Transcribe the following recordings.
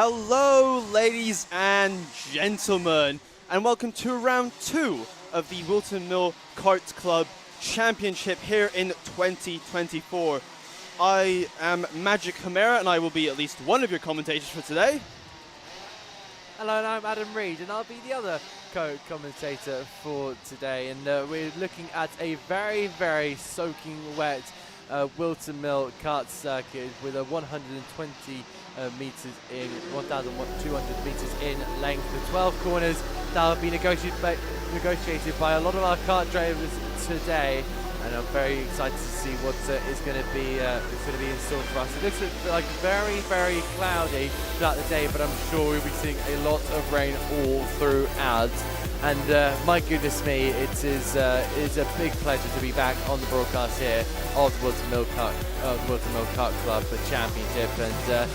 Hello, ladies and gentlemen, and welcome to round 2 of the Whilton Mill Kart Club Championship here in 2024. I am Maciej Hamera, and I will be at least one of your commentators for today. Hello, and I'm Reid, and I'll be the other co-commentator for today. And we're looking at a very, very soaking wet Whilton Mill Kart circuit with a 120 meters in, 1,200 meters in length, with 12 corners that will be negotiated by a lot of our kart drivers today. And I'm very excited to see what is going to be in store for us. It looks like very, very cloudy throughout the day, but I'm sure we'll be seeing a lot of rain all throughout. And my goodness me, it is a big pleasure to be back on the broadcast here of the Whilton Mill Kart Club Championship. And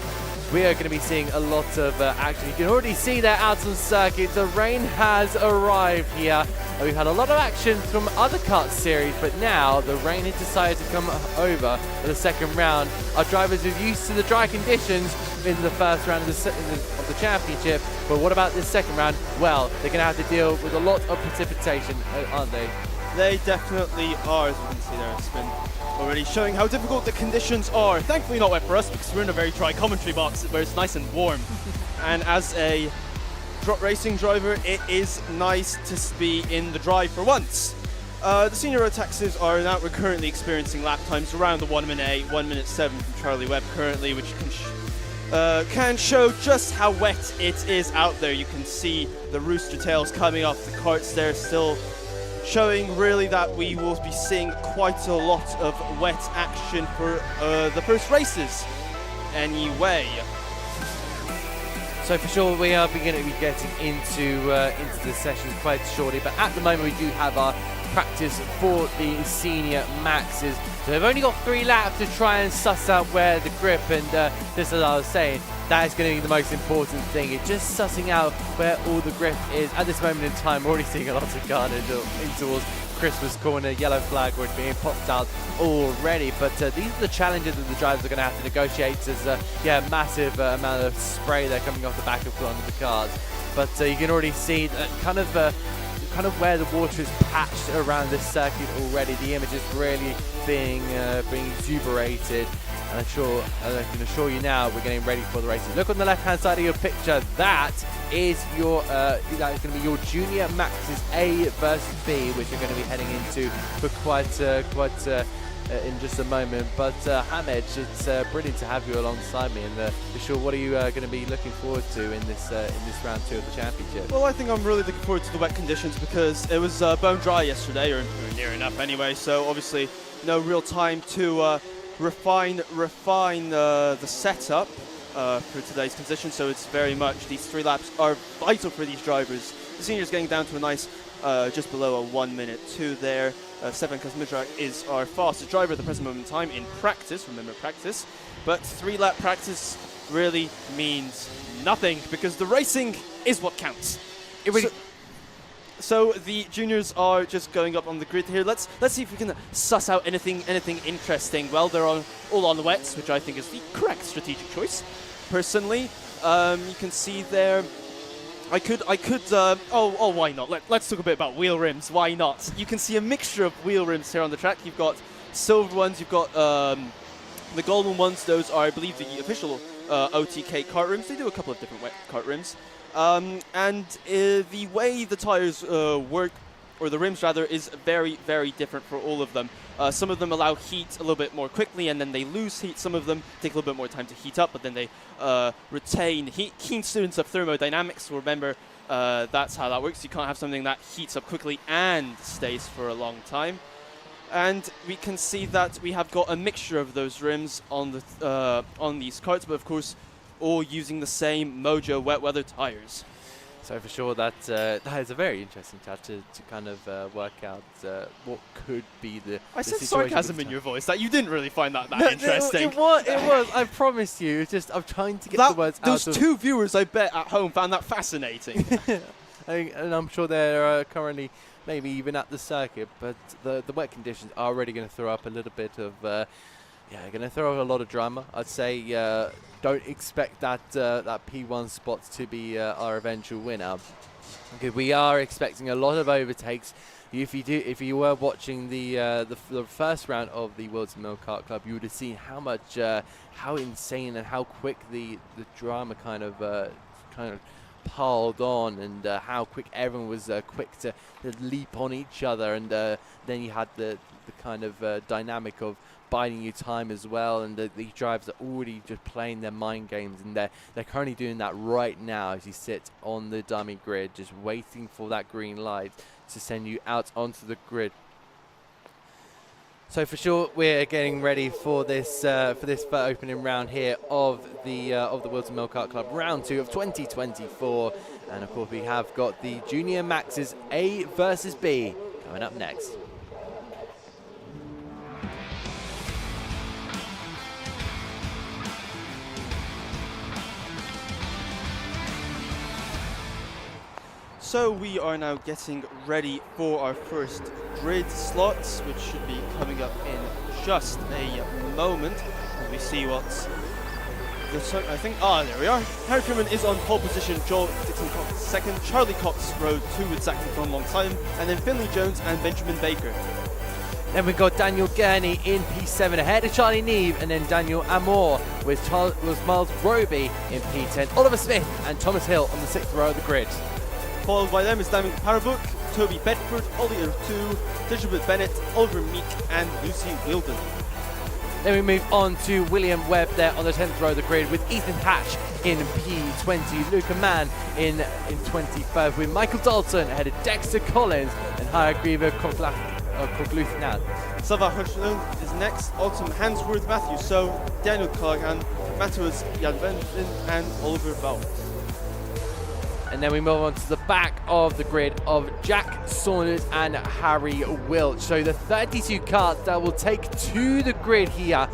we are going to be seeing a lot of action. You can already see that out on circuit. The rain has arrived here. We've had a lot of action from other kart series, but now the rain has decided to come over for the second round. Our drivers are used to the dry conditions in the first round of the championship, but what about this second round? Well, they're going to have to deal with a lot of precipitation, aren't they? They definitely are, as you can see there. It's been already showing how difficult the conditions are. Thankfully not wet for us, because we're in a very dry commentary box where it's nice and warm. And as a racing driver, it is nice to be in the dry for once. The senior Rotaxes are now currently experiencing lap times around the 1 minute 8, 1 minute 7 from Charlie Webb currently, which can show just how wet it is out there. You can see the rooster tails coming off the karts there, still showing really that we will be seeing quite a lot of wet action for the first races anyway. So for sure we are going to be getting into the session quite shortly, but at the moment we do have our practice for the senior maxes. So they've only got 3 laps to try and suss out where the grip, and just as I was saying, that is going to be the most important thing. It's just sussing out where all the grip is. At this moment in time, we're already seeing a lot of cars in towards Christmas corner. Yellow flag already being popped out already. But these are the challenges that the drivers are going to have to negotiate. There's massive amount of spray there coming off the back of the cars. But you can already see that kind of where the water is patched around this circuit already. The image is really being exuberated. And I can assure you now, we're getting ready for the races. Look on the left-hand side of your picture. That is your that is going to be your junior maxes A versus B, which you're going to be heading into for quite in just a moment. But Hamed, it's brilliant to have you alongside me. And for sure, what are you going to be looking forward to in this round 2 of the championship? Well, I think I'm really looking forward to the wet conditions, because it was bone dry yesterday, or near enough anyway. So obviously, no real time to refine the setup for today's conditions. So it's very much, these 3 laps are vital for these drivers. The seniors getting down to a nice just below a 1 minute 2 there. Stefan Kazmidrak is our fastest driver at the present moment in time in practice, remember practice. But 3 lap practice really means nothing, because the racing is what counts. It really. So the juniors are just going up on the grid here. Let's see if we can suss out anything interesting. Well, they're all on the wets, which I think is the correct strategic choice. Personally, you can see there. I could. Why not? Let's talk a bit about wheel rims. Why not? You can see a mixture of wheel rims here on the track. You've got silver ones. You've got the golden ones. Those are, I believe, the official OTK kart rims. They do a couple of different kart rims. And the way the tires work, or the rims rather, is very, very different for all of them. Some of them allow heat a little bit more quickly, and then they lose heat. Some of them take a little bit more time to heat up, but then they retain heat. Keen students of thermodynamics will remember that's how that works. You can't have something that heats up quickly and stays for a long time. And we can see that we have got a mixture of those rims on these karts, but of course, all using the same Mojo wet weather tires. So for sure, that is a very interesting chat to kind of work out what could be the I said sarcasm in your voice, that you didn't really find that interesting. It was, I promise you. It's just I'm trying to get the words out. Those 2 viewers, I bet, at home found that fascinating. And I'm sure they're currently maybe even at the circuit, but the wet conditions are already going to throw up a little bit of Yeah, going to throw a lot of drama. I'd say don't expect that that P1 spot to be our eventual winner. Okay, we are expecting a lot of overtakes. If you were watching the first round of the Whilton Mill Kart Club, you would have seen how much, how insane and how quick the drama kind of piled on, and how quick everyone was quick to leap on each other, and then you had the kind of dynamic of biding you time as well, and the drivers are already just playing their mind games, and they're currently doing that right now as you sit on the dummy grid, just waiting for that green light to send you out onto the grid. So for sure, we're getting ready for this opening round here of the Whilton Mill Kart Club round 2 of 2024, and of course we have got the Junior Maxes A versus B coming up next. So we are now getting ready for our first grid slots, which should be coming up in just a moment. And we see what's I think, there we are. Harry Truman is on pole position, Joel Dixon Cox second, Charlie Cox row 2 with Zach McClellan alongside him, and then Finley Jones and Benjamin Baker. Then we've got Daniel Gurney in P7 ahead of Charlie Neve, and then Daniel Amor with Miles Roby in P10, Oliver Smith and Thomas Hill on the 6th row of the grid. Followed by them is Damien Parabuk, Toby Bedford, Ollie 2, Elizabeth Bennett, Oliver Meek and Lucy Wilden. Then we move on to William Webb there on the 10th row of the grid with Ethan Hatch in P20, Luca Mann in 23rd with Michael Dalton ahead of Dexter Collins and Hayagriva Kogluthnad. Sava Hirschlund is next, Autumn Hansworth, Matthew So, Daniel Callaghan, Matthias Jadvendin and Oliver Bauer. And then we move on to the back of the grid of Jack Saunders and Harry Wilch. So the 32 karts that will take to the grid here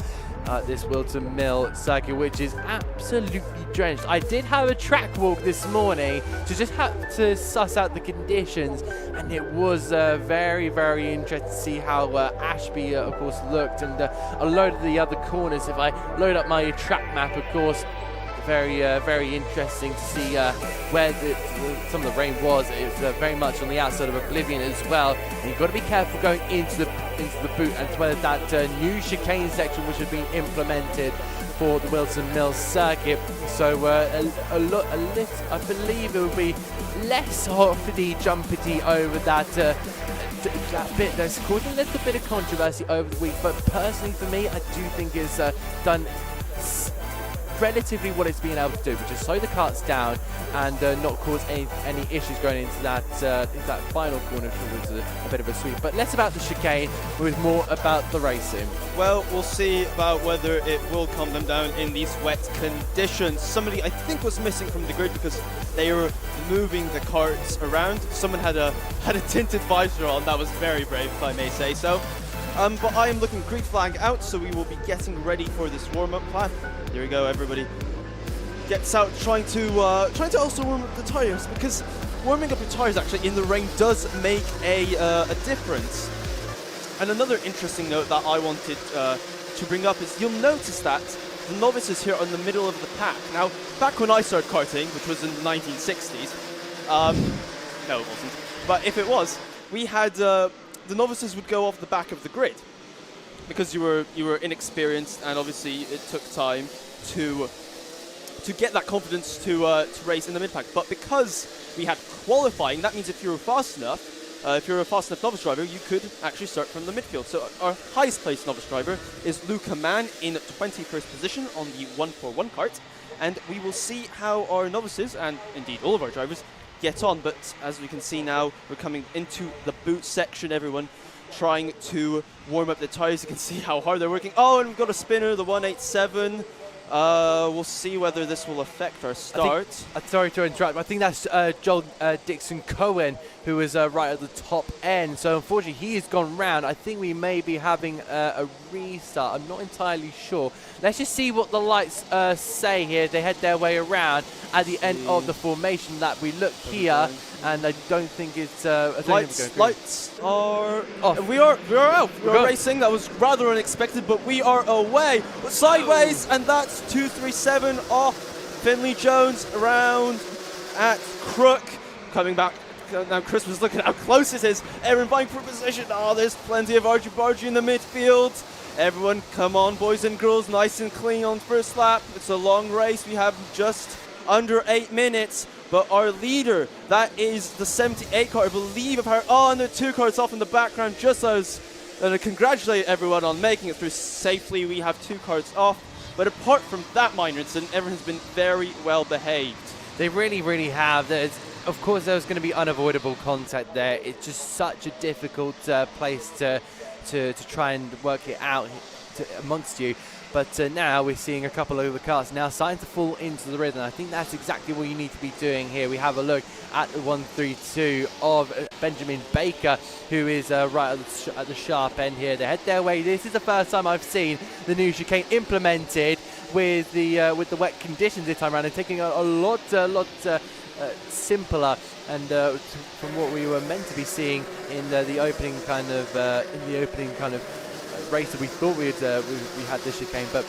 at this Whilton Mill circuit, which is absolutely drenched. I did have a track walk this morning to just have to suss out the conditions, and it was very, very interesting to see how Ashby, of course, looked, and a load of the other corners. If I load up my track map, of course, very interesting to see where some of the rain was. It's very much on the outside of Oblivion as well. And you've got to be careful going into the boot, and whether that new chicane section which has been implemented for the Whilton Mill circuit. So I believe it will be less hoppity jumpity over that bit that's caused a little bit of controversy over the week. But personally, for me, I do think it's done relatively what it's been able to do, which is slow the karts down and not cause any issues going into that final corner, which was a bit of a sweep. But less about the chicane, with more about the racing. Well, we'll see about whether it will calm them down in these wet conditions. Somebody, I think, was missing from the grid because they were moving the karts around. Someone had a tinted visor on. That was very brave, if I may say so. But I am looking green flag out, so we will be getting ready for this warm-up lap. Here we go, everybody gets out trying to also warm up the tires, because warming up your tires actually in the rain does make a difference. And another interesting note that I wanted to bring up is you'll notice that the novices here are in the middle of the pack. Now, back when I started karting, which was in the 1960s, no, it wasn't. But if it was, we had the novices would go off the back of the grid because you were inexperienced, and obviously it took time to get that confidence to race in the mid pack. But because we had qualifying, that means if you were fast enough, if you're a fast enough novice driver, you could actually start from the midfield. So our highest placed novice driver is Luca Mann in 21st position on the 141 kart, and we will see how our novices, and indeed all of our drivers, get on. But as we can see now, we're coming into the boot section, everyone trying to warm up the tires. You can see how hard they're working. Oh, and we've got a spinner, the 187. We'll see whether this will affect our start. Sorry to interrupt, I think that's Joel Dixon Cohen, who is right at the top end. So unfortunately, he has gone round. I think we may be having a restart. I'm not entirely sure. Let's just see what the lights say here. They head their way around at the end of the formation lap. We look here, and I don't think it's... lights are off. We are out. We are racing. That was rather unexpected, but we are away. Sideways, and that's 237 off. Finley Jones around at Crook. Coming back. Now Chris was looking at how close it is. Aaron vying for position. Oh, there's plenty of argy-bargy in the midfield. Everyone, come on, boys and girls. Nice and clean on first lap. It's a long race. We have just under 8 minutes. But our leader, that is the 78 car, I believe, of her. Oh, and there are 2 cars off in the background. Just as congratulate everyone on making it through safely. We have 2 cars off. But apart from that minor incident, everyone's been very well behaved. They really, really have. Of course, there was going to be unavoidable contact there. It's just such a difficult place to try and work it out amongst you. But now we're seeing a couple of the cars now starting to fall into the rhythm. I think that's exactly what you need to be doing here. We have a look at the 132 of Benjamin Baker, who is right at the sharp end here. They head their way. This is the first time I've seen the new chicane implemented with the wet conditions this time around, and taking a lot simpler. And from what we were meant to be seeing in the opening kind of race that we thought we had this chicane, but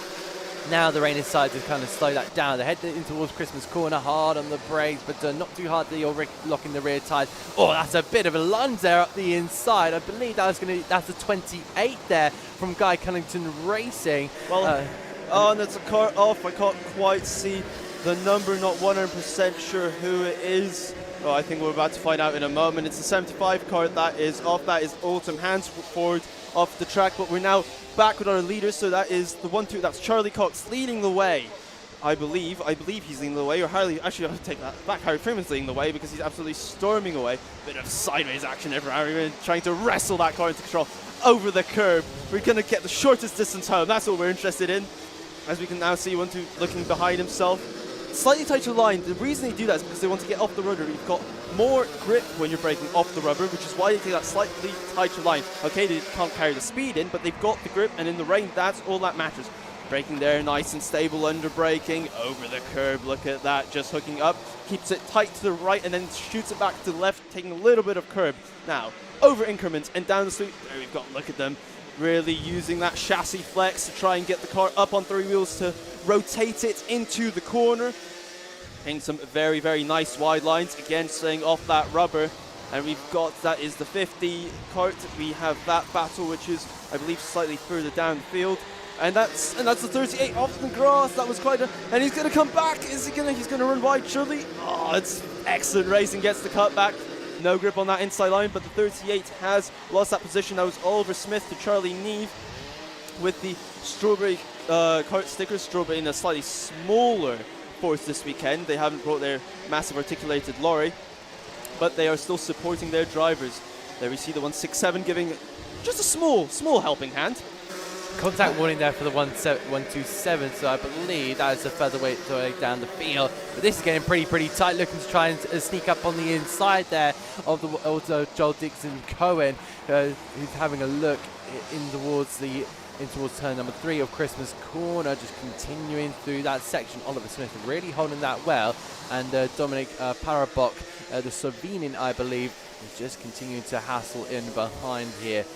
now the rain is starting to kind of slow that down. They head in towards Christmas corner, hard on the brakes, but not too hard that you're locking the rear tyres. Oh, that's a bit of a lunge there up the inside. I believe that's a 28 there from Guy Cunnington Racing. Well, and it's a car off. I can't quite see the number, not 100% sure who it is. Oh, I think we're about to find out in a moment. It's the 75 car that is off. That is Autumn Hansford off the track, but we're now back with our leaders. So that is the 1-2. That's Charlie Cox leading the way. I believe he's leading the way, or Harley. Actually, I'll take that back. Harry Freeman's leading the way because he's absolutely storming away. Bit of sideways action everywhere. Harry trying to wrestle that car into control over the curb. We're going to get the shortest distance home. That's what we're interested in. As we can now see 1-2 looking behind himself. Slightly tighter line. The reason they do that is because they want to get off the rudder. You've got more grip when you're braking off the rubber, which is why they take that slightly tighter line. Okay, they can't carry the speed in, but they've got the grip, and in the rain, that's all that matters. Braking there, nice and stable under braking, over the curb, look at that, just hooking up, keeps it tight to the right, and then shoots it back to the left, taking a little bit of curb. Now, over increments and down the street, there we've got, look at them, really using that chassis flex to try and get the car up on 3 wheels to rotate it into the corner. Hitting some very, very nice wide lines, again staying off that rubber. And we've got, that is the 50 kart. We have that battle, which is, I believe, slightly further down the field. And that's the 38 off the grass. That was quite a, and he's going to come back. Is he going to, he's going to run wide, surely? Oh, it's excellent racing, gets the cut back. No grip on that inside line, but the 38 has lost that position. That was Oliver Smith to Charlie Neve with the strawberry kart stickers. Strawberry in a slightly smaller force this weekend. They haven't brought their massive articulated lorry, but they are still supporting their drivers. There we see the 167 giving just a small helping hand. Contact warning there for the 127, so I believe that is a featherweight way down the field. But this is getting pretty tight, looking to try and sneak up on the inside there of the Joel Dixon Cohen, who's having a look in towards turn number 3 of Christmas corner, just continuing through that section. Oliver Smith really holding that well, and Dominic Parabok, the Slovenian, I believe, is just continuing to hassle in behind here.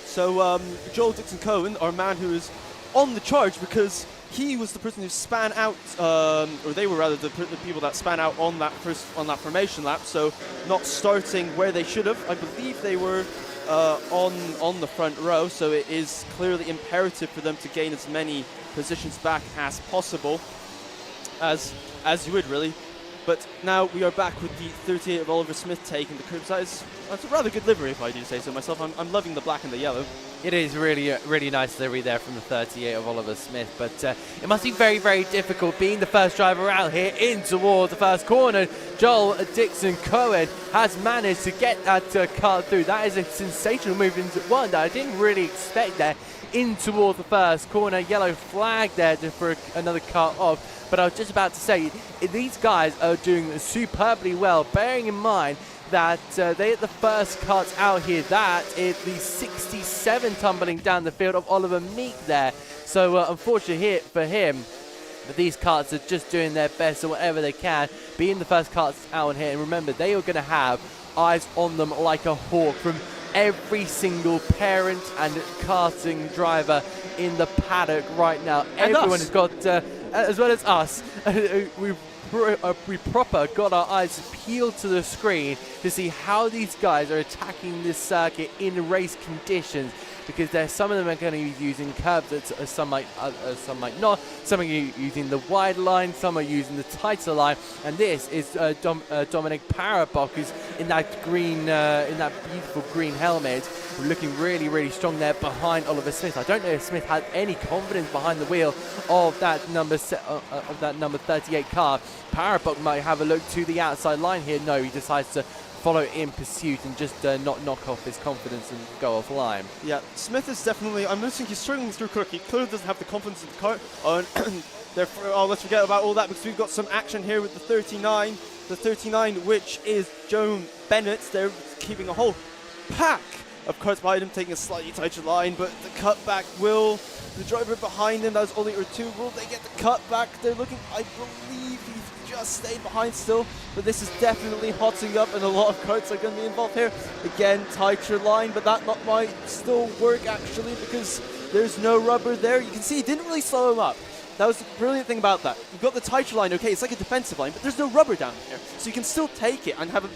So Joel Dixon Cohen, our man who is on the charge, because he was the person who span out, or they were rather the people that span out on that formation lap. So not starting where they should have. I believe they were on the front row. So it is clearly imperative for them to gain as many positions back as possible, as you would really. But now we are back with the 38 of Oliver Smith taking the curbside. That's a rather good livery, if I do say so myself. I'm loving the black and the yellow. It is really nice livery there from the 38 of Oliver Smith, but it must be very difficult being the first driver out here in towards the first corner. Joel Dixon Cohen has managed to get that car through. That is a sensational move into one that I didn't really expect there. in towards the first corner. Yellow flag there for another cut off. But I was just about to say, these guys are doing superbly well, bearing in mind that they hit the first cut out here. That is the 67 tumbling down the field of Oliver Meek there. So unfortunately here for him, but these karts are just doing their best or whatever they can, being the first karts out on here. And remember, they are going to have eyes on them like a hawk from every single parent and karting driver in the paddock right now. And everyone us. has got, as well as us, we proper got our eyes peeled to the screen to see how these guys are attacking this circuit in race conditions, because there's some of them are going to be using curbs, some might not. Some are using the wide line, some are using the tighter line, and this is Dominic Parabok, who's in that green, in that beautiful green helmet, looking really, really strong there behind Oliver Smith. I don't know if Smith had any confidence behind the wheel of that number 38 car. Parabok might have a look to the outside line here. No, he decides to follow in pursuit and just not knock off his confidence and go offline. Yeah, Smith is definitely, I'm noticing he's struggling through quick. He clearly doesn't have the confidence in the car. Therefore, let's forget about all that, because we've got some action here with the 39. The 39, which is Joan Bennett. They're keeping a whole pack of carts behind him, taking a slightly tighter line, but the cutback will, the driver behind him, that was only R2, will they get the cutback? They're looking, I believe he's just stayed behind still, but this is definitely hotting up and a lot of carts are going to be involved here. Again, tighter line, but that might still work actually, because there's no rubber there. You can see it didn't really slow him up. That was the brilliant thing about that. You've got the tighter line, okay, it's like a defensive line, but there's no rubber down there, so you can still take it and have a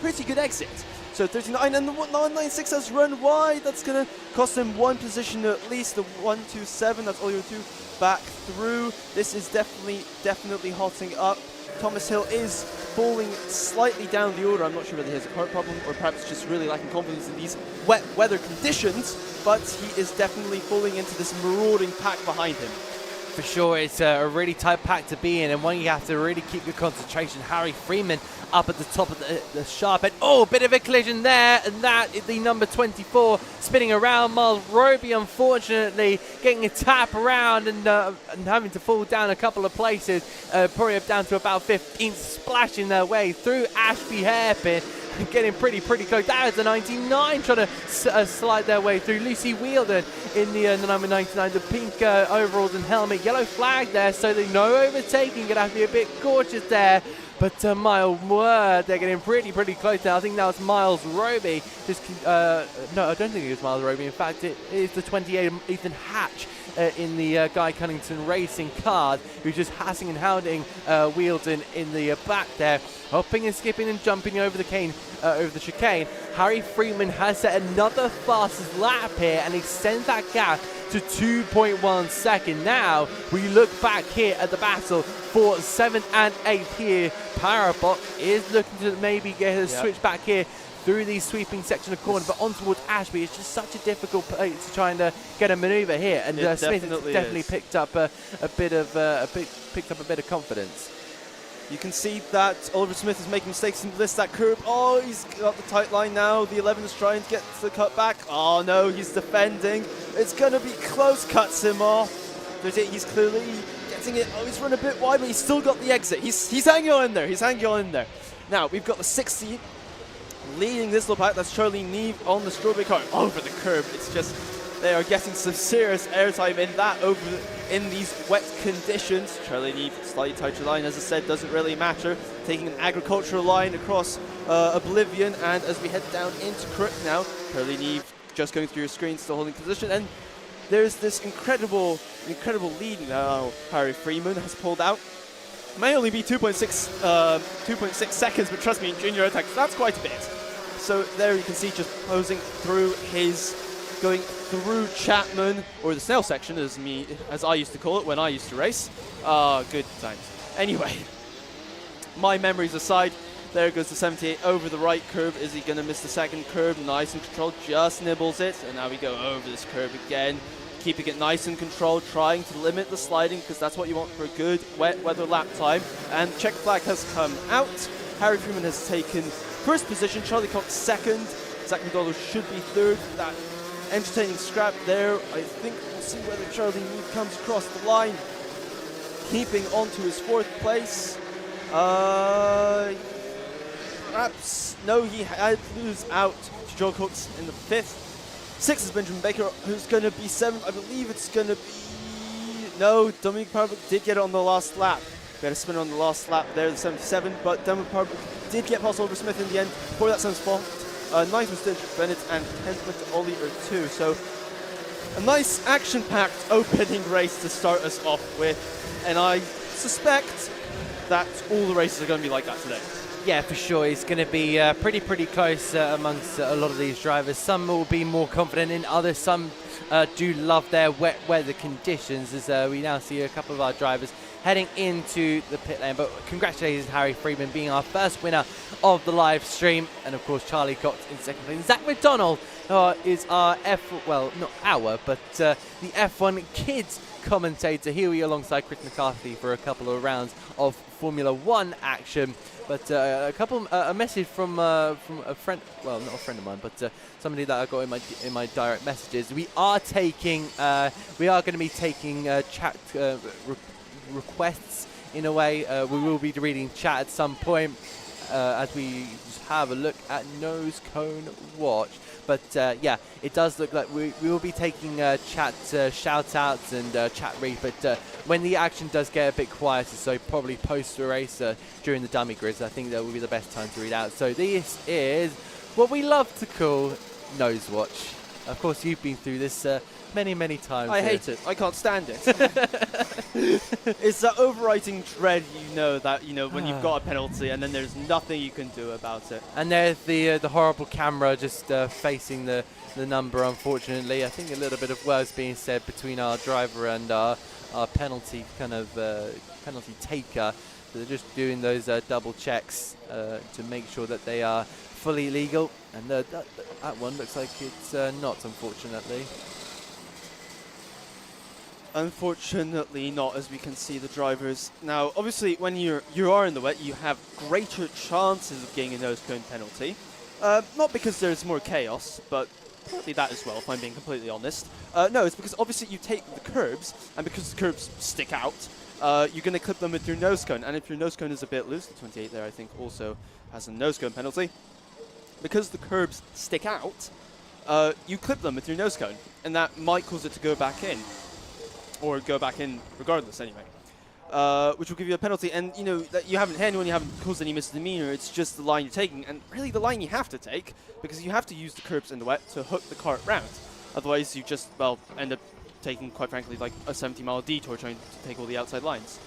pretty good exit. So 39, and the 196 has run wide. That's going to cost him one position at least. The 127, that's all you do back through. This is definitely hotting up. Thomas Hill is falling slightly down the order. I'm not sure whether he has a cart problem or perhaps just really lacking confidence in these wet weather conditions, but he is definitely falling into this marauding pack behind him. For sure, it's a really tight pack to be in, and one you have to really keep your concentration. Harry Freeman up at the top of the sharp end. Oh, bit of a collision there, and that is the number 24 spinning around. Miles Roby, unfortunately, getting a tap around and having to fall down a couple of places, probably up down to about 15th, splashing their way through Ashby Hairpin. Getting pretty close. That is the 99 trying to slide their way through. Lucy Wielden in the number 99, the pink overalls and helmet. Yellow flag there, so they know overtaking. Going to have to be a bit cautious there. But my word, they're getting pretty close now. I think that was Miles Roby. No, I don't think it was Miles Roby. In fact, it is the 28 Ethan Hatch in the Guy Cunnington Racing card, who's just hashing and hounding Wielden in the back there, hopping and skipping and jumping over the chicane. Harry Freeman has set another fastest lap here and extends that gap to 2.1 seconds. Now we look back here at the battle for 7th and 8th here. Parabok is looking to maybe get a switch back here through the sweeping section of corner, but on towards Ashby. It's just such a difficult place to try and get a manoeuvre here, and Smith has definitely picked up a bit of confidence. You can see that Oliver Smith is making mistakes in that curve. Oh, he's got the tight line now. The 11 is trying to get the cut back. Oh no, he's defending. It's going to be close, cuts him off. He's clearly getting it. Oh, he's run a bit wide, but he's still got the exit. He's hanging on in there. He's hanging on in there. Now, we've got the 60 leading this little pack. That's Charlie Neve on the strawberry cart over the curb. It's just, they are getting some serious airtime in these wet conditions. Charlie Neve, slightly tighter line, as I said, doesn't really matter. Taking an agricultural line across Oblivion, and as we head down into Crook now, Charlie Neve just going through your screen, still holding position, and there's this incredible lead now. Harry Freeman has pulled out. May only be 2.6 seconds, but trust me, in junior attack, that's quite a bit. So there you can see just posing through going through Chapman, or the snail section as I used to call it when I used to race. Good times. Anyway, my memories aside, there goes the 78 over the right curve. Is he going to miss the second curve? Nice and controlled, just nibbles it. And now we go over this curve again, keeping it nice and controlled, trying to limit the sliding, because that's what you want for a good wet weather lap time. And check flag has come out. Harry Freeman has taken first position, Charlie Cox second, Zach McDonald should be third. That entertaining scrap there. I think we'll see whether Charlie Reid comes across the line, keeping on to his 4th place. Perhaps, no, he had to lose out to Joe Cooks in the 5th. 6th is Benjamin Baker, who's going to be 7th. I believe it's going to be... No, Dominic Parbuck did get it on the last lap. We had a spinner on the last lap there, the 77, but Dominic Parbuck did get past Oliver Smith in the end. For that 7th spot, 9th was Didrik Bennett, and 10th went to Ollie Ertu. So, a nice action-packed opening race to start us off with, and I suspect that all the races are going to be like that today. Yeah, for sure. It's going to be pretty close amongst a lot of these drivers. Some will be more confident in others. Some do love their wet weather conditions, as we now see a couple of our drivers heading into the pit lane. But congratulations, Harry Freeman, being our first winner of the live stream. And of course, Charlie Cox in 2nd place. Zach McDonald is our not our, but the F1 Kids commentator. He'll be alongside Chris McCarthy for a couple of rounds of Formula 1 action. But a message from a friend, well, not a friend of mine, but somebody that I got in my direct messages. We are going to be taking chat requests in a way. We will be reading chat at some point as we have a look at Nose Cone Watch. But yeah, it does look like we will be taking chat shout-outs and chat read, but when the action does get a bit quieter, so probably post the race during the dummy grids, I think that will be the best time to read out. So this is what we love to call Nose Watch. Of course, you've been through this many times. I hate it. I can't stand it. It's that overriding dread, that when you've got a penalty and then there's nothing you can do about it. And there's the horrible camera just facing the number. Unfortunately, I think a little bit of words being said between our driver and our penalty penalty taker. So they're just doing those double checks to make sure that they are fully legal. And that one looks like it's not, unfortunately. Unfortunately not, as we can see the drivers. Now, obviously, when you are in the wet, you have greater chances of getting a nose cone penalty. Not because there's more chaos, but partly that as well, if I'm being completely honest. No, it's because obviously you take the curbs, and because the curbs stick out, you're going to clip them with your nose cone. And if your nose cone is a bit loose, the 28 there I think also has a nose cone penalty. Because the curbs stick out, you clip them with your nose cone, and that might cause it to go back in. Or go back in regardless anyway, which will give you a penalty. And that you haven't hit anyone, you haven't caused any misdemeanor, it's just the line you're taking, and really the line you have to take, because you have to use the curbs in the wet to hook the cart round. Otherwise you just, well, end up taking, quite frankly, like a 70-mile detour trying to take all the outside lines.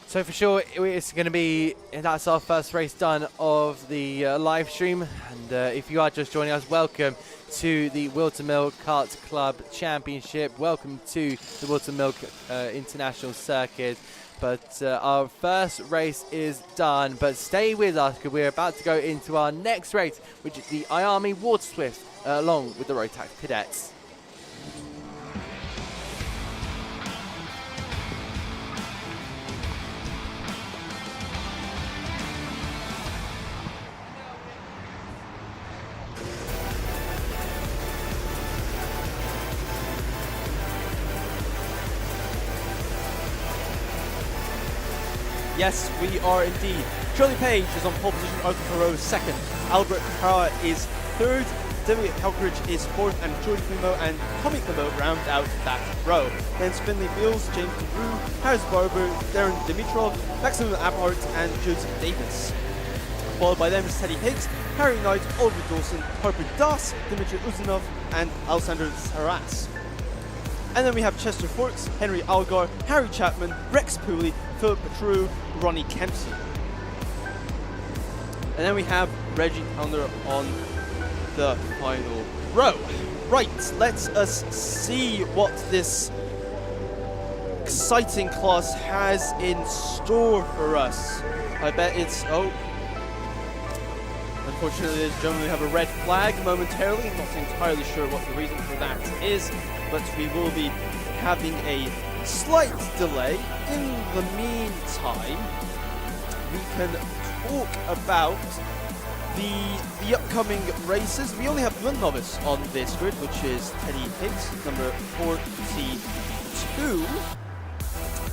So for sure, it's going to be, that's our first race done of the live stream. And if you are just joining us, welcome to the Whilton Mill Kart Club Championship. Welcome to the Whilton Mill International Circuit. But our first race is done. But stay with us, because we're about to go into our next race, which is the IAME Waterswift, along with the Rotax Cadets. Yes, we are indeed. Charlie Page is on pole position, Arthur Thoreau is 2nd, Albert Carra is 3rd, David Helkridge is 4th, and George Primo and Tommy Clement round out that row. Then Spindley Beals, James DeBrew, Harris Barber, Darren Dimitrov, Maximum Abhart, and Joseph Davis. Followed by them is Teddy Higgs, Harry Knight, Oliver Dawson, Harper Das, Dmitry Uzunov, and Alexander Saras. And then we have Chester Forks, Henry Algar, Harry Chapman, Rex Pooley, Philip Petru, Ronnie Kempsey. And then we have Reggie Pounder on the final row. Right, let us see what this exciting class has in store for us. I bet it's, unfortunately they generally have a red flag momentarily. I'm not entirely sure what the reason for that is, but we will be having a slight delay. In the meantime, we can talk about the upcoming races, we only have one novice on this grid, which is Teddy Higgs, number 42,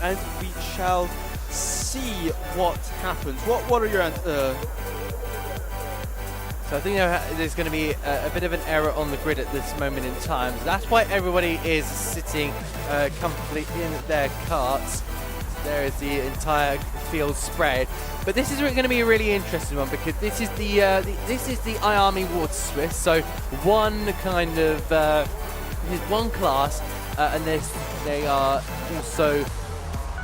and we shall see what happens. What are your So I think there's going to be a bit of an error on the grid at this moment in time. So that's why everybody is sitting comfortably in their karts. There is the entire field spread. But this is going to be a really interesting one because this is the IAME Waterswift. So one kind of this is one class, and they are also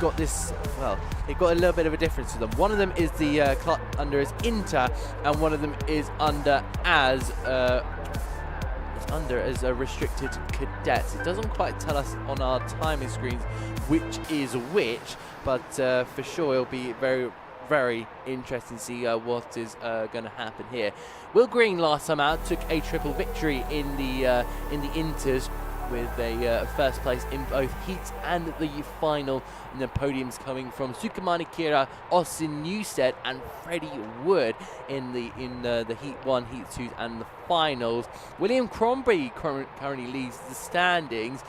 got this. Well, they've got a little bit of a difference to them. One of them is the under as Inter, and one of them is under as a restricted cadet. It doesn't quite tell us on our timing screens which is which, but for sure it'll be very, very interesting to see what is going to happen here. Will Green last time out took a triple victory in the Inters, with a first place in both heats and the final. And the podiums coming from Sukamani Kira, Austin Newstead, and Freddie Wood in the Heat 1, Heat 2, and the finals. William Crombie currently leads the standings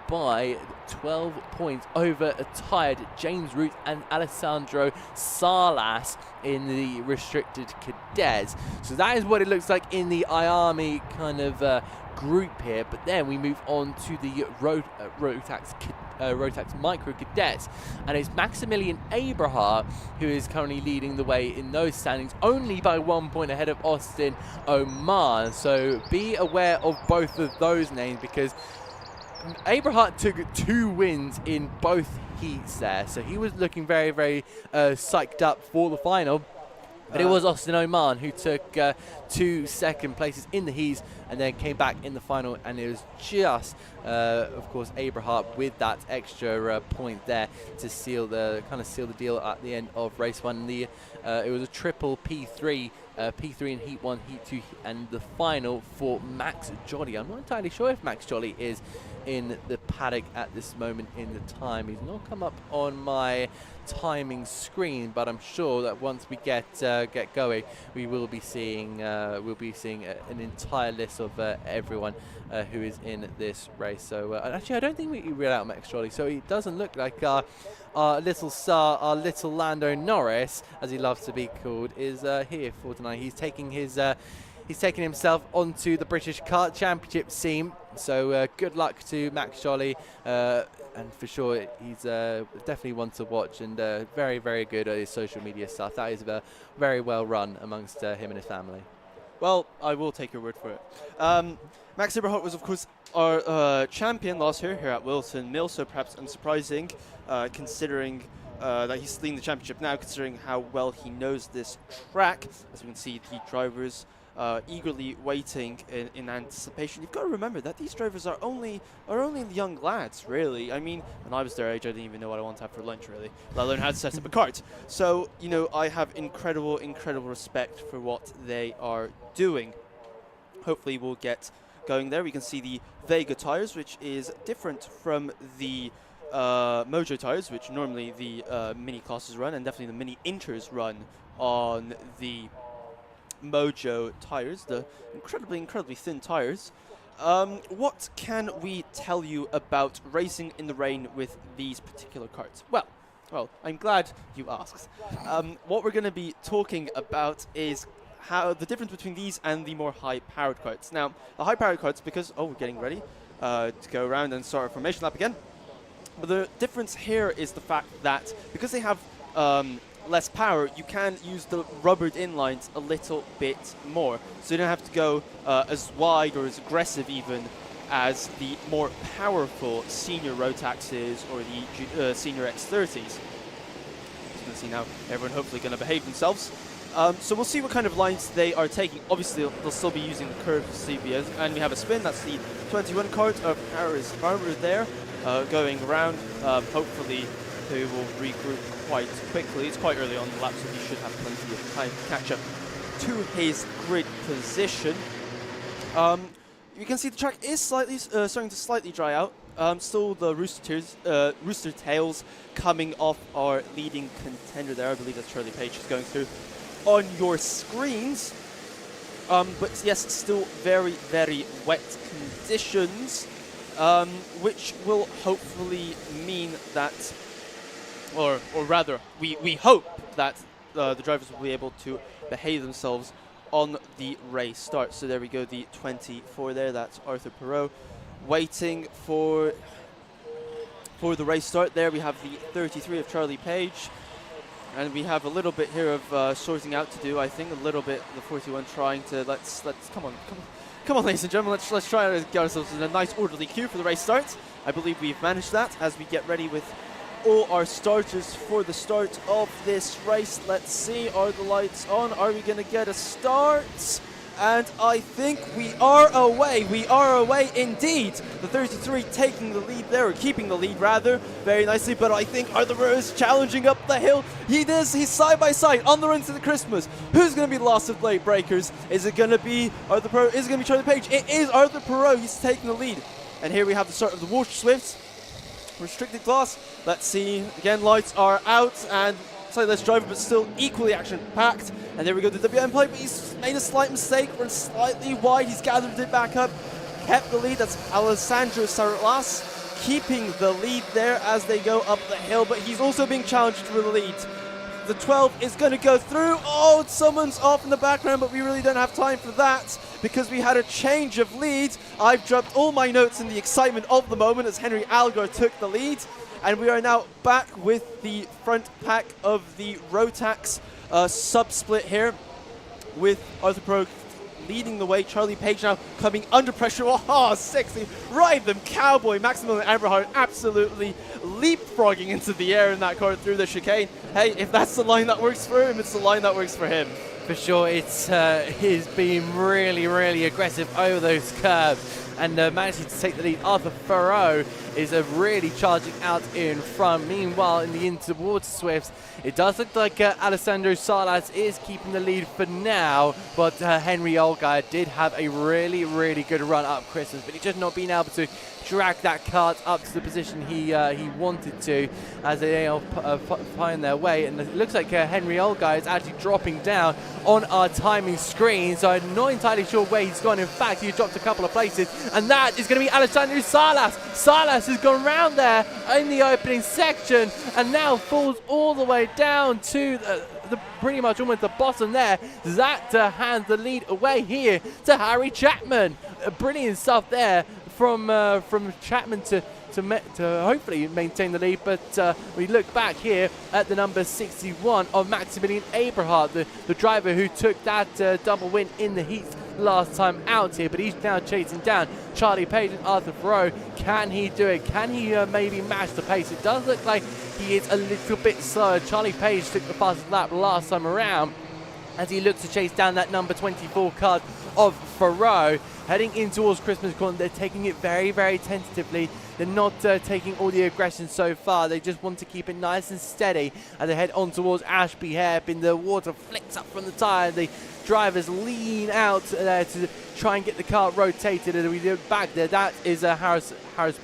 by 12 points over a tired James Root and Alessandro Salas in the restricted cadets. So that is what it looks like in the IAME kind of group here. But then we move on to the Rotax Micro Cadets, and it's Maximilian Abraham who is currently leading the way in those standings, only by 1 point ahead of Austin Oman. So be aware of both of those names, because Abraham took 2 wins in both heats there, so he was looking very, very psyched up for the final. But it was Austin Oman who took 2 second places in the heats and then came back in the final, and it was just, of course, Abraham with that extra point there to seal the deal at the end of race 1. It was a triple P3 in Heat 1, Heat 2, and the final for Max Jolly. I'm not entirely sure if Max Jolly is in the paddock at this moment in the time. He's not come up on my timing screen, but I'm sure that once we get going, we will be seeing an entire list of everyone who is in this race. So actually, I don't think we read out Max Jolly, so it doesn't look like our little star, our little Lando Norris, as he loves to be called, is here for tonight. He's taking himself onto the British Kart Championship scene. So good luck to Max Jolly, and for sure he's definitely one to watch, and very, very good at his social media stuff. That is very well run amongst him and his family. Well, I will take your word for it. Max Eberhardt was, of course, our champion last year here at Whilton Mill, so perhaps unsurprising, considering that he's leading the championship now, considering how well he knows this track. As you can see, the drivers eagerly waiting in anticipation. You've got to remember that these drivers are only young lads, really. I mean, when I was their age, I didn't even know what I wanted to have for lunch, really, let alone how to set up a kart. So, you know, I have incredible respect for what they are doing. Hopefully we'll get going there. We can see the Vega tires, which is different from the Mojo tires, which normally the mini classes run, and definitely the mini Inters run on the Mojo tires, the incredibly thin tires. What can we tell you about racing in the rain with these particular karts? Well, I'm glad you asked. What we're going to be talking about is how the difference between these and the more high-powered karts. Now, the high-powered karts, because we're getting ready to go around and start a formation lap again. But the difference here is the fact that because they have less power, you can use the rubbered inlines a little bit more. So you don't have to go as wide or as aggressive even as the more powerful senior Rotaxes or the senior X30s. As you can see now, everyone hopefully going to behave themselves. So we'll see what kind of lines they are taking. Obviously, they'll still be using the curved CBS. And we have a spin. That's the 21 kart of Paris Farmer there going around. Hopefully, they will regroup quite quickly. It's quite early on in the lap, so he should have plenty of time to catch up to his grid position. You can see the track is starting to slightly dry out. Still the Rooster Tails coming off our leading contender there. I believe that's Charlie Page is going through on your screens. But yes, still very, very wet conditions, which will hopefully mean that, or rather, we hope that the drivers will be able to behave themselves on the race start. So there we go, the 24 there, that's Arthur Perot, waiting for the race start. There we have the 33 of Charlie Page, and we have a little bit here of sorting out to do. I think a little bit the 41 trying to let's come on, ladies and gentlemen, let's try to get ourselves in a nice orderly queue for the race start. I believe we've managed that as we get ready with all our starters for the start of this race. Let's see, are the lights on? Are we going to get a start? And I think we are away. We are away indeed. The 33 taking the lead there, or keeping the lead rather, very nicely. But I think Arthur Perot is challenging up the hill. He is. He's side by side on the run to the Christmas. Who's going to be the last of late breakers? Is it going to be Arthur Perot? Is it going to be Charlie Page? It is Arthur Perot. He's taking the lead. And here we have the start of the Waterswift. Restricted class. Let's see. Again, lights are out and slightly less driver, but still equally action-packed. And there we go, the WM play, but he's made a slight mistake, run slightly wide. He's gathered it back up, kept the lead. That's Alessandro Salas keeping the lead there as they go up the hill, but he's also being challenged for the lead. The 12 is going to go through. Oh, someone's off in the background, but we really don't have time for that because we had a change of lead. I've dropped all my notes in the excitement of the moment as Henry Algar took the lead. And we are now back with the front pack of the Rotax sub-split here with Arthur Perot leading the way. Charlie Page now coming under pressure. Oh, sexy. Ride them, cowboy. Maximilian Eberhard absolutely leapfrogging into the air in that car through the chicane. Hey, if that's the line that works for him, it's the line that works for him. For sure, it's he's been really, really aggressive over those curves and managing to take the lead. Arthur Perot is really charging out in front. Meanwhile, in the Inter Waterswifts, it does look like Alessandro Salas is keeping the lead for now, but Henry Olga did have a really, really good run up Christmas, but he's just not been able to drag that kart up to the position he wanted to as they find their way. And it looks like Henry Olga is actually dropping down on our timing screen, so I'm not entirely sure where he's gone. In fact, he dropped a couple of places, and that is going to be Alessandro Salas. Salas has gone round there in the opening section and now falls all the way down to the pretty much almost the bottom there. That hands the lead away here to Harry Chapman. Brilliant stuff there from Chapman to hopefully maintain the lead, but we look back here at the number 61 of Maximilian Eberhard, the driver who took that double win in the heat last time out here, but he's now chasing down Charlie Page and Arthur Perot. Can he do it? Can he maybe match the pace? It does look like he is a little bit slower. Charlie Page took the fastest lap last time around as he looks to chase down that number 24 card of Perot. Heading in towards Christmas Corner, they're taking it very, very tentatively. They're not taking all the aggression so far. They just want to keep it nice and steady as they head on towards Ashby Hairpin. The water flicks up from the tyre. The drivers lean out there to try and get the car rotated. And we look back there. That is Harris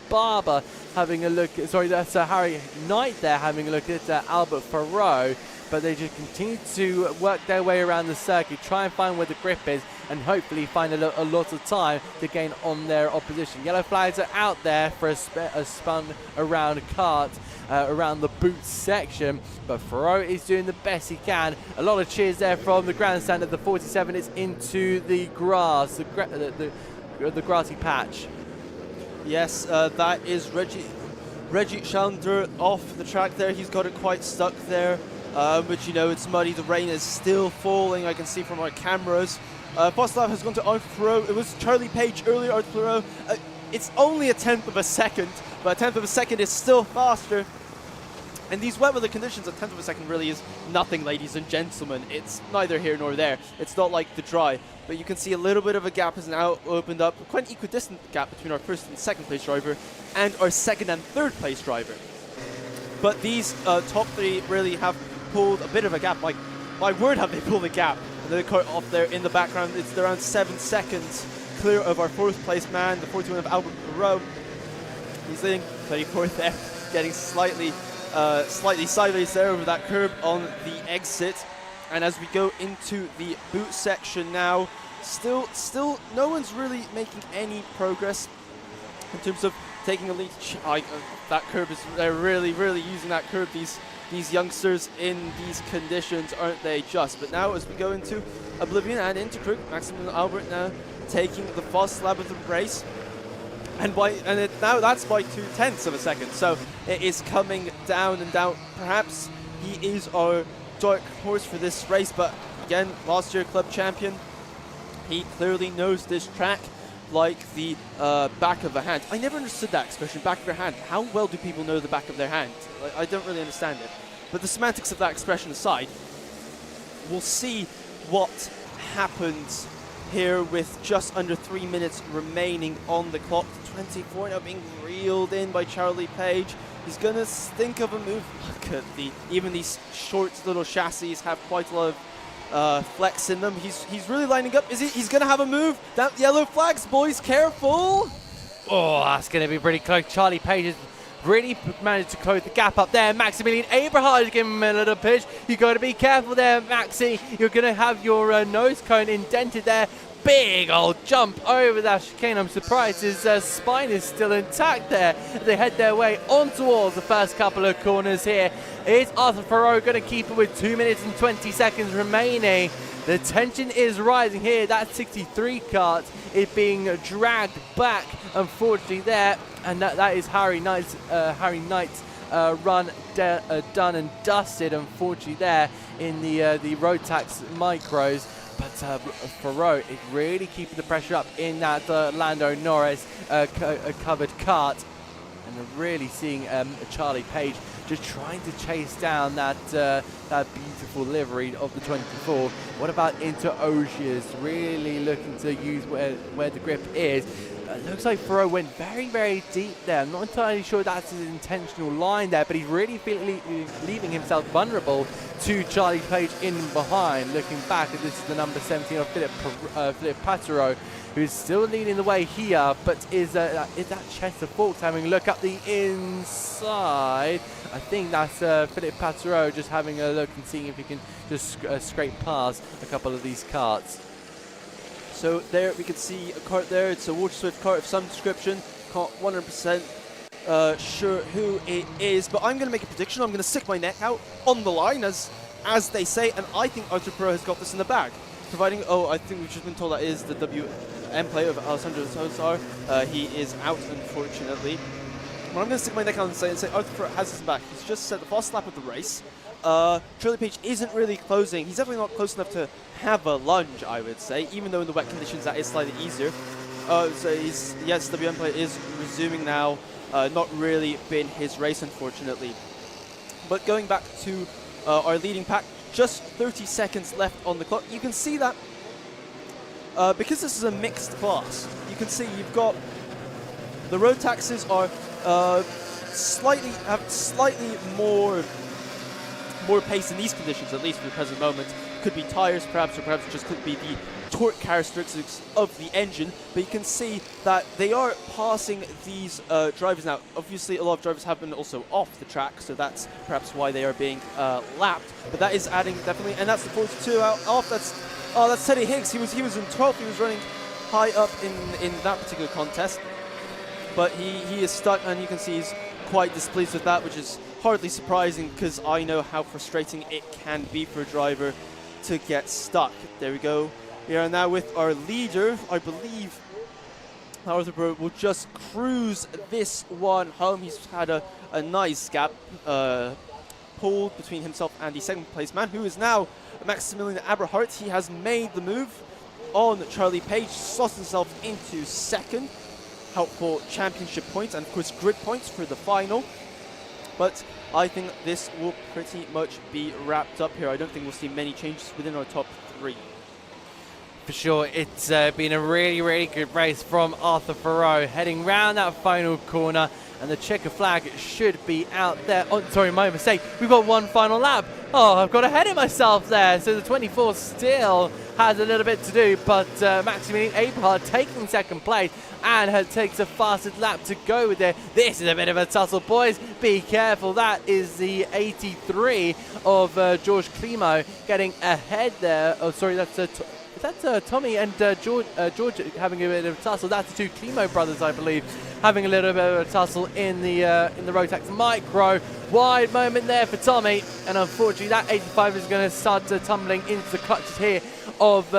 Barber having a look. Sorry, that's Harry Knight there having a look at Albert Perot. But they just continue to work their way around the circuit, try and find where the grip is, and hopefully find a lot of time to gain on their opposition. Yellow flags are out there for a spun around kart around the boot section, but Perot is doing the best he can. A lot of cheers there from the grandstand at the 47. It's into the grass, the grassy patch. Yes, that is Reggie Chandler off the track there. He's got it quite stuck there. But you know, it's muddy, the rain is still falling, I can see from our cameras. First lap has gone to Arthur Perot. It was Charlie Page earlier, Arthur Perot. It's only a tenth of a second, but a tenth of a second is still faster. In these wet weather conditions, a tenth of a second really is nothing, ladies and gentlemen. It's neither here nor there. It's not like the dry. But you can see a little bit of a gap has now opened up, quite an equidistant gap between our first and second place driver and our second and third place driver. But these top three really have pulled a bit of a gap. Like, my word, have they pulled a gap. And they're caught off there in the background. It's around 7 seconds clear of our fourth place man, the 41 of Albert Perot. He's leading 34th there, getting slightly sideways there over that curb on the exit. And as we go into the boot section now, Still, no one's really making any progress in terms of taking a lead. That curb is, they're really using that curb. These youngsters in these conditions, aren't they just? But now as we go into Oblivion and into Crook, Maximilian Albert now taking the fast lap of the race. And now that's by 0.2 of a second. So it is coming down and down. Perhaps he is our dark horse for this race, but again, last year club champion. He clearly knows this track like the back of a hand. I never understood that expression, back of your hand. How well do people know the back of their hand? I don't really understand it. But the semantics of that expression aside, we'll see what happens here with just under 3 minutes remaining on the clock. 24 now being reeled in by Charlie Page. He's going to think of a move. Look at even these short little chassis have quite a lot of flex in them. He's really lining up. He's going to have a move. That yellow flags, boys, careful. Oh, that's going to be pretty close. Charlie Page has really managed to close the gap up there. Maximilian Abrahart is giving him a little pitch. You've got to be careful there, Maxi. You're going to have your nose cone indented there. Big old jump over that chicane. I'm surprised his spine is still intact there. They head their way on towards the first couple of corners here. Is Arthur Farrow going to keep it with 2 minutes and 20 seconds remaining? The tension is rising here. That 63 kart is being dragged back, unfortunately, there. And that is Harry Knight's run done and dusted, unfortunately, there in the Rotax micros. But Farrow is really keeping the pressure up in that Lando Norris covered kart. And we're really seeing Charlie Page just trying to chase down that beautiful livery of the 24. What about into Ogiers? Really looking to use where the grip is. Looks like Farrow went very deep there. I'm not entirely sure that's his intentional line there, but he's really leaving himself vulnerable to Charlie Page in behind. Looking back, this is the number 17 of Philip Patero, who's still leading the way here, but is that Chester Fawkes having a look up the inside? I think that's Philip Patero just having a look and seeing if he can just scrape past a couple of these karts. So there we can see a kart there. It's a Waterswift kart of some description. Can't 100% sure who it is, but I'm going to make a prediction. I'm going to stick my neck out on the line, as they say, and I think Arthur Pro has got this in the bag. Providing, I think we've just been told that is the WM player of Alessandro Sosar. He is out, unfortunately. But I'm going to stick my neck out and say Arthur Pro has his back. He's just set the fast lap of the race. Charlie Page isn't really closing. He's definitely not close enough to have a lunge, I would say, even though in the wet conditions that is slightly easier. So yes, the WM player is resuming now. Not really been his race, unfortunately. But going back to our leading pack, just 30 seconds left on the clock. You can see that because this is a mixed class, you can see you've got the Rotaxes are slightly more pace in these conditions, at least for the present moment. Could be tires, perhaps, or perhaps it just could be the torque characteristics of the engine. But you can see that they are passing these drivers now. Obviously, a lot of drivers have been also off the track, so that's perhaps why they are being lapped. But that is adding definitely, and that's the 42 out off. That's Teddy Higgs. He was in 12th. He was running high up in that particular contest, but he is stuck, and you can see he's quite displeased with that, which is hardly surprising because I know how frustrating it can be for a driver to get stuck. There we go. We are now with our leader. I believe Arthur Pro will just cruise this one home. He's had a nice gap pulled between himself and the second place man, who is now Maximilian Aberhart. He has made the move on Charlie Page, slots himself into second. Helpful championship points and of course grid points for the final. But I think this will pretty much be wrapped up here. I don't think we'll see many changes within our top three. For sure, it's been a really good race from Arthur Farrow, heading round that final corner, and the checker flag should be out there. Oh, sorry, my mistake. We've got one final lap. Oh, I've got ahead of myself there. So the 24 still has a little bit to do, but Maximilian Abrahart taking second place and takes the fastest lap to go with there. This is a bit of a tussle, boys. Be careful. That is the 83 of George Klimo getting ahead there. Oh, sorry, that's is that's Tommy and George having a bit of a tussle. That's the two Klimo brothers, I believe, having a little bit of a tussle in the Rotax Micro. Wide moment there for Tommy, and unfortunately that 85 is going to start tumbling into the clutches here of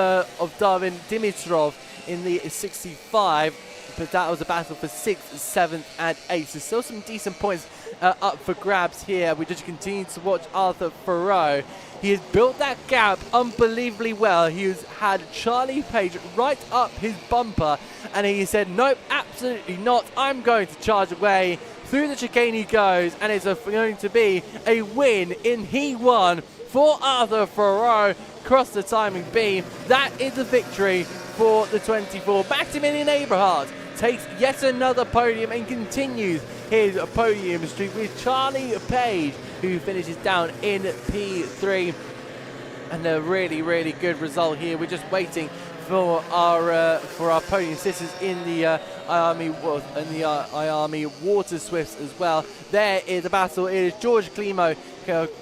Darwin Dimitrov in the 65. But that was a battle for 6th, 7th, and 8th. So still some decent points up for grabs here. We just continue to watch Arthur Farrow. He has built that gap unbelievably well. He has had Charlie Page right up his bumper, and he said, nope, absolutely not. I'm going to charge away. Through the chicane he goes, and it's going to be a win in He1 for Arthur Farrow. Cross the timing beam. That is a victory for the 24. Maximilian Eberhardt takes yet another podium and continues his podium streak with Charlie Page, who finishes down in P3. And a really, really good result here. We're just waiting for our podium sisters in the IAME Waterswifts as well. There is the battle. It is George Klimo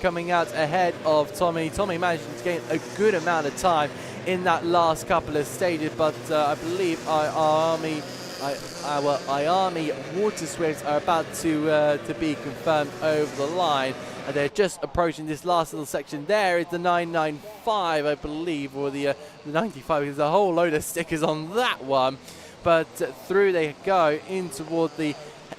coming out ahead of Tommy. Tommy managed to gain a good amount of time in that last couple of stages, but I believe our IAME Waterswifts are about to be confirmed over the line. And they're just approaching this last little section. There is the 995, I believe, or the 95. There's a whole load of stickers on that one. But through they go in toward the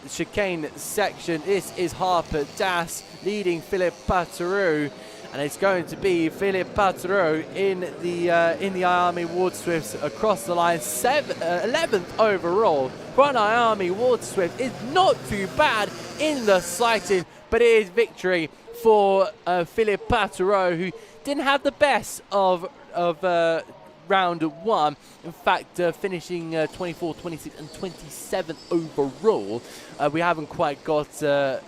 chicane section. This is Harper Das leading Philip Patereau. And it's going to be Philip Patereau in the IAME Waterswifts across the line. 11th overall for an IAME Waterswift is not too bad in the sighting, but it is victory for Philip Patereau, who didn't have the best of round one. In fact, finishing 24, 26, and 27th overall. We haven't quite got a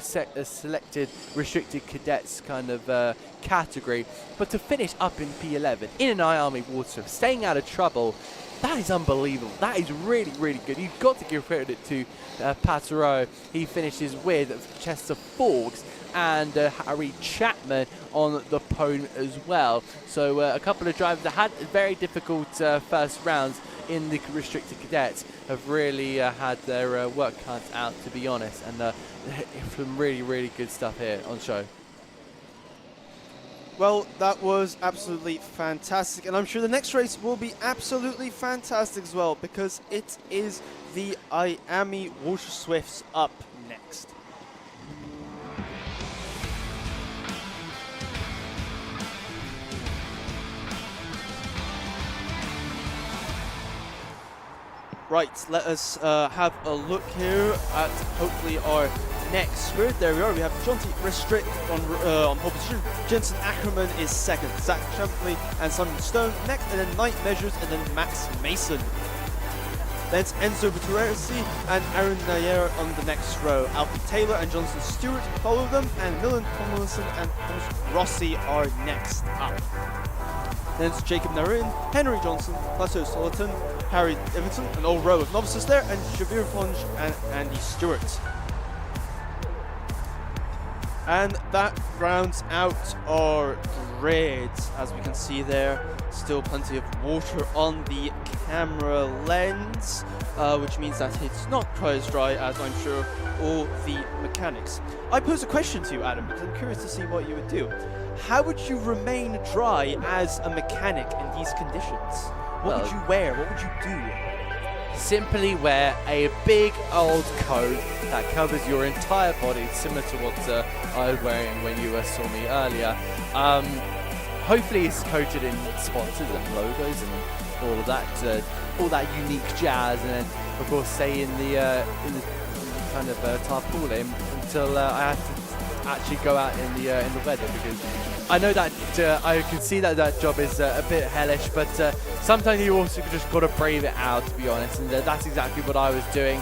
selected restricted cadets kind of category, but to finish up in P11 in an IAME Waterswift, staying out of trouble, that is unbelievable. That is really, really good. You've got to give credit to Patereau. He finishes with Chester Forbes and Harry Chapman on the podium as well. So a couple of drivers that had very difficult first rounds in the restricted cadets have really had their work cut out, to be honest, and some really, really good stuff here on show. Well, that was absolutely fantastic, and I'm sure the next race will be absolutely fantastic as well, because it is the IAME Waterswifts up next. Right, let us have a look here at hopefully our next sprint. There we are. We have Jonty Restrict on pole position. Jensen Ackerman is second. Zach Champley and Simon Stone next, and then Knight Measures, and then Max Mason. Then it's Enzo Buteresi and Aaron Nayer on the next row. Alfie Taylor and Jonathan Stewart follow them, and Millen Tomlinson and Thomas Rossi are next up. Then it's Jacob Narin, Henry Johnson, Plateau Soliton, Harry Evanson, an old row of novices there, and Shavir Ponge and Andy Stewart. And that rounds out our grades. As we can see there, still plenty of water on the camera lens, which means that it's not quite as dry as I'm sure all the mechanics. I pose a question to you, Adam, because I'm curious to see what you would do. How would you remain dry as a mechanic in these conditions? What would you wear? What would you do? Simply wear a big old coat that covers your entire body, similar to what I was wearing when you saw me earlier. Hopefully it's coated in sponsors and logos and all that unique jazz, and then of course stay in the kind of tarpaulin until I have to actually go out in the weather, because I know that I can see that job is a bit hellish, but sometimes you also just got to brave it out, to be honest, and that's exactly what I was doing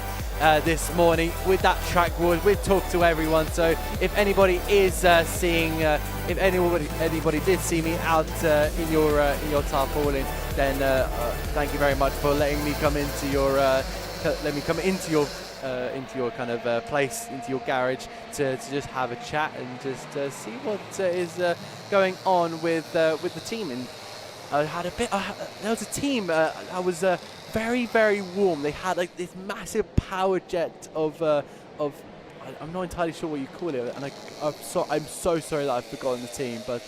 this morning with that track board. We've talked to everyone, so if anybody is seeing, if anybody did see me out in your tarpaulin, then thank you very much for letting me come into your into your kind of place, into your garage, to just have a chat and just see what is going on with the team. And had a bit. There was a team that was very, very warm. They had like this massive power jet of. I'm not entirely sure what you call it, and I'm so sorry that I've forgotten the team. But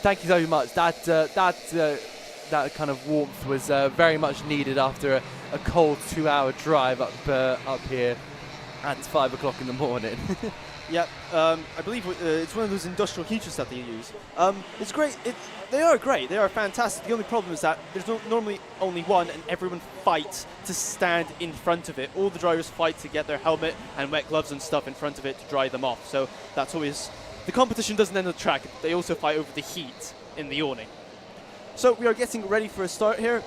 thank you so much. That kind of warmth was very much needed after a cold 2-hour drive up here at 5 o'clock in the morning. Yeah, I believe it's one of those industrial heaters that they use. It's great. They are great. They are fantastic. The only problem is that there's normally only one, and everyone fights to stand in front of it. All the drivers fight to get their helmet and wet gloves and stuff in front of it to dry them off. So that's always... The competition doesn't end on the track. They also fight over the heat in the awning. So we are getting ready for a start here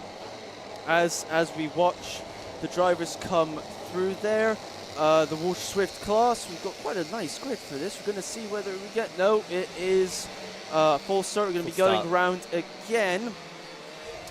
as we watch the drivers come through there. The Waterswift class, we've got quite a nice grid for this. We're going to see whether we get... No, it is full start. We're going to be going around again.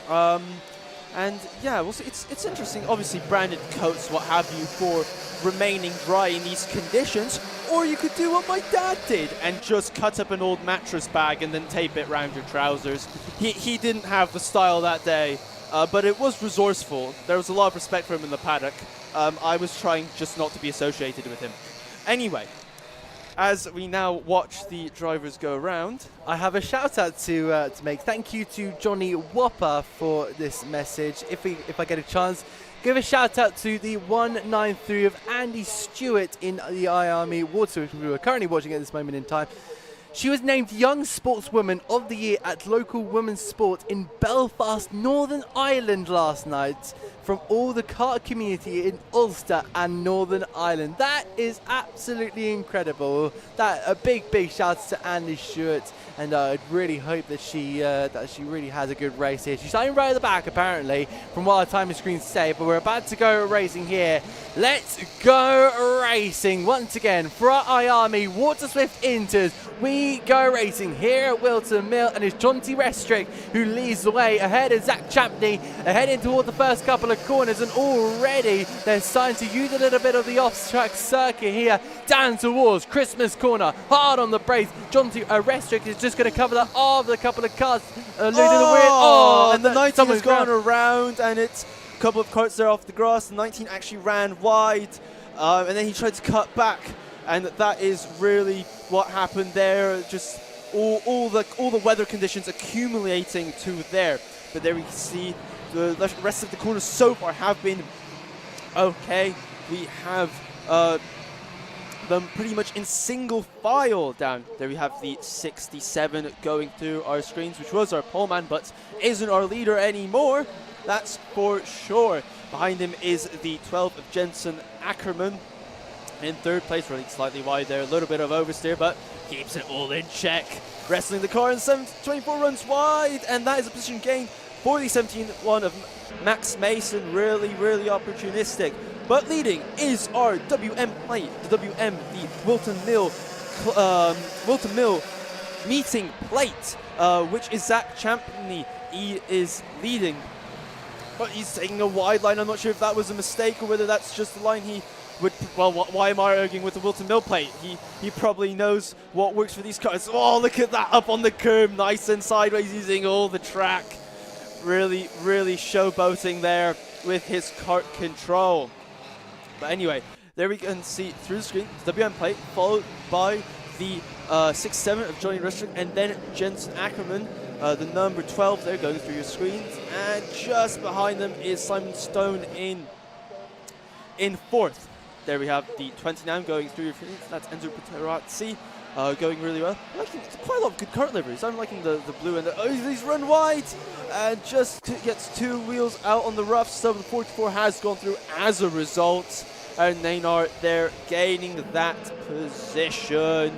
And yeah, we'll see. It's interesting. Obviously, branded coats, what have you, for remaining dry in these conditions. Or you could do what my dad did and just cut up an old mattress bag and then tape it around your trousers. He didn't have the style that day, but it was resourceful. There was a lot of respect for him in the paddock. I was trying just not to be associated with him. Anyway, as we now watch the drivers go around, I have a shout out to make. Thank you to Johnny Whopper for this message. If I get a chance, give a shout out to the 193 of Andy Stewart in the IAME Waterswift, we are currently watching at this moment in time. She was named Young Sportswoman of the Year at local women's sport in Belfast, Northern Ireland last night from all the kart community in Ulster and Northern Ireland. That is absolutely incredible. That a big shout to Andy Stewart, and I really hope that she really has a good race here. She's starting right at the back apparently, from what our timing screens say, but we're about to go racing here. Let's go racing once again for our IAME Waterswift Inters. We go racing here at Whilton Mill, and it's Jonty Restrick who leads the way ahead of Zach Champney, heading toward the first couple of corners, and already they're starting to use a little bit of the off-track circuit here down towards Christmas corner, hard on the brakes. Jonty Restrick is just going to cover that off the couple of cars, losing the wheel. And the 19 has gone around, and it's a couple of carts there off the grass. The 19 actually ran wide, and then he tried to cut back, and that is really what happened there. Just all the weather conditions accumulating to there. But there we see the rest of the corners so far have been okay. We have them pretty much in single file down. There we have the 67 going through our screens, which was our poleman, but isn't our leader anymore. That's for sure. Behind him is the 12 of Jensen Ackerman in third place, running slightly wide there. A little bit of oversteer, but keeps it all in check. Wrestling the car, and 724 runs wide, and that is a position gain for the 17-1 of Max Mason. Really opportunistic. But leading is our WM plate, the WM, the Whilton Mill meeting plate, which is Zach Champney. He is leading, but he's taking a wide line. I'm not sure if that was a mistake or whether that's just the line he would. Well, why am I arguing with the Whilton Mill plate? He probably knows what works for these cars. Oh, look at that up on the curb, nice and sideways, using all the track. Really showboating there with his kart control. But anyway, there we can see through the screen the WM plate, followed by the 6-7 of Johnny Restrick, and then Jensen Ackerman, the number 12 there going through your screens. And just behind them is Simon Stone in fourth. There we have the 29 going through your screens. That's Enzo Peterazzi going really well. I'm liking quite a lot of good kart liveries. I'm liking the blue and he's run wide and just gets two wheels out on the rough. So the 44 has gone through as a result. And Naynard there gaining that position.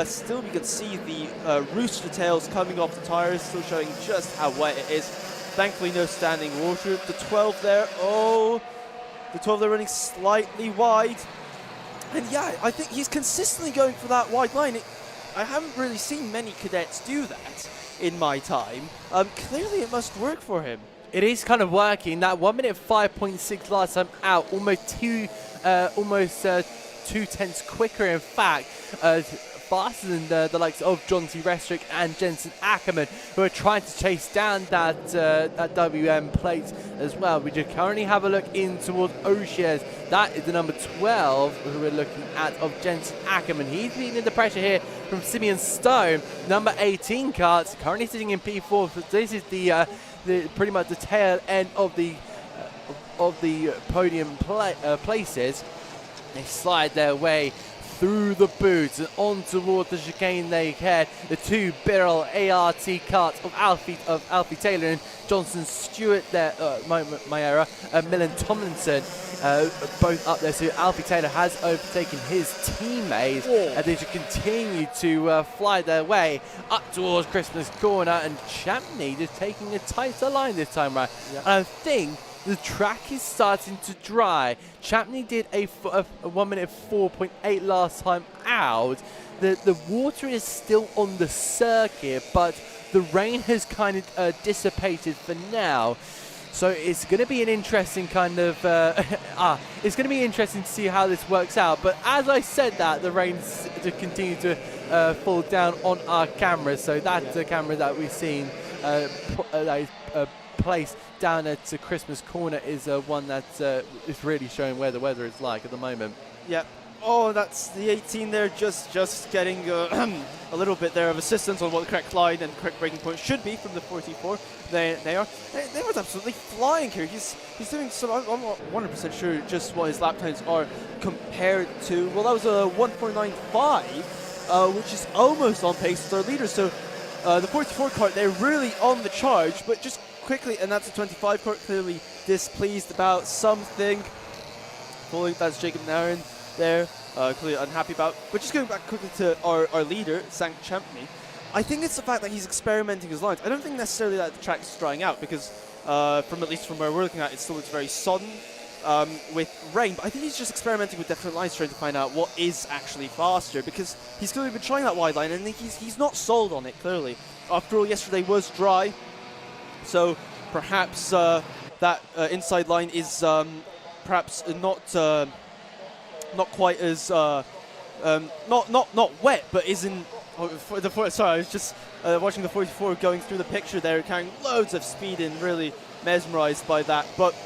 Still, we can see the rooster tails coming off the tires, still showing just how wet it is. Thankfully, no standing water. The 12 there, the 12 there running slightly wide. And yeah, I think he's consistently going for that wide line. I haven't really seen many cadets do that in my time. Clearly, it must work for him. It is kind of working. That 1 minute 5.6 last time out, almost 2 tenths quicker. In fact, faster than the likes of John T. Restrick and Jensen Ackerman, who are trying to chase down that WM plate as well. We just currently have a look in towards O'Shares. That is the number 12 who we're looking at of Jensen Ackerman. He's feeling the pressure here from Simeon Stone. Number 18 karts currently sitting in P4. So this is the pretty much the tail end of the podium places. They slide their way through the boots and on towards the chicane they head. The two barrel ART carts of Alfie Taylor and Johnson Stewart there, Millen Tomlinson, both up there. So Alfie Taylor has overtaken his teammates, and they should continue to fly their way up towards Christmas Corner, and Champney just taking a tighter line this time round. Yeah. And I think the track is starting to dry. Champney did a 1 minute 4.8 last time out. The water is still on the circuit, but the rain has kind of dissipated for now. So it's going to be an interesting kind of it's going to be interesting to see how this works out. But as I said that, the rain's to continue to fall down on our cameras. So that's the camera that we've seen that is placed down at Christmas Corner is one that is really showing where the weather is like at the moment. Yep. Oh, that's the 18 there, just getting a little bit there of assistance on what the correct line and correct braking point should be from the 44. They were absolutely flying here. He's doing some. I'm not 100% sure just what his lap times are compared to. Well, that was a 1:49.5, which is almost on pace with our leader. So the 44 kart, they're really on the charge, but just quickly, and that's a 25 kart, clearly displeased about something. That's Jacob Nairn there, clearly unhappy about. But just going back quickly to our leader, Sank Champney, I think it's the fact that he's experimenting his lines. I don't think necessarily that the track is drying out, because at least from where we're looking at, it still looks very sodden with rain. But I think he's just experimenting with different lines, trying to find out what is actually faster, because he's clearly been trying that wide line, and he's not sold on it, clearly. After all, yesterday was dry, so perhaps that inside line is perhaps not quite as not wet, but isn't. Sorry, I was just watching the 44 going through the picture there, carrying loads of speed and really mesmerized by that. But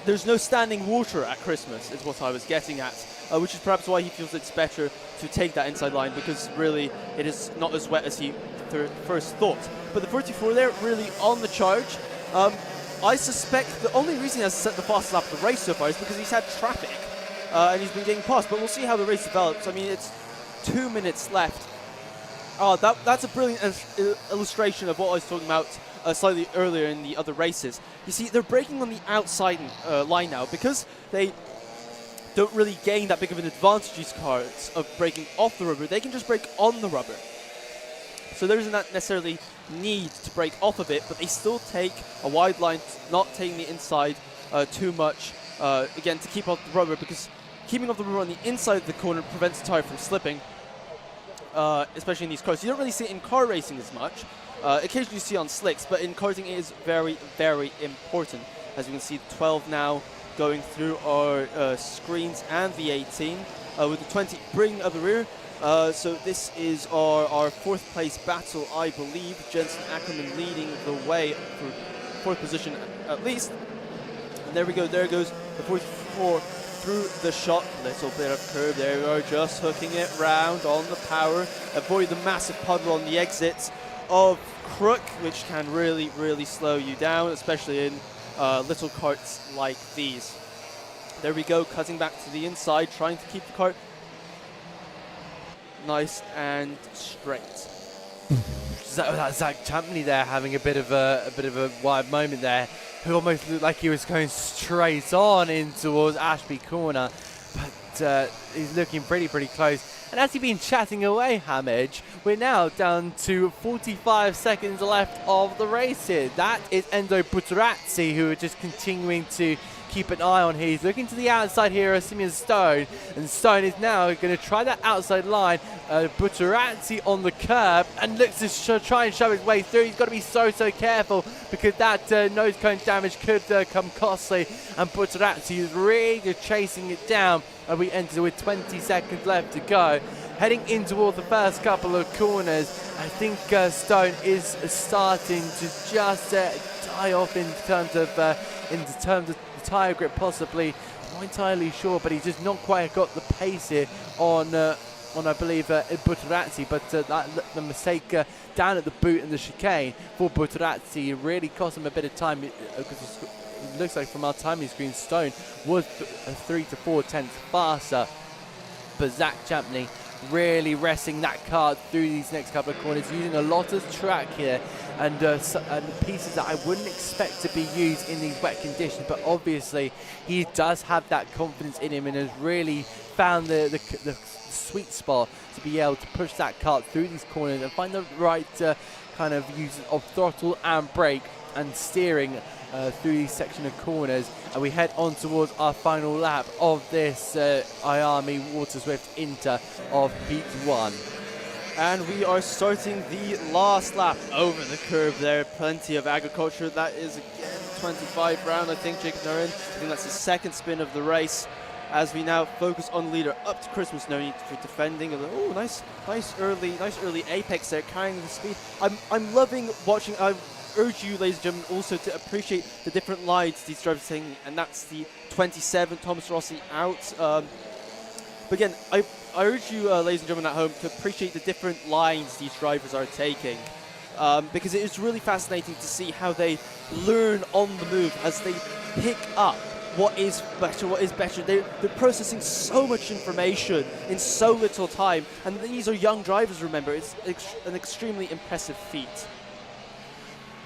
there's no standing water at Christmas, is what I was getting at, which is perhaps why he feels it's better to take that inside line, because really it is not as wet as he first thought. But the 44 there, really on the charge. I suspect the only reason he has set the fastest lap of the race so far is because he's had traffic and he's been getting past. But we'll see how the race develops. I mean, it's 2 minutes left. That's a brilliant illustration of what I was talking about slightly earlier in the other races. You see, they're braking on the outside line now because they don't really gain that big of an advantage, these cars, of braking off the rubber. They can just brake on the rubber. So there isn't that necessarily need to brake off of it, but they still take a wide line, not taking the inside too much, again, to keep off the rubber, because keeping off the rubber on the inside of the corner prevents the tire from slipping, especially in these cars. You don't really see it in car racing as much. Occasionally you see on slicks, but in karting it is very, very important. As you can see, 12 now going through our screens, and the 18 with the 20 bringing up the rear. So this is our fourth place battle, I believe. Jensen Ackerman leading the way for fourth position at least. And there we go, there goes the 44 through the shot. Little bit of curve, there we are, just hooking it round on the power. Avoid the massive puddle on the exits of Crook, which can really, really slow you down, especially in little karts like these. There we go, cutting back to the inside, trying to keep the kart nice and straight. Zach Champney there having a bit of a wide moment there, who almost looked like he was going straight on in towards Ashby Corner, but he's looking pretty close. And as he's been chatting away, Hamage, we're now down to 45 seconds left of the race here. That is Enzo Butterazzi, who are just continuing to keep an eye on. He's looking to the outside here of Simeon Stone, and Stone is now going to try that outside line. Butterazzi on the curb and looks to try and shove his way through. He's got to be so careful, because that nose cone damage could come costly, and Butterazzi is really chasing it down, and we enter with 20 seconds left to go. heading in toward the first couple of corners. I think Stone is starting to just die off in terms of the tyre grip, possibly. Not entirely sure, but he's just not quite got the pace here on I believe Buttarazzi, but the mistake down at the boot and the chicane for Buttarazzi really cost him a bit of time, because it looks like from our timing screen Stone was 3 to 4 tenths faster, but Zach Champney really wresting that kart through these next couple of corners, using a lot of track here and pieces that I wouldn't expect to be used in these wet conditions, but obviously he does have that confidence in him and has really found the sweet spot to be able to push that kart through these corners and find the right kind of use of throttle and brake and steering through these section of corners. And we head on towards our final lap of this IAME Waterswift Inter of Heat 1. And we are starting the last lap over the curve there. Plenty of agriculture. That is again 25 round, I think, Jacob Narin. I think that's the second spin of the race. As we now focus on leader up to Christmas, no need for defending. Oh, nice early apex there, carrying the speed. I'm loving watching. I urge you, ladies and gentlemen, also to appreciate the different lines these drivers are taking, and that's the 27, Thomas Rossi out. But again, I urge you, ladies and gentlemen at home, to appreciate the different lines these drivers are taking, because it is really fascinating to see how they learn on the move as they pick up what is better. They're processing so much information in so little time, and these are young drivers, remember. It's an extremely impressive feat.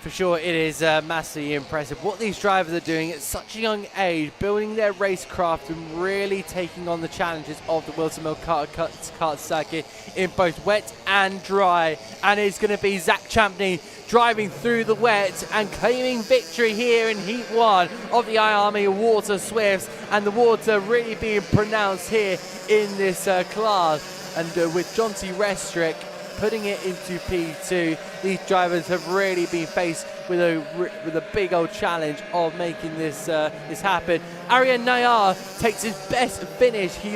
For sure, it is massively impressive what these drivers are doing at such a young age, building their racecraft and really taking on the challenges of the Whilton Mill Kart circuit in both wet and dry. And it's going to be Zach Champney driving through the wet and claiming victory here in Heat 1 of the IAME Waterswifts, and the water really being pronounced here in this class. And with Jonty Restrick putting it into P2, these drivers have really been faced with a big old challenge of making this happen. Aryan Nayar takes his best finish. He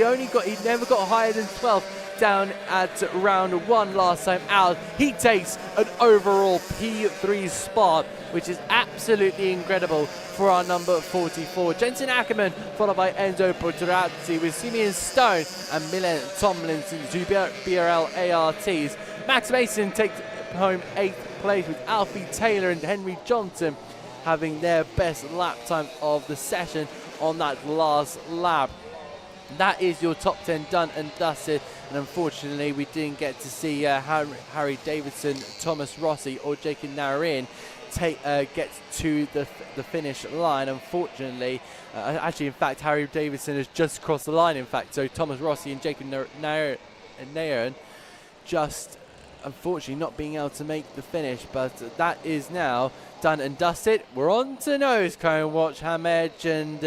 never got higher than 12th down at round 1 last time out. He takes an overall P3 spot, which is absolutely incredible for our number 44. Jensen Ackerman, followed by Enzo Buttarazzi, with Simeon Stone and Milan Tomlinson, two BRL ARTs. Max Mason takes home 8th place, with Alfie Taylor and Henry Johnson having their best lap time of the session on that last lap. That is your top 10 done and dusted, and unfortunately we didn't get to see Harry Davidson, Thomas Rossi or Jacob Narin get to the finish line, unfortunately. Actually, in fact, Harry Davidson has just crossed the line, in fact, so Thomas Rossi and Jacob Narin just unfortunately not being able to make the finish, but that is now done and dusted. We're on to nose cone watch, Hamed, and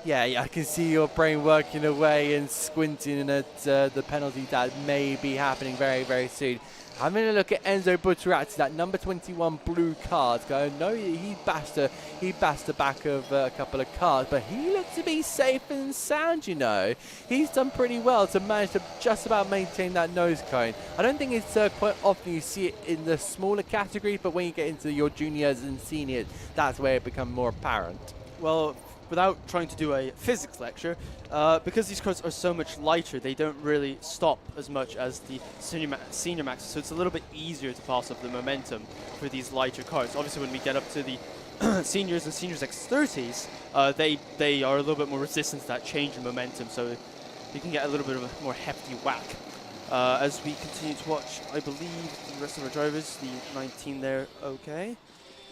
yeah, I can see your brain working away and squinting at the penalty that may be happening very, very soon. Having a look at Enzo Buttarazzi, that number 21 blue card, going, no, he bashed the back of a couple of cars, but he looks to be safe and sound, you know. He's done pretty well to manage to just about maintain that nose cone. I don't think it's quite often you see it in the smaller categories, but when you get into your juniors and seniors, that's where it becomes more apparent. Well, without trying to do a physics lecture, because these cars are so much lighter, they don't really stop as much as the senior maxes, so it's a little bit easier to pass up the momentum for these lighter cars. Obviously, when we get up to the seniors and seniors X30s, they are a little bit more resistant to that change in momentum, so you can get a little bit of a more hefty whack. As we continue to watch, I believe the rest of our drivers, the 19 there, okay.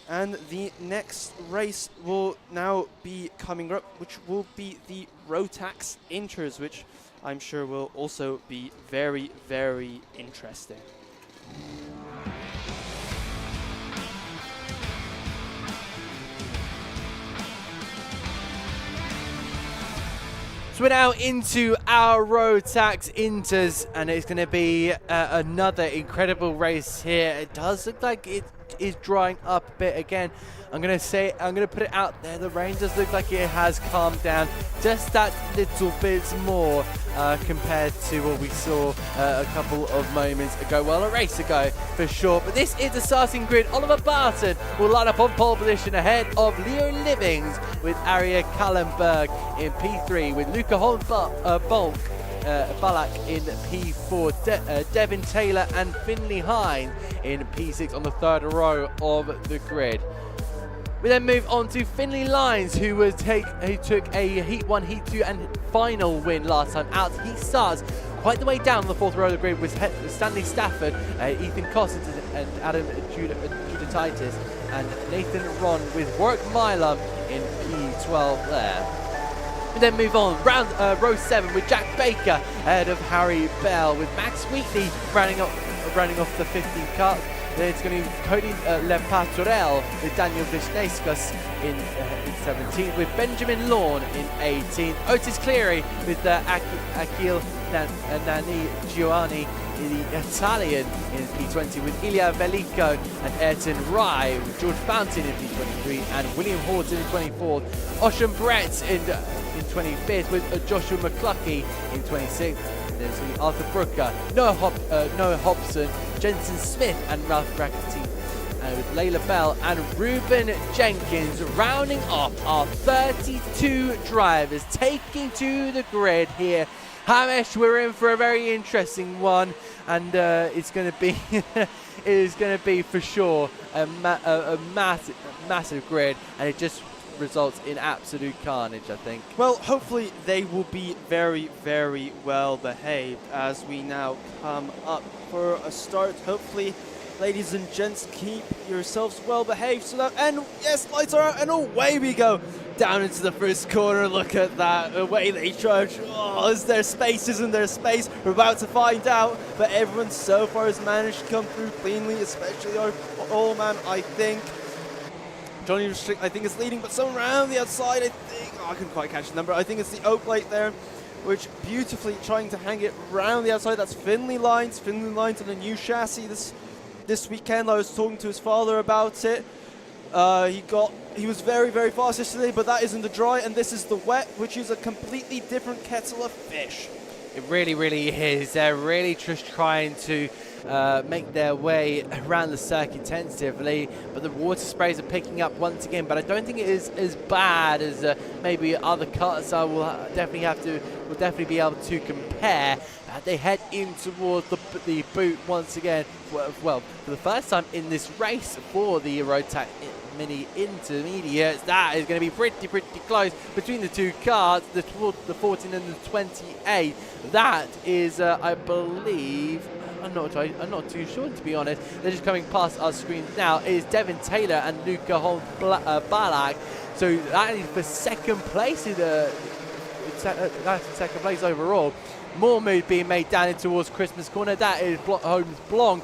And the next race will now be coming up, which will be the Rotax Inters, which I'm sure will also be very, very interesting. So we're now into our Rotax Inters, and it's going to be another incredible race here. It does look like is drying up a bit again. I'm going to put it out there. The rain does look like it has calmed down just that little bit more compared to what we saw a couple of moments ago. Well, a race ago for sure. But this is the starting grid. Oliver Barton will line up on pole position ahead of Leo Livings with Arya Kallenberg in P3 with Luca Balak in P4, Devin Taylor and Finley Hine in P6 on the third row of the grid. We then move on to Finley Lines, who took a Heat 1, Heat 2 and final win last time out. He starts quite the way down the fourth row of the grid with Stanley Stafford, Ethan Cossington and Adam Judatitis, and Nathan Ron with Warwick Milam in P12 there. We then move on, row 7 with Jack Baker ahead of Harry Bell, with Max Wheatley rounding off the 15th car. Then it's going to be Cody Lepaturel with Daniel Vishnescus in 17th, with Benjamin Lawn in 18th, Otis Cleary with Akil Nani Giovanni, the Italian in P20, with Ilya Veliko and Ayrton Rye, with George Fountain in P23 and William Horton in 24th, Ocean Brett in 25th, with Joshua McCluckey in 26th. Then it's going to be Arthur Brooker, Noah Hobson, Jensen Smith and Ralph Brackety, and with Layla Bell and Ruben Jenkins rounding off our 32 drivers taking to the grid here. Hamish, we're in for a very interesting one, and it's going to be it is going to be for sure a massive grid, and it just results in absolute carnage, I think. Well, hopefully they will be very, very well behaved as we now come up for a start. Hopefully, ladies and gents, keep yourselves well behaved. So that, and yes, lights are out, and away we go down into the first corner. Look at that, away they charge. Oh, is there space? Isn't there space? We're about to find out, but everyone so far has managed to come through cleanly, especially our old man, I think. Johnny Restrict, I think, is leading, but someone around the outside, I think. Oh, I couldn't quite catch the number. I think it's the Oak Light there, which beautifully trying to hang it around the outside. That's Finley Lines. Finley Lines on a new chassis this weekend. I was talking to his father about it. He was very, very fast yesterday, but that isn't the dry, and this is the wet, which is a completely different kettle of fish. It really, really is. They're really just trying to make their way around the circuit tentatively, but the water sprays are picking up once again. But I don't think it is as bad as maybe other cuts. I will definitely be able to compare. They head in towards the boot once again. Well, for the first time in this race for the Rotax Mini Intermediates, that is going to be pretty close between the two cars, the 14 and the 28. That is, I believe, I'm not too sure, to be honest. They're just coming past our screens now. It is Devin Taylor and Luca Balak. So that is for second place that's second place overall. More move being made down in towards Christmas corner. That is Holmes Blong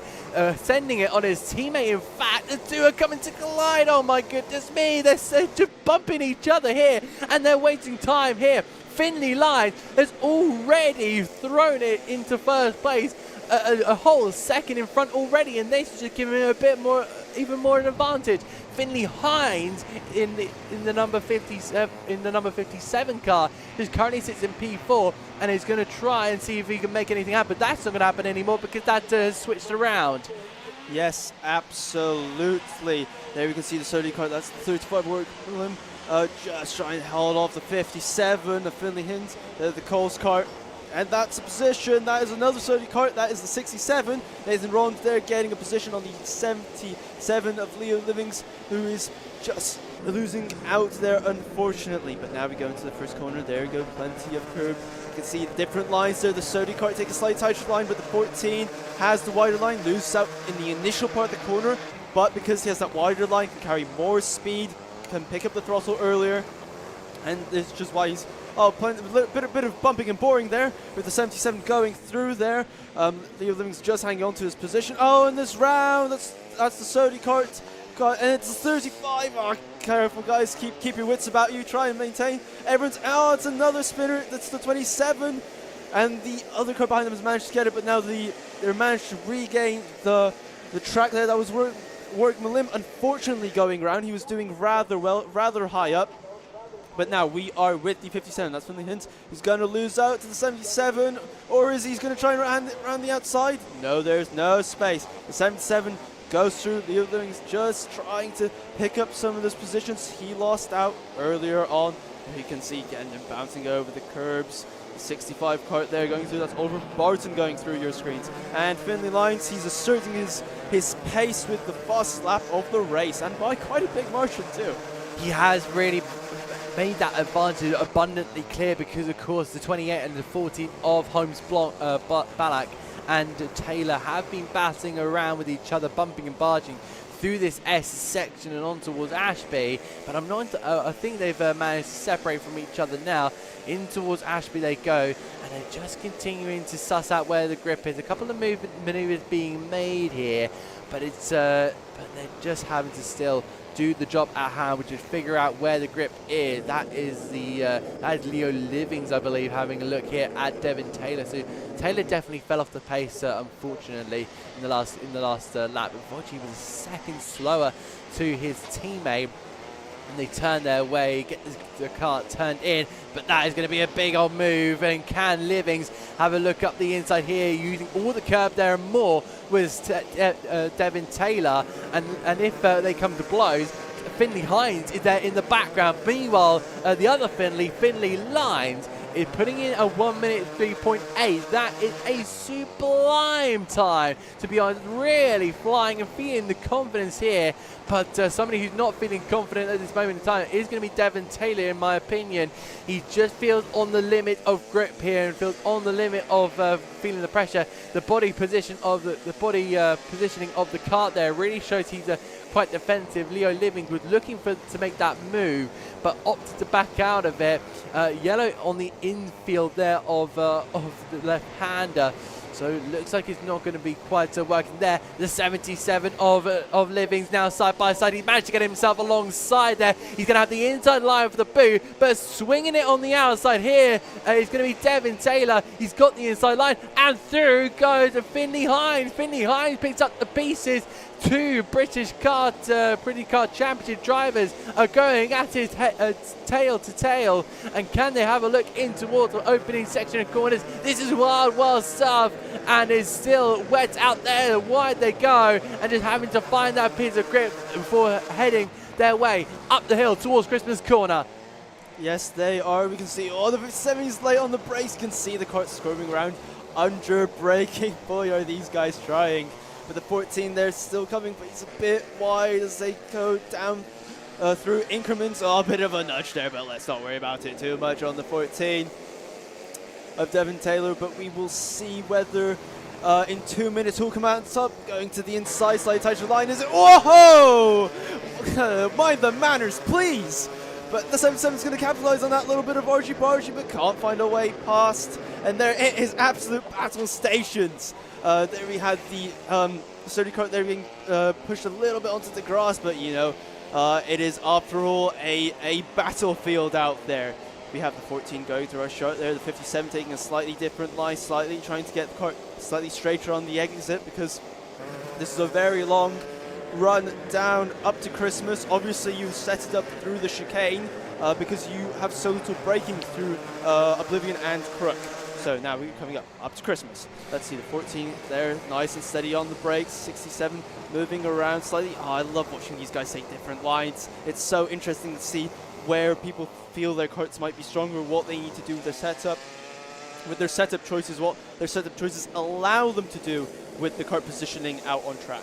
sending it on his teammate. In fact, the two are coming to collide. Oh my goodness me, they're just bumping each other here, and they're wasting time here. Finley Lines has already thrown it into first place, a whole second in front already, and this is just giving him a bit more, even more an advantage. Finley Hines in the number 57 car, who currently sits in P4 and is going to try and see if he can make anything happen. That's not going to happen anymore because that has switched around. Yes, absolutely. There we can see the 30 car. That's the 35 work for him. Just trying to hold off the 57, the Finley Hines, the Coles car. And that's a position. That is another 30 cart. That is the 67. Nathan Ron there getting a position on the 77 of Leo Livings, who is just losing out there, unfortunately. But now we go into the first corner. There we go. Plenty of curb. You can see the different lines there. The 30 cart take a slight tighter line, but the 14 has the wider line. Loses out in the initial part of the corner, but because he has that wider line, can carry more speed, can pick up the throttle earlier, and this is just why he's a bit of bumping and boring there with the 77 going through there. Leo Living's just hanging on to his position. Oh, in this round, that's the 30 cart, and it's the 35. Oh, careful guys, keep your wits about you. Try and maintain. Everyone's out. It's another spinner. That's the 27, and the other car behind them has managed to get it, but now they're managed to regain the track there. That was Warwick Malim unfortunately going around. He was doing rather well, rather high up. But now we are with the 57. That's from the hint. He's going to lose out to the 77, or is he going to try and round the outside? No, there's no space. The 77 goes through. Leo Living's just trying to pick up some of those positions he lost out earlier on. You can see getting him bouncing over the curbs. 65 kart there going through. That's over Barton going through your screens. And Finley Lyons, he's asserting his pace with the fastest lap of the race, and by quite a big margin too. He has really made that advantage abundantly clear because, of course, the 28 and the 14 of Holmes Ballack and Taylor have been battling around with each other, bumping and barging through this S section and on towards Ashby. But I think they've managed to separate from each other now. In towards Ashby they go, and they're just continuing to suss out where the grip is. A couple of maneuvers being made here, but they're just having to still do the job at hand, which is figure out where the grip is. That is Leo Livings, I believe, having a look here at Devin Taylor. So Taylor definitely fell off the pace, unfortunately, in the last lap. Unfortunately, he was a second slower to his teammate. And they turn their way, get the kart turned in, but that is going to be a big old move. And can Livings have a look up the inside here, using all the curb there and more with Devin Taylor? And if they come to blows, Finley Hines is there in the background. Meanwhile, the other Finley Lyons is putting in a 1 minute 3.8. That is a sublime time, to be honest. Really flying and feeling the confidence here. But somebody who's not feeling confident at this moment in time is going to be Devin Taylor, in my opinion. He just feels on the limit of grip here and feels on the limit of feeling the pressure. The body position of the positioning of the kart there really shows he's quite defensive. Leo Livings was looking to make that move, but opted to back out of it. Yellow on the infield there of the left-hander. So it looks like it's not going to be quite working there. The 77 of Livings now side by side. He managed to get himself alongside there. He's going to have the inside line for the boot, but swinging it on the outside here is going to be Devin Taylor. He's got the inside line, and through goes Finley Hines. Finley Hines picks up the pieces. Two British Kart Championship drivers are going at it tail to tail, and can they have a look in towards the opening section of corners? This is wild stuff, and is still wet out there. Wide they go, and just having to find that piece of grip before heading their way up the hill towards Christmas Corner. Yes, they are. We can see all the 70s late on the brakes. You can see the kart squirming around under braking. Boy, are these guys trying. But the 14 there still coming, but he's a bit wide as they go down through increments. Oh, a bit of a nudge there, but let's not worry about it too much on the 14 of Devin Taylor. But we will see whether in 2 minutes who'll come out on top. Going to the inside, slightly tighter line. Is it? Whoa! Mind the manners, please. But the 77 is going to capitalize on that little bit of argy-bargy, but can't find a way past. And there it is, absolute battle stations. There we had the sturdy kart there being pushed a little bit onto the grass, but you know, it is after all a battlefield out there. We have the 14 going through our shot there, the 57 taking a slightly different line, slightly trying to get the kart slightly straighter on the exit, because this is a very long run down up to Christmas. Obviously you set it up through the chicane because you have so little braking through Oblivion and Crook. So now we're coming up to Christmas. Let's see the 14 there, nice and steady on the brakes. 67 moving around slightly. Oh, I love watching these guys take different lines. It's so interesting to see where people feel their karts might be stronger, what they need to do with their setup. With their setup choices, what their setup choices allow them to do with the kart positioning out on track.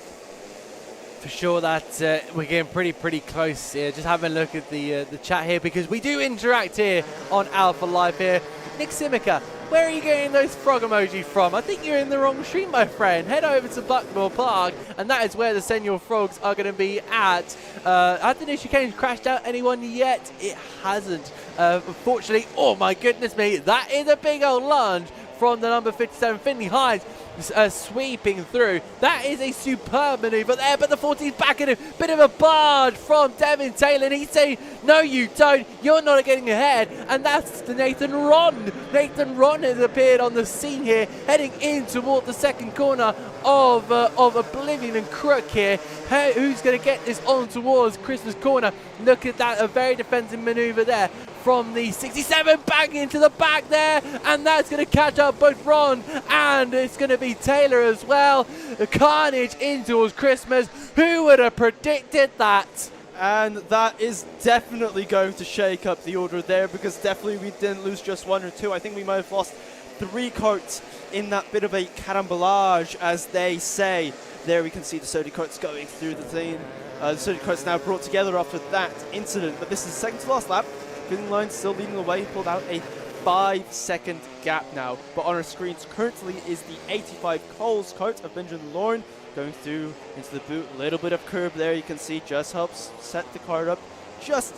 For sure that we're getting pretty close here. Just having a look at the chat here, because we do interact here on Alpha Live here. Nick Simica, where are you getting those frog emojis from? I think you're in the wrong stream, my friend. Head over to Buckmore Park, and that is where the Senior Frogs are going to be at. I don't know if Chicane's crashed out anyone yet. It hasn't. Unfortunately, oh my goodness me, that is a big old lunge from the number 57, Finley Hines. sweeping through. That is a superb manoeuvre there, but the 40's back in a bit of a barge from Devin Taylor, and he's saying, no you don't, you're not getting ahead, and that's the Nathan Ron. Nathan Ron has appeared on the scene here, heading in toward the second corner of Oblivion and Crook here. Who's going to get this on towards Christmas corner? Look at that, a very defensive manoeuvre there from the 67, bang into the back there, and that's going to catch up both Ron and it's going to be Taylor as well. The carnage in towards Christmas. Who would have predicted that? And that is definitely going to shake up the order there, because definitely we didn't lose just one or two. I think we might have lost 3 carts in that bit of a carambolage, as they say. There we can see the Sodi carts going through the thing. The Sodi carts now brought together after that incident, but this is second to last lap. Finning line still leading the way, pulled out a 5-second gap now. But on our screens currently is the 85 Coles cart of Benjamin Lorne going through into the boot. A little bit of curb there, you can see, just helps set the cart up. Just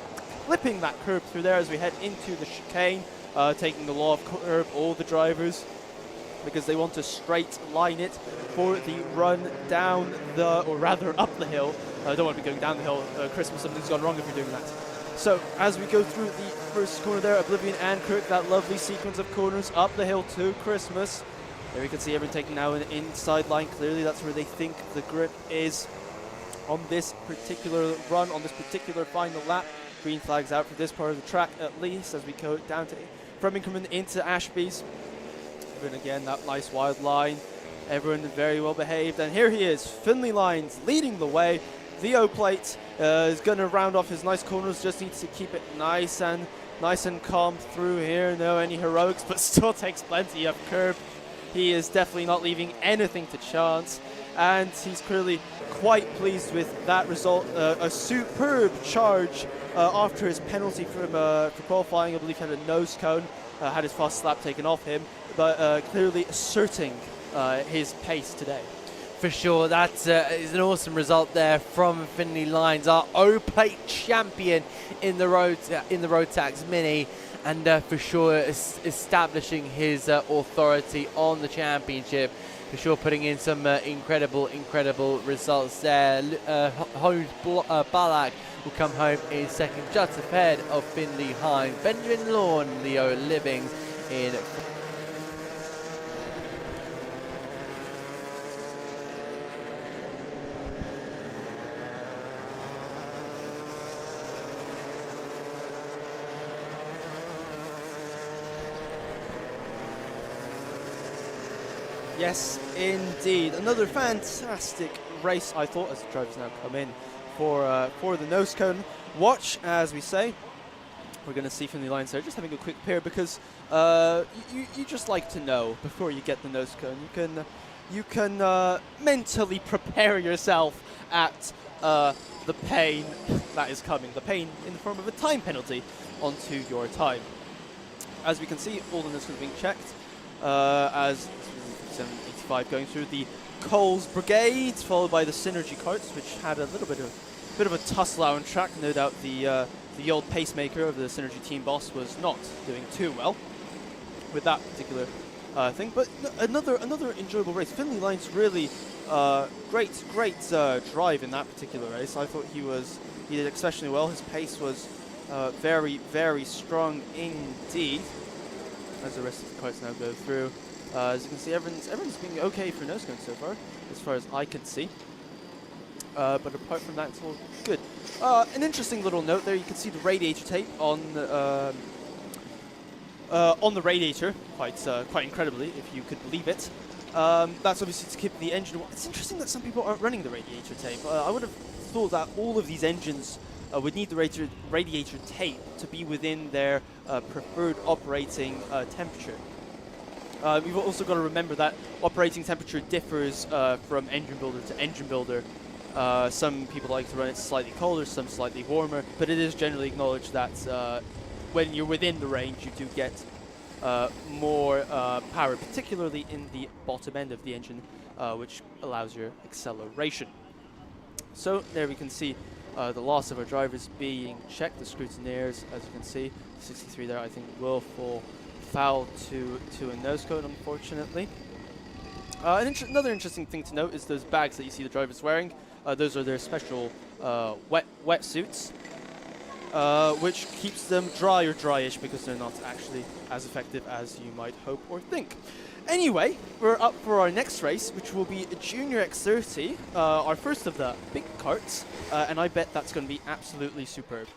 clipping that curb through there as we head into the chicane, taking the law of curb, all the drivers, because they want to straight line it for the run down the, or rather up the hill. I don't want to be going down the hill. Christmas, something's gone wrong if you're doing that. So as we go through the first corner there, Oblivion and Kirk, that lovely sequence of corners up the hill to Christmas. There we can see everyone taking now an inside line. Clearly that's where they think the grip is on this particular run, on this particular final lap. Green flags out for this part of the track at least, as we go down to from Inkerman into Ashby's. And again, that nice wide line. Everyone very well behaved. And here he is, Finley Lines leading the way. The O-plate is going to round off his nice corners, just needs to keep it nice and calm through here. No any heroics, but still takes plenty of curb. He is definitely not leaving anything to chance, and he's clearly quite pleased with that result. A superb charge after his penalty for qualifying. I believe he had a nose cone, had his fast lap taken off him, but clearly asserting his pace today. For sure, that is an awesome result there from Finley Lines, our O-plate champion in the Rotax Mini, and for sure establishing his authority on the championship. For sure, putting in some incredible results there. Holmes Balak will come home in second, just ahead of Finley Hines. Benjamin Lorne, Leo Livings in. Yes, indeed. Another fantastic race, I thought, as the drivers now come in for the nose cone watch, as we say. We're going to see from the lines there, just having a quick pair, because you just like to know before you get the nose cone. You can mentally prepare yourself at the pain that is coming, the pain in the form of a time penalty onto your time. As we can see, all the nose cones being checked as 785 going through the Coles Brigade, followed by the Synergy carts, which had a little bit of a tussle out on track. No doubt the old pacemaker of the Synergy team boss was not doing too well with that particular thing. But another enjoyable race. Finley Lines really great drive in that particular race. I thought he did exceptionally well. His pace was very strong indeed. As the rest of the carts now go through. As you can see, everyone's been okay for nose cone so far as I can see. But apart from that, it's all good. An interesting little note there. You can see the radiator tape on the radiator, quite incredibly, if you could believe it. That's obviously to keep the engine. It's interesting that some people aren't running the radiator tape. I would have thought that all of these engines would need the radiator tape to be within their preferred operating temperature. We've also got to remember that operating temperature differs from engine builder to engine builder. Some people like to run it slightly colder, some slightly warmer, but it is generally acknowledged that when you're within the range, you do get more power, particularly in the bottom end of the engine, which allows your acceleration. So there we can see the loss of our drivers being checked, the scrutineers, as you can see. 63 there, I think, will fall foul to a nose cone, unfortunately. Another interesting thing to note is those bags that you see the drivers wearing. Those are their special wetsuits, which keeps them dry or dryish because they're not actually as effective as you might hope or think. Anyway, we're up for our next race, which will be a Junior X30, our first of the big karts, and I bet that's going to be absolutely superb.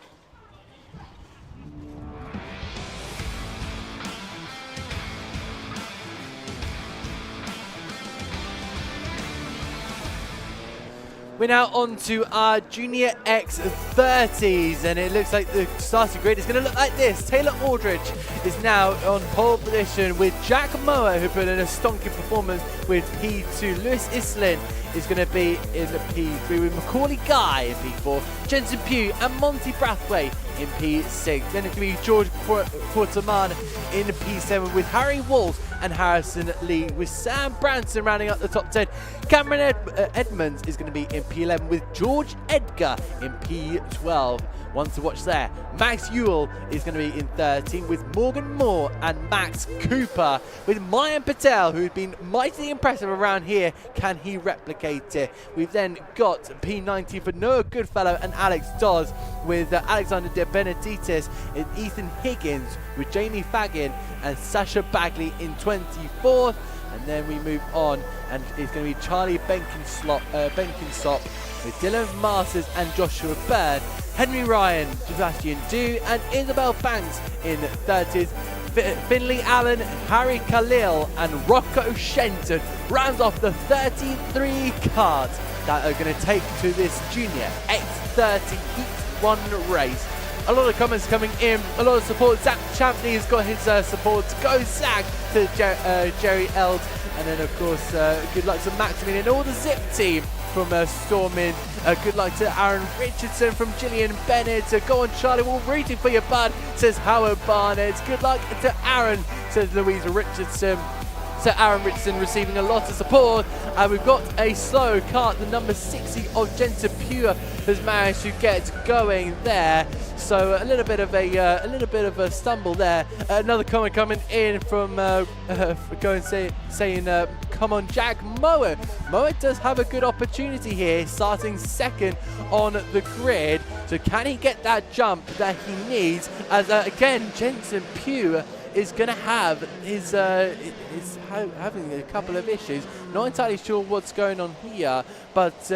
We're now on to our Junior X30s, and it looks like the starting grid is going to look like this. Taylor Aldridge is now on pole position with Jack Mower, who put in a stonking performance with P2. Lewis Islin is going to be in P3 with Macaulay Guy in P4, Jensen Pugh and Monty Brathwaite in P6. Then it's going to be George Quarterman in P7 with Harry Walls and Harrison Lee, with Sam Branson rounding up the top 10. Cameron Edmonds is going to be in P11 with George Edgar in P12. One to watch there. Max Ewell is going to be in 13 with Morgan Moore and Max Cooper, with Mayan Patel, who's been mightily impressive around here. Can he replicate it? We've then got P19 for Noah Goodfellow and Alex Dawes, with Alexander De Benedictis and Ethan Higgins, with Jamie Faggin and Sasha Bagley in 24th. And then we move on, and it's going to be Charlie Benkinsop with Dylan Masters and Joshua Bird, Henry Ryan, Sebastian Dew and Isabel Banks in 30s. Finley Allen, Harry Khalil and Rocco Shenton rounds off the 33 carts that are going to take to this Junior X30 Heat 1 race. A lot of comments coming in, a lot of support. Zach Champney has got his support. Go Zach to Jerry Eld. And then, of course, good luck to Maximilian and all the Zip team from Stormin. Good luck to Aaron Richardson from Gillian Bennett. Go on, Charlie, we're rooting for you, bud, says Howard Barnett. Good luck to Aaron, says Louisa Richardson. So Aaron Richardson receiving a lot of support, and we've got a slow kart. The number 60 of Jensen Pure has managed to get going there. So a little bit of a stumble there. Another comment coming in from saying, "Come on, Jack Mower." Mower does have a good opportunity here, starting second on the grid. So can he get that jump that he needs? As again, Jensen Pure is going to have his having a couple of issues. Not entirely sure what's going on here, but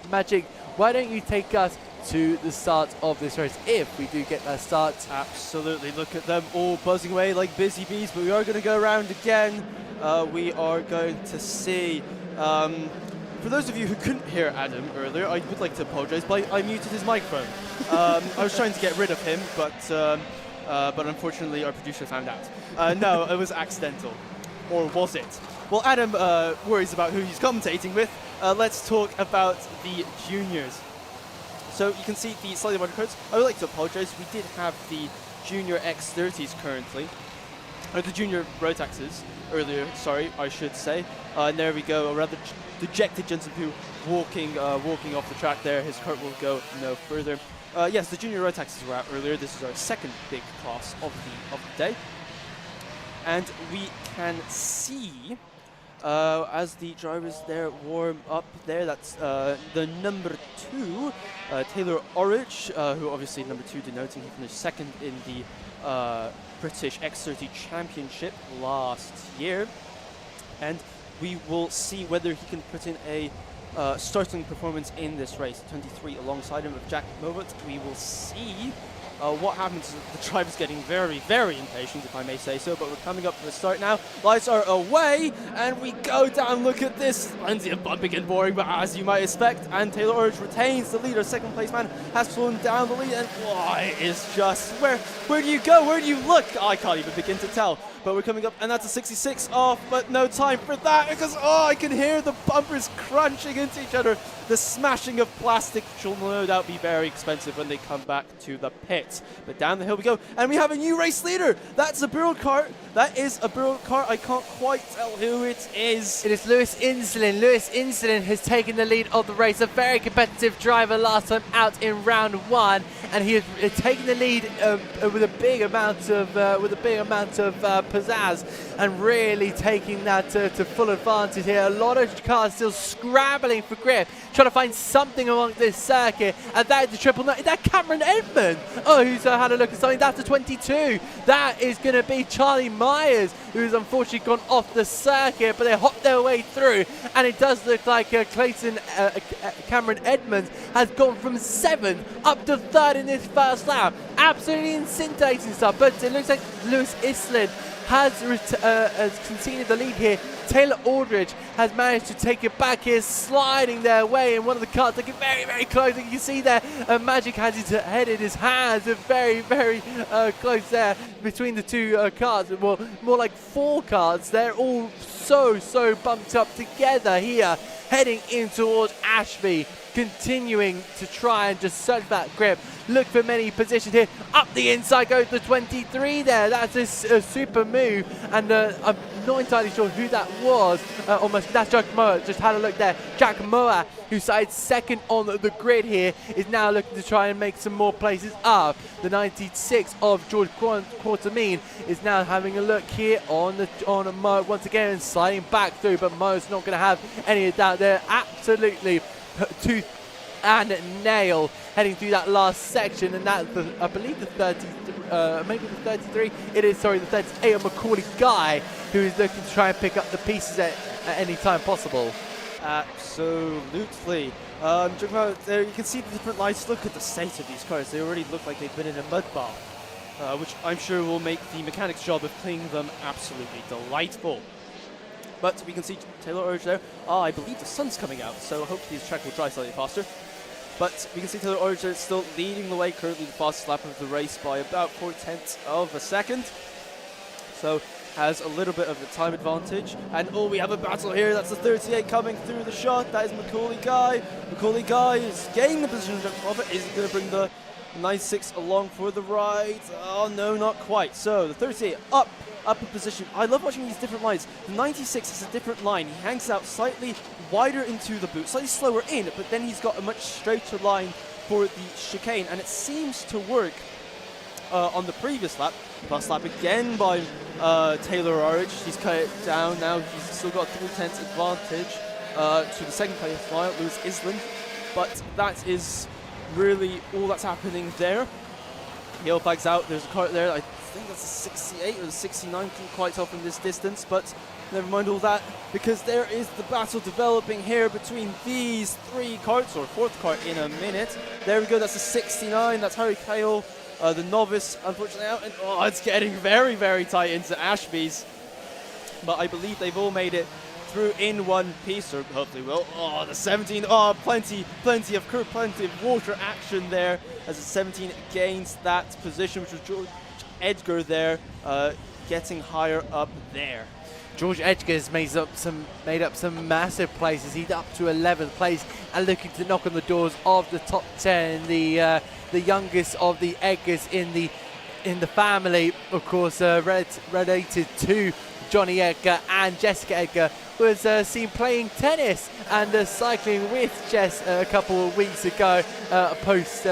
Magic, why don't you take us to the start of this race, if we do get that start? Absolutely. Look at them all buzzing away like busy bees, but we are going to go around again. We are going to see, for those of you who couldn't hear Adam earlier, I would like to apologize, but I muted his microphone. I was trying to get rid of him, but unfortunately our producer found out. No, it was accidental. Or was it? Well, Adam worries about who he's commentating with. Let's talk about the juniors. So you can see the slightly larger carts. I would like to apologize. We did have the Junior X30s currently, or the Junior Rotaxes earlier, sorry, I should say. And there we go, a rather dejected Jensen Pugh walking off the track there. His kart will go no further. Yes, the Junior Rotaxes were out earlier. This is our second big class of the day. And we can see, as the drivers there warm up there, that's the number 2, Taylor Orridge, who obviously number 2 denoting he finished second in the British X30 Championship last year. And we will see whether he can put in a startling performance in this race. 23 alongside him with Jack Movat. We will see what happens. The driver's getting very, very impatient, if I may say so, but we're coming up to the start now. Lights are away, and we go down. Look at this. Plenty of bumping and boring, but as you might expect, and Taylor Orridge retains the lead. Our second place man has flown down the lead, and it is just, where do you go? Where do you look? I can't even begin to tell. But we're coming up, and that's a 66 off, but no time for that, because, I can hear the bumpers crunching into each other. The smashing of plastic, which will no doubt be very expensive when they come back to the pits. bit. But down the hill we go, and we have a new race leader. That's a Burl Kart. That is a Burl Kart. I can't quite tell who it is. It is Lewis Insulin. Lewis Insulin has taken the lead of the race. A very competitive driver last time out in round 1, and he has taken the lead with a big amount of pizzazz, and really taking that to full advantage here. A lot of cars still scrabbling for grip, trying to find something along this circuit, and that is the triple nine. Is that Cameron Edmond? Oh, who's had a look at something? That's the 22. That is going to be Charlie Myers, who's unfortunately gone off the circuit, but they hopped their way through, and it does look like Cameron Edmonds has gone from 7th up to 3rd in this first lap. Absolutely scintillating stuff, but it looks like Lewis Islin has conceded the lead here. Taylor Aldridge has managed to take it back here, sliding their way in one of the cars, looking very, very close. And you can see there, Magic has his head in his hands, very, very close there between the two cars. Well, more like 4 cars. They're all so bumped up together here, heading in towards Ashby, continuing to try and just search that grip. Look for many positions here. Up the inside goes the 23 there. That's a super move, and I'm not entirely sure who that was. Almost, that's Jack Moa. Just had a look there. Jack Moa, who started 2nd on the grid here, is now looking to try and make some more places up. The 96 of George Quartermine is now having a look here on Mo once again, and sliding back through, but Mo's not going to have any of that. They're absolutely tooth and nail heading through that last section, and that's I believe the 30, maybe the 33. It is, sorry, the 38 of Macaulay Guy, who is looking to try and pick up the pieces at any time possible. Absolutely. Talking about there, you can see the different lights. Look at the state of these cars. They already look like they've been in a mud bath, which I'm sure will make the mechanic's job of cleaning them absolutely delightful. But we can see Taylor Aldridge there. I believe the sun's coming out, so hopefully his track will dry slightly faster. But we can see Taylor Aldridge still leading the way, currently the fastest lap of the race by about 0.4 of a second. So has a little bit of a time advantage. And oh, we have a battle here. That's the 38 coming through the shot. That is Macaulay Guy. Macaulay Guy is gaining the position of it. Is he going to bring the 96 along for the ride? Oh no, not quite. So the 38 up a position. I love watching these different lines. The 96 is a different line. He hangs out slightly wider into the boot, slightly slower in, but then he's got a much straighter line for the chicane, and it seems to work on the previous lap. Plus lap again by Taylor Aldridge. He's cut it down now. He's still got 3/10 advantage to the second place flyer, Lewis Island. But that is really all that's happening there. Heel flags out. There's a car there. I think that's a 68 or a 69. Can't quite tell from this distance, but never mind all that, because there is the battle developing here between these 3 carts, or 4th cart in a minute. There we go. That's a 69. That's Harry Kale, the novice, unfortunately out. And oh, it's getting very, very tight into Ashby's. But I believe they've all made it through in one piece, or hopefully will. Oh, the 17. Oh, plenty of water action there as the 17 gains that position, which was George Edgar there, getting higher up there. George Edgar has made up some massive places. He's up to 11th place and looking to knock on the doors of the top 10. The youngest of the Edgars in the family, of course, related to Johnny Edgar and Jessica Edgar, was seen playing tennis and cycling with Jess a couple of weeks ago, post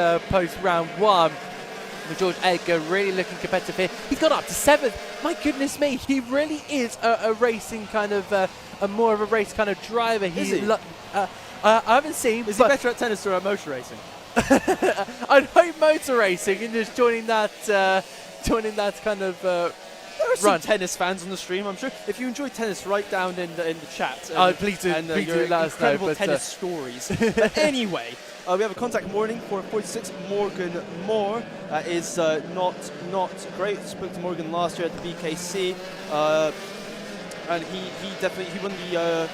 round 1. With George Edgar really looking competitive here. He's got up to 7th. My goodness me, he really is a racing kind of, more of a race kind of driver. Is he? I haven't seen. Is he better at tennis or at motor racing? I'd hope motor racing and just joining that kind of. There are some tennis fans on the stream, I'm sure. If you enjoy tennis, write down in the chat. Please do. And please your do let us know. incredible tennis stories. But anyway, we have a contact warning for 46 Morgan Moore. Is not great. Spoke to Morgan last year at the BKC, and he won the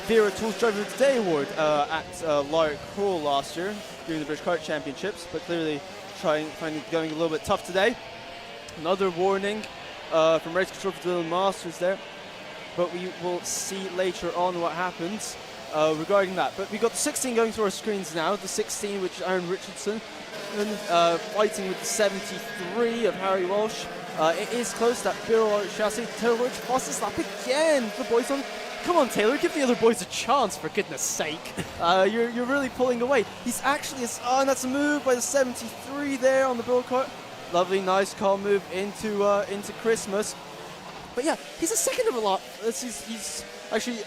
Vera Tools Driver of the Day award at Lark Hall last year during the British Kart Championships. But clearly, finding it going a little bit tough today. Another warning from race control for Dylan Masters there, but we will see later on what happens regarding that. But we've got the 16 going through our screens now. The 16, which is Aaron Richardson, Whitman fighting with the 73 of Harry Walsh. It is close, that Bill chassis. Taylor Roach fastest lap again. The boys on. Come on, Taylor, give the other boys a chance, for goodness sake. You're really pulling away. He's actually, and that's a move by the 73 there on the Bill Kart. Lovely, nice call move into Christmas. But yeah, he's a second of a lot. He's actually,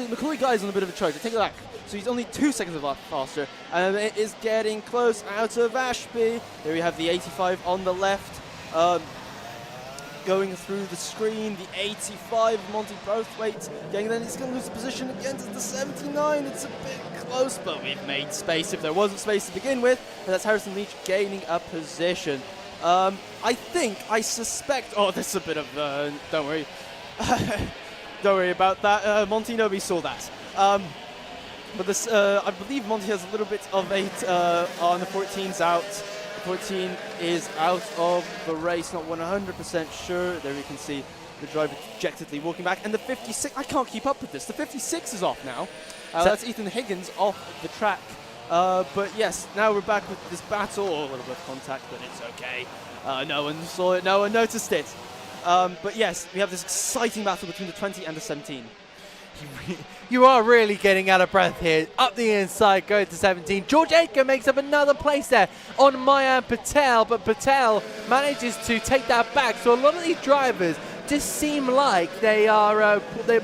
Macaulay Guy's on a bit of a charge. I take it back. So he's only 2 seconds of a lot faster. And it is getting close out of Ashby. There we have the 85 on the left. Going through the screen, the 85 Monty Braithwaite. Then he's going to lose the position again to the 79. It's a bit close, but we've made space if there wasn't space to begin with. And that's Harrison Leach gaining a position. I suspect, oh, there's a bit of, don't worry. Don't worry about that. Monty Nobi saw that. But this, I believe Monty has a little bit of eight on the 14's out. The 14 is out of the race, not 100% sure. There we can see the driver dejectedly walking back. And the 56, I can't keep up with this. The 56 is off now. That's Ethan Higgins off the track. But yes, now we're back with this battle. Oh, a little bit of contact, but it's okay. No one saw it, no one noticed it. But yes, we have this exciting battle between the 20 and the 17. You are really getting out of breath here. Up the inside, going to 17. George Edgar makes up another place there on Mayan Patel, but Patel manages to take that back. So a lot of these drivers just seem like they're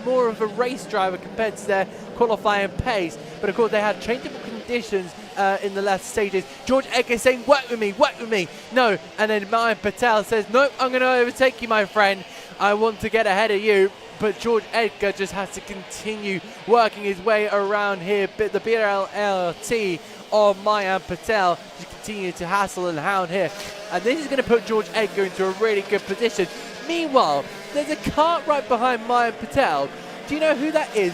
more of a race driver compared to their qualifying pace. But of course, they had changeable conditions in the last stages. George Edgar saying, work with me. No, and then Mayan Patel says, nope, I'm going to overtake you, my friend. I want to get ahead of you. But George Edgar just has to continue working his way around here. But the BLLT of Mayan Patel just continue to hassle and hound here. And this is going to put George Edgar into a really good position. Meanwhile, there's a kart right behind Mayan Patel. Do you know who that is,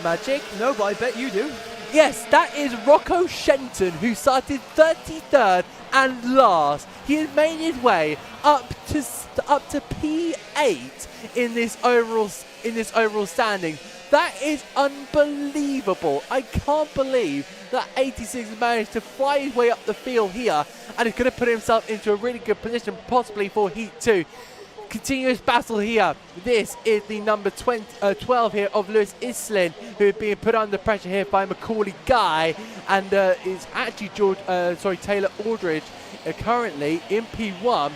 Magic? No, but I bet you do. Yes, that is Rocco Shenton, who started 33rd and last. He has made his way up to P8 in this overall standing. That is unbelievable. I can't believe that 86 has managed to fly his way up the field here and is going to put himself into a really good position, possibly for Heat 2. Continuous battle here. This is the number 12 here of Lewis Islin, who is being put under pressure here by Macaulay Guy, and it's actually Taylor Aldridge currently in P1.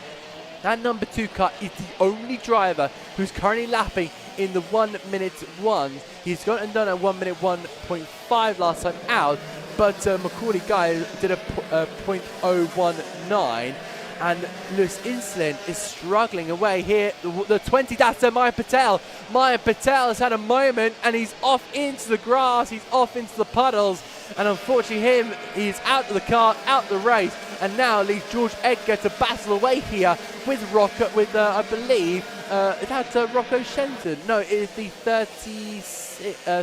That number 2 car is the only driver who's currently lapping in the 1 minute 1. He's gone and done a 1 minute 1.5 last time out, but Macaulay Guy did a 0.019. And Lewis Insulin is struggling away here. The 20, that's Mayan Patel. Mayan Patel has had a moment and he's off into the grass. He's off into the puddles. And unfortunately he's out of the car, out the race. And now leaves George Edgar to battle away here with I believe, that's Rocco Shenton. No, it is the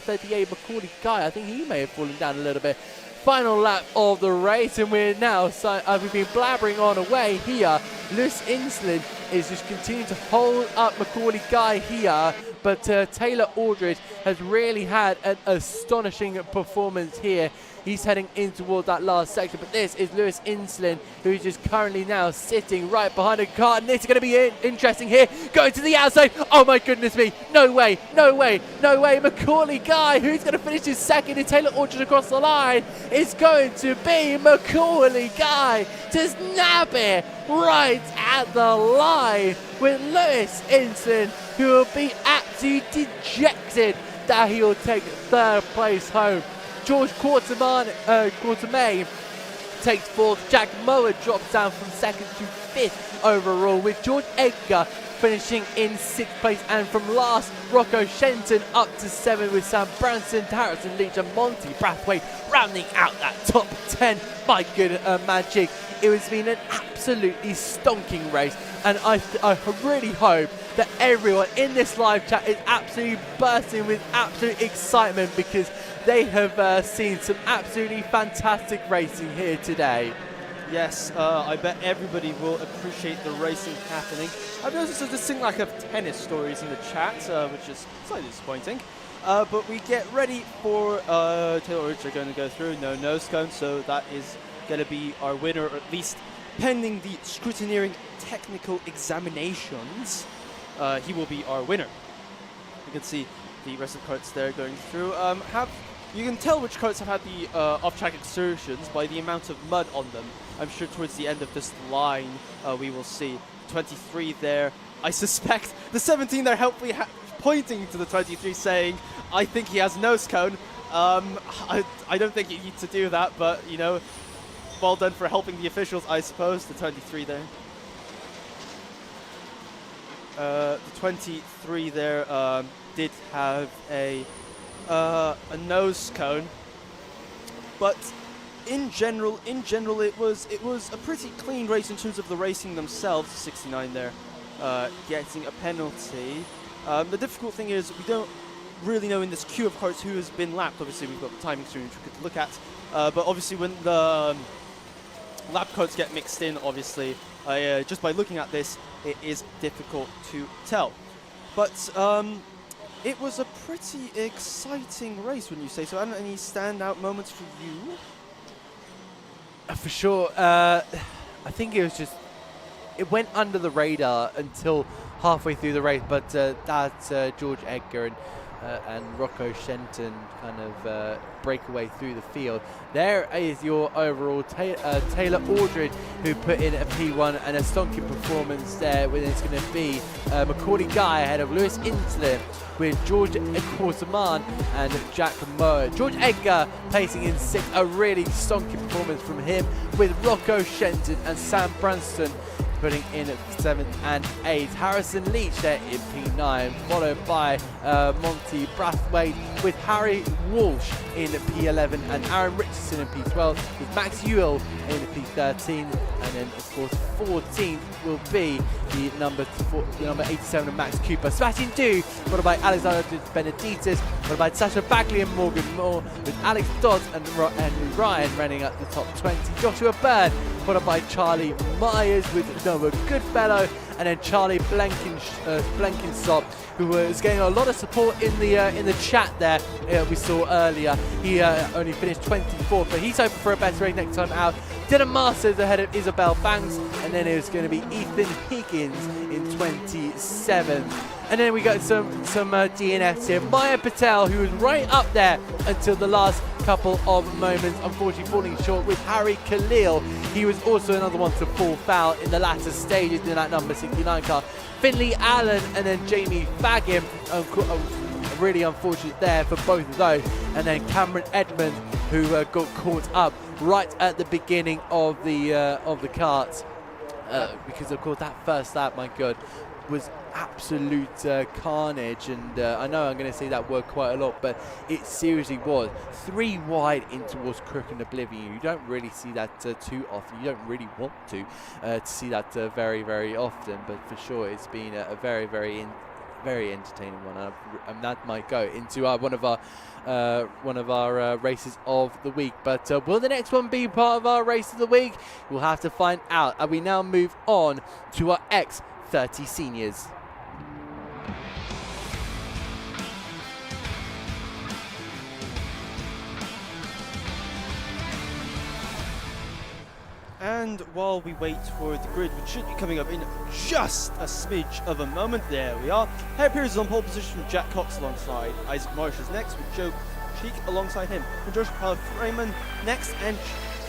38 Macaulay Guy. I think he may have fallen down a little bit. Final lap of the race, and we're now we've been blabbering on away here. Lewis Inslin is just continuing to hold up Macaulay Guy here, but Taylor Aldridge has really had an astonishing performance here. He's heading in towards that last section, but this is Lewis Inslin, who's just currently now sitting right behind a car, and it's going to be interesting here. Going to the outside. Oh my goodness me. No way. Macaulay Guy, who's going to finish his second, and Taylor Aldridge across the line. It's going to be Macaulay Guy to snap it right at the line with Lewis Inslin, who will be absolutely dejected that he will take third place home. George Quartermain takes fourth. Jack Mower drops down from second to fifth overall, with George Edgar finishing in sixth place. And from last, Rocco Shenton up to seventh, with Sam Branson, Harrison Leach and Monty Braithwaite rounding out that top 10. My good Magic. It has been an absolutely stonking race, and I really hope that everyone in this live chat is absolutely bursting with absolute excitement, because they have seen some absolutely fantastic racing here today. Yes, I bet everybody will appreciate the racing happening. I've noticed a distinct lack of tennis stories in the chat, which is slightly disappointing. But we get ready for Taylor Aldridge are going to go through. No nose cone, so that is going to be our winner, or at least pending the scrutineering technical examinations, he will be our winner. You can see the rest of the carts there going through. You can tell which carts have had the off-track excursions by the amount of mud on them. I'm sure towards the end of this line we will see 23 there. I suspect the 17 there helpfully pointing to the 23 saying, I think he has a nose cone. I don't think you need to do that, but you know, well done for helping the officials, I suppose. The 23 there. The 23 there did have a nose cone, but in general it was a pretty clean race in terms of the racing themselves. 69 there getting a penalty. The difficult thing is we don't really know in this queue of carts who has been lapped. Obviously we've got the timing screen which we could look at, but obviously when the lap carts get mixed in, obviously just by looking at this it is difficult to tell. But it was a pretty exciting race, wouldn't you say? So, any standout moments for you? For sure. I think it was just, it went under the radar until halfway through the race, but that George Edgar and Rocco Shenton kind of breakaway through the field. There is your overall Taylor Aldridge, who put in a P1 and a stonking performance there, when it's going to be Macaulay Guy ahead of Lewis Inslin, with George Corsaman and Jack Moore. George Edgar placing in 6th, a really stonking performance from him, with Rocco Shenton and Sam Branston putting in 7th and 8th. Harrison Leach there in P9, followed by Monty Brathwaite, with Harry Walsh in P11 and Aaron Richardson in P12, with Max Ewell in P13, and then of course 14th will be the number 87 of Max Cooper. Sebastian Dew, followed by Alexander Benedictus, followed by Sasha Bagley and Morgan Moore, with Alex Dodds and Henry Ryan running at the top 20. Joshua Byrne, followed by Charlie Myers with Noah Goodfellow, and then Charlie Blenkensop, who was getting a lot of support in the chat there. We saw earlier. He only finished 24th, but he's hoping for a better race next time out. Dylan Masters ahead of Isabel Banks, and then it was going to be Ethan Higgins in 27th. And then we got some DNFs here. Maya Patel, who was right up there until the last couple of moments, unfortunately falling short, with Harry Khalil. He was also another one to fall foul in the latter stages in that number 69 car. Finley Allen and then Jamie Fagham, really unfortunate there for both of those. And then Cameron Edmond, who got caught up right at the beginning of the kart, because of course that first lap, my God, was absolute carnage, and I know I'm going to say that word quite a lot, but it seriously was 3 wide in towards Crook and Oblivion. You don't really see that too often. You don't really want to see that very, very often, but for sure it's been a very, very entertaining one, and that might go into one of our races of the week. But will the next one be part of our race of the week? We'll have to find out. And we now move on to our X30 seniors. And while we wait for the grid, which should be coming up in just a smidge of a moment, there we are. Harry Pierce is on pole position with Jack Cox alongside Isaac Marsh is next, with Joe Cheek alongside him. And Josh Freeman next, and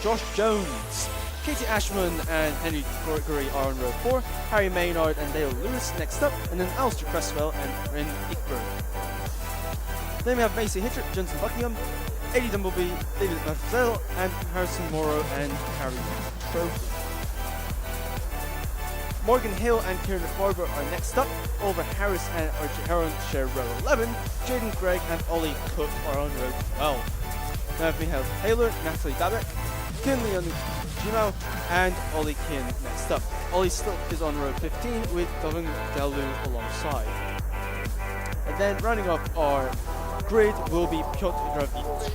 Josh Jones. Katie Ashman and Henry Gregory are on row 4. Harry Maynard and Dale Lewis next up, and then Alistair Cresswell and Ren Ickburn. Then we have Macy Hitchett, Jensen Buckingham, Eddie Dumbleby, David Maffzel, and Harrison Morrow and Harry Trophy. Morgan Hill and Kieran Farber are next up. Oliver Harris and Archie Heron share row 11. Jaden Gregg and Ollie Cook are on row 12. Now we have Taylor, Natalie Dabek, Kinley on Gino, and Ollie Kin next up. Ollie Stilk is on row 15 with Dovin Dalu alongside. And then rounding up our grid will be Piotr Dravich.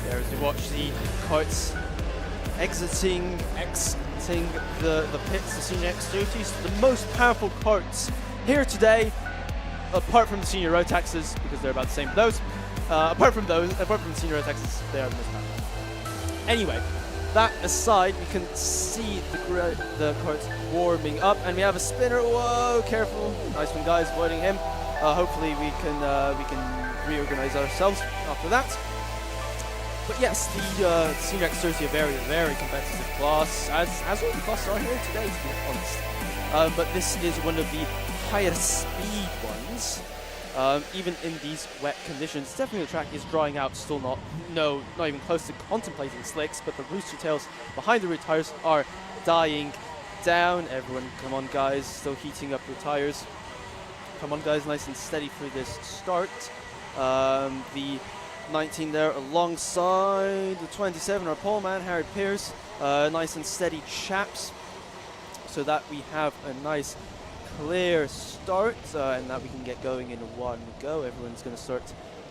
There as we watch the carts exiting the pits, the senior X30s, the most powerful carts here today, apart from the senior Rotaxes, because they're about the same for those. apart from senior Rotaxes, they are the most powerful. Anyway, that aside, we can see the carts warming up, and we have a spinner. Whoa, careful! Nice one, guys, avoiding him. Hopefully, we can reorganize ourselves after that. But yes, the senior X30 a very, very competitive class, as all the classes are here today, to be honest. But this is one of the higher speed ones. Even in these wet conditions, definitely the track is drying out, still not even close to contemplating slicks, but the rooster tails behind the rear tires are dying down. Everyone, come on guys, still heating up your tires. Come on guys, nice and steady for this start. The 19 there alongside the 27, our pole man, Harry Pierce. Nice and steady chaps, so that we have a nice clear start, and that we can get going in one go. Everyone's going to start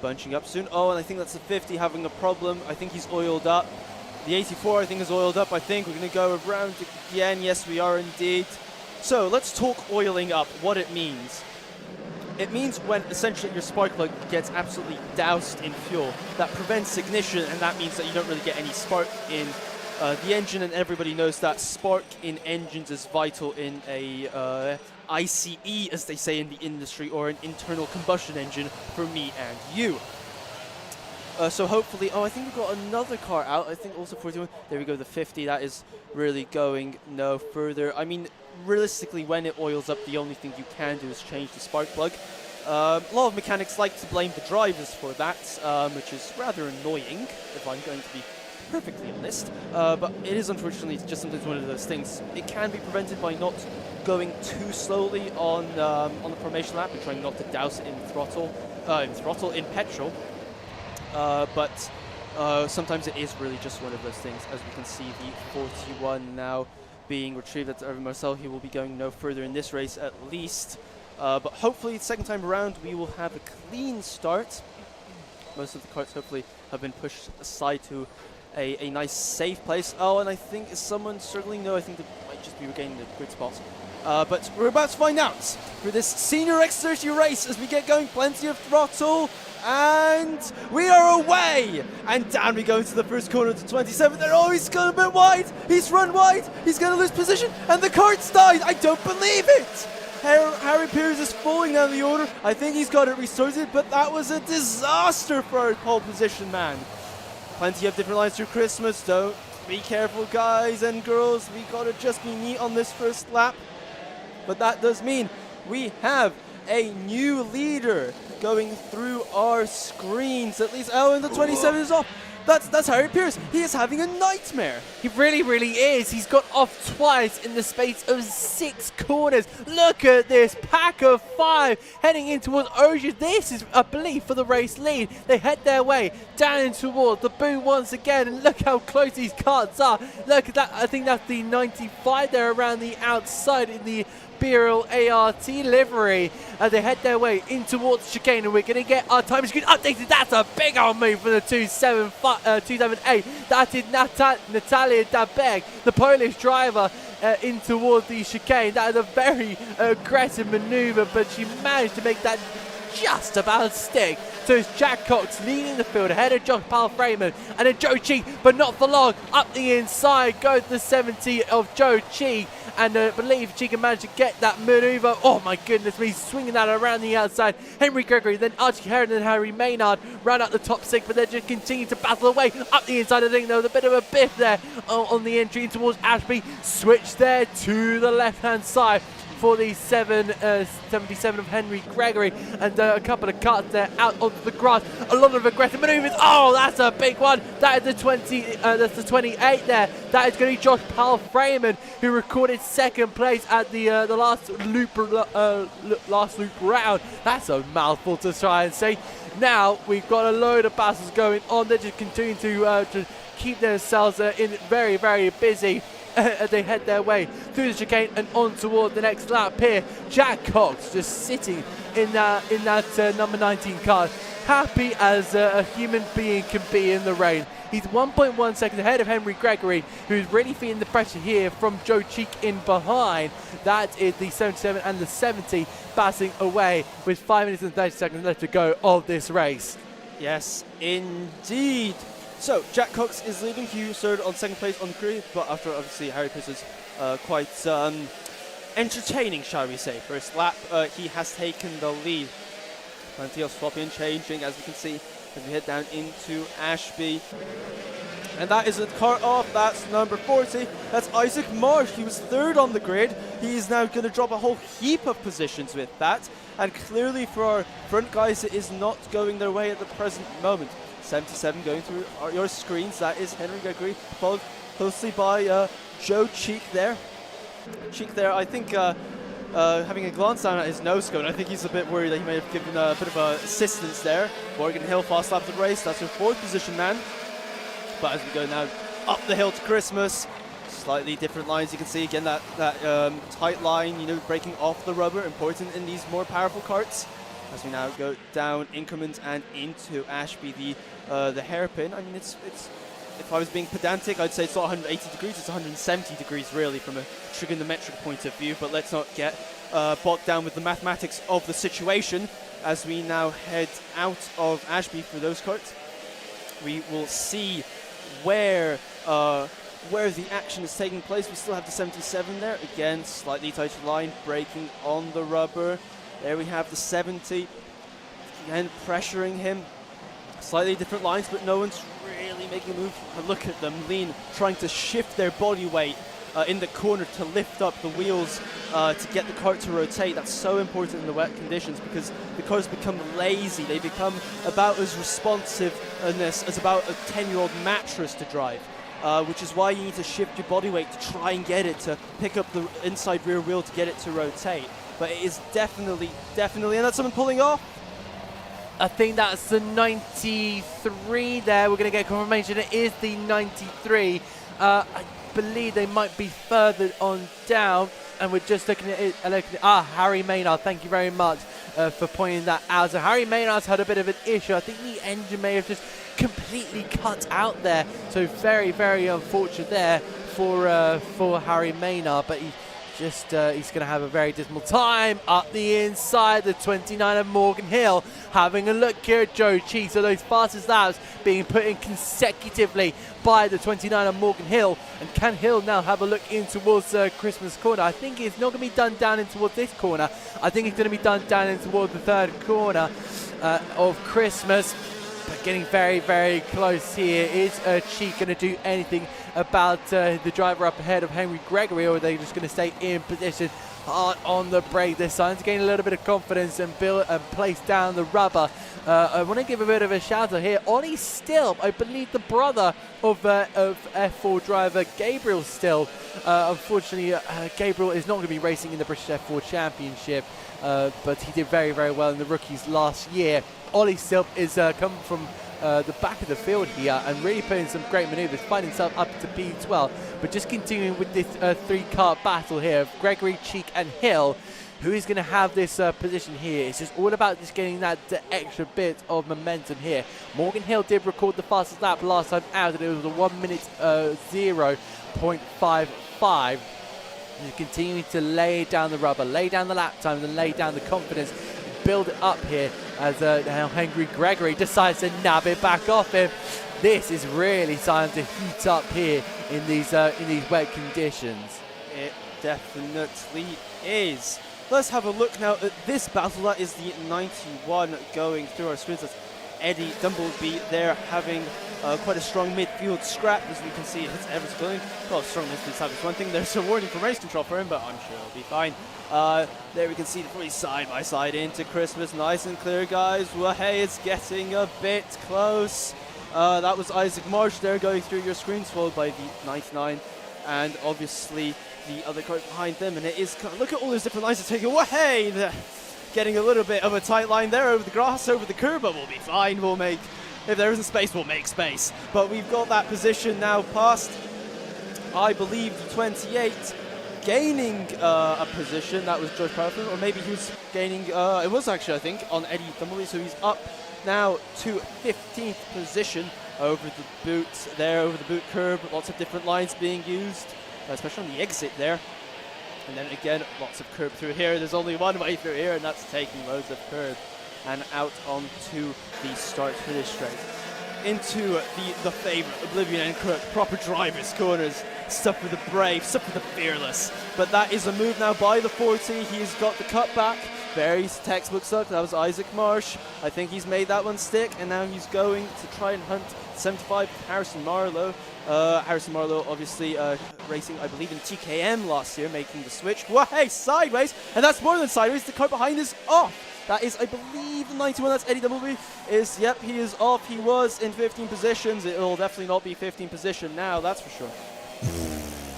bunching up soon. Oh, and I think that's the 50 having a problem. I think he's oiled up. The 84 I think is oiled up. I think we're going to go around again. Yes, we are indeed. So let's talk oiling up, what it means. It means when essentially your spark plug gets absolutely doused in fuel. That prevents ignition, and that means that you don't really get any spark in the engine, and everybody knows that spark in engines is vital in a ICE, as they say in the industry, or an internal combustion engine for me and you. So hopefully, I think we've got another car out. I think also 41. There we go, the 50. That is really going no further. I mean, realistically, when it oils up, the only thing you can do is change the spark plug. A lot of mechanics like to blame the drivers for that, which is rather annoying, if I'm going to be perfectly honest. But it is unfortunately just sometimes one of those things. It can be prevented by not going too slowly on the formation lap and trying not to douse it in in petrol. But sometimes it is really just one of those things. As we can see, the 41 now being retrieved. That's Irvin Marcel. He will be going no further in this race at least. But hopefully, the second time around, we will have a clean start. Most of the carts hopefully have been pushed aside to a nice safe place. Oh, and I think, is someone struggling? No, I think they might just be regaining the grid spot. But we're about to find out for this senior X30 race as we get going. Plenty of throttle, and we are away. And down we go into the first corner to 27. There, oh, he's gone a bit wide. He's run wide. He's going to lose position, and the cart's died. I don't believe it. Harry Pierce is falling down the order. I think he's got it restarted, but that was a disaster for our pole position man. Plenty of different lines through Christmas. Don't be careful, guys and girls. We gotta just be neat on this first lap. But that does mean we have a new leader going through our screens. At least, oh, and the 27 is off. That's Harry Pierce. He is having a nightmare. He really, really is. He's got off twice in the space of 6 corners. Look at this pack of 5 heading in towards Ogier. This is, I believe, for the race lead. They head their way down towards the boom once again, and look how close these carts are. Look at that. I think that's the 95 there around the outside in the Imperial ART livery. They head their way in towards chicane, and we're going to get our time screen updated. That's a big old move for the 278. That is Natalia Dabeg, the Polish driver, in towards the chicane. That is a very aggressive maneuver, but she managed to make that just about stick. So it's Jack Cox leading the field ahead of Josh Palframan, and then Joe Cheek, but not for long. Up the inside goes the 70 of Joe Cheek, and I believe she can manage to get that maneuver. Oh my goodness me, swinging that around the outside. Henry Gregory, then Archie Heron and Harry Maynard round out the top 6, but they just continue to battle away. Up the inside, I think there was a bit of a biff there on the entry towards Ashby. Switch there to the left-hand side for the 77 of Henry Gregory, and a couple of cuts there out onto the grass. A lot of aggressive maneuvers. Oh, that's a big one. That is the 20. That's the 28 there. That is going to be Josh Palframan, who recorded second place at the last loop round. That's a mouthful to try and say. Now we've got a load of battles going on. They're just continuing to keep themselves in very, very busy. They head their way through the chicane and on toward the next lap here. Jack Cox just sitting in that number 19 car, happy as a human being can be in the rain. He's 1.1 seconds ahead of Henry Gregory, who's really feeling the pressure here from Joe Cheek in behind. That is the 77 and the 70 passing away with 5 minutes and 30 seconds left to go of this race. Yes, indeed. So Jack Cox is leading. He started on second place on the grid, but after obviously Harry Pisser's quite entertaining, shall we say, first lap, he has taken the lead. Plenty of swapping and changing, as we can see, as we head down into Ashby. And that is a car off. That's number 40. That's Isaac Marsh. He was third on the grid. He is now going to drop a whole heap of positions with that. And clearly for our front guys, it is not going their way at the present moment. 77 going through your screens. That is Henry Gregory, followed closely by Joe Cheek there. Cheek there, I think, having a glance down at his nose cone, I think he's a bit worried that he may have given a bit of assistance there. Morgan Hill fast lap of the race. That's your fourth position man. But as we go now up the hill to Christmas, slightly different lines. You can see again that tight line, you know, breaking off the rubber, important in these more powerful karts. As we now go down increments and into Ashby, the hairpin. I mean, it's if I was being pedantic, I'd say it's not 180 degrees, it's 170 degrees really from a trigonometric point of view. But let's not get bogged down with the mathematics of the situation. As we now head out of Ashby for those karts, we will see where the action is taking place. We still have the 77 there. Again, slightly tighter line, braking on the rubber. There we have the 70. Again, pressuring him. Slightly different lines, but no one's really making a move. Look at them lean, trying to shift their body weight in the corner to lift up the wheels to get the kart to rotate. That's so important in the wet conditions because the cars become lazy. They become about as responsive as about a 10-year-old mattress to drive, which is why you need to shift your body weight to try and get it to pick up the inside rear wheel to get it to rotate. But it is definitely, and that's someone pulling off. I think that's the 93 there. We're going to get confirmation. It is the 93. I believe they might be further on down. And we're just looking at it. Harry Maynard. Thank you very much for pointing that out. So Harry Maynard's had a bit of an issue. I think the engine may have just completely cut out there. So very, very unfortunate there for Harry Maynard. But he's going to have a very dismal time up the inside. The 29 of Morgan Hill having a look here at Joe Cheek. So those fastest laps being put in consecutively by the 29 of Morgan Hill. And can Hill now have a look in towards Christmas corner? I think it's not going to be done down in towards this corner. I think it's going to be done down in towards the third corner of Christmas. But getting very, very close here. Is Cheek going to do anything about the driver up ahead of Henry Gregory, or are they just going to stay in position on the brake this time to gain a little bit of confidence and build and place down the rubber? I want to give a bit of a shout out here. Ollie Still, I believe the brother of F4 driver Gabriel Still. Unfortunately, Gabriel is not going to be racing in the British F4 Championship, but he did very, very well in the rookies last year. Ollie Still is coming from the back of the field here and really putting some great manoeuvres, finding himself up to P12, but just continuing with this three-car battle here of Gregory, Cheek and Hill. Who is going to have this position here? It's just all about just getting that extra bit of momentum here. Morgan Hill did record the fastest lap last time out, and it was a 1 minute 0.55. He's continuing to lay down the rubber, lay down the lap time, and lay down the confidence, build it up here as now Henry Gregory decides to nab it back off him. This is really starting to heat up here in these wet conditions. It definitely is. Let's have a look now at this battle. That is the 91 going through our screens. That's Eddie Dumbleby there having quite a strong midfield scrap. As we can see, it's Everest going. Well, strong midfield scrap is one thing. There's a warning from race control for him, but I'm sure he'll be fine. There we can see the three side by side into Christmas. Nice and clear, guys. Well, hey, it's getting a bit close. That was Isaac Marsh there going through your screens, followed by the 99. And obviously the other car behind them, and it is, look at all those different lines to take away. Getting a little bit of a tight line there over the grass, over the curb, but we'll be fine. We'll make, if there isn't space, we'll make space. But we've got that position now past, I believe, the 28, gaining a position. That was George Parafin, or maybe he was gaining, it was actually, I think, on Eddie Dumbleby, so he's up now to 15th position over the boot there, over the boot curb. Lots of different lines being used, especially on the exit there. And then again, lots of curb through here. There's only one way through here, and that's taking loads of curb. and out onto the start-finish straight. Into the favourite, Oblivion and Crook, proper drivers, corners, stuff for the brave, stuff for the fearless. But that is a move now by the 40. He's got the cutback. Very textbook stuck. That was Isaac Marsh. I think he's made that one stick, and now he's going to try and hunt 75 Harrison Marlowe. Harrison Marlowe obviously racing, I believe, in TKM last year, making the switch. Whoa, hey, sideways! And that's more than sideways. The car behind is off. That is, I believe, the 91. That's Eddie W. Yep, he is off. He was in 15 positions. It will definitely not be 15 position now, that's for sure.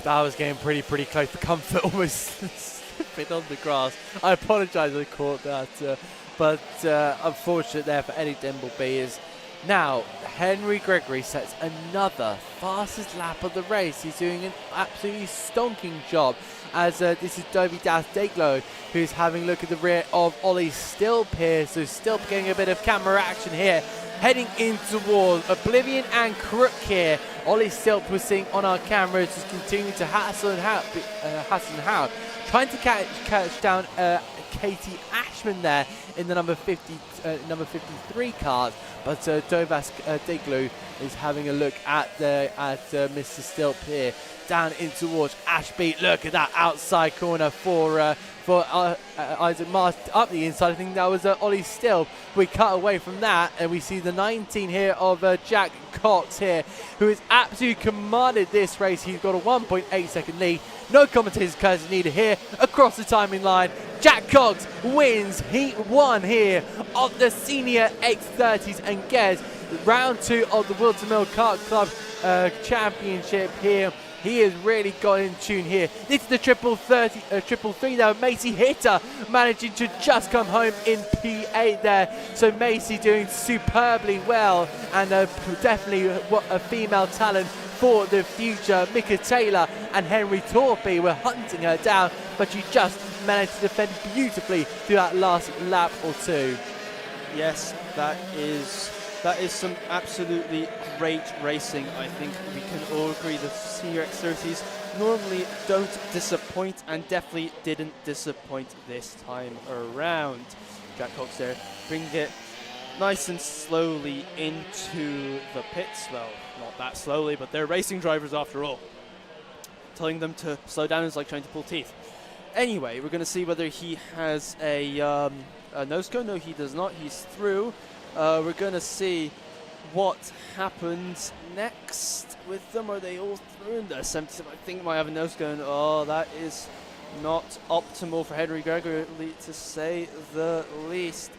That was getting pretty close. The comfort almost slipping on the grass. I apologise I caught that. But unfortunate there for Eddie Dimbleby is now Henry Gregory sets another fastest lap of the race. He's doing an absolutely stonking job as this is Dovey Das Deglo who's having a look at the rear of Ollie Stilp here. So Stilp getting a bit of camera action here. Heading in towards Oblivion and Crook here. Ollie Stilp was seeing on our cameras just continuing to hassle and how trying to catch down Katie Ashman there in the number 53 cars, but Dovas Deglu is having a look at Mr. Stilp here, down in towards Ashby. Look at that outside corner for Isaac Mars up the inside. I think that was Ollie Stilp. We cut away from that and we see the 19 here of Jack Cox here, who has absolutely commanded this race. He's got a 1.8 second lead. No commentators courtesy needed here. Across the timing line, Jack Cox wins Heat 1 here of the Senior X30s and gets round 2 of the Whilton Mill Kart Club Championship here. He has really got in tune here. This is the triple three there. Macy Hitter managing to just come home in P8 there. So Macy doing superbly well, and definitely a female talent for the future. Mika Taylor and Henry Torpy were hunting her down, but she just managed to defend beautifully through that last lap or two. Yes, that is some absolutely great racing. I think we can all agree the Senior X30s normally don't disappoint, and definitely didn't disappoint this time around. Jack Cox there bringing it nice and slowly into the pits. Well, not that slowly, but they're racing drivers after all. Telling them to slow down is like trying to pull teeth. Anyway, we're going to see whether he has a nose cone. No, he does not. He's through. We're going to see what happens next with them. Are they all through? In the 77, I think might have a nose cone. Oh, that is not optimal for Henry Gregory, to say the least.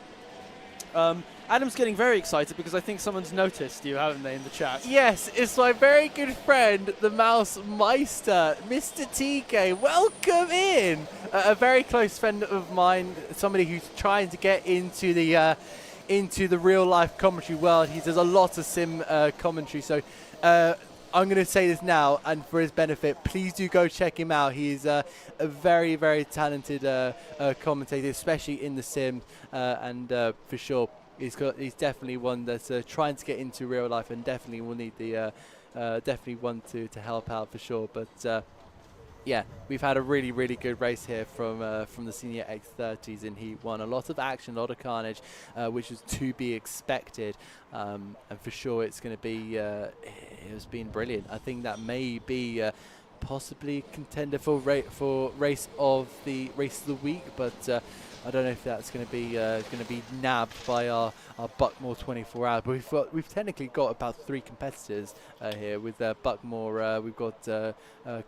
Adam's getting very excited because I think someone's noticed you, haven't they, in the chat? Yes, it's my very good friend, the Mouse Meister, Mr. TK. Welcome in. A very close friend of mine, somebody who's trying to get into the real life commentary world. He does a lot of sim commentary, so I'm going to say this now, and for his benefit, please do go check him out. He's a very, very talented commentator, especially in the sim, and for sure, he's definitely one that's trying to get into real life, and definitely will need the definitely one to help out for sure. But yeah, we've had a really, really good race here from the Senior X30s in Heat 1. A lot of action, a lot of carnage, which is to be expected. And for sure, it's going to be, it has been brilliant. I think that may be possibly a contender for race of the week, but I don't know if that's going to be nabbed by our Buckmore 24 hours. But we've technically got about 3 competitors here with Buckmore. We've got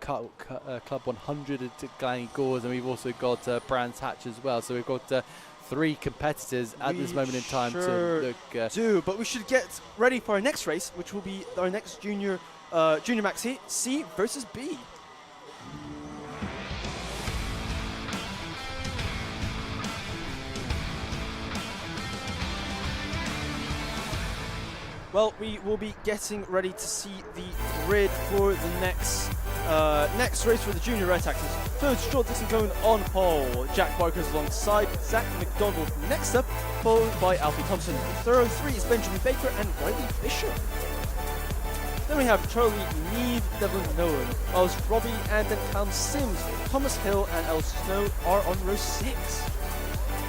Club 100 at Glanny Gores, and we've also got Brands Hatch as well. So we've got 3 competitors at this moment in time to look. But we should get ready for our next race, which will be our next Junior Max C versus B. Well, we will be getting ready to see the grid for the next race for the Junior Rotaxes. Third, Stuart Dixon going on pole. Jack Barker's alongside Zach McDonald next up, followed by Alfie Thompson. Third 3 is Benjamin Baker and Riley Fisher. Then we have Charlie Neve, Devlin Nolan, Oz Robbie, and then Cam Sims. Thomas Hill and El Snow are on row 6.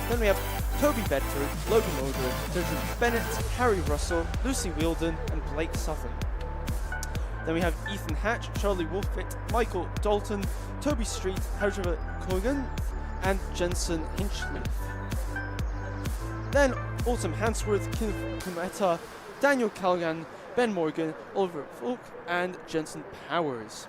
Then we have Toby Bedford, Logan Mulder, Desmond Bennett, Harry Russell, Lucy Wheeldon, and Blake Southern. Then we have Ethan Hatch, Charlie Wolfit, Michael Dalton, Toby Street, Harjava Kogan, and Jensen Hinchcliffe. Then Autumn Hansworth, Kenneth Kumeta, Daniel Callaghan, Ben Morgan, Oliver Falk, and Jensen Powers.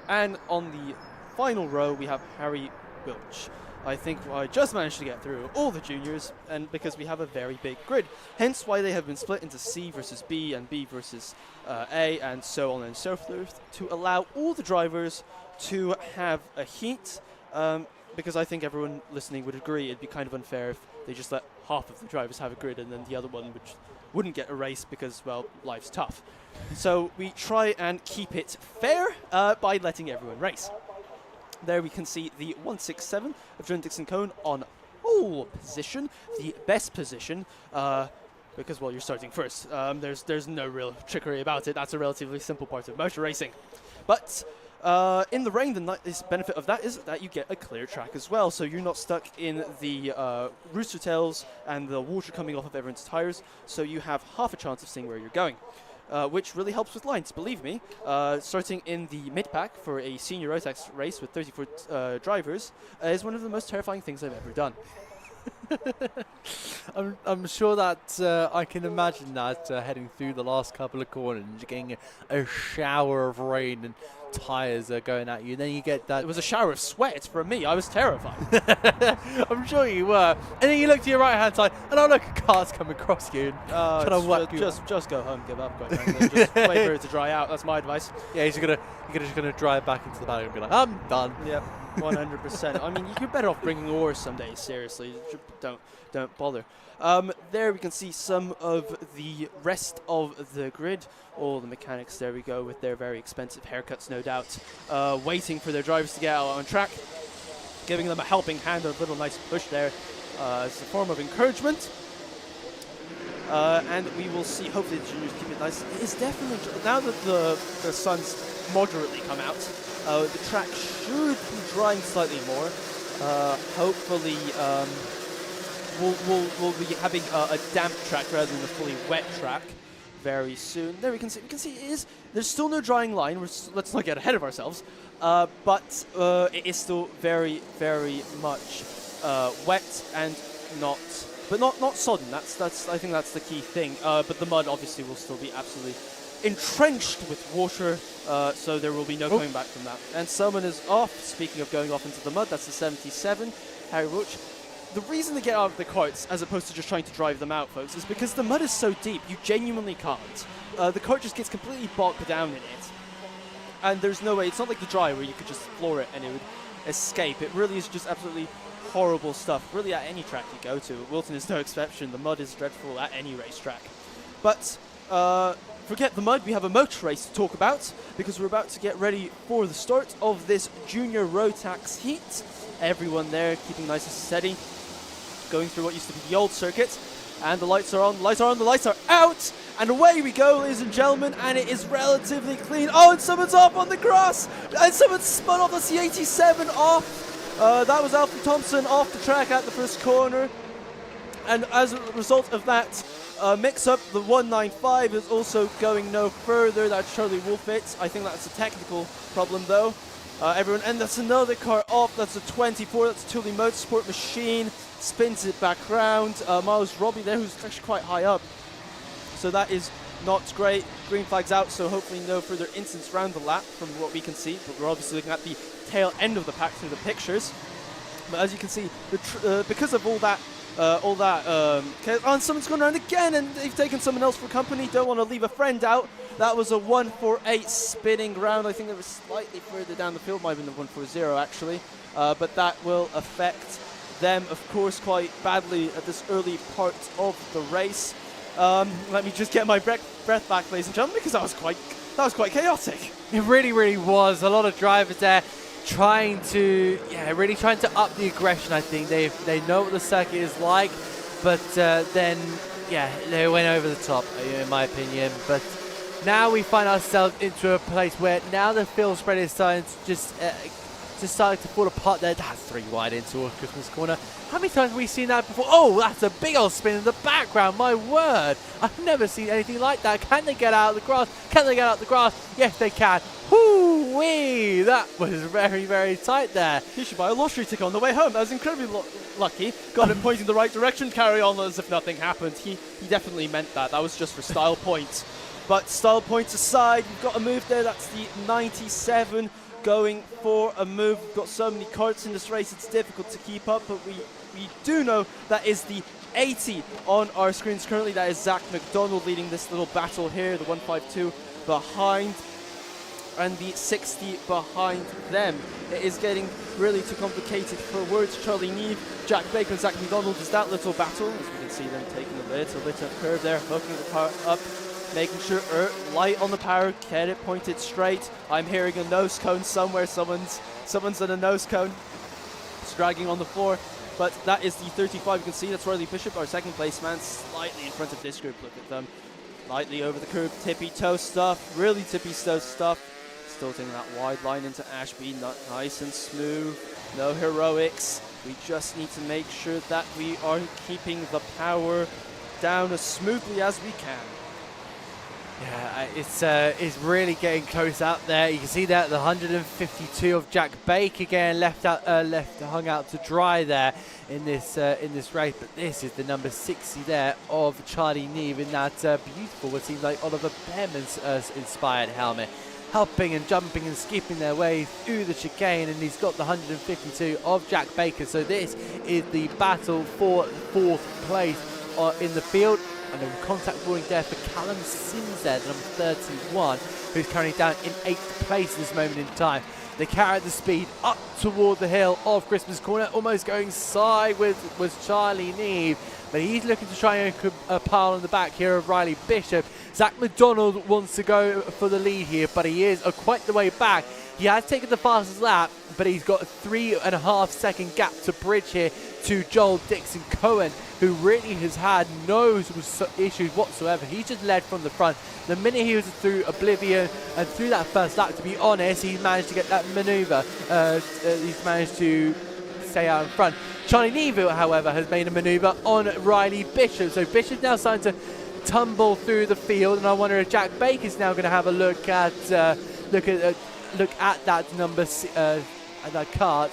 And on the final row, we have Harry Wilch. I think I just managed to get through all the juniors, and because we have a very big grid, hence why they have been split into C versus B and B versus A, and so on and so forth, to allow all the drivers to have a heat, because I think everyone listening would agree it'd be kind of unfair if they just let half of the drivers have a grid and then the other one wouldn't get a race because, well, life's tough. So we try and keep it fair by letting everyone race. There we can see the 167 of John Dixon Cone on pole position, the best position, because, well, you're starting first. There's no real trickery about it. That's a relatively simple part of motor racing. But in the rain, the nice benefit of that is that you get a clear track as well, so you're not stuck in the rooster tails and the water coming off of everyone's tires, so you have half a chance of seeing where you're going. Which really helps with lines, believe me. Starting in the mid-pack for a senior Rotax race with 34 drivers is one of the most terrifying things I've ever done. I'm sure that I can imagine that heading through the last couple of corners, getting a shower of rain and tires going at you. Then you get that. It was a shower of sweat for me. I was terrified. I'm sure you were. And then you look to your right hand side, and look, a car's coming across you. Just go home, give up, quite frankly. Just wait for it to dry out. That's my advice. Yeah, you're just gonna drive back into the paddock and be like, I'm done. Yep, 100%. I mean, you're better off bringing oars someday. Seriously, don't bother. There we can see some of the rest of the grid. All the mechanics, there we go, with their very expensive haircuts, no doubt, waiting for their drivers to get out on track, giving them a helping hand, a little nice push there as a form of encouragement. And we will see, hopefully the juniors keep it nice. It is definitely, now that the sun's moderately come out, the track should be drying slightly more. Hopefully we'll be having a damp track rather than a fully wet track very soon. There we can see there's still no drying line. Let's not get ahead of ourselves. But it is still very, very much wet and not sodden. That's I think that's the key thing. But the mud obviously will still be absolutely entrenched with water, so there will be no coming back from that. And someone is off. Speaking of going off into the mud, that's the 77, Harry Roach. The reason they get out of the carts, as opposed to just trying to drive them out, folks, is because the mud is so deep, you genuinely can't. The cart just gets completely bogged down in it. And there's no way, it's not like the dry where you could just floor it and it would escape. It really is just absolutely horrible stuff, really at any track you go to. Whilton is no exception. The mud is dreadful at any racetrack. But forget the mud, we have a motor race to talk about, because we're about to get ready for the start of this junior Rotax heat. Everyone there keeping nice and steady, going through what used to be the old circuit. And the lights are on, the lights are on, the lights are out! And away we go, ladies and gentlemen, and it is relatively clean. Oh, and someone's off on the grass! And someone's spun off, that's the 87 off! That was Alfred Thompson off the track at the first corner. And as a result of that mix-up, the 195 is also going no further. That's Charlie Wolfit. I think that's a technical problem, though. And that's another car off. That's a 24. That's a Thule Motorsport machine. Spins it back round. Miles Robbie there, who's actually quite high up. So that is not great. Green flag's out, so hopefully no further incidents around the lap from what we can see. But we're obviously looking at the tail end of the pack through the pictures. But as you can see, because of all that, and someone's gone around again, and they've taken someone else for company. Don't want to leave a friend out. That was a 148 spinning round. I think it was slightly further down the field, might have been the 140 actually. But that will affect them, of course, quite badly at this early part of the race. Let me just get my breath back, ladies and gentlemen, because that was quite chaotic. It really, really was. A lot of drivers there trying to up the aggression. I think they know what the circuit is like, but then they went over the top, in my opinion. But now we find ourselves into a place where now the field spread is starting to just just started to fall apart there. That's 3 wide into Christmas corner. How many times have we seen that before? Oh, that's a big old spin in the background. My word. I've never seen anything like that. Can they get out of the grass? Can they get out of the grass? Yes, they can. Whoo-wee! That was very, very tight there. He should buy a lottery ticket on the way home. That was incredibly lucky. Got it pointing the right direction. Carry on as if nothing happened. He definitely meant that. That was just for style points. But style points aside, you've got a move there. That's the 97 going for a move. We've got so many karts in this race, it's difficult to keep up, but we do know that is the 80 on our screens currently. That is Zach McDonald leading this little battle here, the 152 behind and the 60 behind them. It is getting really too complicated for words. Charlie Neve, Jack Baker and Zach McDonald is that little battle, as we can see them taking a little bit of curve there, hooking the power up, making sure light on the power, get it pointed straight. I'm hearing a nose cone somewhere. Someone's on a nose cone. It's dragging on the floor. But that is the 35. You can see that's Riley Bishop, our second place man, slightly in front of this group. Look at them. Lightly over the curb, tippy toe stuff, really tippy toe stuff. Still taking that wide line into Ashby, not nice and smooth. No heroics. We just need to make sure that we are keeping the power down as smoothly as we can. Yeah, it's really getting close out there. You can see that the 152 of Jack Baker again hung out to dry there in this race. But this is the number 60 there of Charlie Neve in that beautiful, what seems like Oliver Behrman's inspired helmet, helping and jumping and skipping their way through the chicane, and he's got the 152 of Jack Baker. So this is the battle for 4th place in the field. And a contact warning there for Callum Sims there, the number 31, who's currently down in 8th place at this moment in time. They carry the speed up toward the hill of Christmas Corner, almost going side with Charlie Neve, but he's looking to try and a pile on the back here of Riley Bishop. Zach McDonald wants to go for the lead here, but he is quite the way back. He has taken the fastest lap, but he's got a 3.5 second gap to bridge here to Joel Dixon Cohen, who really has had no issues whatsoever. He just led from the front. The minute he was through Oblivion and through that first lap, to be honest, he managed to get that maneuver. He's managed to stay out in front. Charlie Neville, however, has made a maneuver on Riley Bishop. So Bishop's now starting to tumble through the field, and I wonder if Jack Baker's now going to have a look at that number at that kart.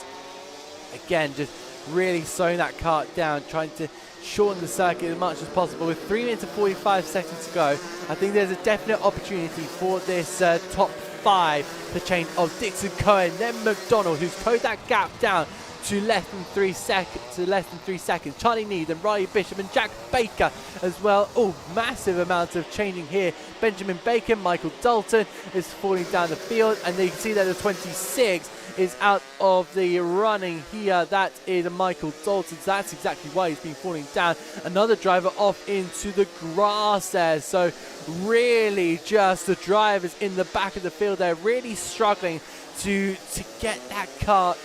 Again, just really slowing that kart down, trying to shorten the circuit as much as possible. With 3 minutes and 45 seconds to go, I think there's a definite opportunity for this top 5 to change of Dixon Cohen, then McDonald, who's closed that gap down to less than 3 seconds. Charlie Neve, then Riley Bishop and Jack Baker as well. Oh, massive amounts of changing here. Benjamin Bacon, Michael Dalton is falling down the field, and then you can see that the 26 is out of the running here. That is Michael Dalton. So that's exactly why he's been falling down. Another driver off into the grass there. So really just the drivers in the back of the field there really struggling to get that kart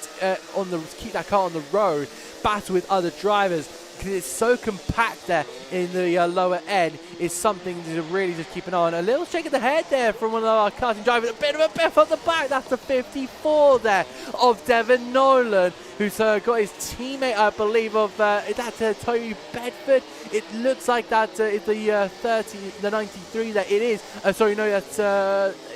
keep that kart on the road, battle with other drivers, because it's so compact there in the lower end. It's something to really just keep an eye on. A little shake of the head there from one of our karting drivers, a bit of a biff on the back. That's the 54 there of Devon Nolan, who's got his teammate, I believe, of that's Toby Bedford. It looks like that is the 93 there. It is. Sorry, no, it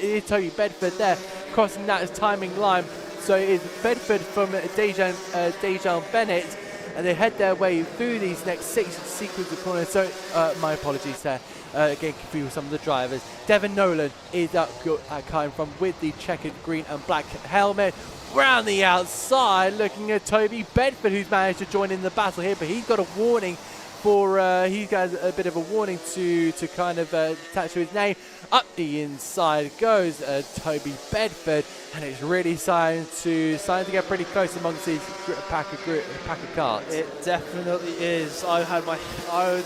is Toby Bedford there, crossing that as timing line. So it is Bedford from Dejan Bennett, and they head their way through these next 6 sequence of corners. So my apologies there, getting confused with some of the drivers. Devon Nolan is coming from with the checkered green and black helmet. Round the outside, looking at Toby Bedford, who's managed to join in the battle here, but he's got a warning he's got a bit of a warning to kind of attach to his name. Up the inside goes Toby Bedford, and it's really starting to get pretty close amongst these pack of karts. It definitely is. I had my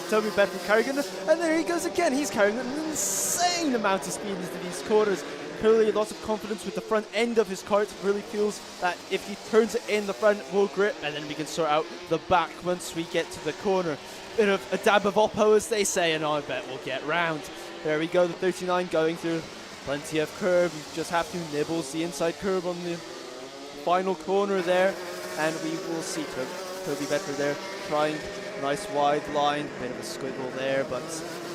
Toby Bedford carrying it, and there he goes again. He's carrying an insane amount of speed into these corners. Clearly lots of confidence with the front end of his kart. Really feels that if he turns it in the front, we'll grip, and then we can sort out the back once we get to the corner. Bit of a dab of oppo, as they say, and I bet we'll get round. There we go, the 39 going through plenty of curve. You just have to nibbles the inside curve on the final corner there, and we will see Toby Becker there trying nice wide line, bit of a squiggle there, but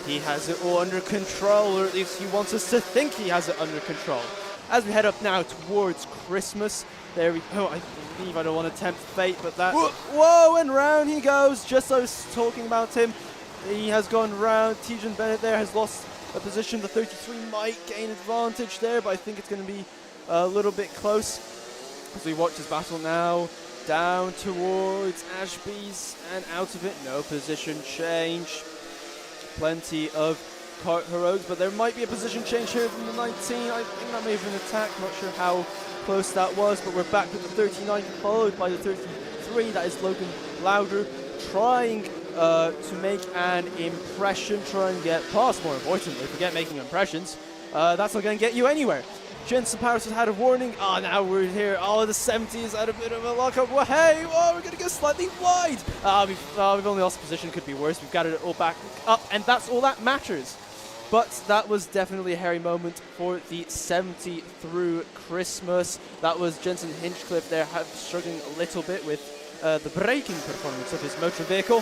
he has it all under control, or at least he wants us to think he has it under control. As we head up now towards Christmas, there we go. I believe I don't want to tempt fate, but that... Whoa, and round he goes, just as I was talking about him. He has gone round. Tejan Bennett there has lost a position. The 33 might gain advantage there, but I think it's going to be a little bit close. As we watch this battle now, down towards Ashby's and out of it. No position change. Plenty of kart heroics, but there might be a position change here from the 19. I think that may have been an attack. Not sure how close that was, but we're back with the 39, followed by the 33. That is Logan Lauder trying to make an impression, try and get past. More importantly, forget making impressions. That's not going to get you anywhere. Jensen Paris has had a warning. Now we're here. The 70s had a bit of a lockup. Well, hey, we're going to go slightly wide. We've only lost position. Could be worse. We've got it all back up, and that's all that matters. But that was definitely a hairy moment for the 70 through Christmas. That was Jensen Hinchcliffe there struggling a little bit with the braking performance of his motor vehicle.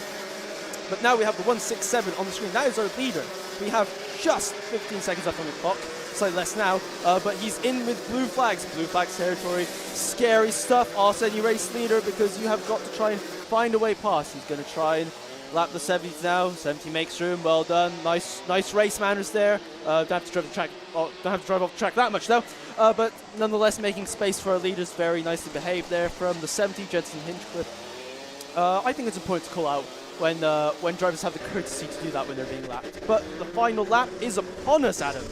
But now we have the 167 on the screen. That is our leader. We have just 15 seconds left on the clock. Slightly less now, but he's in with blue flags. Blue flags territory. Scary stuff. Also, you race leader because you have got to try and find a way past. He's going to try and lap the 70s now. 70 makes room. Well done. Nice race manners there. Don't have to drive the track. Don't have to drive off the track that much though. But nonetheless, making space for our leaders. Very nicely behaved there from the 70 Jensen Hinchcliffe. I think it's important to call out when drivers have the courtesy to do that when they're being lapped. But the final lap is upon us, Adam.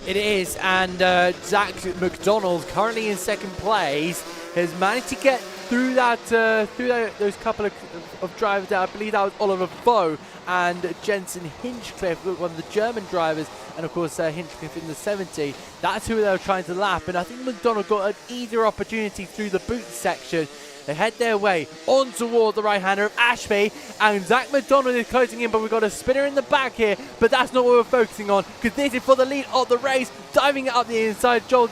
It is, and Zach McDonald, currently in second place, has managed to get through that those couple of drivers there. I believe that was Oliver Bowe and Jensen Hinchcliffe, one of the German drivers, and of course Hinchcliffe in the 70. That's who they were trying to lap, and I think McDonald got an easier opportunity through the boot section. They head their way on toward the right-hander of Ashby, and Zach McDonald is closing in, but we've got a spinner in the back here, but that's not what we're focusing on, because this is for the lead of the race. Diving it up the inside, Joel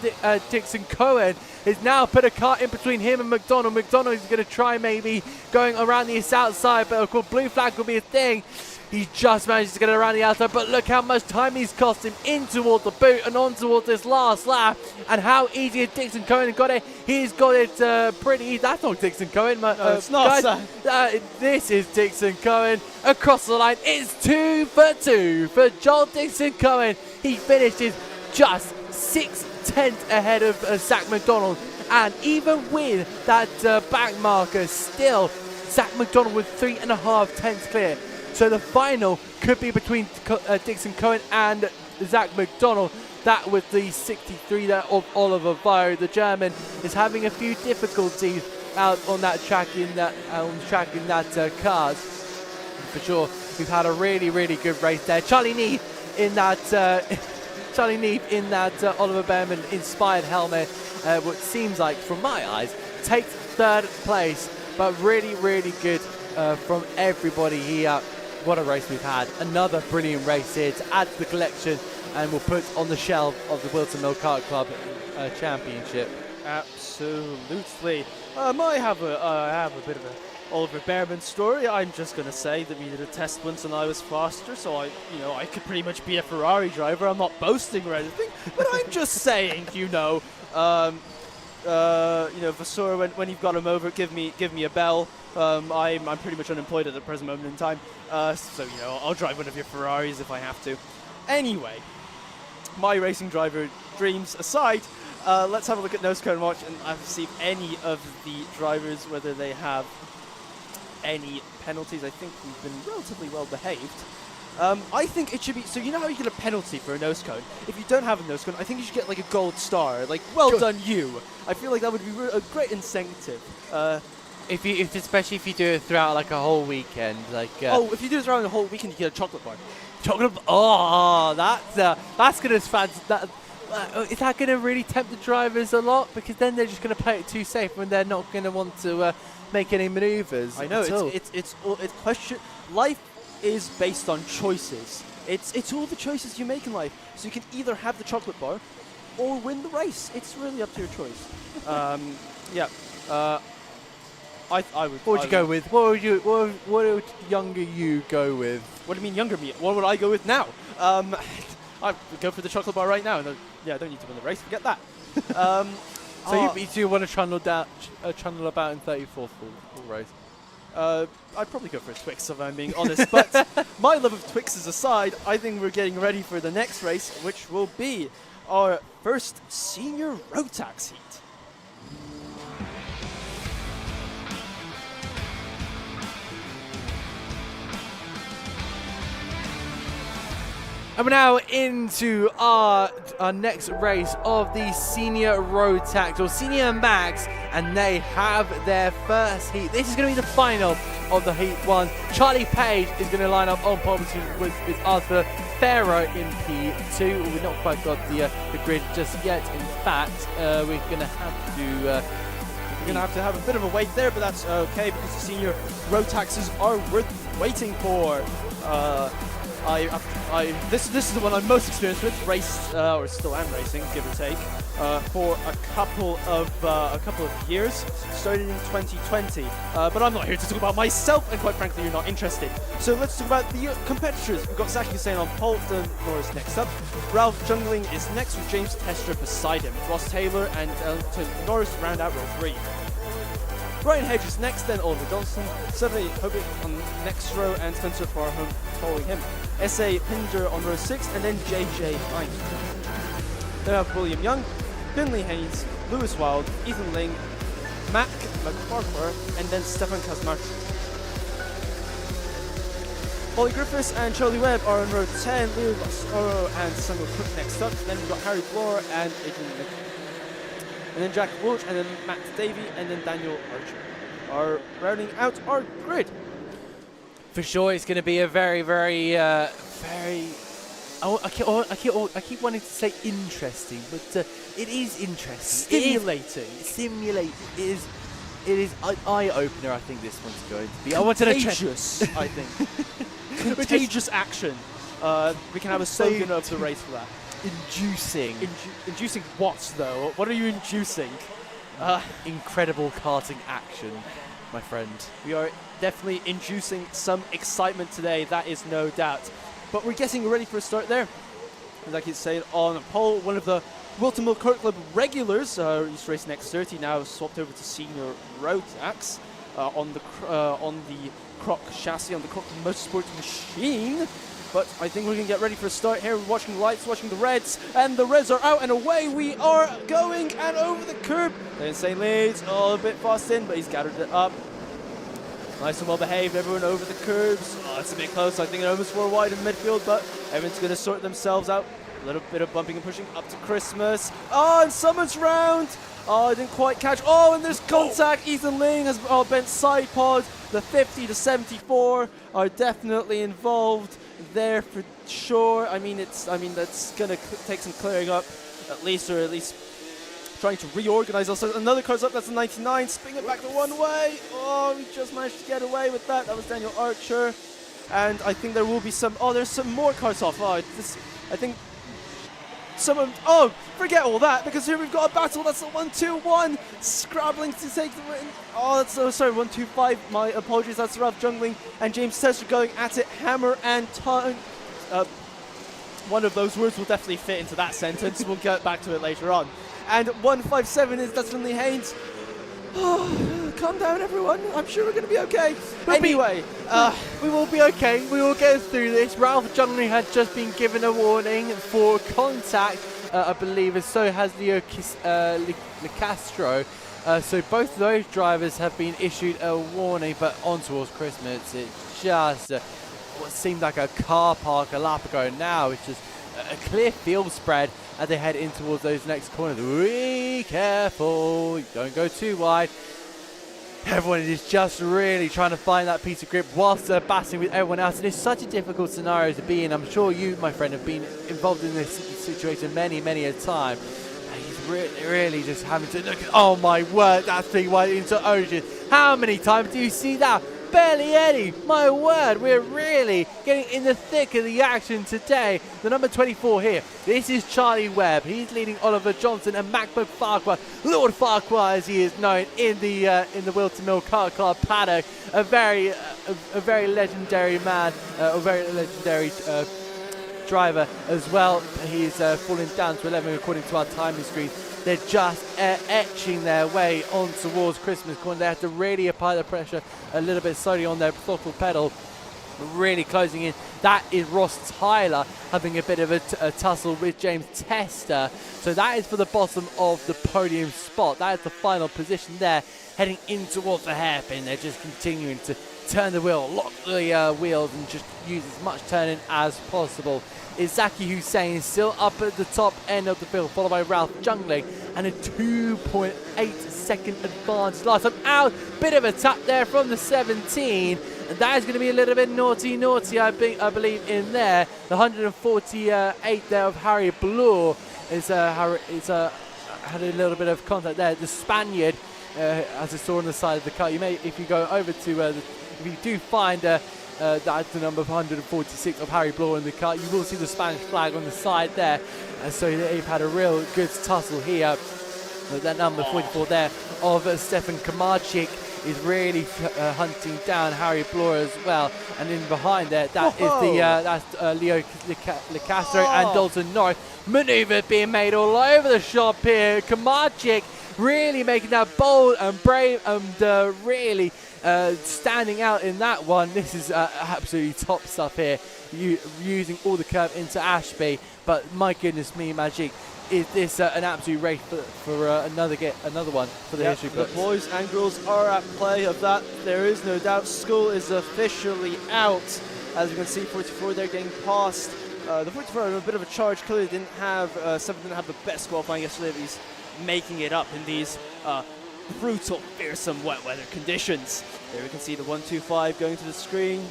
Dixon Cohen has now put a car in between him and McDonald. McDonald is going to try maybe going around the outside, but of course blue flag will be a thing. He just managed to get around the outside, but look how much time he's cost him in toward the boot and on towards this last lap, and how easy Dixon Cohen got it. He's got it pretty easy. That's not Dixon Cohen. No, it's not, guys, this is Dixon Cohen across the line. It's 2 for 2 for Joel Dixon Cohen. He finishes just 6/10 ahead of Zach McDonald, and even with that back marker, still Zach McDonald with 3.5 tenths clear. So the final could be between Dixon Cohen and Zach McDonald. That was the 63 there of Oliver Bowe. The German is having a few difficulties out on that track in that cars. For sure, we've had a really good race there. Charlie Neve in that Oliver Behrman inspired helmet, what seems like from my eyes takes third place, but really good from everybody here. What a race we've had. Another brilliant race here to add to the collection, and we'll put on the shelf of the Whilton Mill Kart Club Championship. Absolutely. I have a bit of an Oliver Behrman story. I'm just going to say that we did a test once and I was faster, so I could pretty much be a Ferrari driver. I'm not boasting or anything, but I'm just saying, Vasseur, when you've got him over, give me a bell. I'm pretty much unemployed at the present moment in time, so I'll drive one of your Ferraris if I have to. Anyway, my racing driver dreams aside, let's have a look at nose cone watch and see if any of the drivers, whether they have any penalties. I think we've been relatively well behaved. I think it should be, so you know how you get a penalty for a nose cone? If you don't have a nose cone, I think you should get like a gold star, like well done you. I feel like that would be a great incentive. Especially if you do it throughout like a whole weekend, like. If you do it throughout the whole weekend, you get a chocolate bar. That's gonna is that gonna really tempt the drivers a lot? Because then they're just gonna play it too safe when they're not gonna want to make any maneuvers. I know it's question. Life is based on choices. It's all the choices you make in life. So you can either have the chocolate bar or win the race. It's really up to your choice. Yeah. I would. What would you go with? What would younger you go with? What do you mean younger me? What would I go with now? I'd go for the chocolate bar right now. And yeah, I don't need to win the race. Forget that. So you want to trundle about in 34th full race? I'd probably go for a Twix if I'm being honest. But my love of Twixes aside, I think we're getting ready for the next race, which will be our first senior Rotax heat. And we're now into our next race of the Senior Rotax, or Senior Max, and they have their first heat. This is going to be the final of the Heat 1. Charlie Page is going to line up on pole with Arthur Farrow in P2. We've not quite got the grid just yet. In fact, we're going to have to... We're going to have a bit of a wait there, but that's okay because the senior Rotaxes are worth waiting for. This is the one I'm most experienced with. Raced, or still am racing, give or take, for a couple of years. Started in 2020, but I'm not here to talk about myself, and quite frankly, you're not interested. So let's talk about the competitors. We've got Zach Hussein on pole, Norris next up. Ralph Jungling is next with James Tester beside him. Ross Taylor and Norris round out row 3. Brian Hedge is next, then Oliver Johnson, Suddenly Hobbit on next row, and Spencer Farham following him. S.A. Pinder on row 6, and then J.J. Hine. Then we have William Young, Finley Haynes, Lewis Wild, Ethan Ling, Mac McFarquhar, and then Stefan Kazmarczyk. Ollie Griffiths and Charlie Webb are on row 10, Leo Oro and Samuel Cook next up. Then we've got Harry Bloor and Adrian McFarquhar. And then Jack Walsh, and then Matt Davey, and then Daniel Archer are rounding out our grid. For sure, it's going to be a very, very, I keep wanting to say interesting, but it is interesting. Stimulating. Stimulating. It is eye opener. I think this one's going to be. Contagious. I think. Contagious action. We can have a slogan of the race for that. Inducing. Inducing what, though? What are you inducing? Incredible karting action, my friend. We are definitely inducing some excitement today, that is no doubt. But we're getting ready for a start there. As I keep saying, on pole, one of the Whilton Mill Kart Club regulars, used to race in X30, now swapped over to senior Rotax on the Croc chassis, on the Croc Motorsport machine. But I think we're going to get ready for a start here. We're watching the lights, watching the reds, and the reds are out, and away we are going, and over the curb. The insane leads, a bit fast in, but he's gathered it up. Nice and well behaved, everyone over the curbs. Oh, it's a bit close. I think it almost were wide in the midfield, but everyone's going to sort themselves out. A little bit of bumping and pushing up to Christmas. Oh, and someone's round. Oh, I didn't quite catch. Oh, and there's contact. Ethan Ling has bent side pod. The 50 to 74 are definitely involved there for sure. I mean, that's gonna take some clearing up, at least trying to reorganize us. Another car's up. That's a 99. Spin it back the one way. Oh, we just managed to get away with that. That was Daniel Archer, and I think there will be some. Oh, there's some more cars off. Oh, I think someone. Oh, forget all that, because here we've got a battle. That's a 1-2-1 scrabbling to take the win. Oh, that's sorry, 1-2-5. My apologies. That's Ralph Jungling and James Tester going at it, hammer and tongue. One of those words will definitely fit into that sentence. We'll get back to it later on. And 157 is that's Finley Haynes. Oh, calm down, everyone. I'm sure we're going to be okay. Anyway, we will be okay. We will get through this. Ralph Jungling had just been given a warning for contact, I believe, and so has Leo Licastro. So both of those drivers have been issued a warning, but on towards Christmas, it's just what seemed like a car park a lap ago. Now it's just a clear field spread as they head in towards those next corners. Be careful, don't go too wide. Everyone is just really trying to find that piece of grip whilst they're battling with everyone else. And it's such a difficult scenario to be in. I'm sure you, my friend, have been involved in this situation many, many a time. He's really just having to look at, oh my word, that's being wide into ocean. How many times do you see that? barely any. My word, we're really getting in the thick of the action today. The number 24 here, this is Charlie Webb. He's leading Oliver Johnson and Macbeth Farquhar, Lord Farquhar as he is known in the Whilton Mill Kart Club paddock. A very legendary man, a very legendary driver as well. He's falling down to 11 according to our timing screen. They're just etching their way on towards Christmas corner. They have to really apply the pressure a little bit slowly on their throttle pedal, really closing in. That is Ross Tyler having a bit of a tussle with James Tester. So that is for the bottom of the podium spot. That is the final position there, heading in towards the hairpin. They're just continuing to turn the wheel, lock the wheels, and just use as much turning as possible. Is Zaki Hussein still up at the top end of the field, followed by Ralph Jungling, and a 2.8 second advantage. Last time out, bit of a tap there from the 17, and that is going to be a little bit naughty, I believe in there. The 148 there of Harry Blue is had a little bit of contact there. The Spaniard, as I saw on the side of the car, you may, if you go over to if you do find that's the number 146 of Harry Blore in the car, you will see the Spanish flag on the side there. So they've had a real good tussle here. With that number 44 there of Stefan Kamarczyk is really hunting down Harry Blore as well. And in behind there, that is the that's Leo Lecastro and Dalton North. Manoeuvre being made all over the shop here. Kamarczyk really making that bold and brave and really standing out in that one. This is absolutely top stuff here, using all the curve into Ashby. But my goodness me, Magic, is this an absolute race for another one for the history books? The boys and girls are at play of that. There is no doubt. School is officially out. As you can see, 44 they're getting past. The 44 are a bit of a charge. Clearly didn't have Seven didn't have the best qualifying yesterday, but he's making it up in these brutal, fearsome wet weather conditions. There we can see the 125 going to the screen.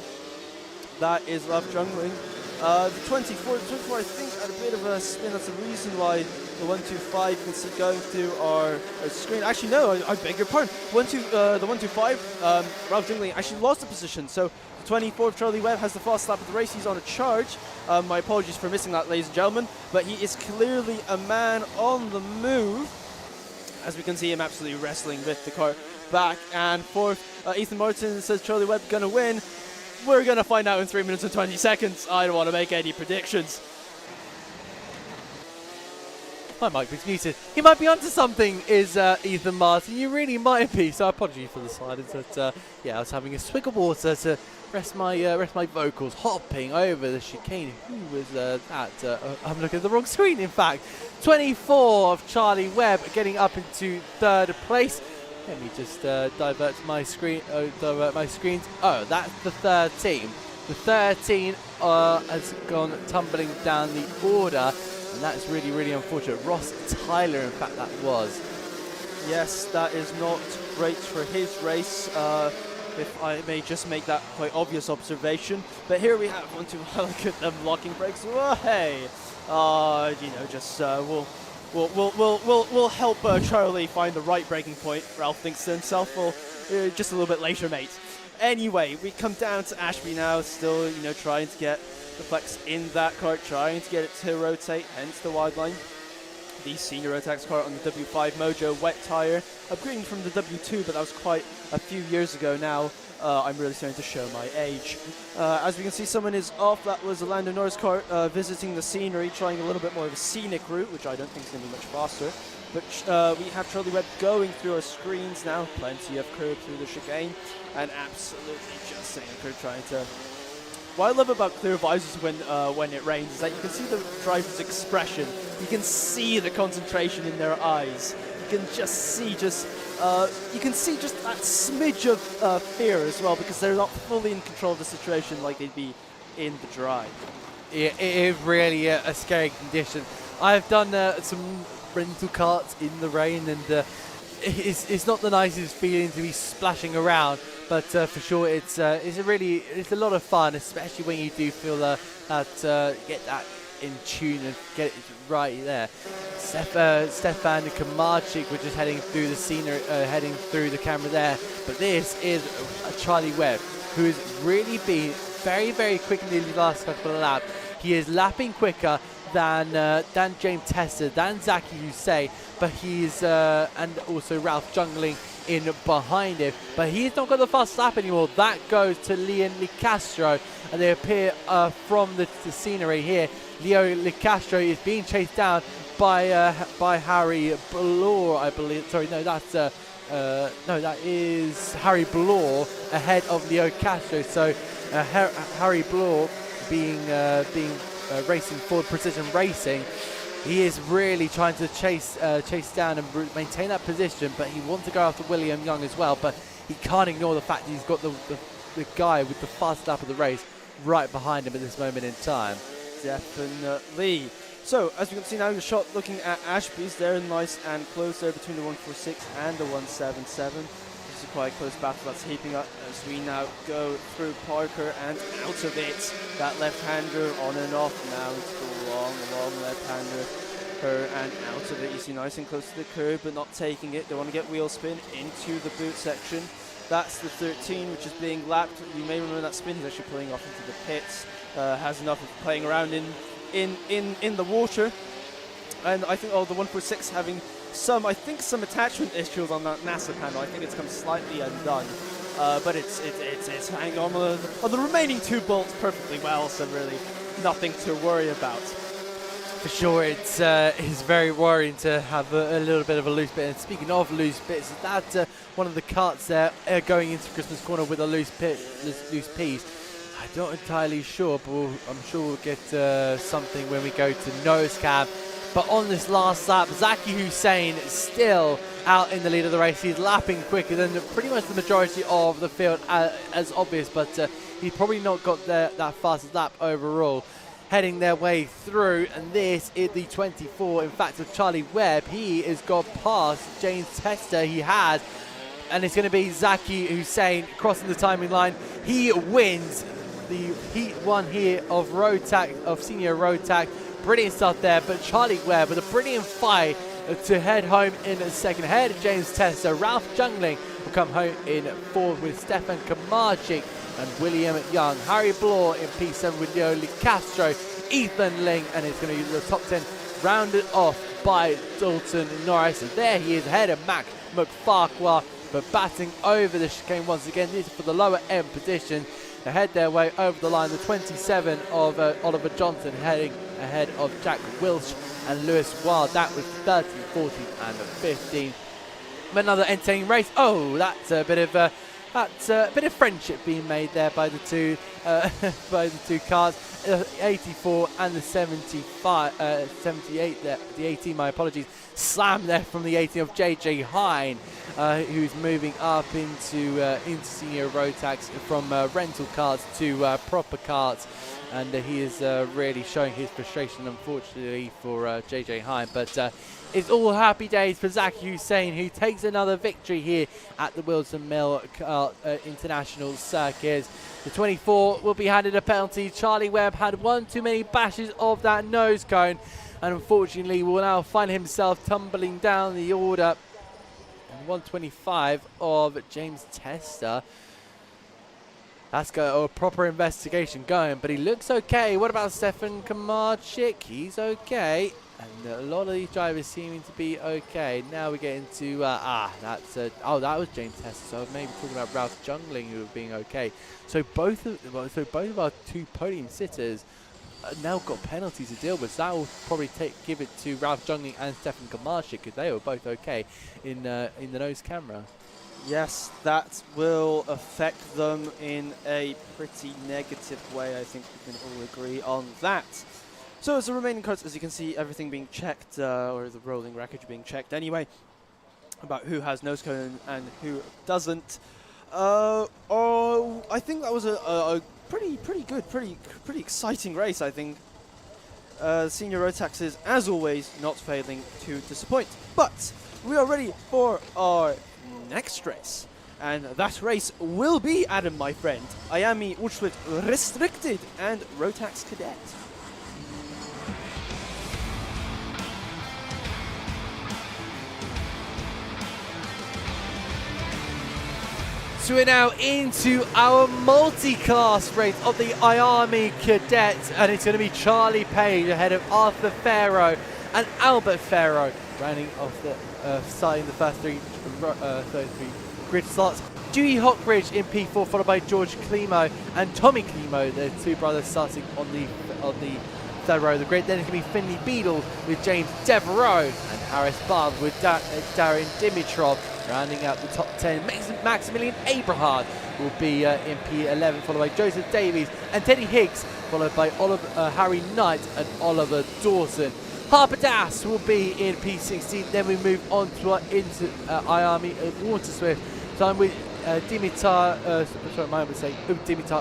That is Love Jungling. The 24 I think had a bit of a spin. That's the reason why the 125 you can see going through our screen. Actually, no, I beg your pardon. The 125, Ralph Jungling actually lost the position. So the 24 of Charlie Webb has the fast lap of the race. He's on a charge. My apologies for missing that, ladies and gentlemen. But he is clearly a man on the move. As we can see him absolutely wrestling with the car back and forth. Ethan Martin says Charlie Webb gonna win. We're gonna find out in 3 minutes and 20 seconds. I don't want to make any predictions. My mic was muted. He might be onto something, is Ethan Martin. You really might be. So apologies for the silence. But yeah, I was having a swig of water to rest my vocals, hopping over the chicane. Who was that? I'm looking at the wrong screen, in fact. 24 of Charlie Webb getting up into third place. Let me just divert my screens. Oh, that's the 13. The 13 has gone tumbling down the order, and that's really, really unfortunate. Ross Tyler, in fact, that was. Yes, that is not great for his race. If I may just make that quite obvious observation. But here we have one to look at them locking brakes. Well, hey, just we'll help Charlie find the right braking point. Ralph thinks to himself, well, just a little bit later, mate. Anyway, we come down to Ashby now, still, trying to get the flex in that car, trying to get it to rotate, hence the wide line. The senior Rotax car on the W5 Mojo wet tire, upgrading from the W2, but that was quite a few years ago now. I'm really starting to show my age. As we can see, someone is off. That was a Lando Norris car visiting the scenery, trying a little bit more of a scenic route, which I don't think is going to be much faster. But we have Charlie Webb going through our screens now. Plenty of curb through the chicane, and absolutely just saying curb, trying to. What I love about clear visors when it rains is that you can see the driver's expression. You can see the concentration in their eyes. You can just see you can see just that smidge of fear as well, because they're not fully in control of the situation like they'd be in the dry. It is really a scary condition. I've done some rental karts in the rain, and it's not the nicest feeling to be splashing around. But for sure, it's a lot of fun, especially when you do feel get that in tune and get it right there. Stefan Kamarczyk, which is heading through the scenery, heading through the camera there. But this is Charlie Webb, who has really been very, very quick in the last couple of laps. He is lapping quicker than James Tester, than Zaki Hussein, but he's and also Ralph Jungling in behind him, but he's not got the fast lap anymore. That goes to Leon Licastro, and they appear from the scenery here. Leo Licastro is being chased down by Harry Blore, I believe. Sorry, no, that's no, that is Harry Blore ahead of Leo Castro. So Harry Blore being racing for Precision Racing. He is really trying to chase down and maintain that position, but he wants to go after William Young as well. But he can't ignore the fact that he's got the guy with the fast lap of the race right behind him at this moment in time. Definitely. So, as you can see now, the shot looking at Ashby's, they're nice and close there between the 146 and the 177. This is a quite close battle that's heaping up as we now go through Parker and out of it. That left-hander on and off now into the long left-hander. Her and out of it. You see nice and close to the curb, but not taking it. They want to get wheel spin into the boot section. That's the 13, which is being lapped. You may remember that spin. He's actually pulling off into the pits. Has enough of playing around in the water, and I think the 146 having some attachment issues on that NASA panel. I think it's come slightly undone, but it's hanging on the remaining two bolts perfectly well, so really nothing to worry about. For sure, it's very worrying to have a little bit of a loose bit. And speaking of loose bits, that's one of the carts there going into Christmas Corner with a loose piece. I'm not entirely sure, but I'm sure we'll get something when we go to nose cab. But on this last lap, Zaki Hussein still out in the lead of the race. He's lapping quicker than pretty much the majority of the field, as obvious, but he's probably not got that fastest lap overall. Heading their way through, and this is the 24, in fact, of Charlie Webb. He has got past James Tester, he has, and it's going to be Zaki Hussein crossing the timing line. He wins the Heat 1 here of Rotax, of Senior Rotax. Brilliant stuff there, but Charlie Webb with a brilliant fight to head home in second. Ahead of James Tester, Ralph Jungling will come home in fourth with Stefan Kamarczyk and William Young. Harry Blore in P7 with Leo Licastro, Ethan Ling, and it's going to be the top 10 rounded off by Dalton Norris. And there he is ahead of Mac McFarquhar, but batting over the chicane once again. This is for the lower end position. They head their way over the line. The 27 of Oliver Johnson heading ahead of Jack Wilsh and Lewis Wild. That was 13, 14 and 15. Another entertaining race. Oh, that's a bit of friendship being made there by the two cars. 84 and the 78 there, the 18, my apologies, slam there from the 18 of JJ Hine, who's moving up into Senior Rotax from rental carts to proper carts, and he is really showing his frustration, unfortunately, for JJ Hine, but it's all happy days for Zaki Hussein, who takes another victory here at the Whilton Mill Kart International Circuit. The 24 will be handed a penalty. Charlie Webb had one too many bashes of that nose cone, and unfortunately will now find himself tumbling down the order. And 125 of James Tester. That's got a proper investigation going, but he looks okay. What about Stefan Kamarczyk? He's okay. And a lot of these drivers seeming to be okay. Now we get into that was James Tester. So maybe talking about Ralph Jungling, who are being okay. So both of our two podium sitters now got penalties to deal with. So that will probably give it to Ralph Jungling and Stefan Kamarczyk, because they were both okay in the nose camera. Yes, that will affect them in a pretty negative way. I think we can all agree on that. So as the remaining carts, as you can see, everything being checked, or the rolling wreckage being checked anyway, about who has nose cone and who doesn't. I think that was a pretty good, pretty exciting race, I think. Senior Rotax is, as always, not failing to disappoint. But we are ready for our next race. And that race will be, Adam, my friend, IAME Waterswift Restricted and Rotax Cadet. So we're now into our multi-class race of the IAME Cadet, and it's going to be Charlie Page ahead of Arthur Farrow and Albert Farrow, rounding off the starting the first three grid slots. Dewey Hockbridge in P4, followed by George Klimo and Tommy Klimo, the two brothers starting on the third row of the grid. Then it's going to be Finley Beadle with James Devereaux and Harris Barnes with Darren Dimitrov. Rounding out the top 10, Maximilian Abraham will be in P11, followed by Joseph Davies and Teddy Higgs, followed by Harry Knight and Oliver Dawson. Harper Das will be in P16. Then we move on to into IAME Waterswift, time with Dimitar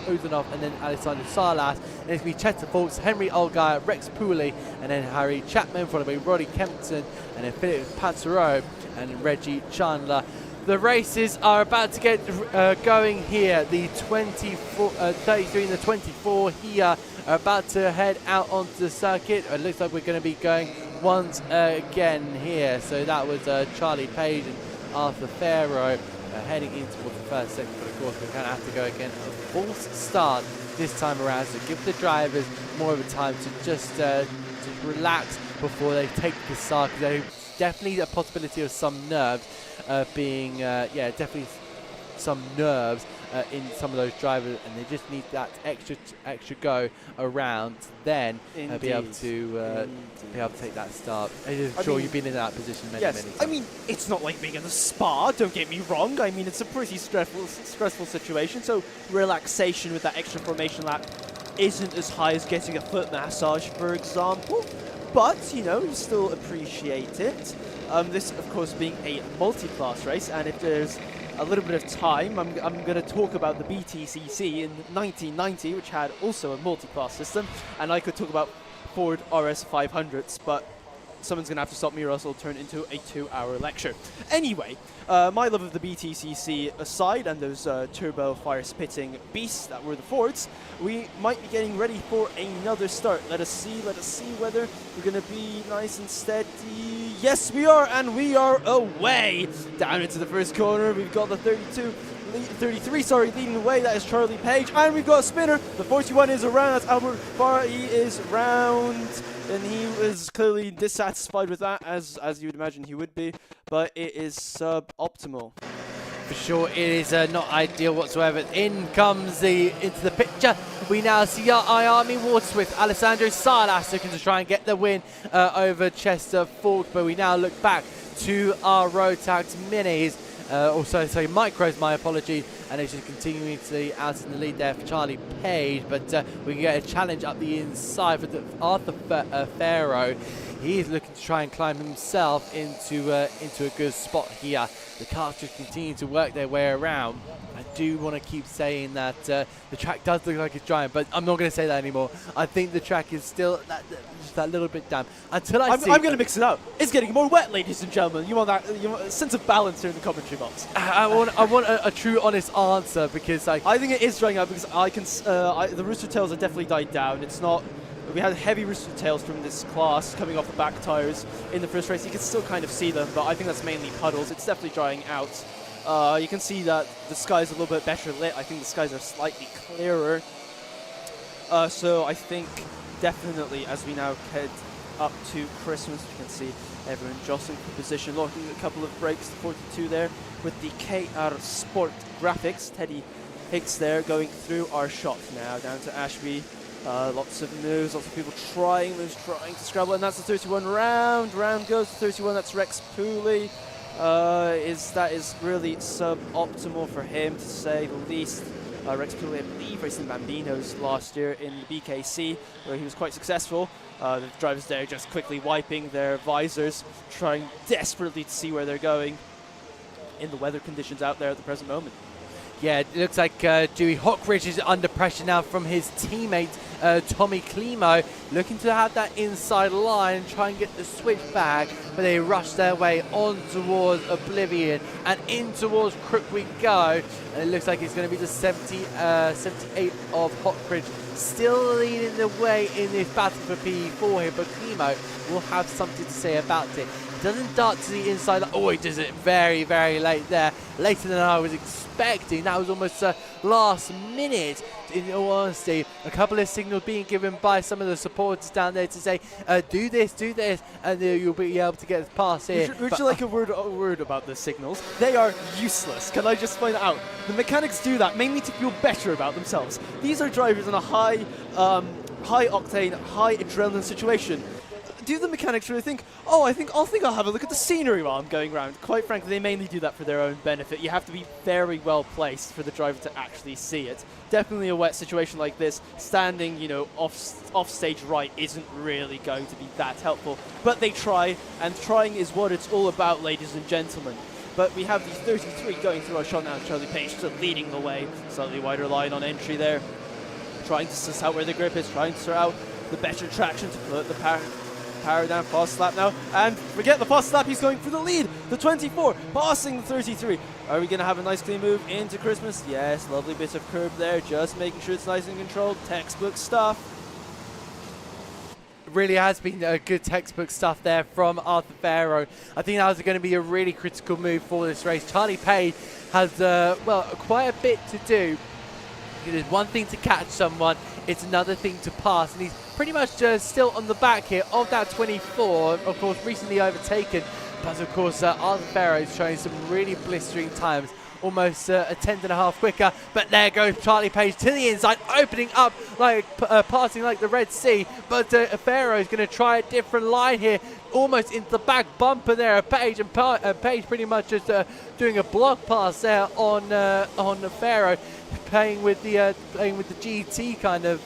Uzanov and then Alexander Salas. And it's going to be Chester Fawkes, Henry Olgaya, Rex Pooley, and then Harry Chapman, followed by Roddy Kempton, and then Philip Pazzaro and Reggie Chandler. The races are about to get going here. The 33 and the 24 here are about to head out onto the circuit. It looks like we're going to be going once again here. So that was Charlie Page and Arthur Farrow heading in towards the first sector, but of course we're going to have to go again a false start this time around, so give the drivers more of a time to just relax before they take the start, because there's definitely a possibility of some nerves definitely some nerves in some of those drivers, and they just need that extra go around to then be able to take that start. I'm sure you've been in that position many times. I mean, it's not like being in a spa, don't get me wrong. I mean, it's a pretty stressful situation, so relaxation with that extra formation lap isn't as high as getting a foot massage, for example. But, you know, you still appreciate it. This, of course, being a multi-class race, and if there's a little bit of time, I'm going to talk about the BTCC in 1990, which had also a multi-class system, and I could talk about Ford RS 500s, but someone's going to have to stop me or else it'll turn into a 2-hour lecture. Anyway, my love of the BTCC aside, and those turbo fire spitting beasts that were the Fords, we might be getting ready for another start. Let us see whether we're going to be nice and steady. Yes, we are, and we are away. Down into the first corner, we've got the 33, leading the way. That is Charlie Page, and we've got a spinner. The 41 is around. That's Albert Farah. He is round, and he was clearly dissatisfied with that, as you would imagine he would be. But it is suboptimal. For sure, it is not ideal whatsoever. In comes into the picture. We now see our IAME Waterswift, Alessandro Salas, looking to try and get the win over Chester Fawkes. But we now look back to our Rotax Minis. Micros, my apologies, and it's just continuing to be out in the lead there for Charlie Page, but we can get a challenge up the inside for Arthur Farrow. He's looking to try and climb himself into a good spot here. The cars just continue to work their way around. I do want to keep saying that the track does look like it's drying, but I'm not going to say that anymore. I think the track is still just that little bit damp. Until I'm going to mix it up. It's getting more wet, ladies and gentlemen. You want a sense of balance here in the commentary box. I want a true, honest answer, because I think it is drying out, because the rooster tails have definitely died down. It's not. We had heavy rooster tails from this class coming off the back tires in the first race. You can still kind of see them, but I think that's mainly puddles. It's definitely drying out. You can see that the sky's a little bit better lit. I think the skies are slightly clearer. So I think definitely as we now head up to Christmas, you can see everyone jostling for position, locking a couple of breaks, 42 there with the KR Sport graphics. Teddy Hicks there going through our shot now down to Ashby. Lots of moves, lots of people trying to scrabble, and that's the 31 round. Round goes to 31, that's Rex Pooley. That is really suboptimal for him, to say the least. Rex Pooley, I believe, racing Bambinos last year in the BKC, where he was quite successful. The drivers there just quickly wiping their visors, trying desperately to see where they're going in the weather conditions out there at the present moment. Yeah, it looks like Dewey Hockbridge is under pressure now from his teammate Tommy Klimo, looking to have that inside line and try and get the switch back, but they rush their way on towards Oblivion, and in towards Crook we go, and it looks like it's going to be the 78 of Hockbridge still leading the way in this battle for P4 here, but Klimo will have something to say about it. doesn't dart to the inside. Oh, he does it very, very late there. Later than I was expecting. That was almost last minute. In all honesty, a couple of signals being given by some of the supporters down there to say, do this, and you'll be able to get past here. Would you like a word about the signals? They are useless. Can I just point out? The mechanics do that mainly to feel better about themselves. These are drivers in a high octane, high adrenaline situation. Do the mechanics really think, oh, I'll have a look at the scenery while I'm going around? Quite frankly, they mainly do that for their own benefit. You have to be very well placed for the driver to actually see it. Definitely a wet situation like this, standing, off stage right isn't really going to be that helpful. But they try, and trying is what it's all about, ladies and gentlemen. But we have the 33 going through our shot now. Charlie Page still leading the way. Slightly wider line on entry there. Trying to suss out where the grip is, trying to sort out the better traction to put the power down. Fast slap now, and forget the fast slap, he's going for the lead. The 24 passing the 33. Are we going to have a nice clean move into Christmas? Yes, lovely bit of curb there, just making sure it's nice and controlled. Textbook stuff. Really has been good textbook stuff there from Arthur Farrow. I think that was going to be a really critical move for this race. Charlie Page has, quite a bit to do. It is one thing to catch someone, it's another thing to pass, and he's pretty much still on the back here of that 24, of course recently overtaken, but of course Arthur Farrow is showing some really blistering times, almost a tenth and a half quicker, but there goes Charlie Page to the inside, opening up, like passing like the Red Sea, but Farrow is going to try a different line here, almost into the back bumper there of Page, and Page pretty much just doing a block pass there on Farrow, playing with the GT kind of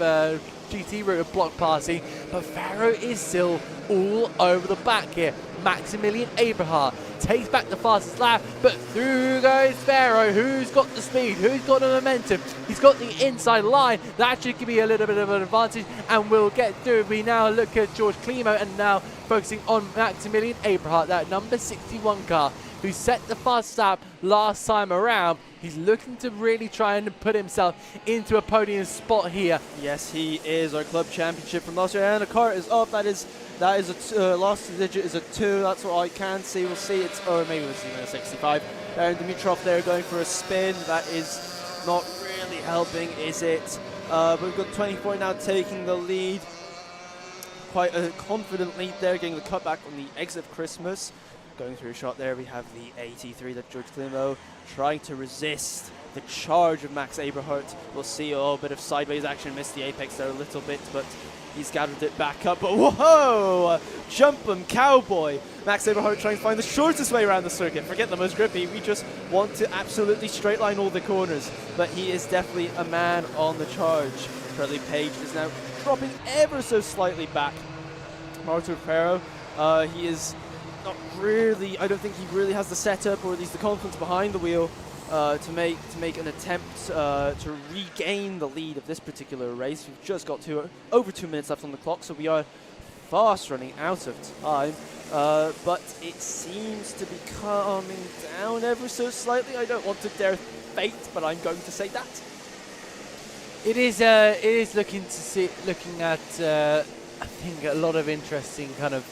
GT route of block passing, but Farrow is still all over the back here. Maximilian Eberhardt takes back the fastest lap, but through goes Farrow. Who's got the speed? Who's got the momentum? He's got the inside line. That should give me a little bit of an advantage, and we'll get through. We now look at George Klimo, and now focusing on Maximilian Eberhardt, that number 61 car, who set the fast lap last time around. He's looking to really try and put himself into a podium spot here. Yes, he is. Our club championship from last year, and the car is up. That is a last digit is a 2. That's what I can see. We'll see it's, or maybe we'll see a 65. Aaron Dimitrov there going for a spin. That is not really helping, is it? But we've got 24 now taking the lead. Quite a confident lead there, getting the cutback on the exit of Christmas. Going through a shot there, we have the 83, that George Klimo trying to resist the charge of Max Eberhardt. We'll see a little bit of sideways action, missed the apex there a little bit, but he's gathered it back up. But whoa! Jump 'em, cowboy! Max Eberhardt trying to find the shortest way around the circuit. Forget the most grippy, we just want to absolutely straight line all the corners. But he is definitely a man on the charge. Charlie Page is now dropping ever so slightly back. Arthur Farrow, he is not really, I don't think he really has the setup, or at least the confidence behind the wheel to make an attempt to regain the lead of this particular race. We've just got over 2 minutes left on the clock, so we are fast running out of time. But it seems to be calming down ever so slightly. I don't want to dare fate, but I'm going to say that. It is looking at I think a lot of interesting kind of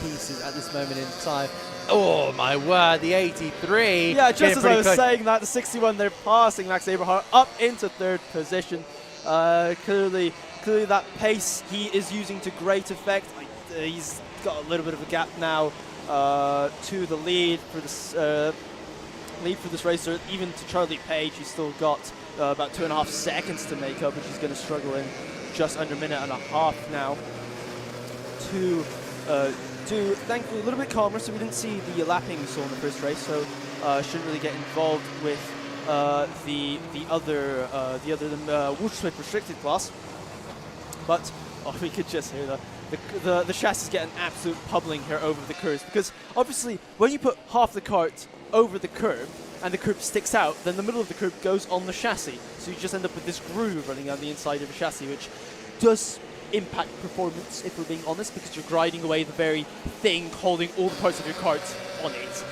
pieces at this moment in time. Oh my word, the 83. Yeah, just as I was saying that, the 61, they're passing Max Eberhardt up into 3rd position. Clearly that pace he is using to great effect. He's got a little bit of a gap now to the lead for this race, or even to Charlie Page. He's still got about 2.5 seconds to make up, which he's going to struggle in just under a minute and a half now to thankfully a little bit calmer, so we didn't see the lapping we saw in the first race, so shouldn't really get involved with the other Waterswift restricted class. But we could just hear the chassis get an absolute pummeling here over the curves, because obviously when you put half the cart over the curb and the curb sticks out, then the middle of the curb goes on the chassis, so you just end up with this groove running down the inside of the chassis, which does impact performance, if we're being honest, because you're grinding away the very thing holding all the parts of your cart on it.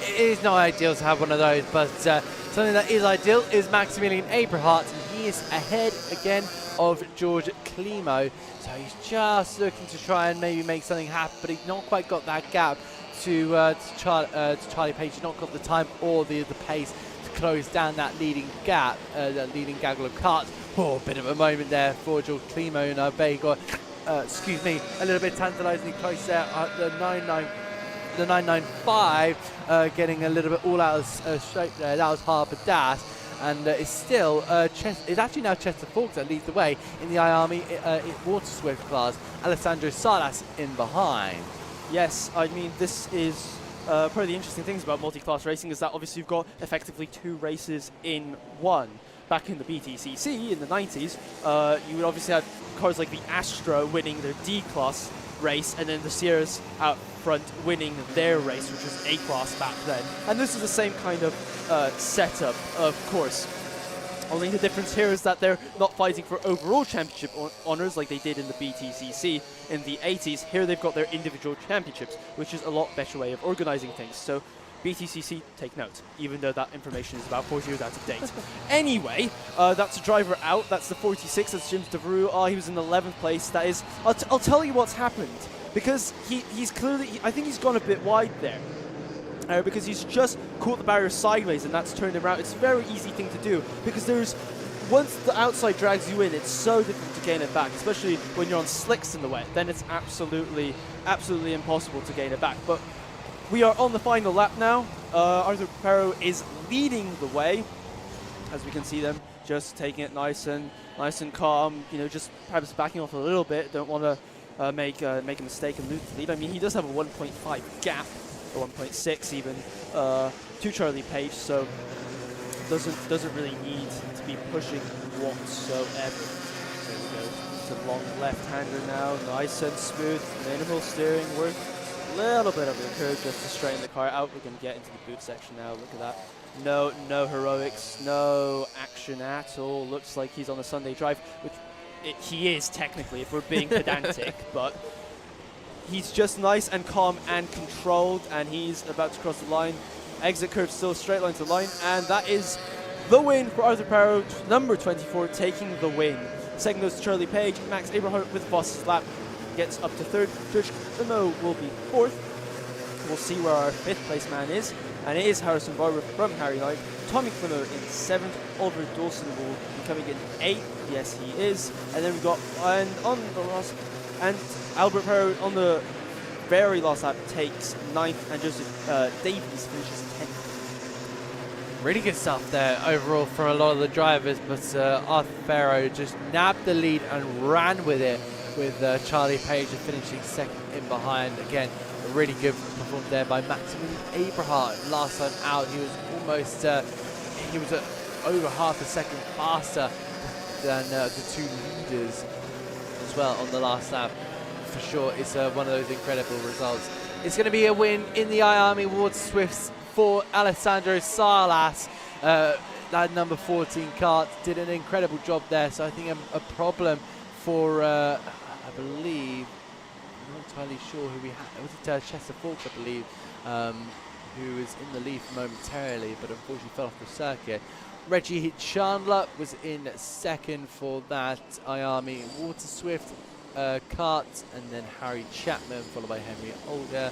It is not ideal to have one of those, but something that is ideal is Maximilian Eberhardt, and he is ahead again of George Klimo. So he's just looking to try and maybe make something happen, but he's not quite got that gap to Charlie Page. He's not got the time or the pace to close down that leading gap, that leading gaggle of karts. Oh, a bit of a moment there for George Klimo, and I bet he got, excuse me, a little bit tantalisingly close there at the 995, getting a little bit all out of straight there. That was Harbour Dash. And it's still, it's actually now Chester Fawkes that leads the way in the IAME Waterswift class. Alessandro Salas in behind. Yes, I mean, this is probably the interesting things about multi-class racing is that obviously you've got effectively 2 races in one. Back in the BTCC in the 90s, you would obviously have cars like the Astra winning their D-class race, and then the Sierras out front winning their race, which was A-class back then. And this is the same kind of setup, of course. Only the difference here is that they're not fighting for overall championship honors like they did in the BTCC in the 80s. Here they've got their individual championships, which is a lot better way of organizing things. So BTCC, take note, even though that information is about 4 years out of date. Anyway, that's a driver out. That's the 46. That's James Devereux. Oh, he was in 11th place. That is, I'll tell you what's happened, because he's clearly, I think he's gone a bit wide there. Because he's just caught the barrier sideways and that's turned him around. It's a very easy thing to do, because once the outside drags you in, it's so difficult to gain it back, especially when you're on slicks in the wet. Then it's absolutely impossible to gain it back. But we are on the final lap now. Arthur Perro is leading the way, as we can see them just taking it nice and calm. You know, just perhaps backing off a little bit. Don't want to make a mistake and lose the lead. I mean, he does have a 1.5 gap, or 1.6 even, to Charlie Page, so doesn't really need to be pushing whatsoever. There we go. It's a long left-hander now, nice and smooth, minimal steering work. Little bit of the curve just to straighten the car out. We're going to get into the boot section now. Look at that. No heroics, no action at all. Looks like he's on a Sunday drive, which he is technically, if we're being pedantic, but he's just nice and calm and controlled, and he's about to cross the line. Exit curve still straight line to the line, and that is the win for Arthur Perro, number 24, taking the win. Second goes to Charlie Page. Max Aberhart with Voss's lap gets up to third. George Klimo will be fourth. We'll see where our 5th place man is, and it is Harrison Barber from Harry Knight. Tommy Klimo in 7th. Oliver Dawson will be coming in 8th. Yes, he is. And then we've got, and on the last, and Albert Perro on the very last lap takes 9th, and Joseph Davies finishes 10th. Really good stuff there overall for a lot of the drivers, but Arthur Perro just nabbed the lead and ran with it, with Charlie Page finishing 2nd in behind. Again, a really good performance there by Maximilian Aberhart. Last time out, he was almost, over half a second faster than the 2 leaders as well on the last lap. For sure, it's one of those incredible results. It's going to be a win in the IAME Waterswifts for Alessandro Salas. That number 14 kart did an incredible job there, so I think a problem for, I believe, I'm not entirely sure who we had. Was it Chester Fawkes, I believe, who was in the lead momentarily, but unfortunately fell off the circuit. Reggie Chandler was in 2nd for that IAME Waterswift kart, and then Harry Chapman followed by Henry Older,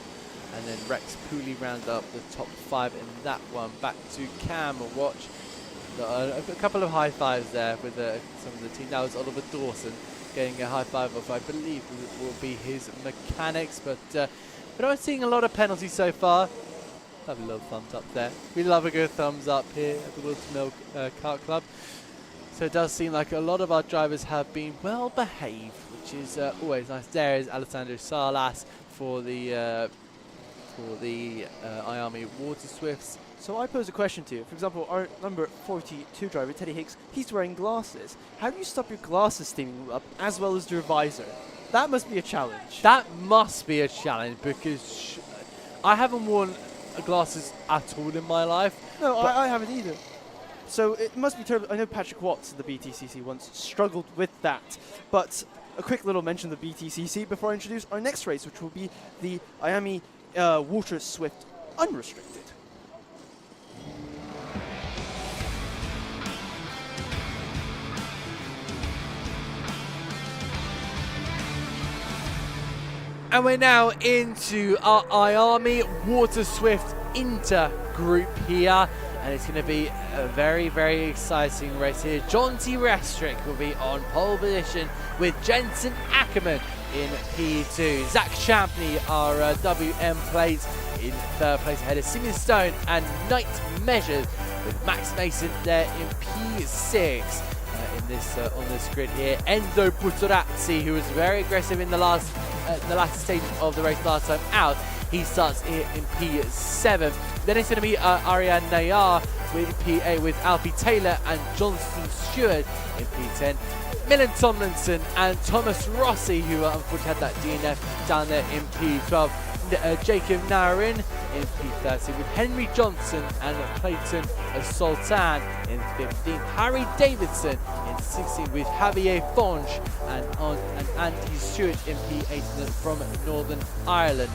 and then Rex Pooley rounded up the top 5 in that one. Back to Cam Watch. A couple of high fives there with some of the team. That was Oliver Dawson getting a high five of, I believe, will be his mechanics, but I'm seeing a lot of penalties so far. Have a little thumbs up there. We love a good thumbs up here at the Whilton Mill Kart Club. So it does seem like a lot of our drivers have been well behaved, which is always nice. There is Alessandro Salas for the IAME Waterswifts. So I pose a question to you. For example, our number 42 driver, Teddy Hicks, he's wearing glasses. How do you stop your glasses steaming up as well as your visor? That must be a challenge. That must be a challenge, because I haven't worn glasses at all in my life. No, I haven't either. So it must be terrible. I know Patrick Watts of the BTCC once struggled with that. But a quick little mention of the BTCC before I introduce our next race, which will be the IAME Waterswift Unrestricted. And we're now into our IAME Waterswift Inter group here. And it's going to be a very, very exciting race here. John T. Restrick will be on pole position with Jensen Ackerman in P2. Zach Champney, our WM plate, in third place ahead of Simeon Stone and Knight Measures, with Max Mason there in P6. In this on this grid here, Enzo Butorazzi, who was very aggressive in the latter stage of the race last time out, he starts here in P7. Then it's going to be Ariane Nayar with P8 with Alfie Taylor and Johnston Stewart in P10. Milan Tomlinson and Thomas Rossi, who unfortunately had that DNF down there in P12. Jacob Narin in P30 with Henry Johnson and Clayton Sultan in 15. Harry Davidson in 16 with Javier Fonge and Andy Stewart in P18 from Northern Ireland.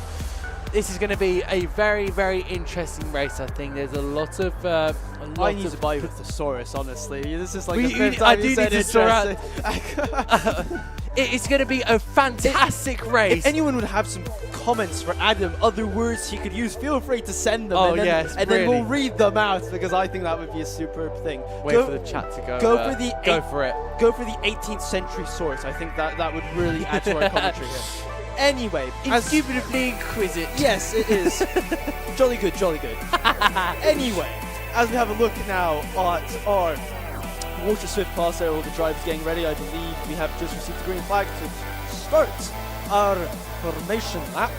This is going to be a very, very interesting race. I think there's a lot of. I need to buy with Thesaurus, honestly. This is like the fifth time you said interesting. It's going to be a fantastic race. If anyone would have some comments for Adam, other words he could use, feel free to send them. Oh, yes, and then we'll read them out, because I think that would be a superb thing. Wait for the chat to go. Go for it. Go for the 18th century source. I think that would really add to our commentary here. Anyway, indubitably inquisitive. Yes, it is. Jolly good, jolly good. Anyway, as we have a look now at our Waterswift pass there, all the drivers getting ready, I believe we have just received the green flag to start our formation lap.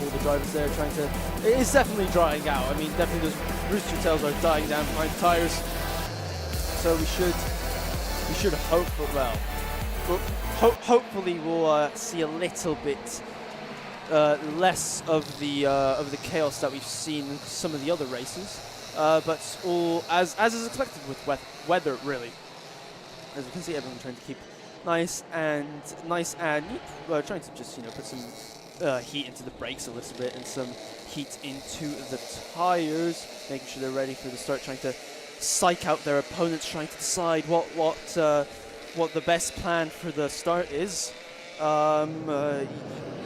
All the drivers there trying to... It is definitely drying out. I mean, definitely those rooster tails are dying down behind the tyres. So we should hope for, well, hopefully we'll see a little bit less of the chaos that we've seen in some of the other races. But all as is expected with weather, really. As you can see, everyone trying to keep nice and neat. Trying to just put some heat into the brakes a little bit and some heat into the tires, making sure they're ready for the start. Trying to psych out their opponents, trying to decide what the best plan for the start is.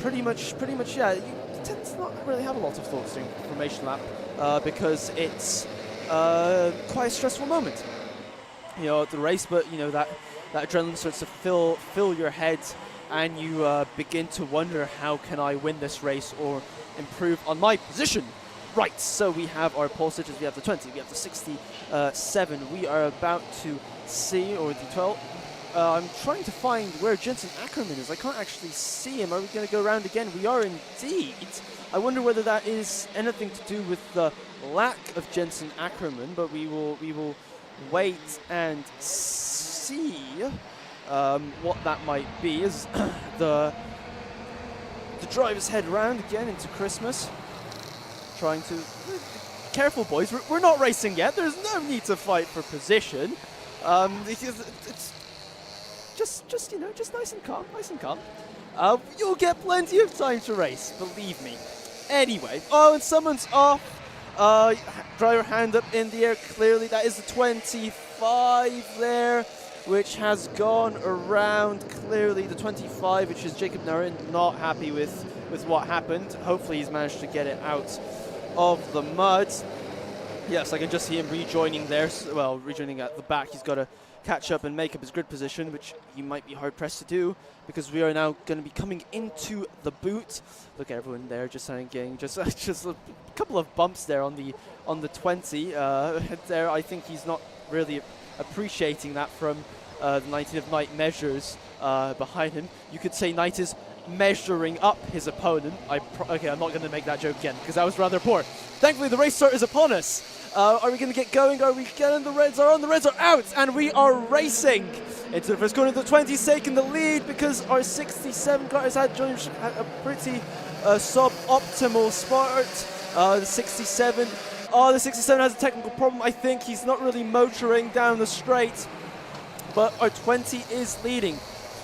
Pretty much, yeah. You tend to not really have a lot of thoughts during the formation lap. Because it's quite a stressful moment, at the race. But that adrenaline starts to fill your head, and you begin to wonder, how can I win this race or improve on my position? Right. So we have our pole stitches. We have the 20. We have the 67. We are about to see, or the 12. I'm trying to find where Jensen Ackerman is. I can't actually see him. Are we going to go around again? We are indeed. I wonder whether that is anything to do with the lack of Jensen Ackerman, but we will wait and see what that might be as the drivers head round again into Christmas. Trying to... Careful, boys. We're not racing yet. There's no need to fight for position. It's just nice and calm. You'll get plenty of time to race, believe me. Anyway, and someone's off. Driver hand up in the air. Clearly, that is the 25 there, which has gone around. Clearly, the 25, which is Jacob Narin, not happy with what happened. Hopefully, he's managed to get it out of the mud. Yes, I can just see him rejoining there. Well, rejoining at the back. He's got to catch up and make up his grid position, which he might be hard pressed to do, because we are now going to be coming into the boot. Look at everyone there, just getting just a couple of bumps there on the 20 there. I think he's not really appreciating that from the 19 of Knight Measures behind him. You could say Knight is measuring up his opponent. Okay, I'm not going to make that joke again, because that was rather poor. Thankfully, the race start is upon us. Are we going to get going? Are we getting the Reds are on? The Reds are out, and we are racing into the first corner. The 20's taking the lead because our 67 car has had a pretty sub-optimal start. The 67 has a technical problem. I think he's not really motoring down the straight, but our 20 is leading.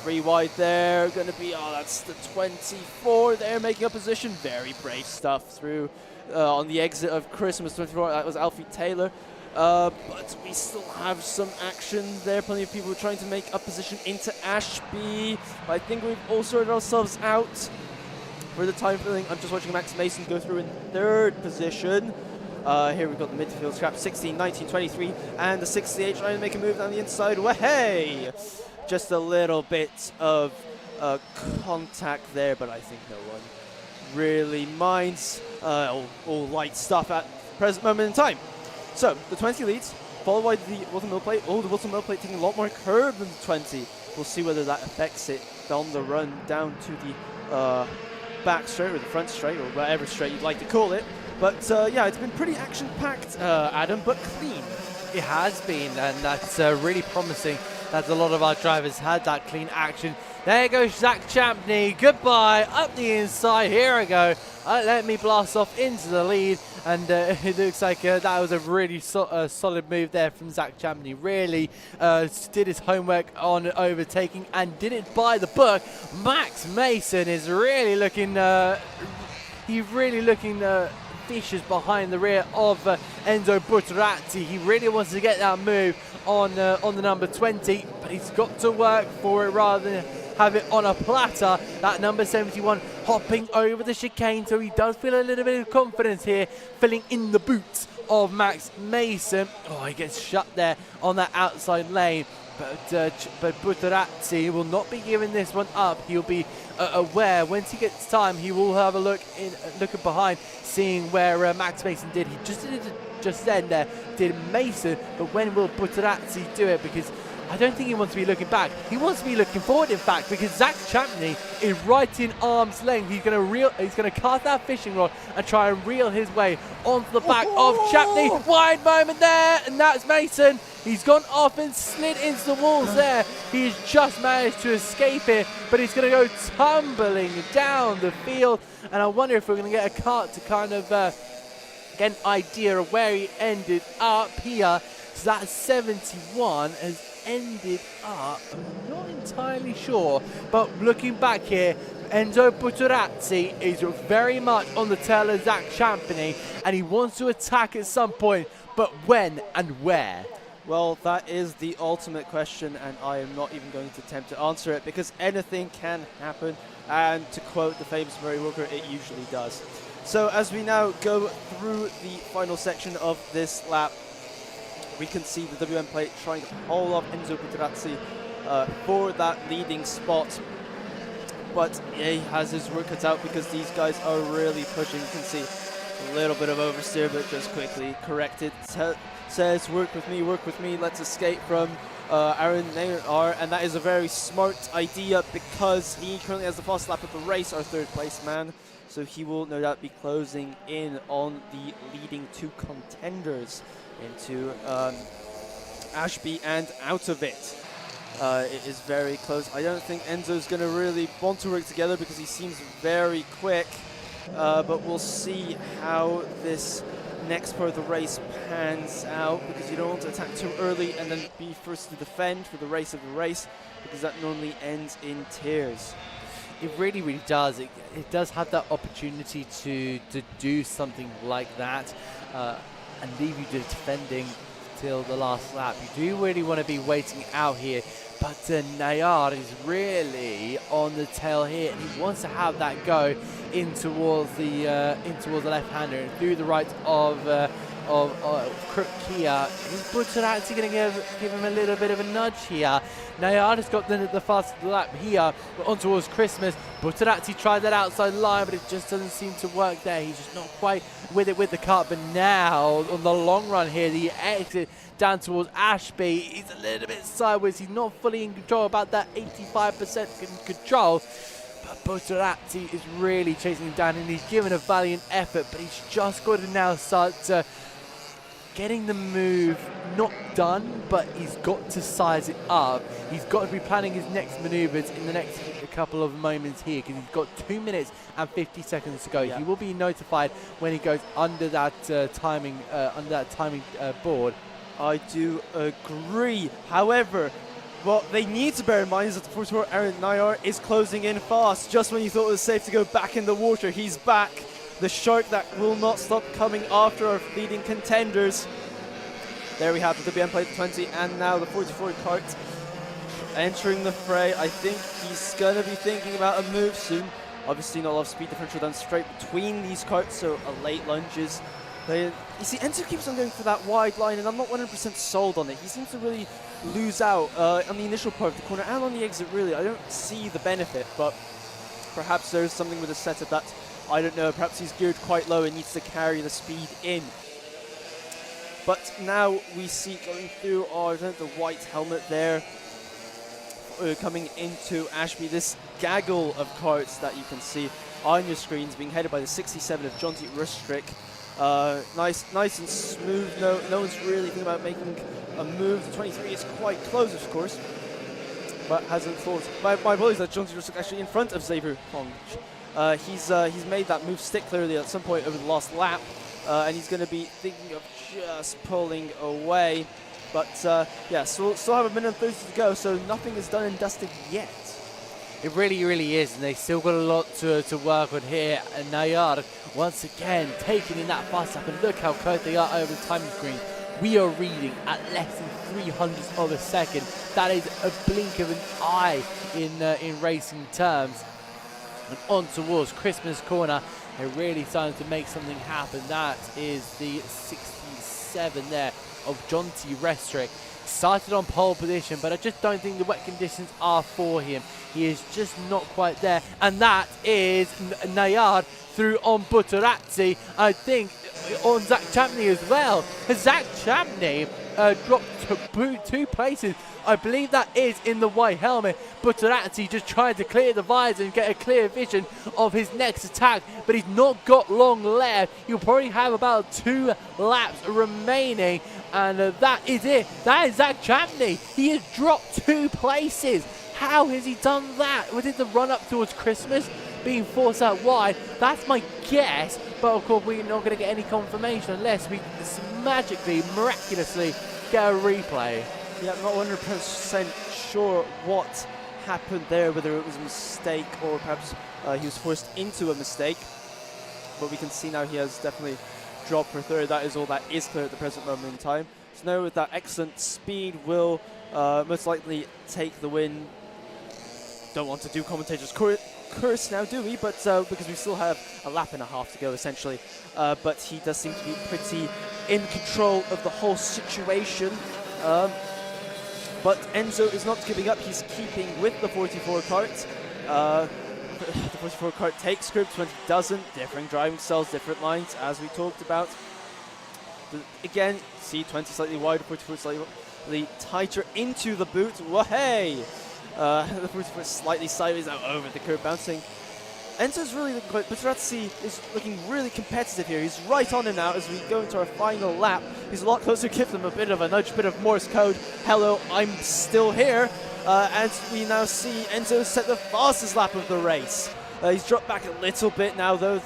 3 wide there, going to be, that's the 24 there, making a position. Very brave stuff through on the exit of Christmas 24. That was Alfie Taylor. But we still have some action there. Plenty of people trying to make a position into Ashby. I think we've all sorted ourselves out. For the time filling, I'm just watching Max Mason go through in 3rd position. Here we've got the midfield scrap, 16, 19, 23, and the 68 trying to make a move down the inside. Way! Just a little bit of contact there, but I think no one really minds. All light stuff at the present moment in time. So, the 20 leads, followed by the Whilton Mill Plate. The Whilton Mill Plate taking a lot more curve than the 20. We'll see whether that affects it on the run down to the back straight or the front straight or whatever straight you'd like to call it. But yeah, it's been pretty action-packed, Adam, but clean. It has been, and that's really promising that a lot of our drivers had that clean action. There goes Zach Champney. Goodbye. Up the inside. Here I go. Let me blast off into the lead. And it looks like that was a really solid move there from Zach Champney. Really did his homework on overtaking and did it by the book. Max Mason is really looking... he's really looking... vicious behind the rear of Enzo Buttarazzi. He really wants to get that move on the number 20, but he's got to work for it rather than have it on a platter. That number 71 hopping over the chicane, so he does feel a little bit of confidence here, filling in the boots of Max Mason. Oh, he gets shut there on that outside lane. But Buttarazzi will not be giving this one up. He'll be aware. Once he gets time, he will have a looking behind, seeing where Max Mason did. He just did it just then there, did Mason, but when will Buttarazzi do it? Because I don't think he wants to be looking back. He wants to be looking forward, in fact, because Zach Champney is right in arm's length. He's going to cast that fishing rod and try and reel his way onto the back of Champney. Wide moment there, and that's Mason. He's gone off and slid into the walls there. He's just managed to escape it, but he's going to go tumbling down the field. And I wonder if we're going to get a cart to kind of get an idea of where he ended up here. So that 71 has ended up, I'm not entirely sure, but looking back here, Enzo Buttarazzi is very much on the tail of Zach Champney, and he wants to attack at some point, but when and where? Well, that is the ultimate question, and I am not even going to attempt to answer it because anything can happen, and to quote the famous Murray Walker, it usually does. So as we now go through the final section of this lap, we can see the WM plate trying to hold off Enzo Buttarazzi for that leading spot. But he has his work cut out because these guys are really pushing. You can see a little bit of oversteer, but just quickly corrected. Says, work with me, let's escape from Aaron Nayar. And that is a very smart idea because he currently has the fastest lap of the race, our 3rd place man. So he will no doubt be closing in on the leading 2 contenders into Ashby and out of it. It is very close. I don't think Enzo's going to really want to work together because he seems very quick. But we'll see how this next part of the race pans out, because you don't want to attack too early and then be first to defend for the race of the race, because that normally ends in tears. It really, really does. It does have that opportunity to do something like that and leave you defending till the last lap. You do really want to be waiting out here, but Nayar is really on the tail here, and he wants to have that go in towards the left-hander and through the right of Crook here. Is Buttarazzi going to give him a little bit of a nudge here? Nayar has got the fastest lap here, but on towards Christmas. Buttarazzi tried that outside line, but it just doesn't seem to work there. He's just not quite with it with the kart. But now, on the long run here, the exit down towards Ashby, he's a little bit sideways. He's not fully in control, about that 85% in control. But Buttarazzi is really chasing him down, and he's given a valiant effort, but he's just got to now start getting the move not done, but he's got to size it up. He's got to be planning his next maneuvers in the next couple of moments here, because he's got 2 minutes and 50 seconds to go. Yeah. He will be notified when he goes under that timing board. I do agree. However, what they need to bear in mind is that the 44 Aaron Nayar is closing in fast. Just when you thought it was safe to go back in the water, he's back. The shark that will not stop coming after our leading contenders. There we have the WM plate 20, and now the 44 kart entering the fray. I think he's going to be thinking about a move soon. Obviously not a lot of speed differential done straight between these karts, so a late lunges. You see, Enzo keeps on going for that wide line, and I'm not 100% sold on it. He seems to really lose out on the initial part of the corner and on the exit, really. I don't see the benefit, but perhaps there's something with the setup that I don't know. Perhaps he's geared quite low and needs to carry the speed in. But now we see going through the white helmet there, coming into Ashby. This gaggle of karts that you can see on your screens being headed by the 67 of Jonty Rustrick. Nice and smooth. No one's really thinking about making a move. The 23 is quite close, of course, but hasn't thought. My apologies that Jonty Rustrick actually in front of Xavier Pong. He's made that move stick clearly at some point over the last lap, and he's going to be thinking of just pulling away. But yeah, so we'll still have a minute and 30 to go, so nothing is done and dusted yet. It really, really is, and they still got a lot to work on here. And Nayar, once again, taking in that fast lap, and look how close they are over the timing screen. We are reading at less than 300ths of a second. That is a blink of an eye in racing terms. And on towards Christmas corner, they're really starting to make something happen. That is the 67 there of Jonty Rustrick. Started on pole position, but I just don't think the wet conditions are for him. He is just not quite there. And that is Nayar through on Butterazzi. I think on Zach Champney as well. Zach Champney dropped to 2 places. I believe that is in the white helmet. Butterazzi just trying to clear the visor and get a clear vision of his next attack, but he's not got long left. He'll probably have about 2 laps remaining, and that is it. That is Zach Champney. He has dropped 2 places. How has he done that? Was it the run up towards Christmas being forced out wide? That's my guess, but of course we're not going to get any confirmation unless we magically, miraculously get a replay. Yeah, I'm not 100% sure what happened there, whether it was a mistake or perhaps he was forced into a mistake. But we can see now he has definitely dropped for 3rd. That is all that is clear at the present moment in time. So now with that excellent speed will most likely take the win. Don't want to do commentators curse now, do we? But because we still have a lap and a half to go, essentially. But he does seem to be pretty in control of the whole situation. But Enzo is not giving up. He's keeping with the 44 kart. The 44 kart takes grip, 20 doesn't. Different driving styles, different lines, as we talked about. Again, see 20 slightly wider, 44 slightly tighter into the boot. Whoa-hey! The 44 slightly sideways out over the curb, bouncing. Enzo's really looking quite, Butterazzi is looking really competitive here. He's right on him now as we go into our final lap. He's a lot closer, give them a bit of a nudge, bit of Morse code. Hello, I'm still here. And we now see Enzo set the fastest lap of the race. He's dropped back a little bit now though,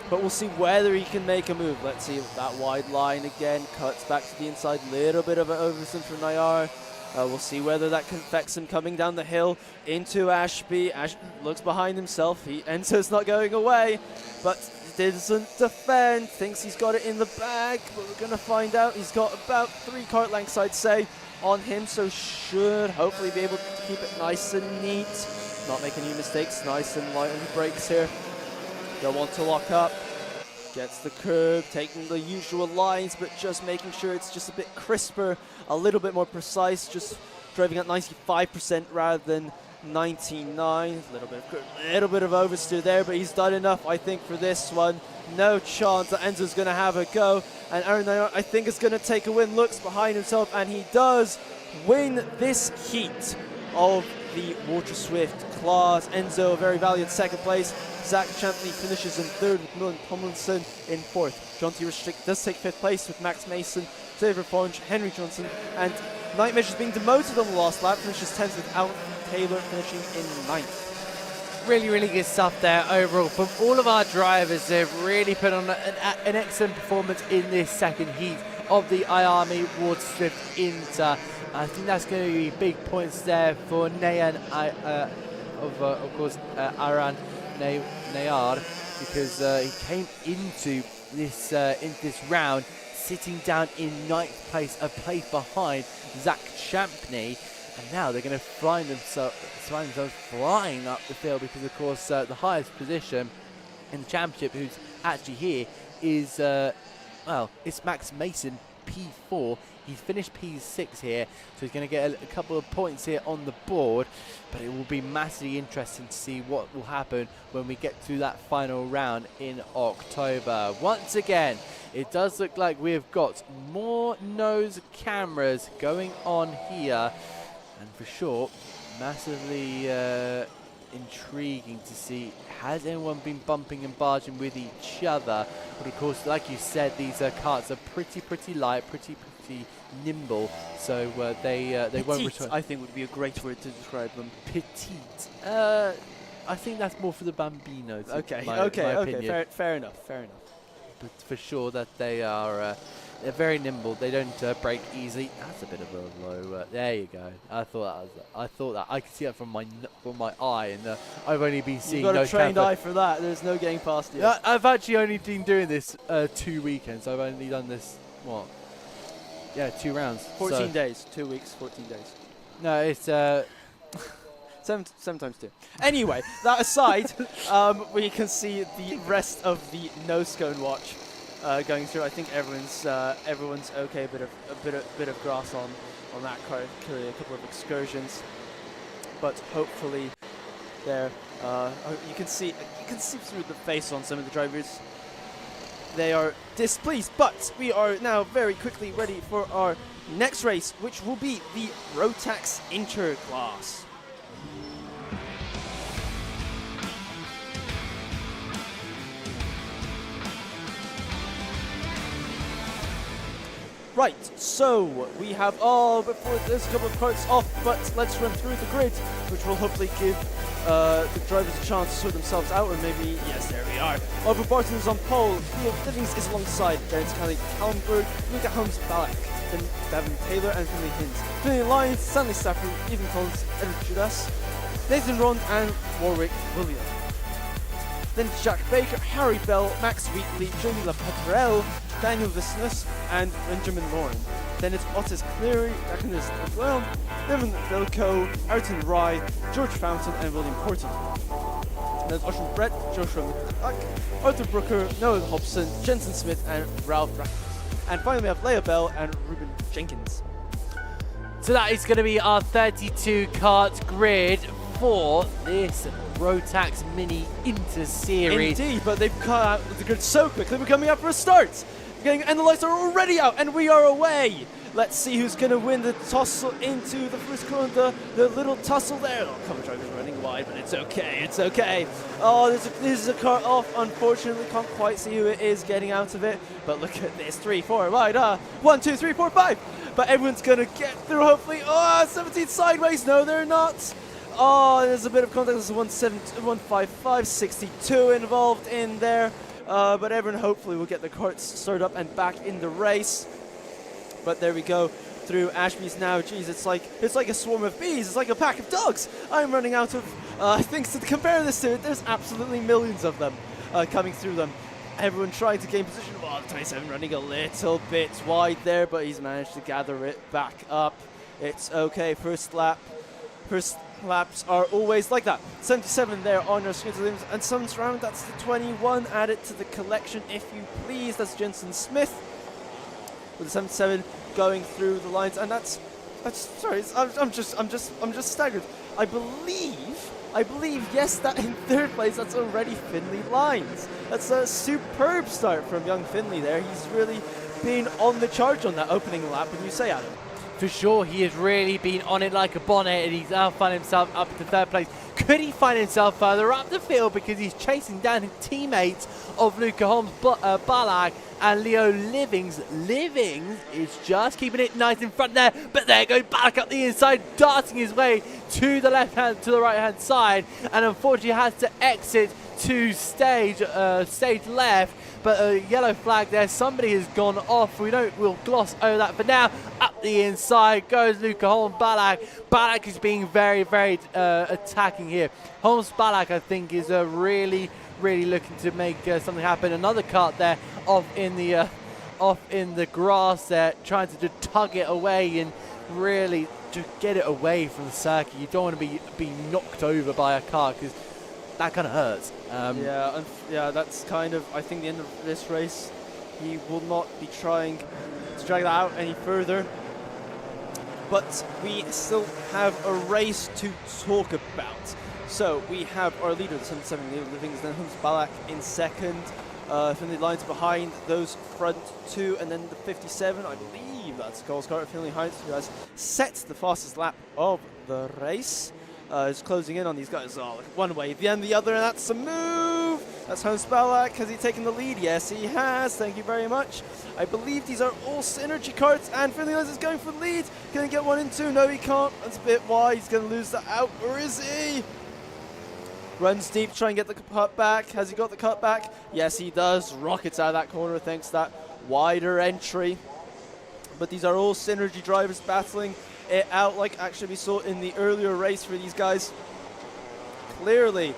but we'll see whether he can make a move. Let's see that wide line again, cuts back to the inside, little bit of an overspin from Nayar. We'll see whether that affects him coming down the hill into Ashby. Ash looks behind himself. Enzo's not going away, but doesn't defend. Thinks he's got it in the bag, but we're going to find out. He's got about 3 kart lengths, I'd say, on him, so should hopefully be able to keep it nice and neat. Not make any mistakes. Nice and light on the brakes here. Don't want to lock up. Gets the curb, taking the usual lines, but just making sure it's just a bit crisper, a little bit more precise, just driving at 95% rather than 99. A little bit of oversteer there, but he's done enough, I think, for this one. No chance that Enzo's going to have a go, and Aaron Nayar, I think, is going to take a win. Looks behind himself, and he does win this heat of the Waterswift class. Enzo, a very valiant 2nd place. Zach Champney finishes in 3rd with Milan Tomlinson in 4th. Jonty Rustrick does take 5th place with Max Mason, Xavier Fonge, Henry Johnson, and Night Measures being demoted on the last lap, finishes 10th with Alan Taylor finishing in 9th. Really, really good stuff there overall from all of our drivers. They've really put on an excellent performance in this 2nd heat of the IAME Waterswift Inter. I think that's going to be big points there for Nayan, of course, Aran Nayar, because he came into this round sitting down in 9th place, a place behind Zach Champney. And now they're going to find themselves flying up the field because, of course, the highest position in the championship, who's actually here, is, it's Max Mason, P4. He's finished P6 here, so he's going to get a couple of points here on the board. But it will be massively interesting to see what will happen when we get to that final round in October. Once again, it does look like we have got more nose cameras going on here. And for sure, massively intriguing to see, has anyone been bumping and barging with each other? But of course, like you said, these karts are pretty light, pretty nimble, so they won't return. I think would be a great word to describe them. Petite. I think that's more for the Bambinos. Okay, my opinion. Fair enough. But for sure that they are they're very nimble. They don't break easily. That's a bit of a low. There you go. I thought that I could see that from my eye, and I've only been seeing. You've got a trained eye for that. There's no getting past you. I've actually only been doing this 2 weekends. I've only done this 2 rounds. 14 days. 2 weeks. 14 days. No, it's 7 times 2. Anyway, that aside, we can see the rest of the nose cone watch going through. I think everyone's okay. A bit of grass on that car. Clearly a couple of excursions, but hopefully there you can see through the face on some of the drivers. They are displeased, but we are now very quickly ready for our next race, which will be the Rotax Inter class. Right, so we have before there's a couple of carts off, but let's run through the grid, which will hopefully give the drivers a chance to sort themselves out, or maybe, yes, there we are. Oliver Barton is on pole, Theo Livings is alongside, then it's Kelly Callenberg, Luca Holmes Ballack, then Davin Taylor and Finley Hinds. Finley Lyons, Stanley Stafford, Ethan Collins, Edward Judas, Nathan Ron and Warwick William. Then Jack Baker, Harry Bell, Max Wheatley, Jamie LaPatrelle, Daniel Visnus, and Benjamin Lauren. Then it's Otis Cleary, Agnes Brown, Devin Velko, Ayrton Rye, George Fountain, and William Horton. Then it's Ocean Brett, Joshua McCulloch, Arthur Brooker, Noah Hobson, Jensen Smith, and Ralph Rackles. And finally we have Leah Bell and Ruben Jenkins. So that is going to be our 32 kart grid for this Rotax Mini Inter Series. Indeed, but they've cut out the grid so quickly. We're coming up for a start. And the lights are already out, and we are away. Let's see who's going to win the tussle into the first corner. The little tussle there. Oh, cover driver's running wide, but it's okay. It's okay. Oh, this is a car off. Unfortunately, can't quite see who it is getting out of it. But look at this. 3, 4, wide. 1, 2, 3, 4, 5. But everyone's going to get through, hopefully. Oh, 17 sideways. No, they're not. Oh, there's a bit of contact. There's 155, 62 involved in there. But everyone hopefully will get the carts started up and back in the race. But there we go through Ashby's now. Geez, it's like a swarm of bees. It's like a pack of dogs. I'm running out of things to compare this to. There's absolutely millions of them coming through them. Everyone trying to gain position. Oh, 27 running a little bit wide there, but he's managed to gather it back up. It's okay. First laps are always like that. 77 there on your screen, and some round. That's the 21 added to the collection, if you please. That's Jensen Smith with the 77 going through the lines, and that's sorry. I'm just staggered. I believe yes, that in third place that's already Finley Lyons. That's a superb start from young Finley there. He's really been on the charge on that opening lap, would you say, Adam? For sure, he has really been on it like a bonnet, and he's now found himself up to third place. Could he find himself further up the field, because he's chasing down his teammates of Luca Holmes, Ballack, and Leo Livings. Livings is just keeping it nice in front there, but there goes Ballack up the inside, darting his way to the right hand side, and unfortunately has to exit to stage left. But a yellow flag there. Somebody has gone off. We'll gloss over that for now. Up the inside goes Luca Holmes Ballack. Ballack is being very, very attacking here. Holmes Ballack, I think, is really looking to make something happen. Another kart there off in the off in the grass there, trying to just tug it away and really just get it away from the circuit. You don't want to be knocked over by a car, because that kind of hurts. Yeah, that's kind of, I think, the end of this race. He will not be trying to drag that out any further. But we still have a race to talk about. So we have our leader, the 77 Livingston, Hans Balak in second. Finley Lines behind those front two, and then the 57, I believe that's Coles Carter, Finley Hines, who has set the fastest lap of the race. Is closing in on these guys. Oh, look, one way, then the other, and that's a move. That's Hans Balak. Has he taken the lead? Yes, he has. Thank you very much. I believe these are all synergy carts, and Finley Lines is going for the lead. Can he get 1 and 2? No, he can't. That's a bit wide. He's going to lose that out, or is he? Runs deep, try and get the cut back. Has he got the cut back? Yes, he does. Rockets out of that corner thanks to that wider entry. But these are all synergy drivers battling it out, like actually we saw in the earlier race for these guys. Clearly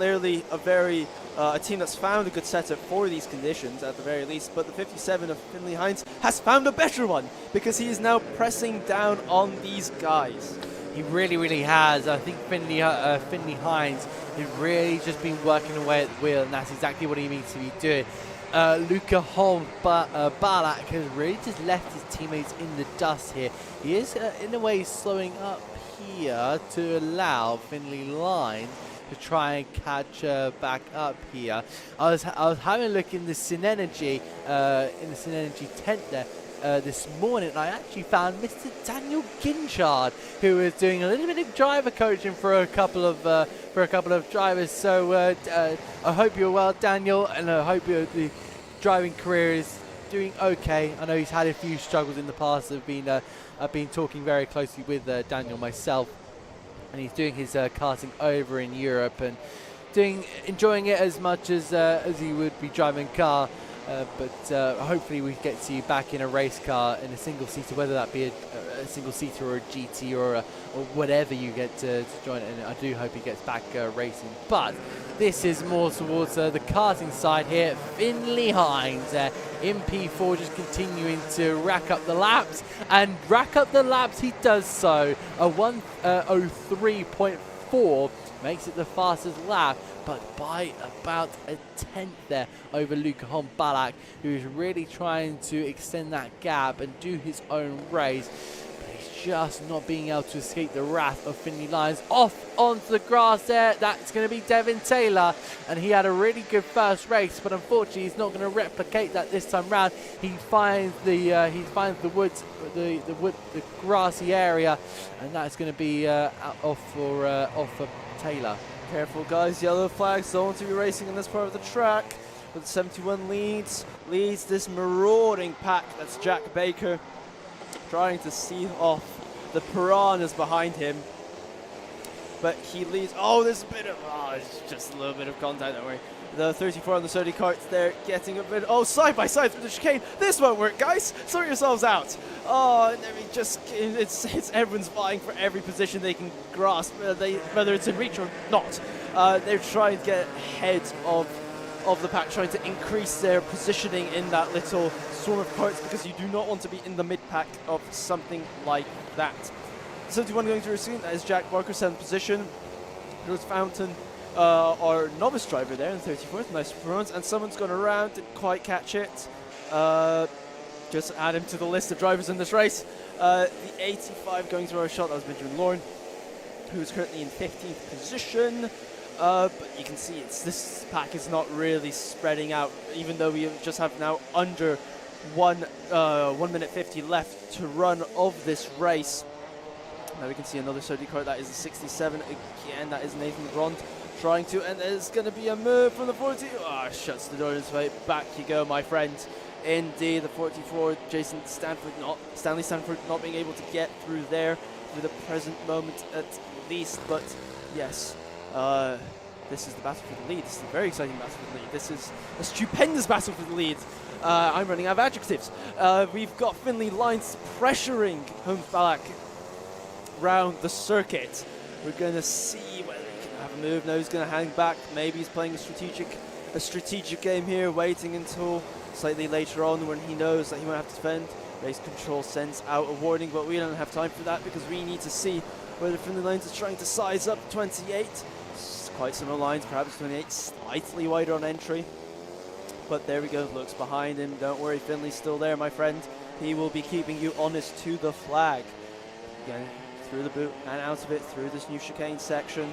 a team that's found a good setup for these conditions at the very least. But the 57 of Finley Hines has found a better one, because he is now pressing down on these guys. He really has. I think Finley Hines has really just been working away at the wheel, and that's exactly what he needs to be doing. Luca Balak has really just left his teammates in the dust here. He is, in a way, slowing up here to allow Finley Lines to try and catch back up here. I was having a look in the Synergy tent there this morning, and I actually found Mr. Daniel Ginchard, who is doing a little bit of driver coaching for a couple of drivers. So I hope you're well, Daniel, and I hope the driving career is doing okay. I know he's had a few struggles in the past. I've been talking very closely with Daniel myself, and he's doing his karting over in Europe and enjoying it as much as he would be driving a car. But hopefully we get to see you back in a race car in a single-seater, whether that be a single-seater or a GT or whatever you get to join it. And I do hope he gets back racing. But this is more towards the karting side here. Finley Hines in P4, just continuing to rack up the laps. And rack up the laps he does so. A 1:03.4 makes it the fastest lap, but by about a tenth there over Luca Balak, who is really trying to extend that gap and do his own race. But he's just not being able to escape the wrath of Finley Lines. Off onto the grass there, that's going to be Devin Taylor, and he had a really good first race, but unfortunately he's not going to replicate that this time round. He finds the woods, the grassy area, and that's going to be off for Taylor. Careful, guys. Yellow flags. Don't want to be racing on this part of the track. But 71 leads this marauding pack. That's Jack Baker trying to see off the piranhas behind him. But he leads. Oh, there's a bit of. Oh, it's just a little bit of contact. Don't worry. The 34 on the 30 carts there getting a bit. Oh, side by side through the chicane. This won't work, guys. Sort yourselves out. Oh, it's everyone's vying for every position they can grasp, whether it's in reach or not. They're trying to get ahead of the pack, trying to increase their positioning in that little swarm of carts, because you do not want to be in the mid pack of something like that. 71 going through a scene. That is Jack Barker, 7th position. Here's Fountain, our novice driver there in 34th. Nice performance. And someone's gone around, didn't quite catch it. Just add him to the list of drivers in this race. The 85 going through our shot, that was Benjamin Lorne, who is currently in 15th position. But you can see this pack is not really spreading out, even though we just have now under 1 minute 50 left to run of this race. Now we can see another 30 car, that is the 67 again, that is Nathan Grond trying to, and there's going to be a move from the 40. Oh, shuts the door in his face. Back you go, my friend. Indeed, the 44, Stanley Stanford not being able to get through there for the present moment at least. But yes, this is the battle for the lead. This is a very exciting battle for the lead. This is a stupendous battle for the lead. I'm running out of adjectives. We've got Finley Lines pressuring Holmes Balak round the circuit. We're going to see whether he can have a move. No, he's going to hang back. Maybe he's playing a strategic game here, waiting until slightly later on when he knows that he won't have to defend. Race control sends out a warning, but we don't have time for that because we need to see whether Finley Lines is trying to size up 28. It's quite similar lines, perhaps 28 slightly wider on entry. But there we go, looks behind him. Don't worry, Finley's still there, my friend. He will be keeping you honest to the flag. Again, through the boot and out of it, through this new chicane section.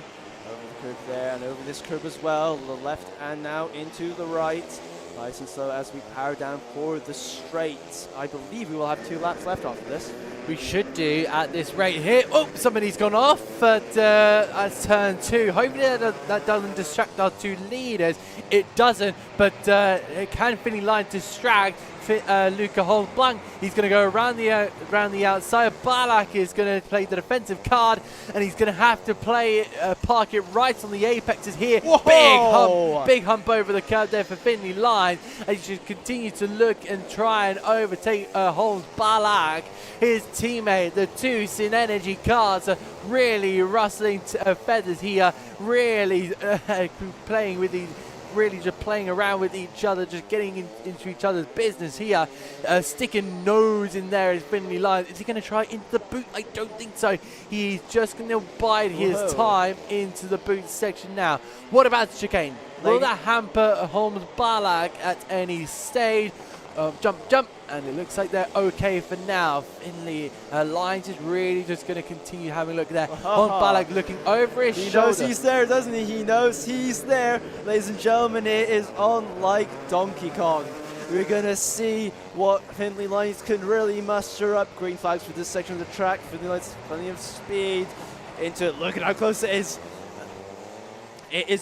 Over the curve there and over this curve as well. The left and now into the right. Nice and slow as we power down for the straight. I believe we will have 2 laps left after this. We should do at this rate here. Oh, somebody's gone off at turn 2. Hopefully that doesn't distract our 2 leaders. It doesn't, but it can Finley Line distract Luca Holmes-Blanc. He's going to go around the outside. Balak is going to play the defensive card, and he's going to have to park it right on the apexes here. Whoa! Big hump over the curb there for Finley Line. And he should continue to look and try and overtake Holmes-Balak. His teammate, the 2 Sin Energy cards, are really rustling feathers here, really playing with these. Really just playing around with each other, just getting into each other's business here. Sticking nose in there is Finley Line. Is he going to try into the boot? I don't think so. He's just going to bide his time into the boot section now. What about the chicane? Will that hamper Holmes-Balak at any stage? Jump, and it looks like they're okay for now. Finley Lines is really just going to continue having a look there. Holmes-Balak looking over his shoulder. He knows he's there, doesn't he? He knows he's there. Ladies and gentlemen, it is on like Donkey Kong. We're going to see what Finley Lines can really muster up. Green flags for this section of the track. Finley Lines, plenty of speed into it. Look at how close it is.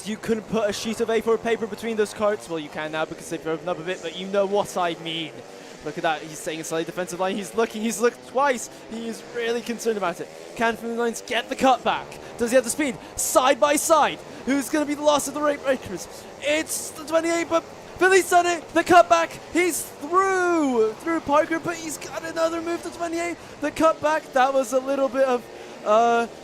You couldn't put a sheet of A4 paper between those carts. Well, you can now because they've broken up a bit, but you know what I mean. Look at that. He's staying inside the defensive line. He's looking. He's looked twice. He is really concerned about it. Can Finley Lines get the cutback? Does he have the speed? Side by side. Who's going to be the loss of the rate breakers? It's the 28, but Finley's done it. The cutback. He's through Parker, but he's got another move to 28. The cutback. That was a little bit of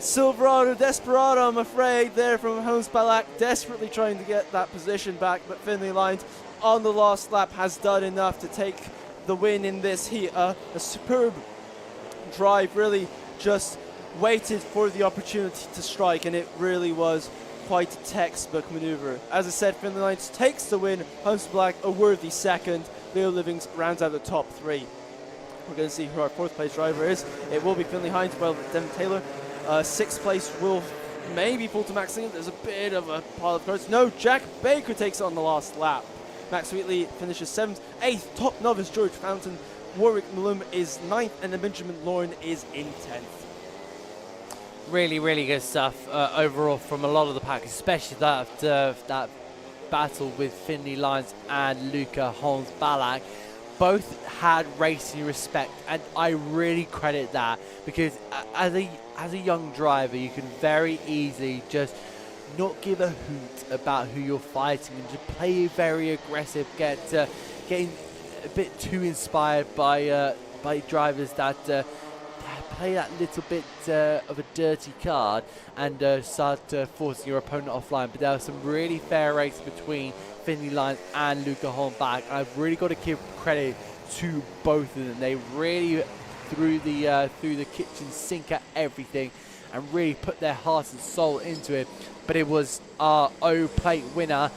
Silverado Desperado, I'm afraid, there from Holmes-Balak, desperately trying to get that position back, but Finley Lines on the last lap has done enough to take the win in this heat. A superb drive, really just waited for the opportunity to strike, and it really was quite a textbook maneuver. As I said, Finley Lines takes the win, Holmes-Balak a worthy second, Leo Livings rounds out the top 3. We're going to see who our 4th place driver is. It will be Finley Hines, well, Devin Taylor. 6th place will maybe fall to Max Singleton. There's a bit of a pile of cards. No, Jack Baker takes it on the last lap. Max Wheatley finishes 7th. 8th, top novice George Fountain. Warwick Malum is 9th, and then Benjamin Lorne is in 10th. Really, really good stuff overall from a lot of the pack, especially that battle with Finley Lines and Luca Holmes-Balak. Both had racing respect, and I really credit that, because as a young driver, you can very easily just not give a hoot about who you're fighting and just play very aggressive, getting a bit too inspired by drivers that play that little bit of a dirty card and start forcing your opponent offline. But there was some really fair racing between Finley Lines and Luca Holmback. I've really got to give credit to both of them. They really threw the kitchen sink at everything and really put their heart and soul into it. But it was our O-plate winner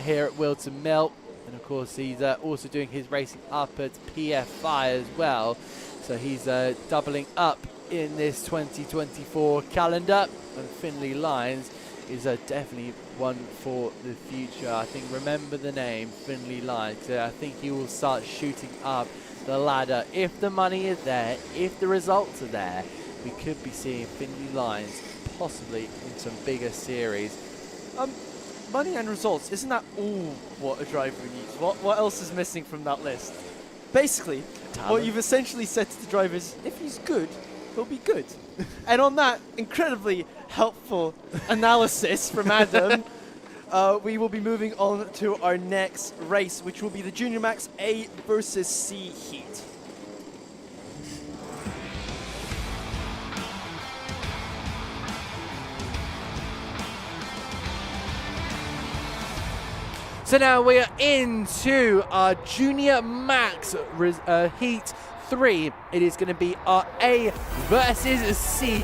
here at Whilton Mill, and of course he's also doing his racing up at PFI as well, so he's doubling up in this 2024 calendar. And Finley Lines is definitely one for the future. I think, remember the name, Finley Lines. I think he will start shooting up the ladder. If the money is there, if the results are there, we could be seeing Finley Lines possibly in some bigger series. Money and results, isn't that all what a driver needs? What else is missing from that list? Basically, talent. What you've essentially said to the drivers, if he's good, he'll be good. And on that incredibly helpful analysis from Adam, we will be moving on to our next race, which will be the Junior Max A versus C heat. So now we are into our Junior Max Heat 3. It is going to be our A versus C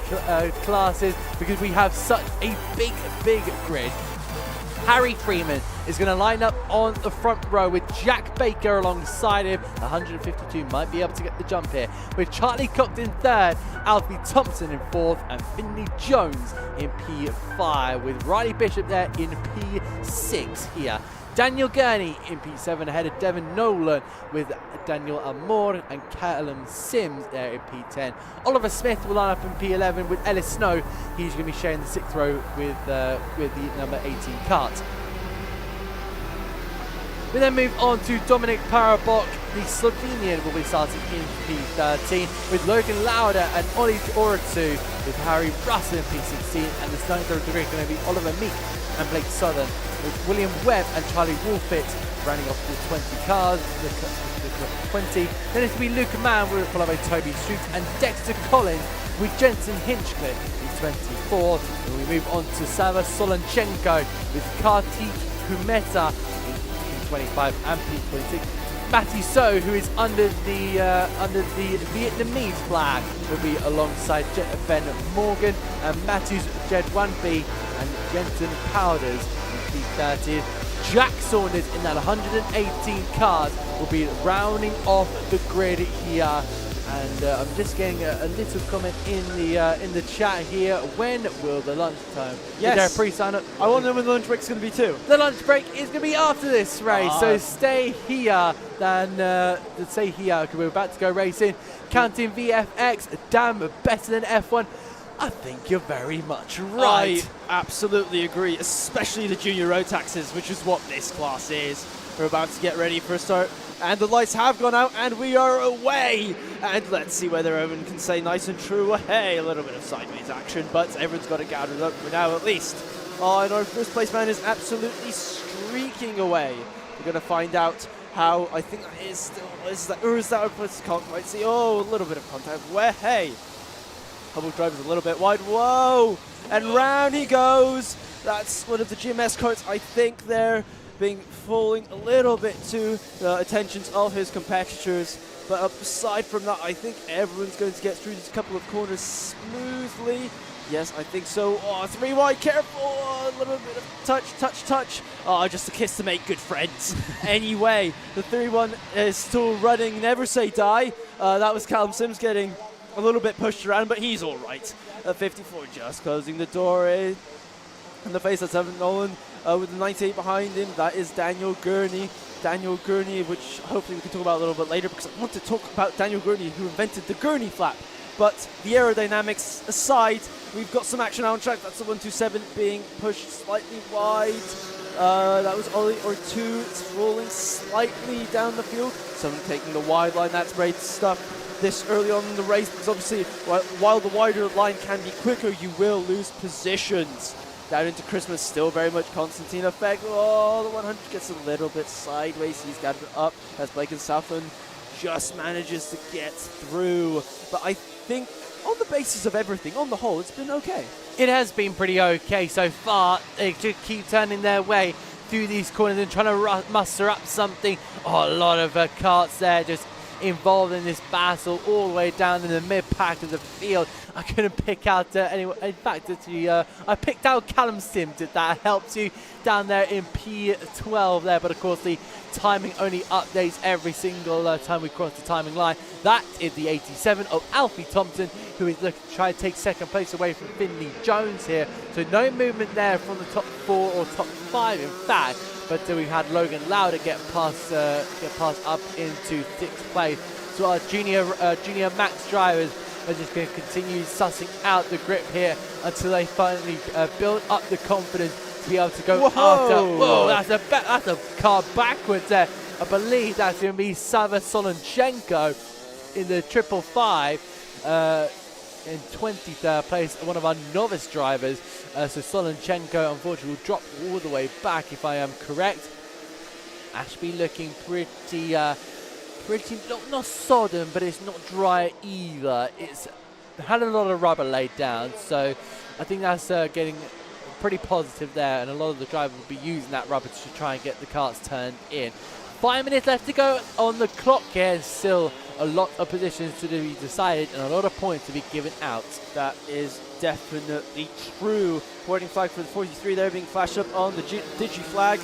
classes because we have such a big grid. Harry Freeman is going to line up on the front row with Jack Baker alongside him. 152 might be able to get the jump here. With Charlie Cox in third, Alfie Thompson in fourth, and Finley Jones in P5, with Riley Bishop there in P6 here. Daniel Gurney in P7 ahead of Devon Nolan, with Daniel Amor and Callum Sims there in P10. Oliver Smith will line up in P11 with Ellis Snow. He's going to be sharing the 6th row with the number 18 kart. We then move on to Dominic Parabok. The Slovenian will be starting in P13 with Logan Lauder and Ollie Oratu, with Harry Russell in P16, and the starting degree is going to be Oliver Meek and Blake Southern, with William Webb and Charlie Wolfit rounding off the 20 cars, the 20. Then it's going to be Luke Mann, followed by Toby Street and Dexter Collins, with Jensen Hinchcliffe in 24. And we move on to Sava Solonchenko with Kartik Kumeta in 25 and P26. Matty So, who is under the Vietnamese flag, will be alongside Ben Morgan and Matthews Jed Wanby and Jensen Powders in P30. Jack Saunders in that 118 cars will be rounding off the grid here. And I'm just getting a little comment in the chat here. When will the lunchtime? Yes. Is there a pre-sign up? I want to know when the lunch break's going to be too. The lunch break is going to be after this race, so stay here. Stay here because we're about to go racing. Counting VFX, damn, better than F1. I think you're very much right. I absolutely agree, especially the junior road taxes, which is what this class is. We're about to get ready for a start, and the lights have gone out, and we are away. And let's see whether everyone can say nice and true. Hey, a little bit of sideways action, but everyone's got it gathered up for now at least. And our first place man is absolutely streaking away. We're going to find out how. I think that is still, is that our place? Can't quite see. Oh, a little bit of contact. Hey. Public driver's a little bit wide. Whoa! And round he goes. That's one of the GMS carts. I think they're falling a little bit to the attentions of his competitors. But aside from that, I think everyone's going to get through these couple of corners smoothly. Yes, I think so. Oh, 3 wide, careful. Oh, a little bit of touch. Oh, just a kiss to make good friends. Anyway, the 3-1 is still running. Never say die. That was Callum Sims getting a little bit pushed around, but he's all right. 54 just closing the door in the face of Devon Nolan with the 98 behind him. That is Daniel Gurney. Daniel Gurney, which hopefully we can talk about a little bit later, because I want to talk about Daniel Gurney, who invented the Gurney flap. But the aerodynamics aside, we've got some action on track. That's the 127 being pushed slightly wide. That was Ollie Ortu. It's rolling slightly down the field. Someone taking the wide line. That's great stuff this early on in the race, because obviously while the wider line can be quicker, you will lose positions. Down into Christmas, still very much Constantine effect. Oh, the 100 gets a little bit sideways. He's got it up as Blake and Southland just manages to get through. But I think on the basis of everything, on the whole, it's been okay. It has been pretty okay so far. They just keep turning their way through these corners and trying to muster up something. Oh, a lot of carts there just involved in this battle all the way down in the mid-pack of the field. I couldn't pick out anyone. In fact, I picked out Callum Sims. That helps you down there in P12 there, but of course the timing only updates every single time we cross the timing line. That is the 87 of Alfie Thompson, who is looking to try to take second place away from Finley Jones here. So no movement there from the top 4 or top 5 in fact. But we had Logan Lauder get passed up into 6th place. So our junior max drivers are just going to continue sussing out the grip here until they finally build up the confidence to be able to go after. Whoa, that's a car backwards there. I believe that's going to be Sava Solonchenko in the 555. In 23rd place, one of our novice drivers. So Solonchenko, unfortunately, will drop all the way back, if I am correct. Ashby looking pretty, not sodden, but it's not dry either. It's had a lot of rubber laid down, so I think that's getting pretty positive there, and a lot of the drivers will be using that rubber to try and get the karts turned in. 5 minutes left to go on the clock here. Still a lot of positions to be decided and a lot of points to be given out. That is definitely true. Boarding flag for the 43 there being flashed up on the Digi flag.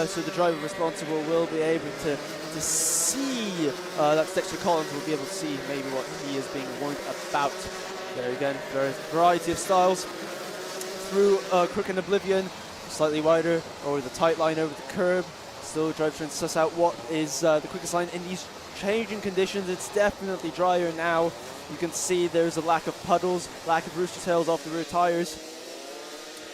So the driver responsible will be able to see, that's Dexter Collins, will be able to see maybe what he is being warned about. There again, there's a variety of styles. Through Crook and Oblivion, slightly wider, over the tight line over the curb. Still the driver trying to suss out what is the quickest line in these changing conditions. It's definitely drier now. You can see there's a lack of puddles, lack of rooster tails off the rear tires.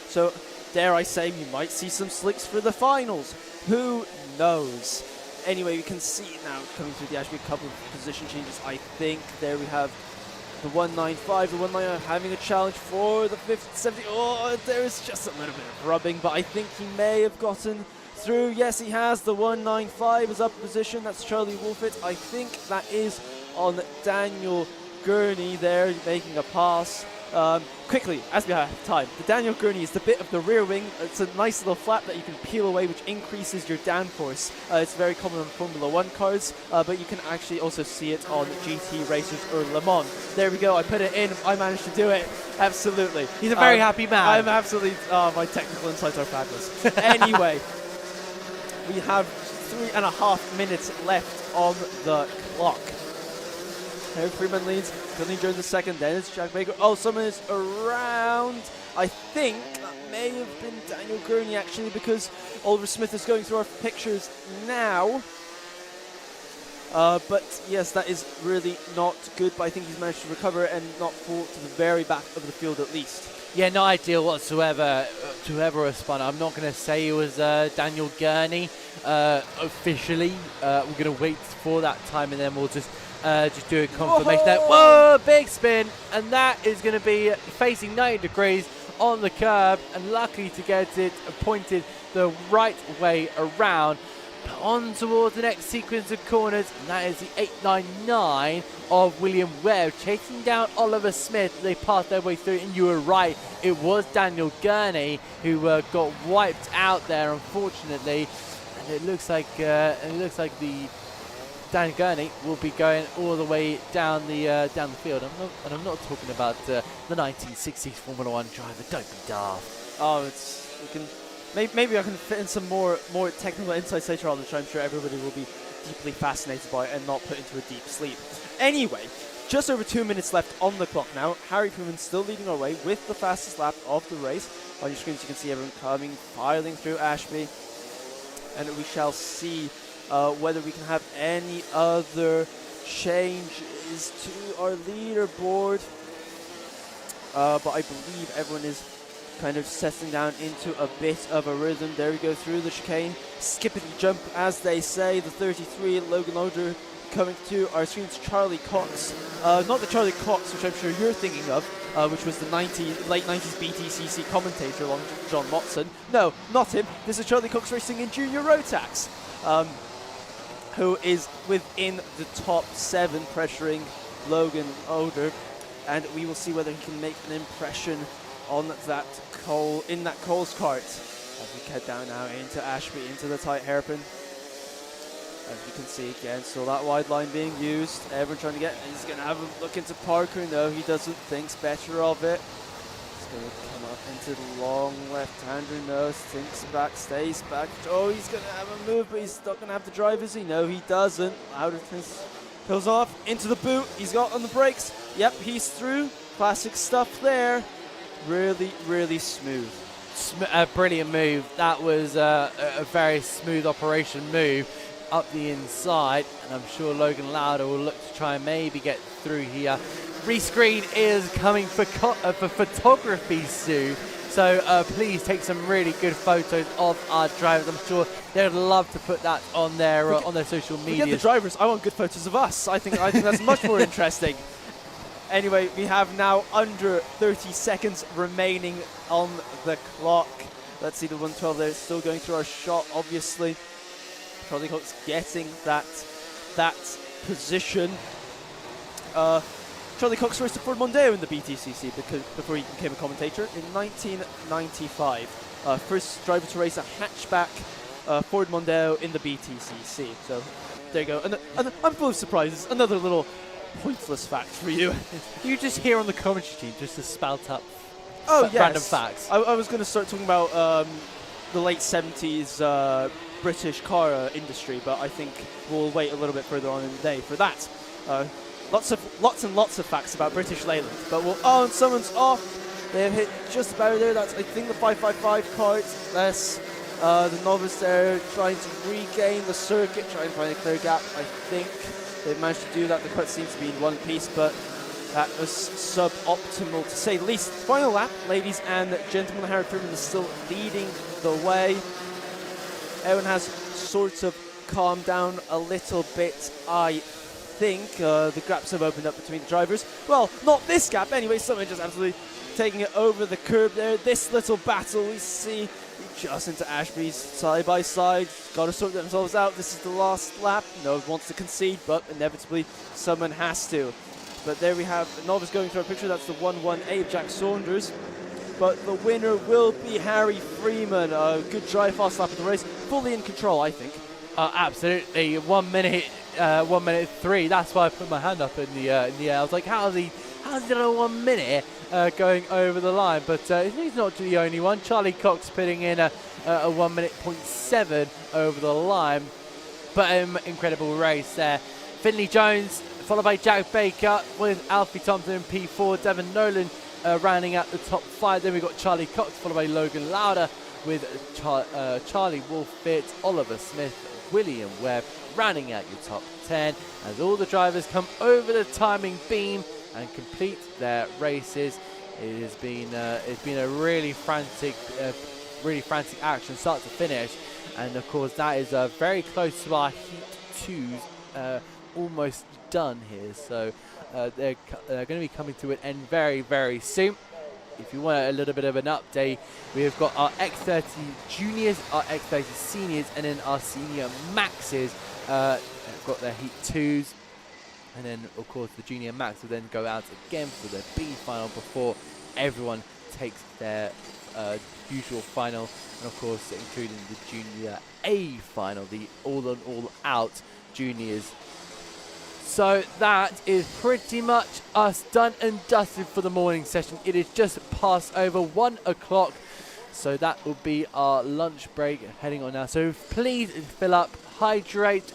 So dare I say, you might see some slicks for the finals. Who knows? Anyway, you can see now coming through the Ashby, a couple of position changes. I think there we have the 195, the 199 having a challenge for the 50-70. Oh, there is just a little bit of rubbing, but I think he may have gotten through. Yes, he has. The 195 is up in position. That's Charlie Wolfett. I think that is on Daniel Gurney there making a pass. Quickly, as we have time, the Daniel Gurney is the bit of the rear wing. It's a nice little flap that you can peel away, which increases your downforce. It's very common on Formula 1 cars, but you can actually also see it on GT racers or Le Mans. There we go, I put it in, I managed to do it. Absolutely. He's a very happy man. I'm absolutely, my technical insights are fabulous. Anyway, we have 3.5 minutes left on the clock. Eric Freeman leads, Billy Jones the second, then it's Jack Baker. Oh, someone is around. I think that may have been Daniel Gurney actually, because Oliver Smith is going through our pictures now. But yes, that is really not good, but I think he's managed to recover and not fall to the very back of the field at least. Yeah, no idea whatsoever to whoever was spun. I'm not going to say it was Daniel Gurney officially. We're going to wait for that time and then we'll just do a confirmation. Whoa, big spin, and that is going to be facing 90 degrees on the curb, and lucky to get it pointed the right way around. On towards the next sequence of corners, and that is the 899 of William Webb chasing down Oliver Smith. They passed their way through, and you were right, it was Daniel Gurney who got wiped out there, unfortunately. And it looks like the Dan Gurney will be going all the way down the field. I'm not talking about the 1960s Formula 1 driver. Don't be daft. Oh, maybe I can fit in some more technical insights later on, which I'm sure everybody will be deeply fascinated by and not put into a deep sleep. Anyway, just over 2 minutes left on the clock now. Harry Freeman still leading our way with the fastest lap of the race. On your screens you can see everyone coming, filing through Ashby, and we shall see whether we can have any other changes to our leaderboard. But I believe everyone is kind of settling down into a bit of a rhythm. There we go through the chicane. Skippity jump, as they say. The 33, Logan Older, coming to our screens. Charlie Cox. Not the Charlie Cox, which I'm sure you're thinking of, which was the late 90s BTCC commentator along with John Motson. No, not him. This is Charlie Cox racing in Junior Rotax. Who is within the top 7, pressuring Logan Older, and we will see whether he can make an impression on that Coles cart as we head down now into Ashby, into the tight hairpin. As you can see again, still that wide line being used. Everyone trying to get, he's going to have a look into Parker. No, he doesn't, thinks better of it. Going to come up into the long left-hander. No, thinks back, stays back. Oh, he's going to have a move, but he's not going to have the drive, is he? No, he doesn't. Out of his, pulls off into the boot. He's got on the brakes. Yep, he's through. Classic stuff there. Really, really smooth. Brilliant move. That was a very smooth operation move up the inside, and I'm sure Logan Lauder will look to try and maybe get through here. Rescreen is coming for photography soon, so please take some really good photos of our drivers. I'm sure they'd love to put that on their social media. Forget the drivers. I want good photos of us. I think that's much more interesting. Anyway, we have now under 30 seconds remaining on the clock. Let's see the 112 there, still going through our shot, obviously. Charlie Cox getting that position. Charlie Cox raced a Ford Mondeo in the BTCC before he became a commentator in 1995. First driver to race a hatchback Ford Mondeo in the BTCC. So there you go. And I'm full of surprises. Another little pointless fact for you. You just hear on the commentary team just to spout up Random random facts. I was going to start talking about the late 70s British car industry, but I think we'll wait a little bit further on in the day for that. Lots and lots of facts about British Leyland. But and someone's off. They've hit just about there. That's, I think, the 555 kart. That's the novice there trying to regain the circuit, trying to find a clear gap. I think they've managed to do that. The kart seems to be in one piece, but that was suboptimal to say the least. Final lap, ladies and gentlemen. Harry Freeman is still leading the way. Everyone has sort of calmed down a little bit, I think. The gaps have opened up between the drivers. Well, not this gap anyway. Someone just absolutely taking it over the curb there. This little battle we see just into Ashby's side by side. Got to sort themselves out. This is the last lap. No one wants to concede, but inevitably someone has to. But there we have a novice going through a picture. That's the 118 of Jack Saunders. But the winner will be Harry Freeman. A good dry, fast lap of the race. Fully in control, I think. Absolutely. 1 minute, 1 minute 3. That's why I put my hand up in the air. I was like, how's he done 1 minute going over the line? But he's not the only one. Charlie Cox putting in a 1 minute 0.7 over the line. But incredible race there. Finley Jones, followed by Jack Baker with Alfie Thompson and P4. Devon Nolan rounding out the top 5. Then we've got Charlie Cox, followed by Logan Lauder with Charlie Wolfit, Oliver Smith, William Webb rounding out your top 10 as all the drivers come over the timing beam and complete their races. It's been a really frantic action start to finish, and of course that is very close to our Heat 2s, almost done here. So they're going to be coming to an end very, very soon. If you want a little bit of an update, we have got our X30 juniors, our X30 seniors, and then our senior maxes. They've got their Heat 2s, and then of course the junior max will then go out again for the B final before everyone takes their usual final, and of course including the junior A final, the all-on all-out juniors. So that is pretty much us done and dusted for the morning session. It is just past over 1 o'clock, so that will be our lunch break heading on now. So please fill up, hydrate,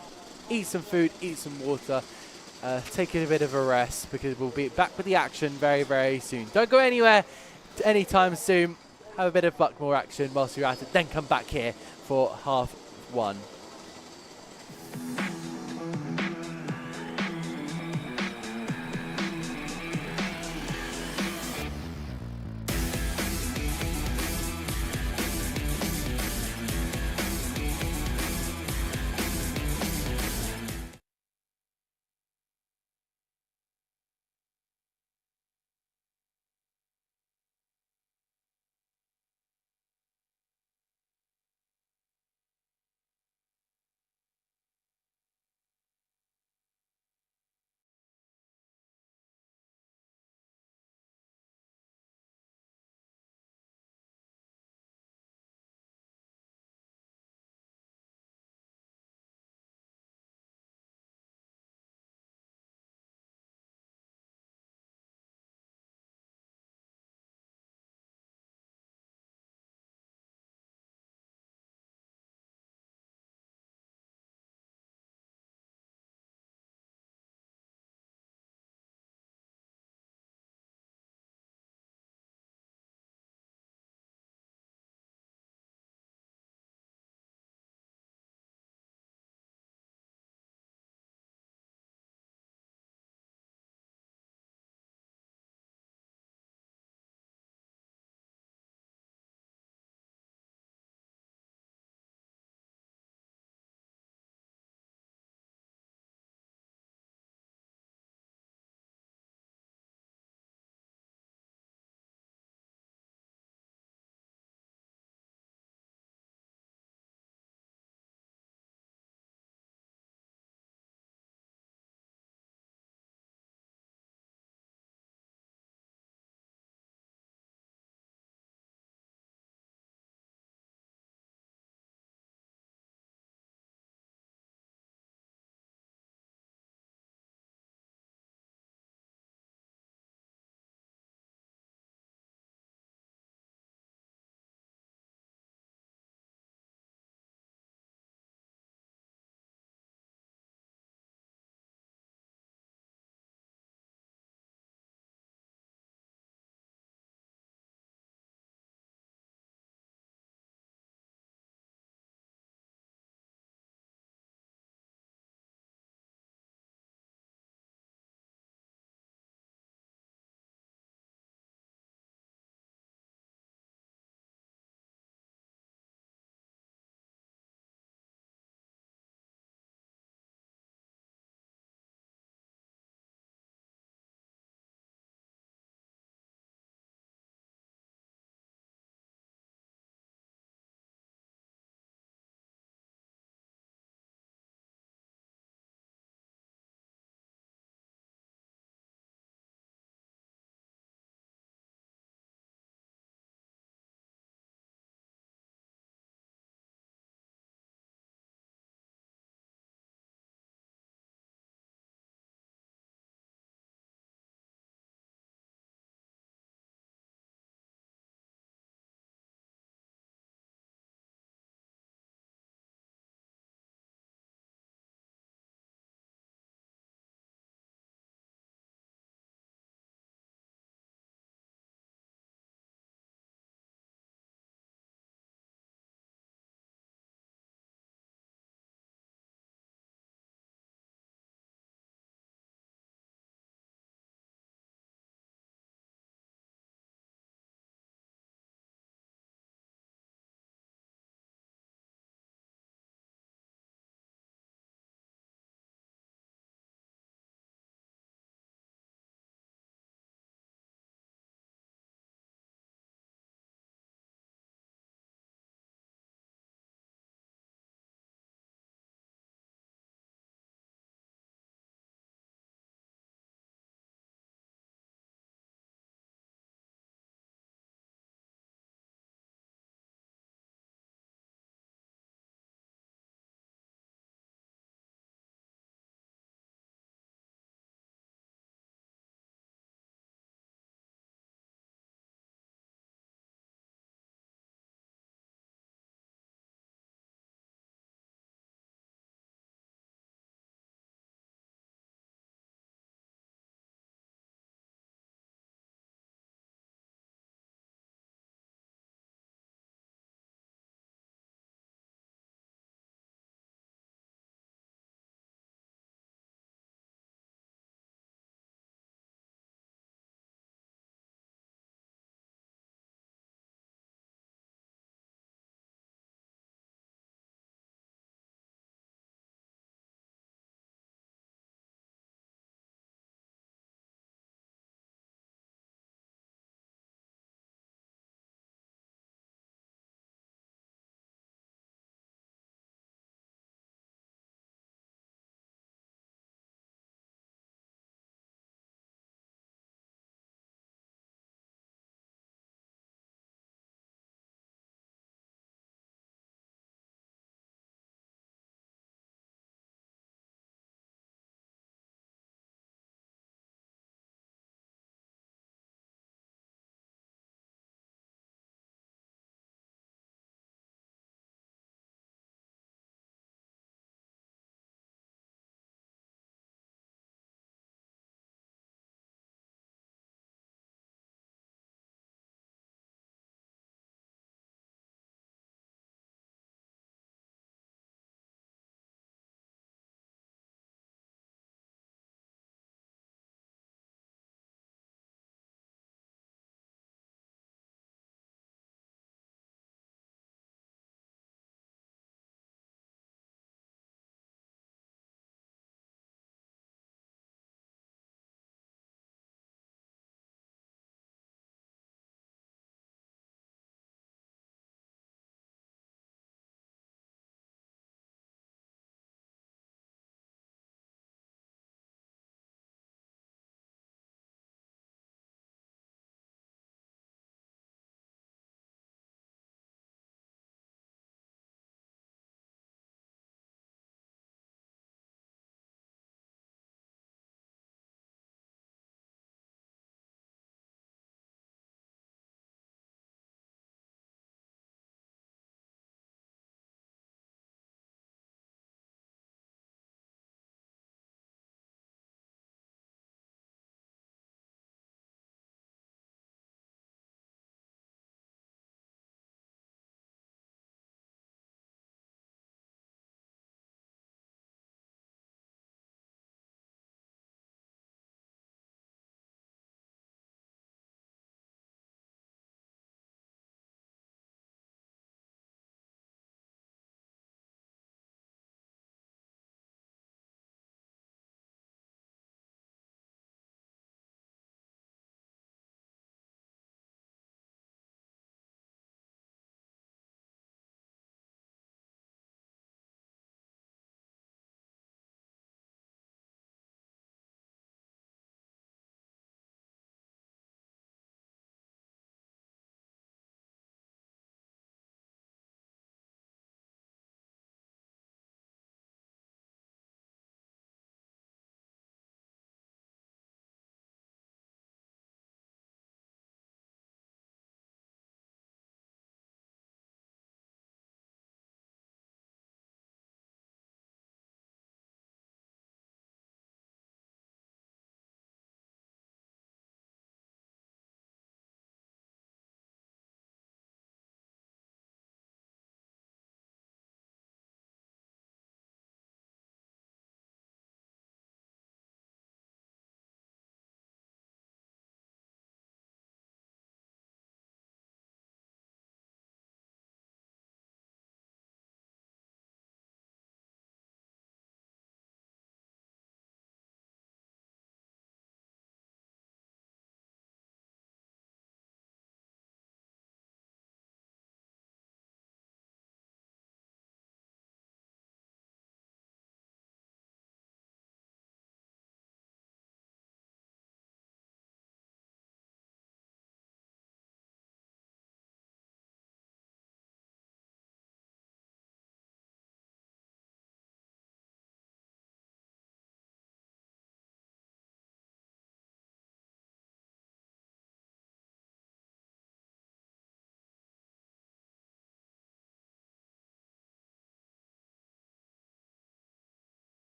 eat some food, eat some water, take a bit of a rest, because we'll be back with the action very, very soon. Don't go anywhere anytime soon. Have a bit of Buckmore action whilst you're at it, then come back here for half 1.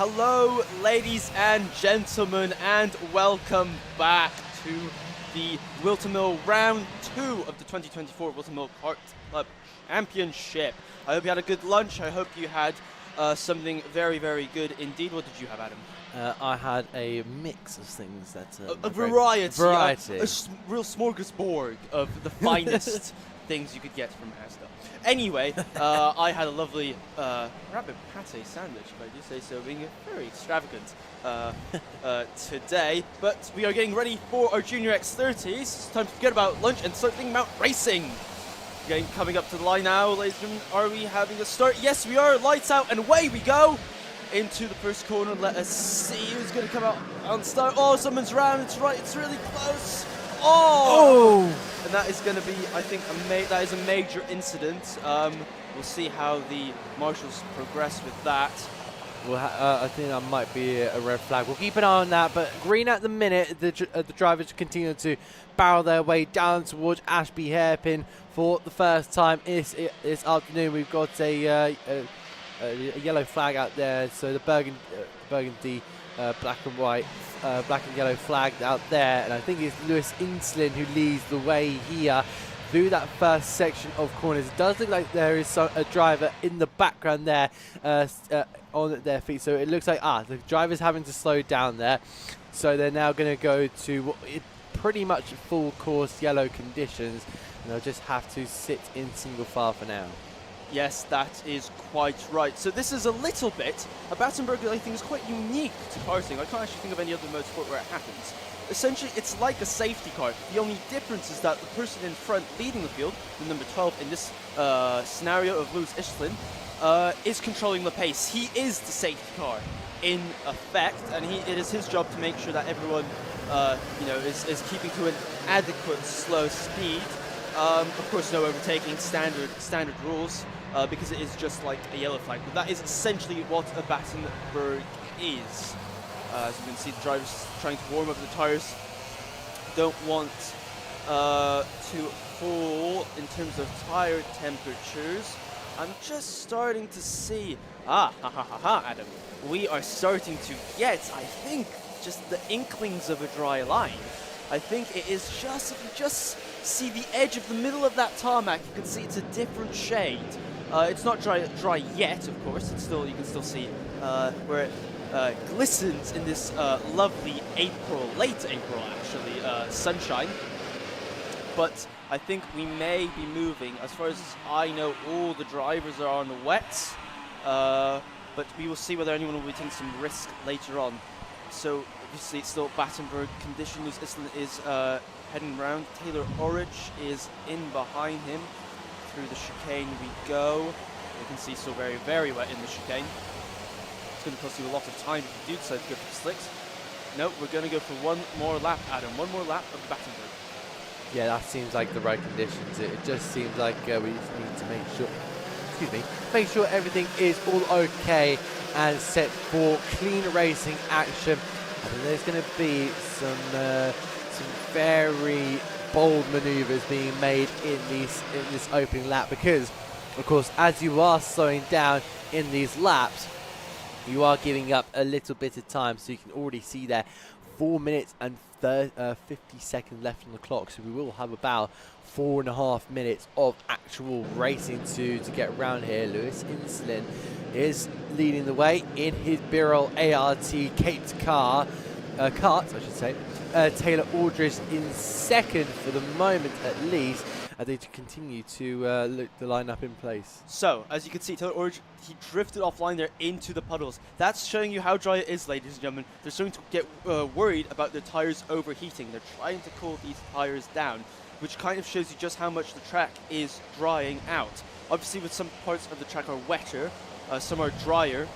Hello, ladies and gentlemen, and welcome back to the Whilton Mill Round 2 of the 2024 Whilton Mill Kart Club Championship. I hope you had a good lunch. I hope you had something very, very good indeed. What did you have, Adam? I had a mix of things that... A variety. Variety. A real smorgasbord of the finest things you could get from Asda. Anyway, I had a lovely rabbit pate sandwich, if I do say so, being very extravagant today. But we are getting ready for our Junior X30s. It's time to forget about lunch and start thinking about racing. Coming up to the line now, ladies and gentlemen, are we having a start? Yes, we are. Lights out and away we go into the first corner. Let us see who's going to come out on start. Oh, someone's round. It's right. It's really close. Oh! And that is going to be, I think, that is a major incident. We'll see how the marshals progress with that. Well, I think that might be a red flag. We'll keep an eye on that. But green at the minute, the drivers continue to barrel their way down towards Ashby Hairpin for the first time this afternoon. We've got a yellow flag out there, so the burgundy black and white, black and yellow flag out there, and I think it's Lewis Inslin who leads the way here through that first section of corners. It does look like there is a driver in the background there on their feet, so it looks like the driver's having to slow down there, so they're now going to go to pretty much full course yellow conditions, and they'll just have to sit in single file for now. Yes, that is quite right. So this is a little bit, Battenberg I think is quite unique to karting. I can't actually think of any other motorsport where it happens. Essentially, it's like a safety car. The only difference is that the person in front leading the field, the number 12 in this scenario of Lewis Islin, is controlling the pace. He is the safety car in effect, and it is his job to make sure that everyone is keeping to an adequate slow speed. Of course, no overtaking, standard rules, because it is just like a yellow flag. But that is essentially what a Battenberg is. As you can see, the drivers trying to warm up the tires. Don't want to fall in terms of tire temperatures. I'm just starting to see, Adam, we are starting to get, I think, just the inklings of a dry line. I think it is just, if you just see the edge of the middle of that tarmac, you can see it's a different shade. It's not dry yet, of course. It's still, you can still see where it glistens in this lovely late April actually, sunshine. But I think we may be moving. As far as I know, all the drivers are on the wets, but we will see whether anyone will be taking some risk later on. So obviously it's still Battenberg condition. Lewis Islin is heading round. Taylor Orridge is in behind him. Through the chicane we go. You can see still very, very wet in the chicane. It's going to cost you a lot of time if you do decide to go for the slicks. No, we're going to go for one more lap, Adam. One more lap of Battenberg. Yeah, that seems like the right conditions. It just seems like we just need to make sure everything is all okay and set for clean racing action. And there's going to be some very bold maneuvers being made in this opening lap, because of course as you are slowing down in these laps, you are giving up a little bit of time. So you can already see there 4 minutes and 50 seconds left on the clock, so we will have about 4.5 minutes of actual racing to get around here. Lewis Inslin is leading the way in his Birol ART caped cart, I should say. Taylor Aldridge in second for the moment at least, as they continue to look the lineup in place. So, as you can see, Taylor Aldridge, he drifted offline there into the puddles. That's showing you how dry it is, ladies and gentlemen. They're starting to get worried about their tires overheating. They're trying to cool these tires down, which kind of shows you just how much the track is drying out. Obviously, with some parts of the track are wetter, some are drier.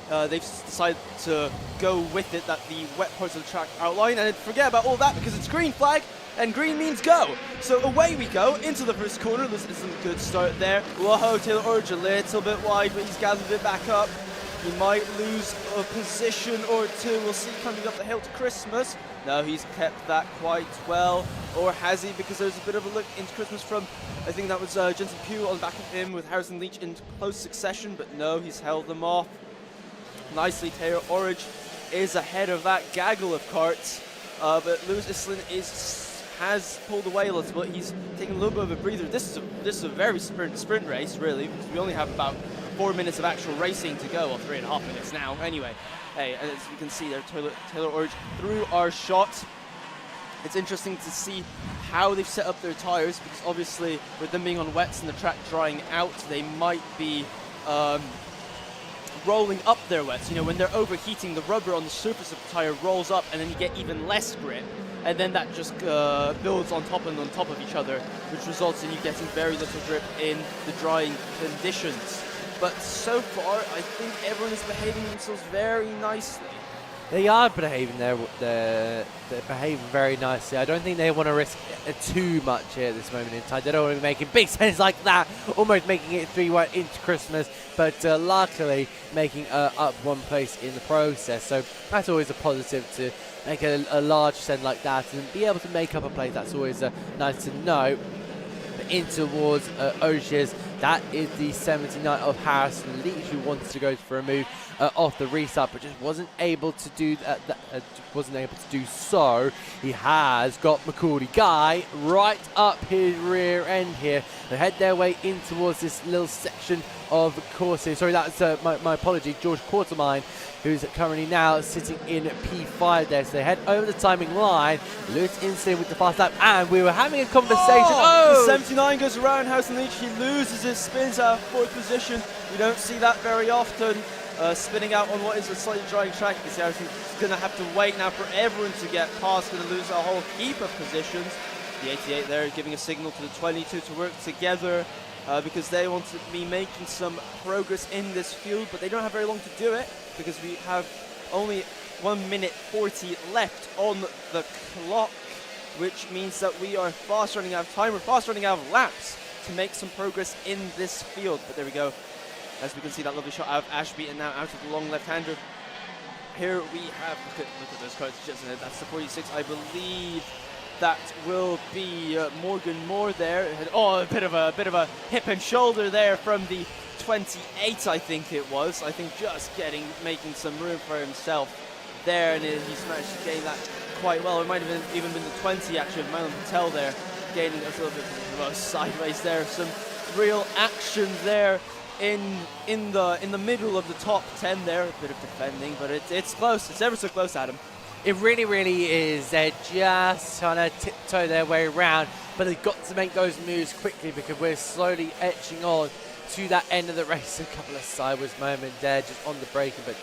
They've decided to go with it, that the wet parts of the track outline, and forget about all that because it's green flag, and green means go. So away we go into the first corner. This is a good start there. Whoa, Taylor Orridge a little bit wide, but he's gathered it back up. He might lose a position or two. We'll see coming up the hill to Christmas. No, he's kept that quite well. Or has he? Because there's a bit of a look into Christmas from, I think that was Jensen Pugh on the back of him with Harrison Leach in close succession. But no, he's held them off. nicely. Taylor Orridge is ahead of that gaggle of karts, but Lewis Islin has pulled away a little bit. He's taking a little bit of a breather. This is a very sprint race, really, because we only have about 4 minutes of actual racing to go, or 3.5 minutes now. Anyway, hey, as you can see there, Taylor Orridge through our shot. It's interesting to see how they've set up their tires, because obviously with them being on wets and the track drying out, they might be rolling up their wets. You know, when they're overheating, the rubber on the surface of the tire rolls up, and then you get even less grip, and then that just builds on top of each other, which results in you getting very little grip in the drying conditions. But so far, I think everyone is behaving themselves very nicely. They are behaving they're behaving very nicely. I don't think they want to risk too much here at this moment in time. They don't want to be making big sends like that, almost making it 3-1 into Christmas, but luckily making up one place in the process. So that's always a positive, to make a large send like that and be able to make up a place. That's always nice to know. But in towards Ogiers, that is the 79 of Harrison Leach, who wanted to go for a move off the restart, but just wasn't able to do so. He has got McCauley Guy right up his rear end here. They head their way in towards this little section of course here. Sorry, that's my apology. George Quartermine, who's currently now sitting in P5 there. So they head over the timing line. Lewis Inslee with the fast lap, and we were having a conversation. The 79 goes around Harrison Leach. He loses his spins out of fourth position. We don't see that very often. Spinning out on what is a slightly drying track. You see Harrison's going to have to wait now for everyone to get past. Going to lose a whole heap of positions. The 88 there giving a signal to the 22 to work together, because they want to be making some progress in this field, but they don't have very long to do it, because we have only 1 minute 40 left on the clock, which means that we are fast running out of time. We're fast running out of laps to make some progress in this field. But there we go. As we can see, that lovely shot out of Ashby, and now out of the long left-hander. Here we have, look at those cards, that's the 46, I believe. That will be Morgan Moore there. Oh, a bit of a hip and shoulder there from the 28, I think it was. I think just making some room for himself there, and he's managed to gain that quite well. It might have even been the 20 actually, Milan Patel there, gaining a little bit of a sideways there. Some real action there in the middle of the top 10 there. A bit of defending, but it's close. It's ever so close, Adam. It really, really is. They're just trying to tiptoe their way around, but they've got to make those moves quickly, because we're slowly etching on to that end of the race. A couple of sideways moments there, just on the braking, but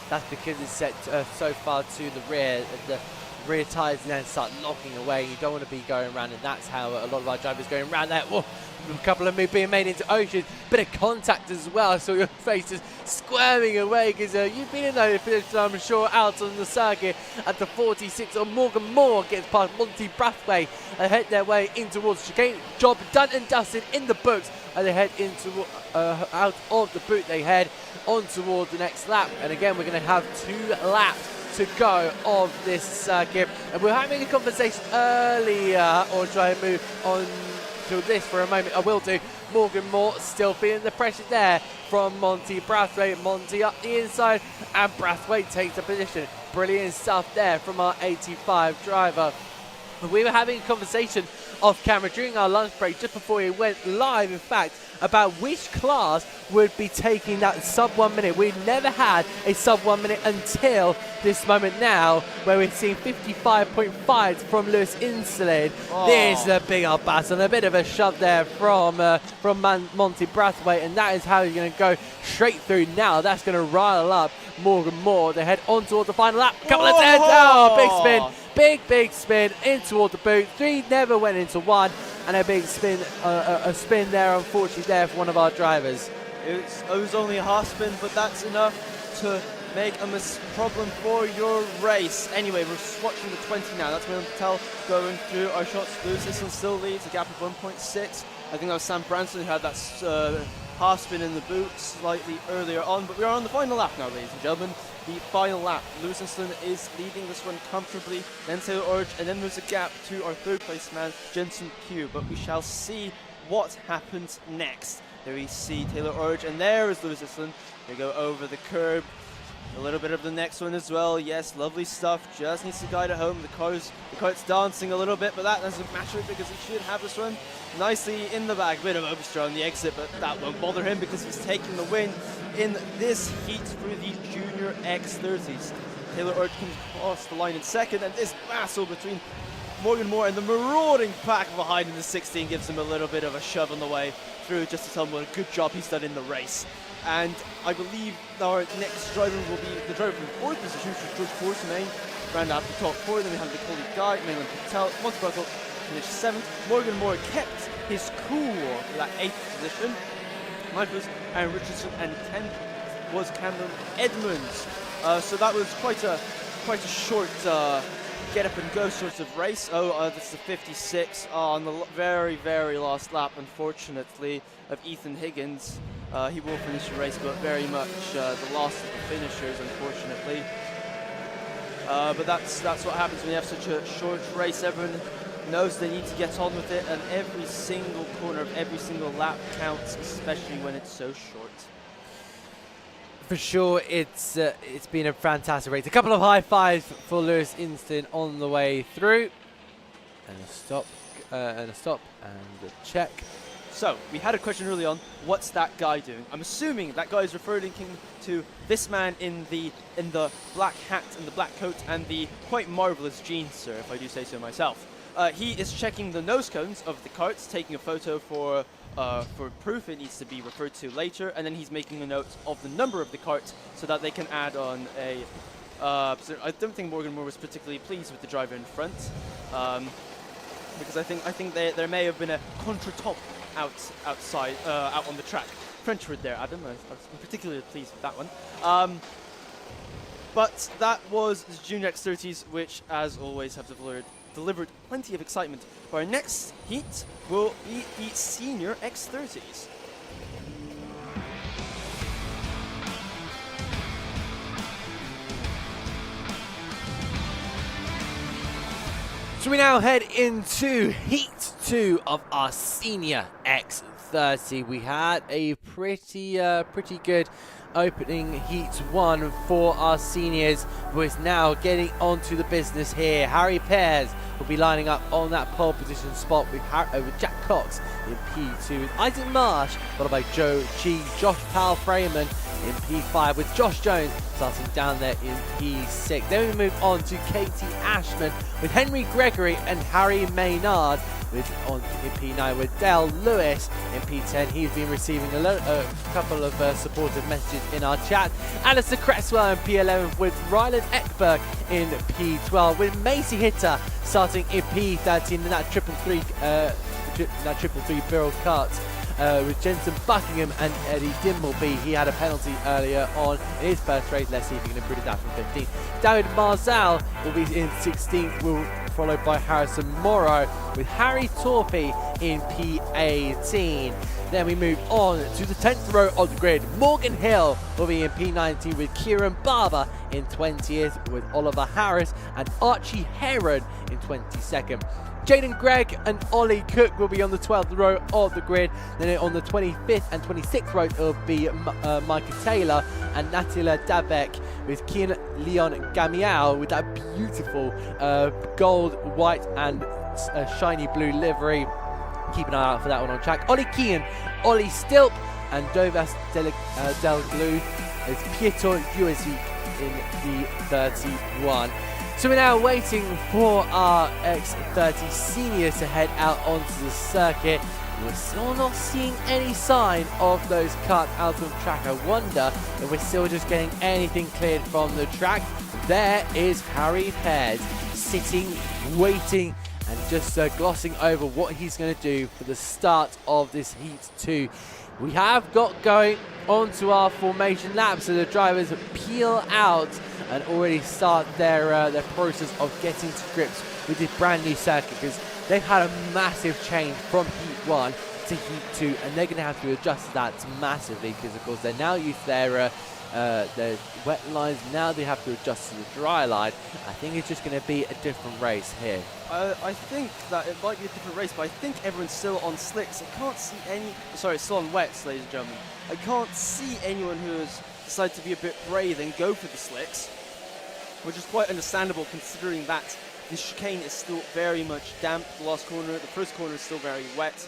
that's because it's set so far to the rear. The rear tyres then start knocking away. You don't want to be going around, and that's how a lot of our drivers going around there. Whoa. A couple of moves being made into Ocean, bit of contact as well, so your face is squirming away, because you've been in those positions, I'm sure, out on the circuit at the 46, or Morgan Moore gets past Monty Brathwaite and head their way in towards chicane. Job done and dusted in the books, and they head into out of the boot. They head on towards the next lap, and again we're going to have 2 laps to go of this circuit. And we're having a conversation earlier, or try and move on to this for a moment. I will do. Morgan Moore still feeling the pressure there from Monty Brathwaite. Monty up the inside, and Brathwaite takes the position. Brilliant stuff there from our 85 driver. We were having a conversation off camera during our lunch break, just before we went live, in fact, about which class would be taking that sub 1 minute. We've never had a sub 1 minute until this moment now, where we've seen 55.5 from Lewis Inslee. Oh. There's a big old battle, a bit of a shove there from Monty Brathwaite, and that is how you're going to go straight through now. That's going to rile up Morgan Moore. They head on toward the final lap. Couple of turns. Oh, big spin. Big spin in toward the boot. 3 never went into 1, and a big spin, a spin there, unfortunately, there for one of our drivers. It was only a half spin, but that's enough to make a problem for your race. Anyway, we're watching the 20 now. That's Milan Patel going through our shots. Lewis Islin still leads, a gap of 1.6. I think that was Sam Branson who had that half spin in the boot slightly earlier on. But we are on the final lap now, ladies and gentlemen. The final lap. Lewis Islin is leading this one comfortably. Then Taylor Orridge, and then there's a gap to our third place man, Jensen Pugh. But we shall see what happens next. There we see Taylor Orridge, and there is Lewis Islin. They go over the curb. A little bit of the next one as well. Yes, lovely stuff. Just needs to guide it home. The cart's dancing a little bit, but that doesn't matter because he should have this one nicely in the bag. Bit of overstraw on the exit, but that won't bother him because he's taking the win in this heat for the Junior X30s. Taylor Urt comes across the line in second, and this battle between Morgan Moore and the marauding pack behind in the 16 gives him a little bit of a shove on the way through, just to tell him what a good job he's done in the race. And I believe our next driver will be the driver from fourth position, which is George Portman, round out the top four. Then we have the Coley Guy, Mainland Patel, Montebarkle finished 7th. Morgan Moore kept his cool for that 8th position. Ninth was Aaron Richardson, and 10th was Cameron Edmonds. So that was quite a short get up and go sort of race. That's the 56 on the very, very last lap, unfortunately, of Ethan Higgins. He will finish the race, but very much the last of the finishers, unfortunately. But that's what happens when you have such a short race. Everyone knows they need to get on with it, and every single corner of every single lap counts, especially when it's so short. For sure, it's been a fantastic race. A couple of high fives for Lewis Inston on the way through, and a stop, and a check. So we had a question early on. What's that guy doing? I'm assuming that guy is referring to this man in the black hat and the black coat and the quite marvelous jeans, sir, if I do say so myself. He is checking the nose cones of the carts, taking a photo for proof it needs to be referred to later, and then he's making a note of the number of the cart so that they can add on a. I don't think Morgan Moore was particularly pleased with the driver in front, because I think there may have been a contretemps out on the track. French word there, Adam. I was particularly pleased with that one. But that was the Junior X30s, which, as always, have delivered plenty of excitement. Our next heat will be the Senior X30s. So we now head into Heat 2 of our Senior X30. We had a pretty good opening Heat 1 for our seniors, who is now getting onto the business here. Harry Pears will be lining up on that pole position spot with Jack Cox in P2, with Isaac Marsh, followed by Joe G, Josh Powell Freeman in P5, with Josh Jones starting down there in P6. Then we move on to Katie Ashman with Henry Gregory and Harry Maynard in P9, with Dale Lewis in P10. He's been receiving a couple of supportive messages in our chat. Alistair Cresswell in P11 with Ryland Ekberg in P12, with Macy Hitter starting in P13 in that triple three barrel kart. With Jensen Buckingham and Eddie Dimbleby. He had a penalty earlier on in his first race. Let's see if he can improve that from 15. David Marzal will be in 16th, followed by Harrison Morrow, with Harry Torpy in P18. Then we move on to the 10th row of the grid. Morgan Hill will be in P19 with Kieran Barber in 20th, with Oliver Harris and Archie Heron in 22nd. Jaden Gregg and Ollie Cook will be on the 12th row of the grid. Then on the 25th and 26th row, it will be Micah Taylor and Natila Davek, with Kian Leon Gamiao with that beautiful gold, white and shiny blue livery. Keep an eye out for that one on track. Ollie Kean, Ollie Stilp and Dovas Del Glue is Pietro Uezi in the 31. So we're now waiting for our X30 seniors to head out onto the circuit. We're still not seeing any sign of those cars out on track. I wonder if we're still just getting anything cleared from the track. There is Harry Pears sitting, waiting, and just glossing over what he's going to do for the start of this Heat 2. We have got going onto our formation lap, so the drivers peel out and already start their process of getting to grips with this brand new circuit, because they've had a massive change from Heat 1 to Heat 2, and they're going to have to adjust to that massively, because of course they're now used to their wet lines. Now they have to adjust to the dry line. I think it's just going to be a different race here. I think that it might be a different race, but I think everyone's still on slicks. I can't see any, still on wets, ladies and gentlemen. I can't see anyone who has decided to be a bit brave and go for the slicks, which is quite understandable considering that the chicane is still very much damp. The first corner is still very wet.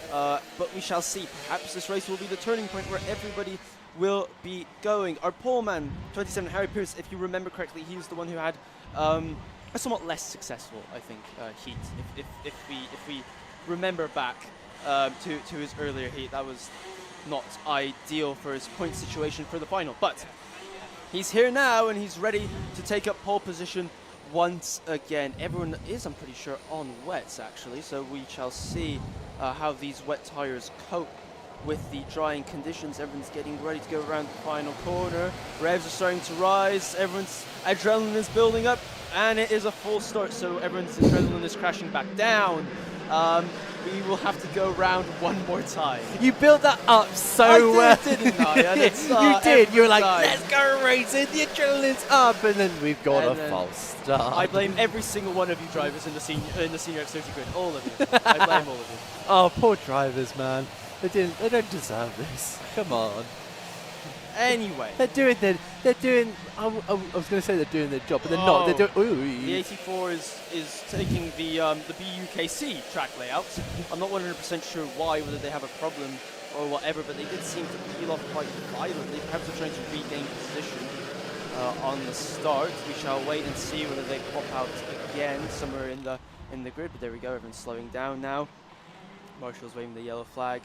But we shall see. Perhaps this race will be the turning point where everybody will be going. Our poleman, 27, Harry Pierce, if you remember correctly, he was the one who had a somewhat less successful, I think, heat. If we remember back to his earlier heat, that was not ideal for his point situation for the final. But he's here now, and he's ready to take up pole position once again. Everyone is, I'm pretty sure, on wets, actually, so we shall see how these wet tires cope with the drying conditions. Everyone's getting ready to go around the final corner. Revs are starting to rise. Everyone's adrenaline is building up, and it is a full start, so everyone's adrenaline is crashing back down. We will have to go round one more time. You built that up so well. I did, didn't I? And it's, you did. You were like, time. let's go racing. The adrenaline's up, and then we've got a false start. I blame every single one of you drivers in the senior X30 grid. All of you. I blame all of you. Oh, poor drivers, man. They don't deserve this. Come on. Anyway, They're doing. I was going to say they're doing their job, but they're not. They're doing. Ooh. the 84 is taking the BUKC track layout. I'm not 100% sure why, whether they have a problem or whatever, but they did seem to peel off quite violently. Perhaps they're trying to regain position on the start. We shall wait and see whether they pop out again somewhere in the grid. But there we go. Everyone's slowing down now. Marshall's waving the yellow flag.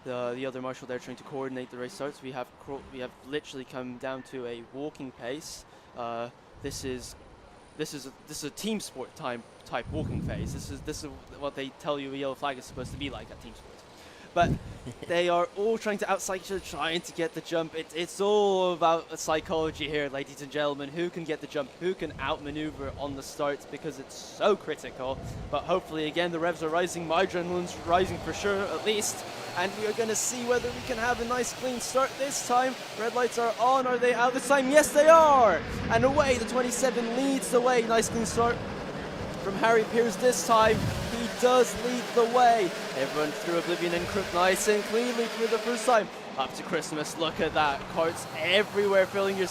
The other marshal there trying to coordinate the race starts. We have literally come down to a walking pace. This is a team sport type walking phase. This is what they tell you a yellow flag is supposed to be like at team sport. But they are all trying to outside each other, trying to get the jump. It's all about psychology here, ladies and gentlemen. Who can get the jump? Who can outmaneuver on the start? Because it's so critical. But hopefully, again, the revs are rising. My adrenaline's rising for sure, at least. And we are going to see whether we can have a nice clean start this time. Red lights are on. Are they out this time? Yes, they are. And away, the 27 leads the way. Nice clean start from Harry Pierce this time. He does lead the way. Everyone through Oblivion and Crypt nice and cleanly for the first time. Up to Christmas, look at that. Carts everywhere filling your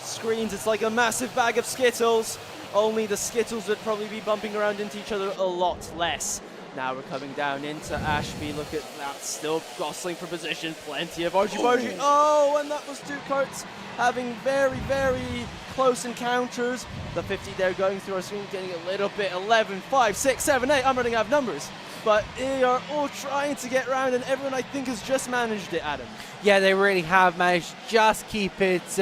screens. It's like a massive bag of Skittles. Only the Skittles would probably be bumping around into each other a lot less. Now we're coming down into Ashby. Look at that, still jostling for position. Plenty of argy-bargy. Oh, and that was two carts having very, very close encounters. The 50 there going through our screen, getting a little bit. 11, 5, 6, 7, 8. I'm running out of numbers. But they are all trying to get around, and everyone, I think, has just managed it, Adam. Yeah, they really have managed to just keep it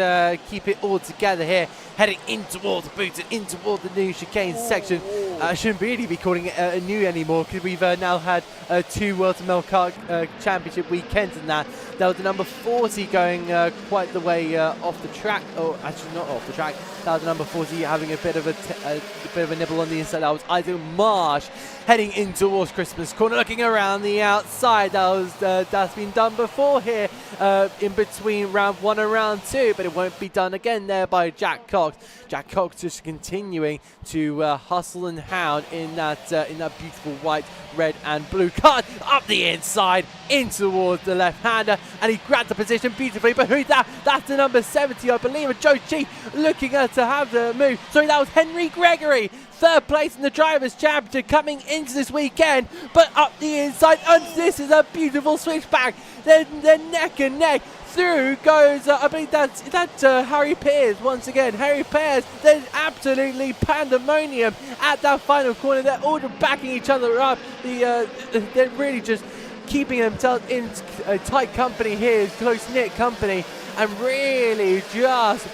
all together here, heading in towards the boots and in toward the new chicane section. I shouldn't really be calling it new anymore, because we've now had 2 Whilton Mill Kart Championship weekends and that. That was the number 40 going quite the way off the track. Oh, actually not off the track. That was the number 40 having a bit of a nibble on the inside. That was Isaac Marsh heading in towards Christmas corner, looking around the outside. That's been done before here in between round 1 and round 2, but it won't be done again there by Jack Cox. Jack Cox just continuing to hustle and hound in that beautiful white, red and blue card up the inside in towards the left-hander, and he grabbed the position beautifully. But who's that? That's the number 70, I believe, Joe Chi, looking to have the move. Sorry, that was Henry Gregory, 3rd place in the Drivers' Championship coming into this weekend, but up the inside, and this is a beautiful switchback. They're neck and neck. Through goes, I believe that's Harry Pierce once again. Harry Pierce, there's absolutely pandemonium at that final corner. They're all backing each other up. They're really just keeping themselves in tight company here, close-knit company, and really just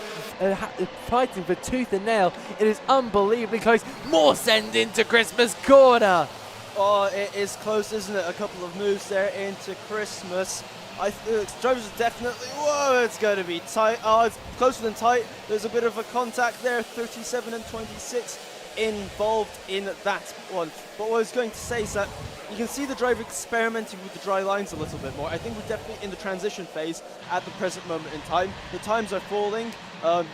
fighting for tooth and nail. It is unbelievably close. More send into Christmas corner. Oh, it is close, isn't it? A couple of moves there into Christmas. Drivers are definitely, whoa, it's going to be tight. Oh, it's closer than tight. There's a bit of a contact there. 37 and 26 involved in that one. But what I was going to say is that you can see the driver experimenting with the dry lines a little bit more. I think we're definitely in the transition phase at the present moment in time. The times are falling. The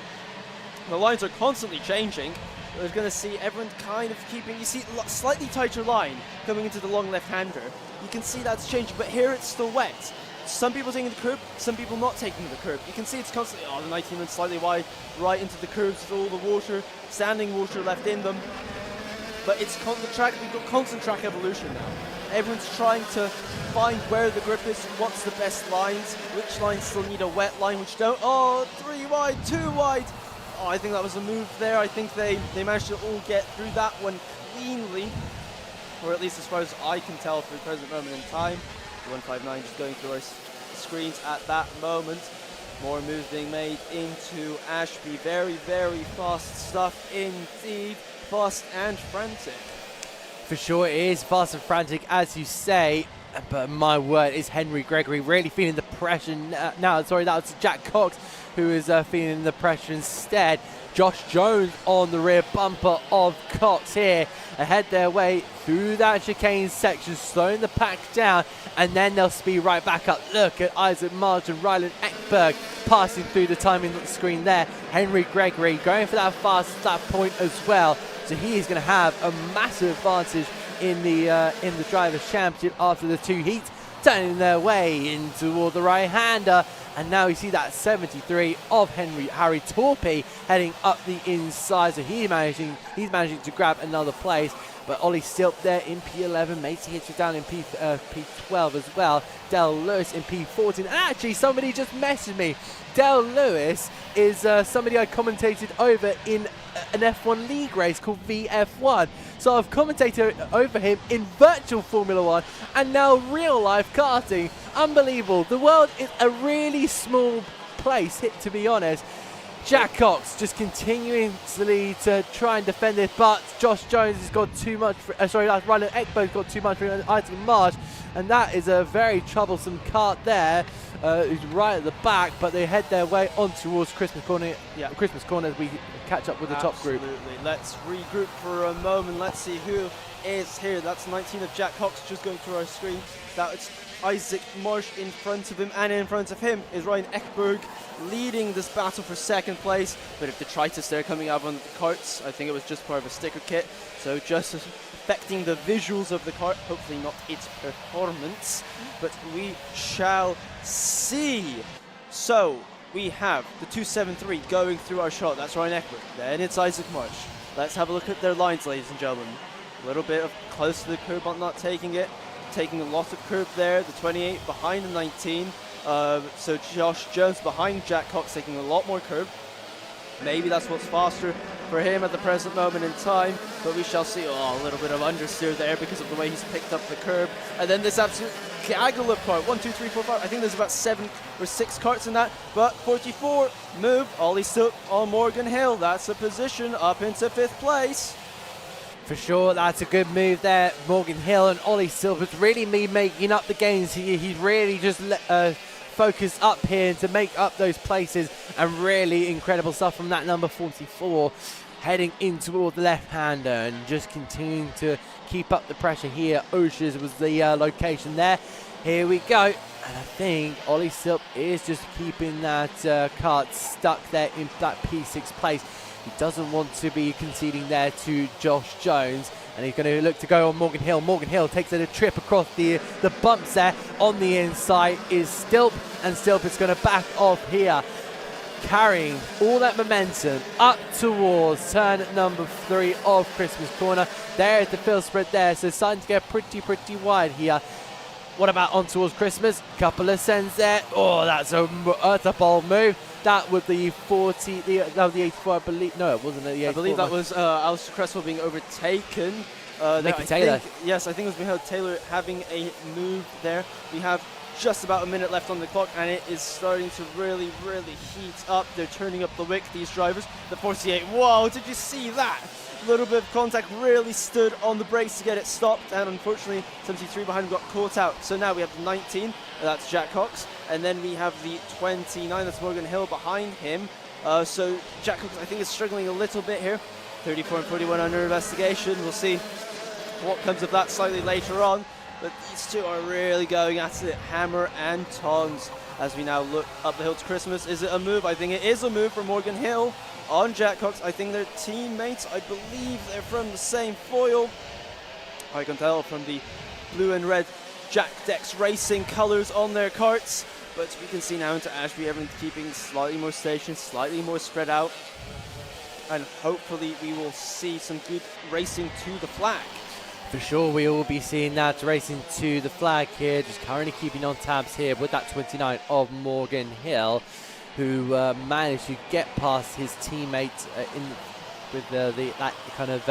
lines are constantly changing. We're going to see everyone kind of keeping, you see a slightly tighter line coming into the long left-hander. You can see that's changing, but here it's still wet. some people taking the curb, some people not taking the curb. You can see it's constantly, the 19 went slightly wide, right into the curbs with all the water, standing water left in them. But it's we've got constant track evolution now. Everyone's trying to find where the grip is, what's the best lines, which lines still need a wet line, which don't. Oh, 3 wide, 2 wide. Oh, I think that was a move there. I think they managed to all get through that one cleanly, or at least as far as I can tell for the present moment in time. The 159 just going through our screens at that moment. More moves being made into Ashby. Very, very fast stuff indeed. Fast and frantic. For sure, it is fast and frantic, as you say. But my word, is Henry Gregory really feeling the pressure now? Sorry, that was Jack Cox who is feeling the pressure instead. Josh Jones on the rear bumper of Cox here, ahead their way through that chicane section, slowing the pack down, and then they'll speed right back up. Look at Isaac March and Ryland Ekberg passing through the timing on the screen there. Henry Gregory going for that fast lap point as well, so he is going to have a massive advantage in the Drivers' Championship after the 2 heats, turning their way in toward the right-hander. And now we see that 73 of Harry Torpey heading up the inside, so he's managing to grab another place. But Ollie Stilp there in P11, Macy Hitchens down in P12 as well. Del Lewis in P14. And actually, somebody just messaged me. Del Lewis is somebody I commentated over in an F1 league race called VF1. So I've commentated over him in virtual Formula 1 and now real life karting. Unbelievable. The world is a really small place, to be honest. Jack Cox just continuously to try and defend it, but Josh Jones has got too much. Ryland Ekberg's got too much for Isaac Marsh, and that is a very troublesome kart there. Who's right at the back, but they head their way on towards Christmas Corner. Yeah, Christmas Corner as we catch up with the top group. Let's regroup for a moment. Let's see who is here. That's 19 of Jack Cox just going through our screen. That's Isaac Marsh in front of him, and in front of him is Ryan Ekberg leading this battle for second place. Bit of detritus there coming out on the carts. I think it was just part of a sticker kit, so just affecting the visuals of the kart, hopefully not its performance, but we shall see. So we have the 273 going through our shot. That's Ryan Ekberg. Then it's Isaac Marsh. Let's have a look at their lines, ladies and gentlemen. A little bit of close to the curb, but not taking it. Taking a lot of curb there. The 28 behind the 19. So Josh Jones behind Jack Cox taking a lot more curb. Maybe that's what's faster for him at the present moment in time, but we shall see. Oh, a little bit of understeer there because of the way he's picked up the curb. And then this absolute gaggle of cart. 1, 2, 3, 4, 5. I think there's about 7 or 6 carts in that, but 44 move. Ollie Stilp on Morgan Hill. That's a position up into 5th place. For sure, that's a good move there. Morgan Hill and Ollie Stilp is really making up the gains. He's really just focused up here to make up those places, and really incredible stuff from that number 44 heading in toward the left-hander and just continuing to keep up the pressure here. Oshers was the location there. Here we go, and I think Ollie Stilp is just keeping that kart stuck there in that P6 place. He doesn't want to be conceding there to Josh Jones, and he's going to look to go on Morgan Hill. Morgan Hill takes a trip across the bumps there. On the inside is Stilp, and Stilp is going to back off here, carrying all that momentum up towards turn number 3 of Christmas Corner. There is the field spread there, so it's starting to get pretty wide here. What about on towards Christmas? Couple of sends there. Oh, that's a bold move. That was the 40, that was the 84, I believe. No, it wasn't the 84. I believe that was Alistair Cresswell being overtaken. Mickey Taylor. Yes, I think it was Michael Taylor having a move there. We have just about a minute left on the clock, and it is starting to really heat up. They're turning up the wick, these drivers. The 48, whoa, did you see that? A little bit of contact, really stood on the brakes to get it stopped, and unfortunately 73 behind him got caught out. So now we have the 19, that's Jack Cox, and then we have the 29, that's Morgan Hill behind him. So Jack Cox, I think, is struggling a little bit here. 34 and 41 under investigation. We'll see what comes of that slightly later on, but these two are really going at it, hammer and tongs, as we now look up the hill to Christmas. Is it a move? I think it is a move for Morgan Hill on Jack Cox. I think they're teammates. I believe they're from the same foil. I can tell from the blue and red Jack Dex Racing colours on their karts. But we can see now into Ashby, everyone keeping slightly more stationed, slightly more spread out. And hopefully we will see some good racing to the flag. For sure, we will be seeing that racing to the flag here. Just currently keeping on tabs here with that 29 of Morgan Hill, who managed to get past his teammate with that kind of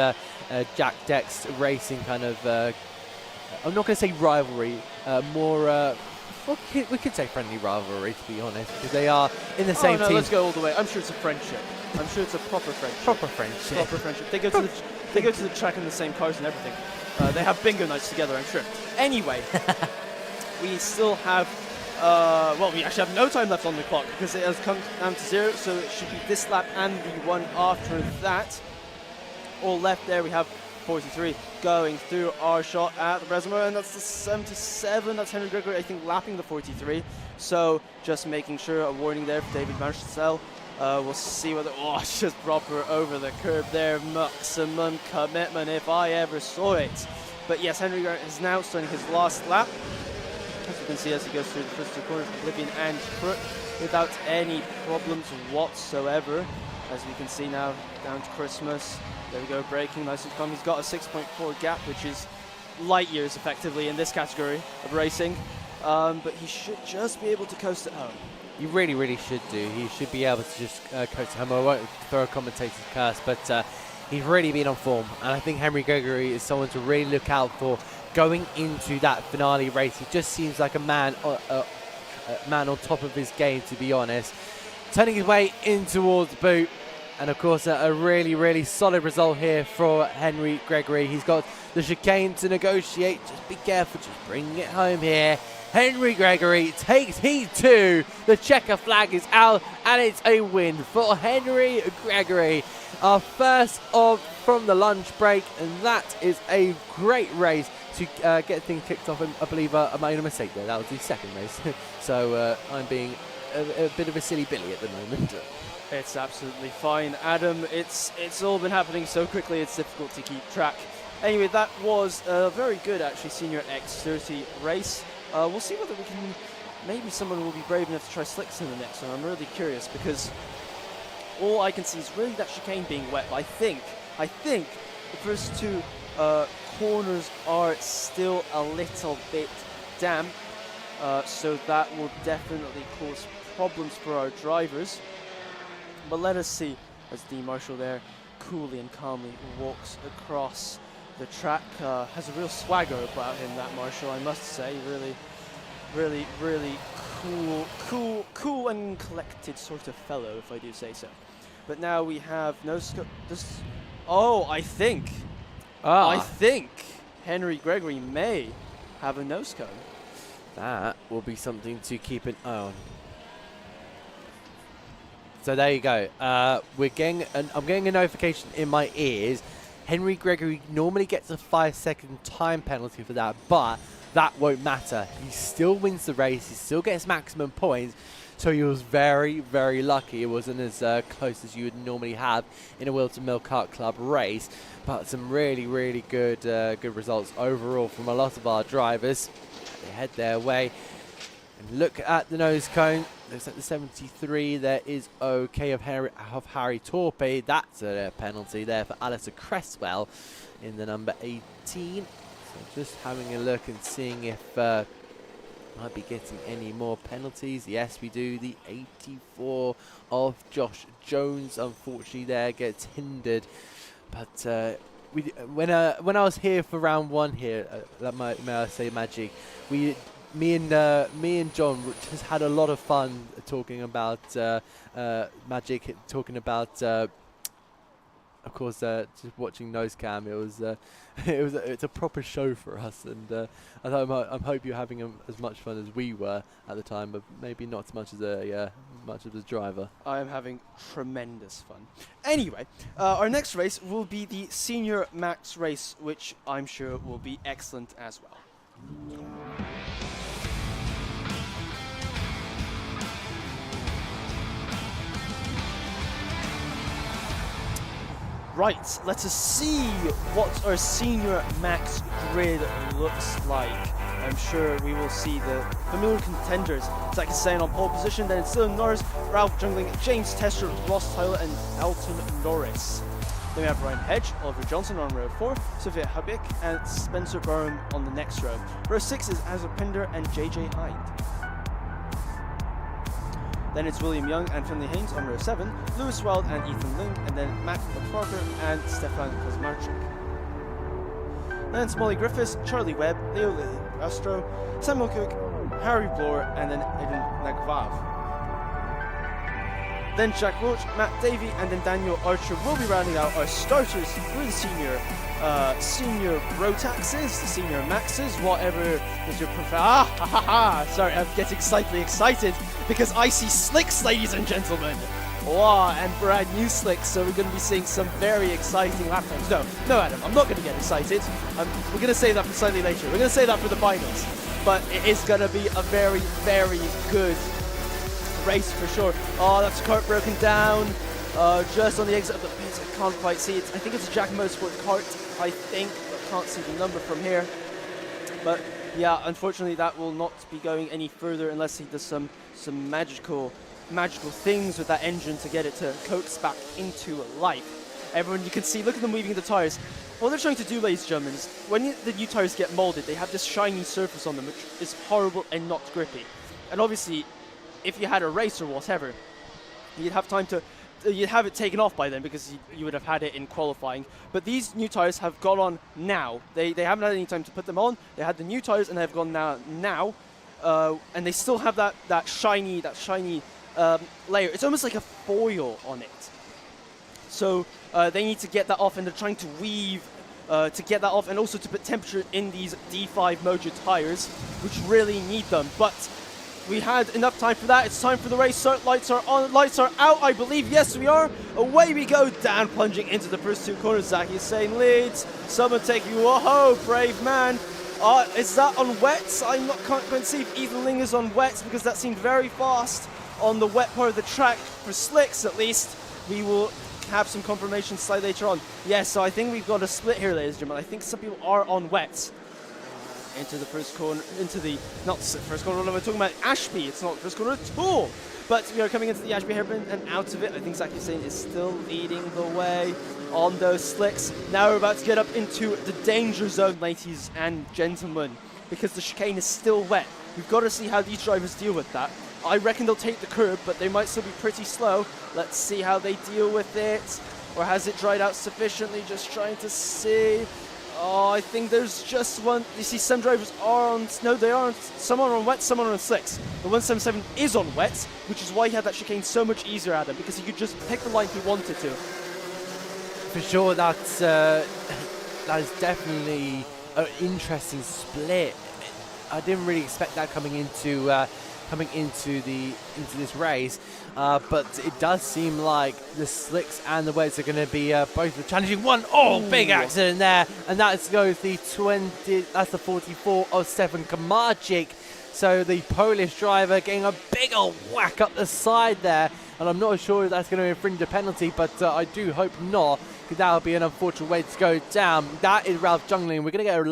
Jack Dex Racing kind of, I'm not going to say rivalry, more, we could say friendly rivalry, to be honest, because they are in the same team. Let's go all the way. I'm sure it's a friendship. I'm sure it's a proper friendship. Proper friendship. Proper friendship. They go to the track in the same cars and everything. They have bingo nights together, I'm sure. Anyway, we still have, well, we actually have no time left on the clock because it has come down to 0, so it should be this lap and the one after that. All left there, we have 43 going through our shot at the reservoir, and that's the 77. That's Henry Gregory, I think, lapping the 43. So just making sure, a warning there for David Marchesel. We'll see whether, it's just proper over the curb there. Maximum commitment if I ever saw it. But yes, Henry Gregory is now starting his last lap. As you can see, as he goes through the first two corners, Oblivion and Crook, without any problems whatsoever. As we can see now, down to Christmas. There we go, braking, nice and calm. He's got a 6.4 gap, which is light years effectively in this category of racing. But he should just be able to coast at home. You really, really should do. He should be able to just coast home. I won't throw a commentator's curse, but he's really been on form. And I think Henry Gregory is someone to really look out for going into that finale race. He just seems like a man on top of his game, to be honest. Turning his way in towards boot. And of course, a really, really solid result here for Henry Gregory. He's got the chicane to negotiate. Just be careful, just bringing it home here. Henry Gregory takes heat 2. The checker flag is out, and it's a win for Henry Gregory. Our first from the lunch break, and that is a great race to get things kicked off. And I believe I made a mistake there. That was the second race. So I'm being a bit of a silly Billy at the moment. It's absolutely fine, Adam. It's all been happening so quickly, it's difficult to keep track. Anyway, that was a very good, actually, senior X30 race. We'll see whether we can, maybe someone will be brave enough to try slicks in the next one. I'm really curious because all I can see is really that chicane being wet. But I think the first two corners are still a little bit damp, so that will definitely cause problems for our drivers. But let us see as Dean Marshall there coolly and calmly walks across the track. Has a real swagger about him, that Marshall, I must say. Really cool and collected sort of fellow, if I do say so. But now we have no scope. I think Henry Gregory may have a nose cone. That will be something to keep an eye on. So there you go. I'm getting a notification in my ears. Henry Gregory normally gets a 5-second time penalty for that, but that won't matter. He still wins the race. He still gets maximum points. So he was very, very lucky. It wasn't as close as you would normally have in a Whilton Mill Kart Club race, but some really, really good results overall from a lot of our drivers. They head their way. And look at the nose cone. Looks like the 73 there is okay of Harry Torpe. That's a penalty there for Alistair Cresswell in the number 18. So just having a look and seeing if might be getting any more penalties. Yes, we do. The 84 of Josh Jones, unfortunately, there gets hindered. But when I was here for round 1 here, may I say, Magic, me and John just had a lot of fun talking about Magic, talking about of course just watching nose cam. It's a proper show for us, and I hope you're having as much fun as we were at the time, but maybe not as much as a driver. I am having tremendous fun. Anyway, our next race will be the senior max race, which I'm sure will be excellent as well. Right, let us see what our senior max grid looks like. I'm sure we will see the familiar contenders. Zach Hussain on pole position, then it's Dylan Norris, Ralph Jungling, James Tester, Ross Tyler, and Elton Norris. Then we have Ryan Hedge, Oliver Johnson on row 4, Sophia Habik, and Spencer Burham on the next row. Row 6 is Azar Pinder and JJ Hind. Then it's William Young and Finley Haynes on row 7, Lewis Wild and Ethan Ling, and then Matt Parker and Stefan Kosmarczyk. Then it's Molly Griffiths, Charlie Webb, Leo Astro, Samuel Cook, Harry Bloor, and then Eden Nagvav. Then Jack Roach, Matt Davey, and then Daniel Archer will be rounding out our starters for the senior Rotaxes, the senior Maxes, whatever is your preferred. Sorry, I'm getting slightly excited because I see slicks, ladies and gentlemen. Wow, and brand new slicks, so we're going to be seeing some very exciting lap times. No, Adam, I'm not going to get excited. We're going to save that for slightly later. We're going to save that for the finals. But it is going to be a very, very good race for sure. Oh, that's a kart broken down just on the exit of the pit. I can't quite see it. I think it's a Jack Motorsport kart, I think, but can't see the number from here. But yeah, unfortunately that will not be going any further unless he does some magical things with that engine to get it to coax back into life. Everyone, you can see, look at them weaving the tires. What they're trying to do, ladies and gentlemen, is when the new tires get molded, they have this shiny surface on them, which is horrible and not grippy. And obviously, if you had a race or whatever, you'd have time to, you'd have it taken off by then because you would have had it in qualifying. But these new tires have gone on now. They haven't had any time to put them on. They had the new tires and they have gone now, and they still have that shiny layer. It's almost like a foil on it. So they need to get that off, and they're trying to weave to get that off, and also to put temperature in these D5 Mojo tires, which really need them. But we had enough time for that. It's time for the race. So lights are on, lights are out, I believe. Yes, we are. Away we go, down plunging into the first two corners. Zach Hussain leads. Someone taking, whoa, brave man. Is that on wets? Can't quite see if Ethan Ling is on wets because that seemed very fast on the wet part of the track. For slicks, at least, we will have some confirmation slightly later on. Yes, so I think we've got a split here, ladies and gentlemen. I think some people are on wets. Into the first corner, not first corner, we're talking about Ashby. It's not the first corner at all. But we are coming into the Ashby hairpin and out of it. I think Zach Hussain is still leading the way on those slicks. Now we're about to get up into the danger zone, ladies and gentlemen, because the chicane is still wet. We've got to see how these drivers deal with that. I reckon they'll take the curb, but they might still be pretty slow. Let's see how they deal with it. Or has it dried out sufficiently? Just trying to see. Oh, I think there's just one. You see, some drivers are on. No, they aren't. Some are on wet, some are on slicks. The 177 is on wet, which is why he had that chicane so much easier at him, because he could just pick the line he wanted to. For sure, that is definitely an interesting split. I didn't really expect that coming into this race, but it does seem like the slicks and the wets are going to be both the challenging one. Oh, big accident there, and that's goes the 20. That's the 44 of Stefan Kosmarczyk. So the Polish driver getting a big old whack up the side there, and I'm not sure if that's going to infringe a penalty, but I do hope not, because that would be an unfortunate way to go down. That is Ralph Jungling. We're going to get a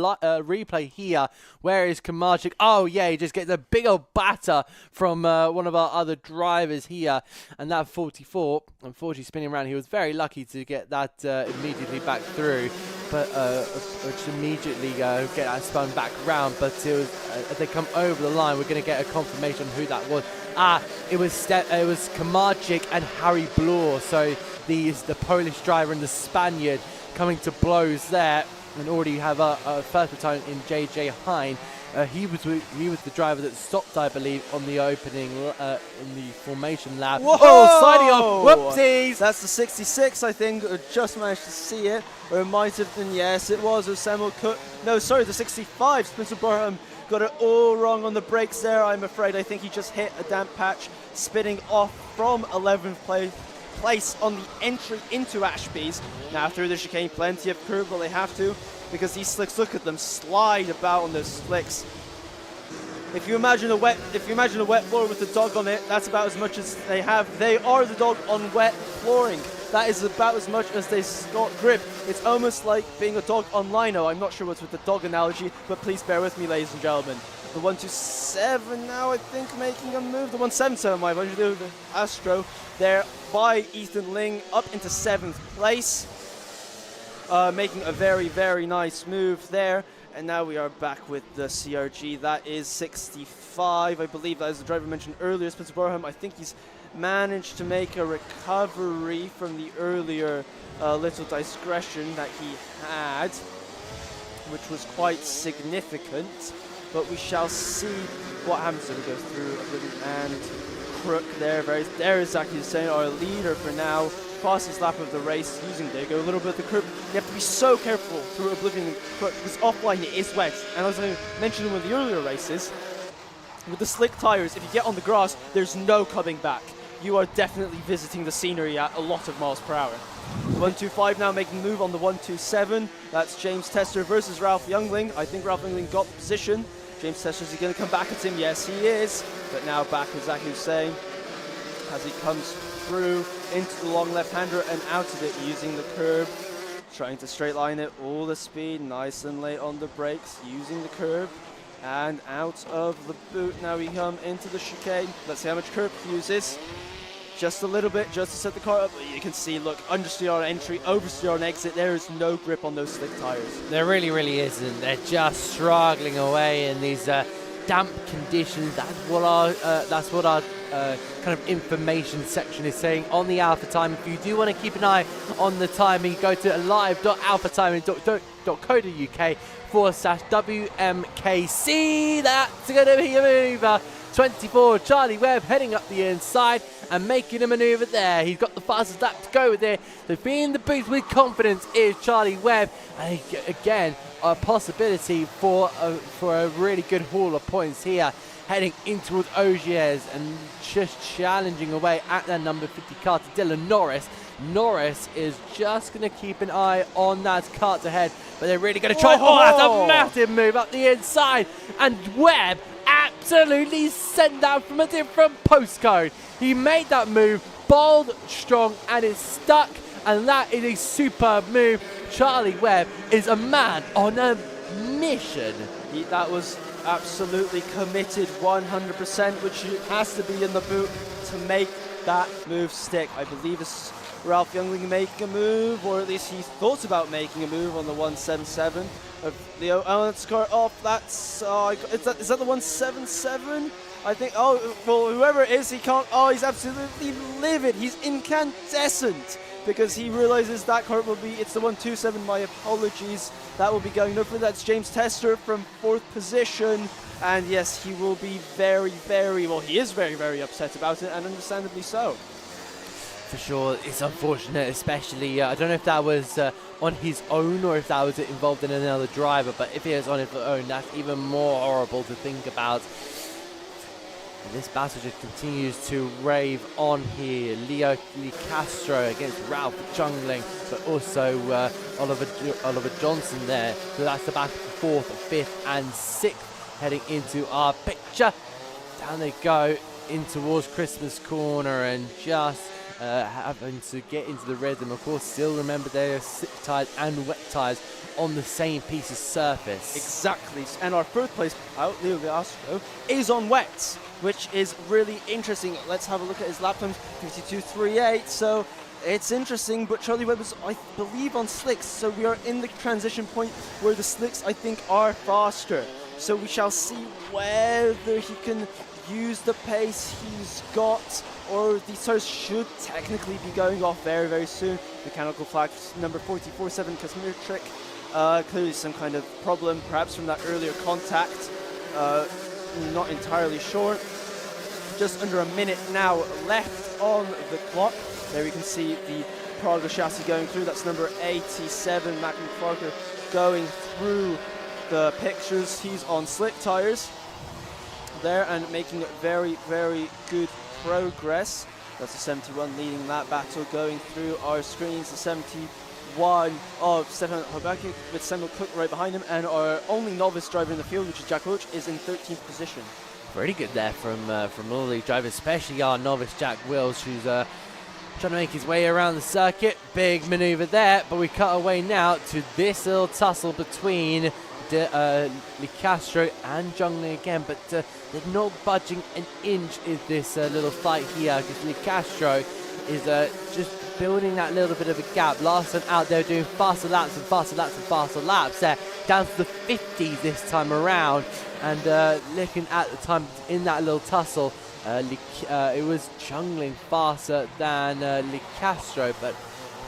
replay here. Where is Kosmarczyk? Oh, yeah, he just gets a big old batter from one of our other drivers here. And that 44, unfortunately spinning around, he was very lucky to get that immediately back through. But just immediately get that spun back round. But it was, as they come over the line, we're going to get a confirmation on who that was. It was Kosmarczyk and Harry Bloor. So the Polish driver and the Spaniard coming to blows there, and already have a first battalion in JJ Hind. He was the driver that stopped, I believe, on the opening in the formation lap. Whoa! Oh, sliding off! Whoopsies! That's the 66, I think. I just managed to see it, or it might have been. Yes, it was. It was Samuel Cook. No, sorry, the 65. Spencer Burham got it all wrong on the brakes there. I'm afraid. I think he just hit a damp patch, spinning off from 11th place on the entry into Ashby's. Now through the chicane, plenty of curb, but they have to, because these slicks, look at them slide about on those slicks. If you imagine a wet floor with a dog on it, that's about as much as they have. They are the dog on wet flooring. That is about as much as they got grip. It's almost like being a dog on lino. I'm not sure what's with the dog analogy, but please bear with me, ladies and gentlemen. The 127 now, I think, making a move. The 177, my apologies, the Astro there by Ethan Ling up into 7th place. Making a very, very nice move there. And now we are back with the CRG. That is 65. I believe that is the driver mentioned earlier, Spencer Borham. I think he's managed to make a recovery from the earlier little digression that he had, which was quite significant. But we shall see what happens if we go through Oblivion and Crook there. There is Zaki Hussein, our leader for now. Fastest lap of the race, using there go a little bit of the curb. You have to be so careful through Oblivion and Crook because offline it is wet. And as I mentioned in one of the earlier races, with the slick tires, if you get on the grass, there's no coming back. You are definitely visiting the scenery at a lot of miles per hour. The 125 now making the move on the 127. That's James Tester versus Ralph Youngling. I think Ralph Youngling got the position. James Tester, is he going to come back at him? Yes, he is. But now back with Zaki Hussein as he comes through into the long left-hander and out of it using the curb. Trying to straight line it, all the speed, nice and late on the brakes, using the curb. And out of the boot, now we come into the chicane. Let's see how much curb he uses. Just a little bit, just to set the car up. You can see, look, understeer on entry, oversteer on exit. There is no grip on those slick tires. There really, really isn't. They're just struggling away in these damp conditions. That's what our kind of information section is saying on the Alpha Time. If you do want to keep an eye on the timing, go to live.alphatiming.co.uk/WMKC. That's going to be a maneuver. 24, Charlie Webb heading up the inside and making a maneuver there. He's got the fastest lap to go with there. So being the boost with confidence is Charlie Webb. And again, a possibility for a really good haul of points here. Heading in towards Ogiers and just challenging away at that number 50 car to Dylan Norris. Norris is just going to keep an eye on that cart ahead, but they're really going to try. Oh, that's a massive move up the inside. And Webb absolutely sent that from a different postcode. He made that move bold, strong, and it's stuck. And that is a superb move. Charlie Webb is a man on a mission. That was absolutely committed 100%, which has to be in the boot to make that move stick. I believe it's Ralph Youngling making a move, or at least he thought about making a move on the 177 of Leo. Oh, let's car off. That's is that the 177? I think. Oh, well, whoever it is, he can't. Oh, he's absolutely livid. He's incandescent because he realizes that car will be. It's the 127. My apologies. That will be going over. That's James Tester from 4th position. And yes, he will be very, very, well, he is very, very upset about it, and understandably so. For sure, it's unfortunate, especially, I don't know if that was on his own or if that was involved in another driver, but if he was on his own, that's even more horrible to think about. And this battle just continues to rave on here. Leo Castro against Ralph Jungling, but also Oliver Johnson there. So that's the battle for 4th, 5th and 6th heading into our picture. Down they go in towards Christmas Corner and just having to get into the rhythm. Of course, still remember they are slick tires and wet tires on the same piece of surface. Exactly. And our 3rd place out, Leo Castro, is on wets, which is really interesting. Let's have a look at his lap times, 52.38. So it's interesting, but Charlie Webb is, I believe, on slicks. So we are in the transition point where the slicks, I think, are faster. So we shall see whether he can use the pace he's got, or these tires should technically be going off very, very soon. Mechanical flag number 44.7 Casimir trick. Clearly some kind of problem, perhaps from that earlier contact. Not entirely sure. Just under a minute now left on the clock. There we can see the Praga chassis going through. That's number 87, Mac McFarker, going through the pictures. He's on slick tires there and making very, very good progress. That's the 71 leading that battle, going through our screens. The 71 of Stefan Hobaki with Samuel Cook right behind him, and our only novice driver in the field, which is Jack Roach, is in 13th position. Pretty good there from all these drivers, especially our novice Jack Wills, who's trying to make his way around the circuit. Big maneuver there, but we cut away now to this little tussle between Licastro and Jungling again, but they're not budging an inch in this little fight here, because Licastro is just building that little bit of a gap. Larson out there doing faster laps and faster laps and faster laps there, down to the 50s this time around. And looking at the time in that little tussle, it was Jungling faster than Licastro, but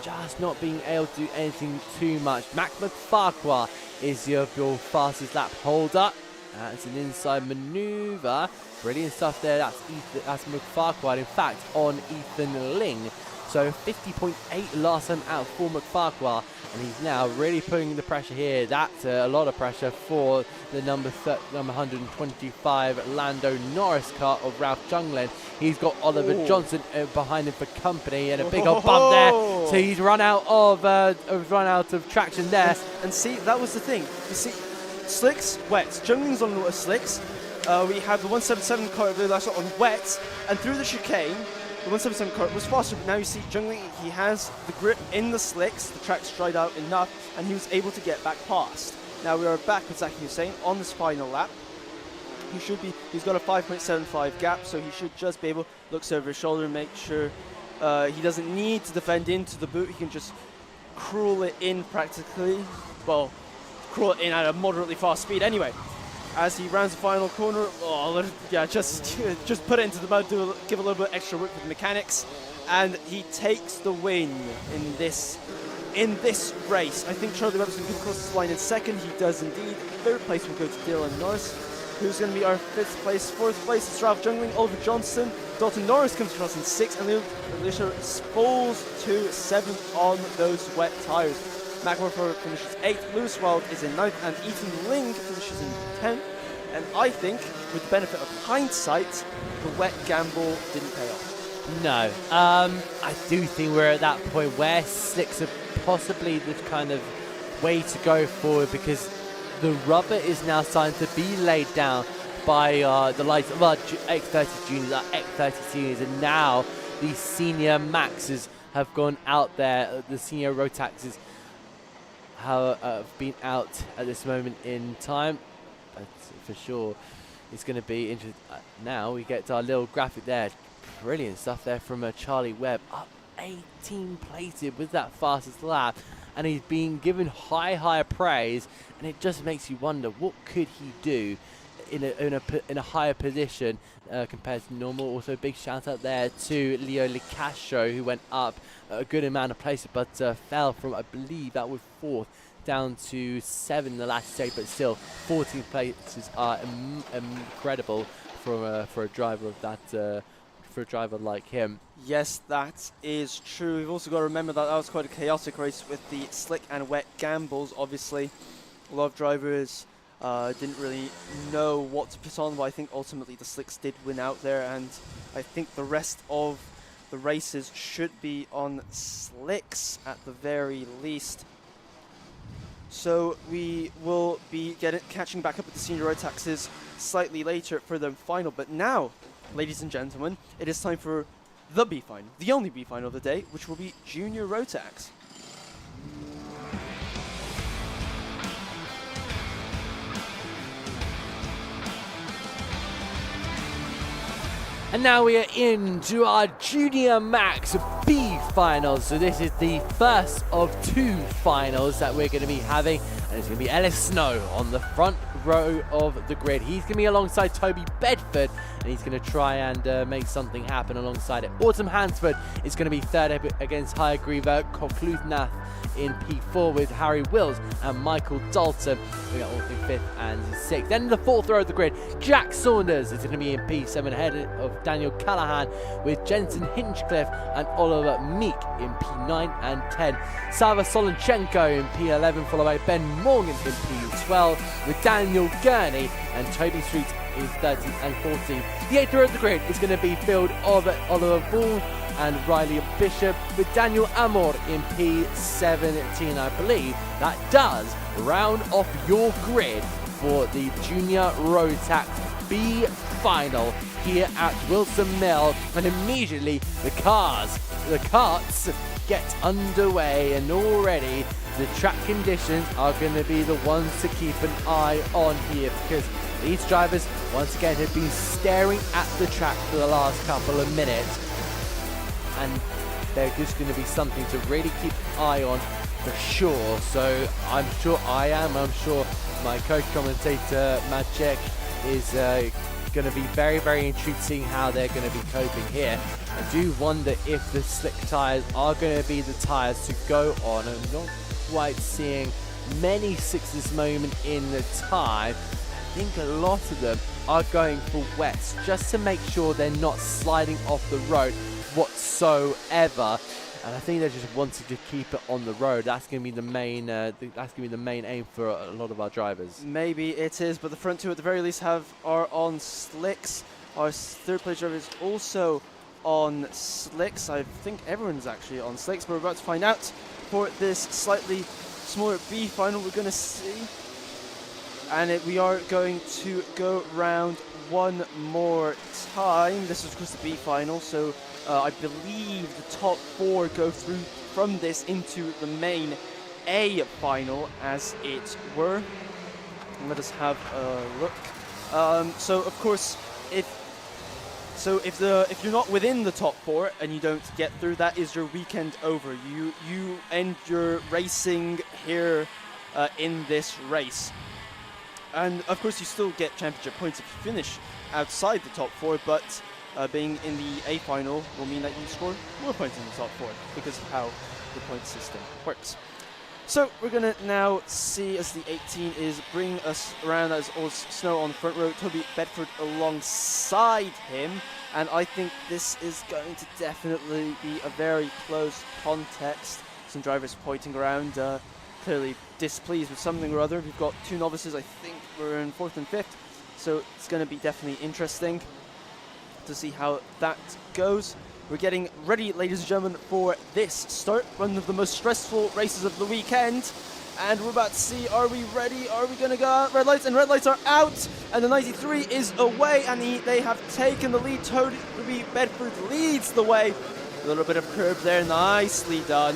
just not being able to do anything too much. Mac McFarquhar is your fastest lap holder. That's an inside maneuver. Brilliant stuff there. That's McFarquhar, in fact, on Ethan Ling. So 50.8 last time out for McFarquhar, and he's now really putting the pressure here. That's a lot of pressure for the number 125 Lando Norris car of Ralph Jungling. He's got Oliver Johnson behind him for company, and a big old bump there. So he's run out of traction there. And see, that was the thing. You see, slicks, wets. Jungling's on slicks. We have the 177 car on wets, and through the chicane, the 177 car was faster, but now you see Jungling, he has the grip in the slicks, the track's dried out enough, and he was able to get back past. Now we are back with Zaki Hussein on this final lap. He's got a 5.75 gap, so he should just be able to look over his shoulder and make sure he doesn't need to defend into the boot. He can just crawl it in practically. Well, crawl it in at a moderately fast speed anyway. As he rounds the final corner, just put it into the mud, give a little bit extra work with the mechanics, and he takes the win in this race. I think Charlie Webb's going to cross this line in second. He does indeed. Third place will go to Dylan Norris, who's going to be our fifth place. Fourth place is Ralph Jungling, Oliver Johnson. Dalton Norris comes across in sixth, and Alicia falls to seventh on those wet tyres. McMurphy finishes 8th, Lewis Wild is in 9th, and Ethan Ling finishes in 10th. And I think, with the benefit of hindsight, the wet gamble didn't pay off. No. I do think we're at that point where slicks are possibly the kind of way to go forward, because the rubber is now starting to be laid down by the likes of X30 juniors, X30 seniors, and now the senior Maxes have gone out there. The senior Rotaxes have been out at this moment in time. But for sure, it's going to be interesting. Now we get to our little graphic there. Brilliant stuff there from Charlie Webb, up 18 plated with that fastest lap, and he's been given higher praise, and it just makes you wonder, what could he do in a higher position compared to normal. Also, big shout out there to Leo Licastro, who went up a good amount of places, but fell from, I believe that was 4th down to 7 in the last stage, but still 14 places are incredible for a driver of that for a driver like him. Yes, that is true. We've also got to remember that was quite a chaotic race with the slick and wet gambles. Obviously, a lot of drivers didn't really know what to put on, but I think ultimately the slicks did win out there, and I think the rest of the races should be on slicks at the very least. So we will be catching back up with the senior Rotaxes slightly later for the final. But now, ladies and gentlemen, it is time for the B final, the only B final of the day, which will be junior Rotax. And now we are into our Junior Max B finals. So this is the first of 2 finals that we're going to be having. And it's going to be Ellis Snow on the front row of the grid. He's going to be alongside Toby Bedford, and he's going to try and make something happen alongside it. Autumn Hansford is going to be third against Highgriever Kokludnath in P4 with Harry Wills and Michael Dalton. We got all in 5th and 6th. Then in the 4th row of the grid, Jack Saunders is going to be in P7 ahead of Daniel Callahan with Jensen Hinchcliffe and Oliver Meek in P9 and 10. Sava Solonchenko in P11, followed by Ben Morgan in P12 with Daniel Gurney and Toby Street in 13 and 14. The 8th row of the grid is going to be filled of Oliver Bull and Riley Bishop with Daniel Amor in P17, I believe. That does round off your grid for the Junior Rotax B final here at Whilton Mill, and immediately the cars the karts get underway, and already the track conditions are going to be the ones to keep an eye on here, because these drivers once again have been staring at the track for the last couple of minutes, and they're just going to be something to really keep an eye on for sure. So I'm sure I'm sure my co-commentator Maciej is going to be very, very intrigued seeing how they're going to be coping here. I do wonder if the slick tyres are going to be the tyres to go on. I'm not quite seeing many slicks this moment in the time. I think a lot of them are going for wets just to make sure they're not sliding off the road whatsoever. And I think they just wanted to keep it on the road. That's going to be the main. That's going to be the main aim for a lot of our drivers. Maybe it is, but the front two at the very least are on slicks. Our third place driver is also on slicks. I think everyone's actually on slicks, but we're about to find out for this slightly smaller B final. We're going to see, and we are going to go round one more time. This is of course the B final, so I believe the top 4 go through from this into the main A final, as it were. Let us have a look. So of course, if you're not within the top 4 and you don't get through, that is your weekend over. You end your racing here in this race, and of course you still get championship points if you finish outside the top 4, but being in the A final will mean that you score more points in the top 4 because of how the point system works. So we're going to now see, as the 18 is bringing us around, as Oz Snow on the front row, Toby Bedford alongside him, and I think this is going to definitely be a very close contest. Some drivers pointing around, clearly displeased with something or other. We've got 2 novices, I think we're in 4th and 5th, so it's going to be definitely interesting to see how that goes. We're getting ready, ladies and gentlemen, for this start, one of the most stressful races of the weekend, and we're about to see, are we ready? Are we going to go out? Red lights, and red lights are out, and the 93 is away, and they have taken the lead. Toby Bedford leads the way. A little bit of curb there, nicely done,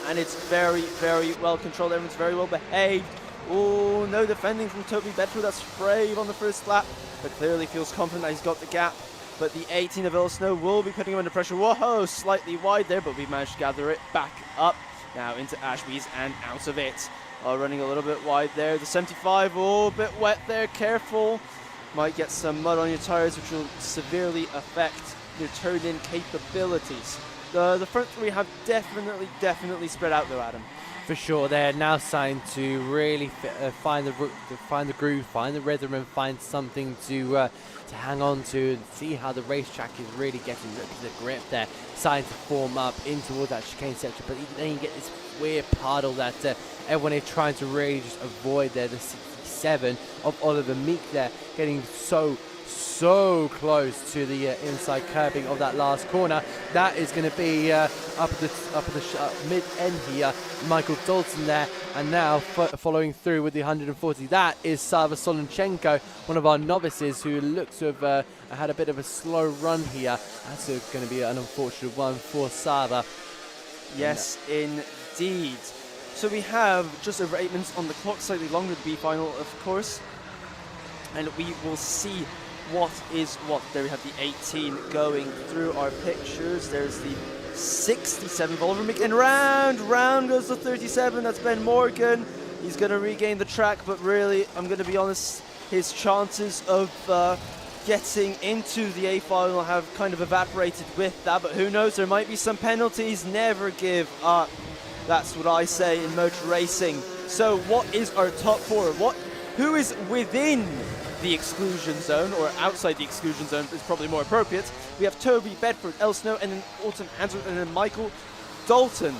and it's very, very well controlled. Everyone's very well behaved. Oh, no defending from Toby Bedford. That's brave on the first lap, but clearly feels confident that he's got the gap. But the 18 of Snow will be putting him under pressure. Whoa, slightly wide there, but we've managed to gather it back up. Now into Ashby's and out of it. Running a little bit wide there. The 75, oh, a bit wet there. Careful. Might get some mud on your tires, which will severely affect your turn-in capabilities. The front 3 have definitely spread out though, Adam. For sure, they're now starting to really find the groove, find the rhythm, and find something to hang on to, and see how the racetrack is really getting the grip there, starting to form up in towards that chicane section. But then you get this weird puddle that everyone is trying to really just avoid there. The 67 of Oliver Meek there, getting so close to the inside curbing of that last corner. That is going to be up at the mid-end here. Michael Dalton there, and now following through with the 140. That is Sava Solonchenko, one of our novices, who looks to have had a bit of a slow run here. That's going to be an unfortunate one for Sava. Yes, indeed. So we have just over 8 minutes on the clock, slightly longer, the B final, of course, and we will see what is what. There we have the 18 going through our pictures. There's the 67 Oliver Meek, and round goes the 37. That's Ben Morgan. He's going to regain the track, but really, I'm going to be honest, his chances of getting into the A final have kind of evaporated with that, but who knows, there might be some penalties. Never give up. That's what I say in motor racing. So what is our top 4? Who is within the exclusion zone, or outside the exclusion zone is probably more appropriate? We have Toby Bedford, El Snow, and then Autumn Hansford, and then Michael Dalton.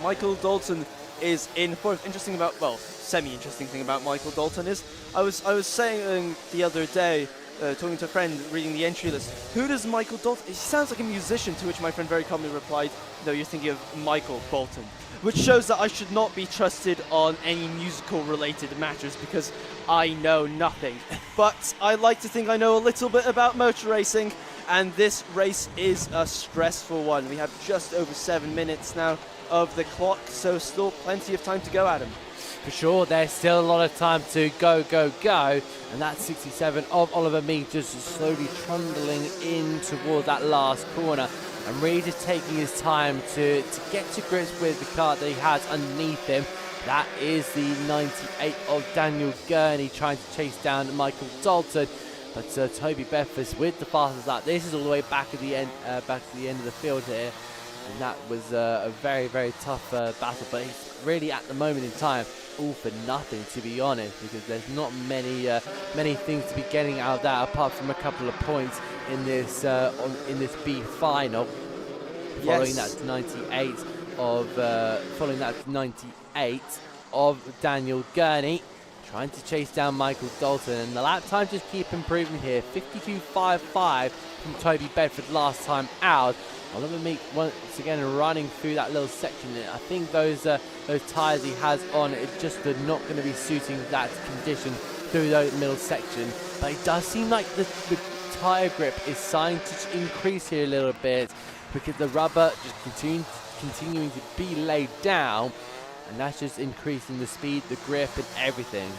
Michael Dalton is in 4th. Semi-interesting thing about Michael Dalton is, I was saying the other day, talking to a friend, reading the entry list, who does Michael Dalton? He sounds like a musician, to which my friend very calmly replied, no, you're thinking of Michael Bolton. Which shows that I should not be trusted on any musical-related matters, because I know nothing. But I like to think I know a little bit about motor racing, And this race is a stressful one. We have just over 7 minutes now of the clock, so still plenty of time to go, Adam. For sure, there's still a lot of time to go. And that 67 of Oliver Mead just slowly trundling in toward that last corner. And Reid is taking his time to get to grips with the car that he has underneath him. That is the 98 of Daniel Gurney trying to chase down Michael Dalton. But Toby Bedford with the fastest lap. This is all the way back at the end of the field here. And that was a very, very tough battle. But it's really, at the moment in time, all for nothing, to be honest, because there's not many things to be getting out of that apart from a couple of points in this B final. Following that 98 of Daniel Gurney, trying to chase down Michael Dalton, and the lap time just keep improving here. 52.55 from Toby Bedford last time out. Oliver Meek once again running through that little section. I think those tyres he has on just are not going to be suiting that condition through the middle section. But it does seem like the tyre grip is starting to increase here a little bit, because the rubber just continuing to be laid down, and that's just increasing the speed, the grip, and everything.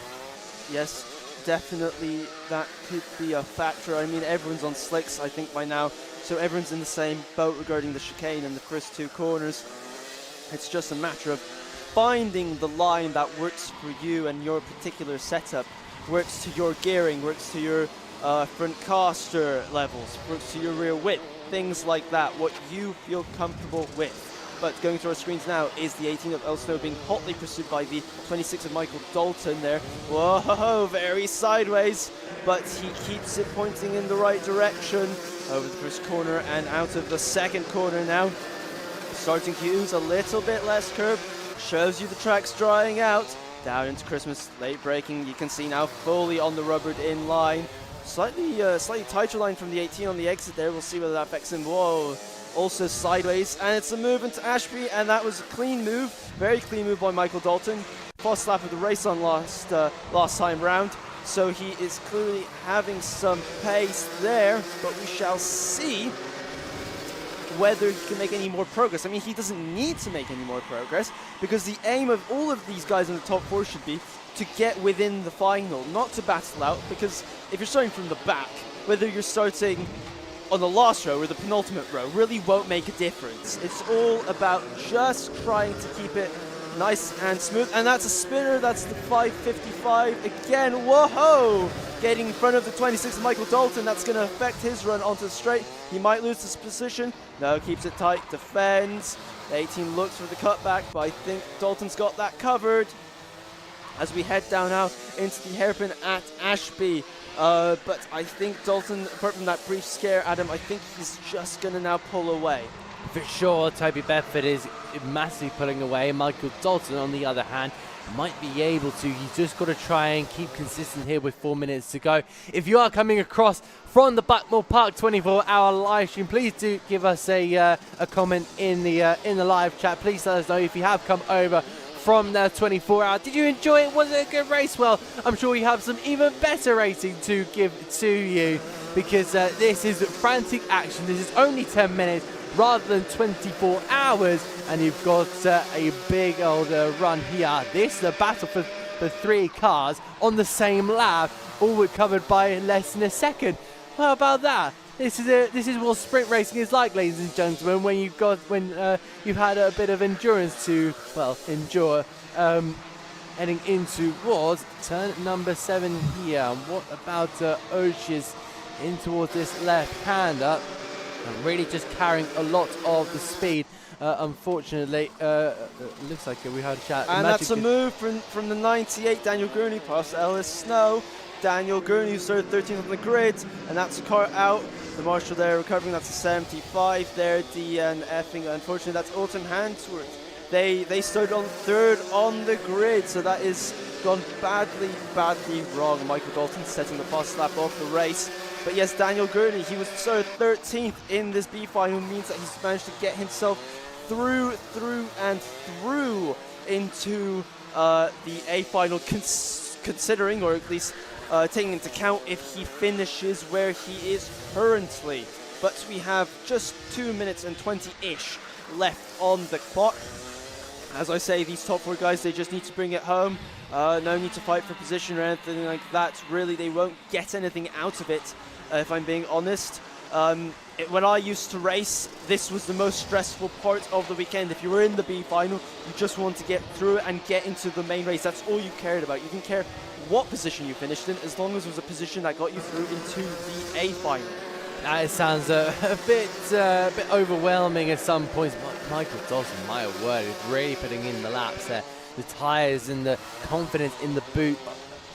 Yes, definitely that could be a factor. I mean, everyone's on slicks, I think, by now, so everyone's in the same boat regarding the chicane and the first two corners. It's just a matter of finding the line that works for you and your particular setup, works to your gearing, works to your front caster levels, works to your rear width, things like that, what you feel comfortable with. But going through our screens now is the 18 of El Snow being hotly pursued by the 26 of Michael Dalton there. Whoa, very sideways, but he keeps it pointing in the right direction. Over the first corner and out of the second corner now. Starting cues, a little bit less curb, shows you the track's drying out. Down into Christmas, late braking, you can see now fully on the rubbered in line. Slightly tighter line from the 18 on the exit there, we'll see whether that affects him. Whoa. Also sideways, and it's a move into Ashby, and that was a clean move, very clean move by Michael Dalton. First lap of the race on last time round, so he is clearly having some pace there, but we shall see whether he can make any more progress. I mean, he doesn't need to make any more progress, because the aim of all of these guys in the top four should be to get within the final, not to battle out, because if you're starting from the back, whether you're starting on the last row or the penultimate row really won't make a difference. It's all about just trying to keep it nice and smooth. And that's a spinner, that's the 555 again. Whoa! Getting in front of the 26 of Michael Dalton, that's going to affect his run onto the straight. He might lose this position. No, keeps it tight, defends. The 18 looks for the cutback, but I think Dalton's got that covered. As we head down now into the hairpin at Ashby. But I think Dalton, apart from that brief scare, Adam, I think he's just going to now pull away. For sure, Toby Bedford is massively pulling away. Michael Dalton, on the other hand, might be able to. He's just got to try and keep consistent here with 4 minutes to go. If you are coming across from the Buckmore Park 24-hour live stream, please do give us a comment in the live chat. Please let us know if you have come over from the 24-hour. Did you enjoy it? Was it a good race? Well, I'm sure you have some even better rating to give to you, because this is frantic action. This is only 10 minutes rather than 24 hours, and you've got a big old run here. This is a battle for 3 cars on the same lap, all covered by less than a second. How about that? This is what sprint racing is like, ladies and gentlemen, when you've had a bit of endurance to, well, endure, heading in towards turn number 7 here. And what about Oshis in towards this left-hander, and really just carrying a lot of the speed. Unfortunately, looks like we had a chat. And that's a move from the 98, Daniel Gurney, past Ellis Snow. Daniel Gurney, who started 13th on the grid, and that's a car out. The marshal there recovering, that's a 75 there. DNFing, unfortunately, that's Alton Hansworth. They started on 3rd on the grid, so that is gone badly wrong. Michael Dalton setting the fast lap off the race. But yes, Daniel Gurney, he was started 13th in this B final, means that he's managed to get himself through into the A final, considering, or at least taking into account if he finishes where he is currently. but we have just 2 minutes and 20-ish left on the clock. As I say, these top 4 guys, they just need to bring it home. No need to fight for position or anything like that. Really, they won't get anything out of it, if I'm being honest. When I used to race, this was the most stressful part of the weekend. If you were in the B final, you just want to get through and get into the main race. That's all you cared about. You didn't care what position you finished in, as long as it was a position that got you through into the A final. It sounds a bit overwhelming at some points. Michael Dawson, my word, is really putting in the laps there. The tyres and the confidence in the boot.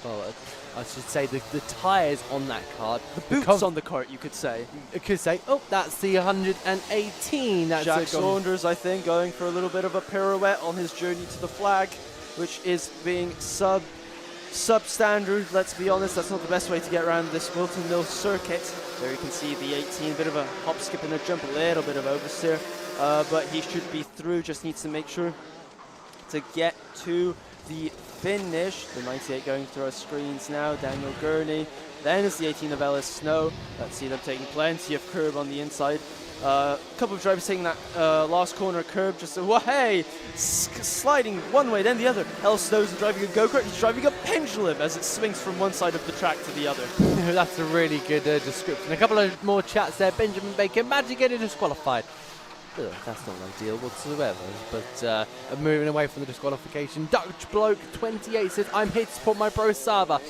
Well, I should say the tyres on that kart. The boots on the kart, you could say. You could say, oh, that's the 118. That's Jack Saunders, I think, going for a little bit of a pirouette on his journey to the flag, which is being substandard. Let's be honest, that's not the best way to get around this Whilton Mill circuit. There you can see the 18, a bit of a hop, skip and a jump, a little bit of oversteer, but he should be through. Just needs to make sure to get to the finish. The 98 going through our screens now, Daniel Gurney. Then it's the 18 of Ellis Snow. Let's see them taking plenty of curb on the inside. A couple of drivers taking that last corner curb, just hey, sliding one way then the other. Ellis Snow's driving a go-kart. He's driving a pendulum as it swings from one side of the track to the other. That's a really good description. A couple of more chats there. Benjamin Baker, imagine getting disqualified. That's not ideal whatsoever, but moving away from the disqualification. Dutch Bloke 28 says, I'm here to support my bro Sava.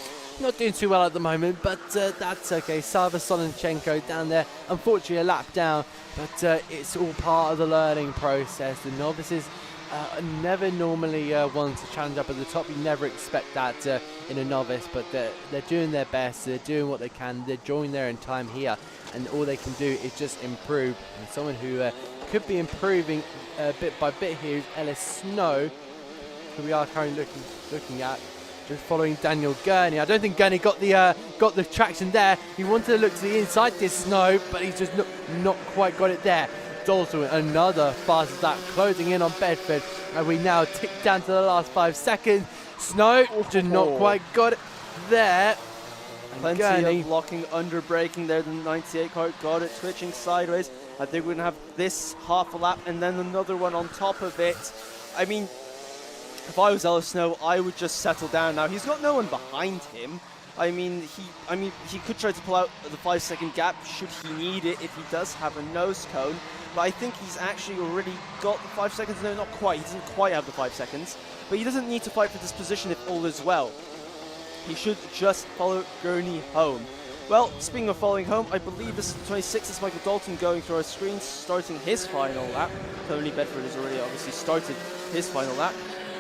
Not doing too well at the moment, but that's okay. Sava Solenchenko down there, unfortunately a lap down, but it's all part of the learning process. The novices never normally want to challenge up at the top. You never expect that in a novice, but they're doing their best. They're doing what they can. They're enjoying their own time here, and all they can do is just improve. And someone who could be improving bit by bit here is Ellis Snow, who we are currently looking at, just following Daniel Gurney. I don't think Gurney got the traction there. He wanted to look to the inside this Snow, but he's just not quite got it there. Dalton, another fast lap, closing in on Bedford, and we now tick down to the last 5 seconds. Snow just not quite got it there. Plenty of locking, under braking there. The 98 kart got it, twitching sideways. I think we're going to have this half a lap and then another one on top of it. I mean, if I was Ellis Snow, I would just settle down now. He's got no one behind him. I mean, he could try to pull out the 5-second gap should he need it if he does have a nose cone. But I think he's actually already got the 5 seconds. No, not quite. He doesn't quite have the 5 seconds. But he doesn't need to fight for this position if all is well. He should just follow Gurney home. Well, speaking of following home, I believe this is the 26th. It's Michael Dalton going through our screens, starting his final lap. Tony Bedford has already obviously started his final lap.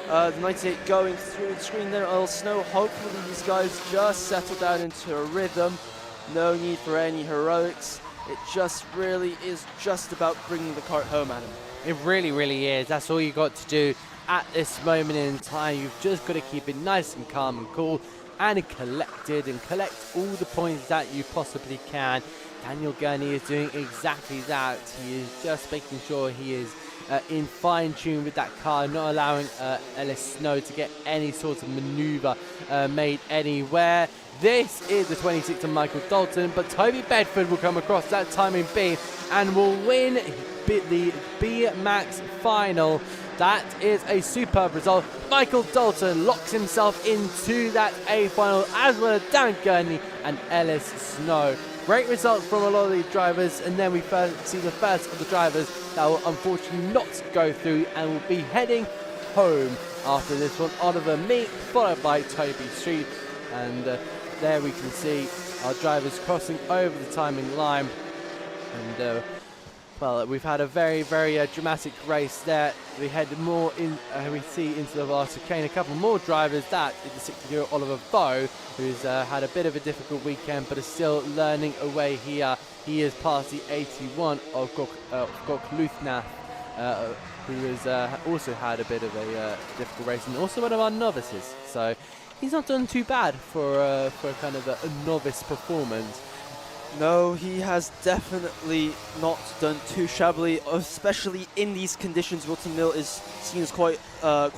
The 98 going through the screen there. Ellis Snow. Hopefully these guys just settle down into a rhythm. No need for any heroics. It just really is just about bringing the kart home, Adam. It really, really is. That's all you got to do at this moment in time. You've just got to keep it nice and calm and cool and collected and collect all the points that you possibly can. Daniel Gurney is doing exactly that. He is just making sure he is in fine tune with that car, not allowing Ellis Snow to get any sort of maneuver made anywhere. This is the 26th of Michael Dalton, but Toby Bedford will come across that time in B and will win the B Max final. That is a superb result. Michael Dalton locks himself into that A final, as well as Dan Gurney and Ellis Snow. Great results from a lot of these drivers, and then we see the first of the drivers that will unfortunately not go through and will be heading home after this one. Oliver Meek, followed by Toby Street, and there we can see our drivers crossing over the timing line. And well, we've had a very, very dramatic race there. We head more in, we see into the last chicane. A couple more drivers. That is the 60-year-old Oliver Bowe, who's had a bit of a difficult weekend, but is still learning away here. He is past the 81 of Gokluthnath, who has also had a bit of a difficult race, and also one of our novices. So he's not done too bad for kind of a novice performance. No, he has definitely not done too shabbily, especially in these conditions. Whilton Mill is seen as quite a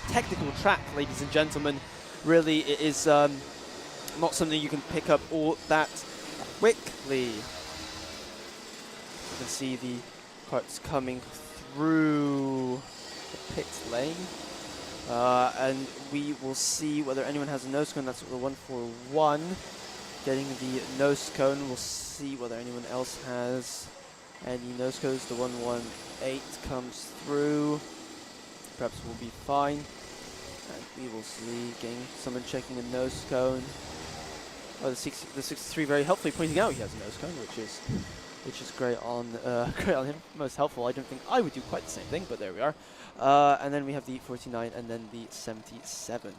technical track, ladies and gentlemen. Really, it is not something you can pick up all that quickly. can see the carts coming through the pit lane. And we will see whether anyone has a nose cone. That's the 141. Getting the nose cone. We'll see whether anyone else has any nose cones. The 118 comes through. Perhaps we'll be fine. And we will see getting someone checking a nose cone. Oh, the 63 very helpfully pointing out he has a nose cone, which is great on great on him. Most helpful. I don't think I would do quite the same thing, but there we are. And then we have the 49 and then the 77.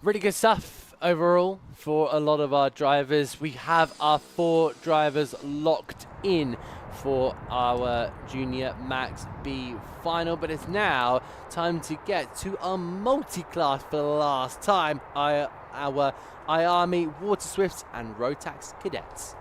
Really good stuff overall for a lot of our drivers. We have our 4 drivers locked in for our Junior Max B final, but it's now time to get to our multi-class for the last time, our IAME Waterswift and Rotax Cadets.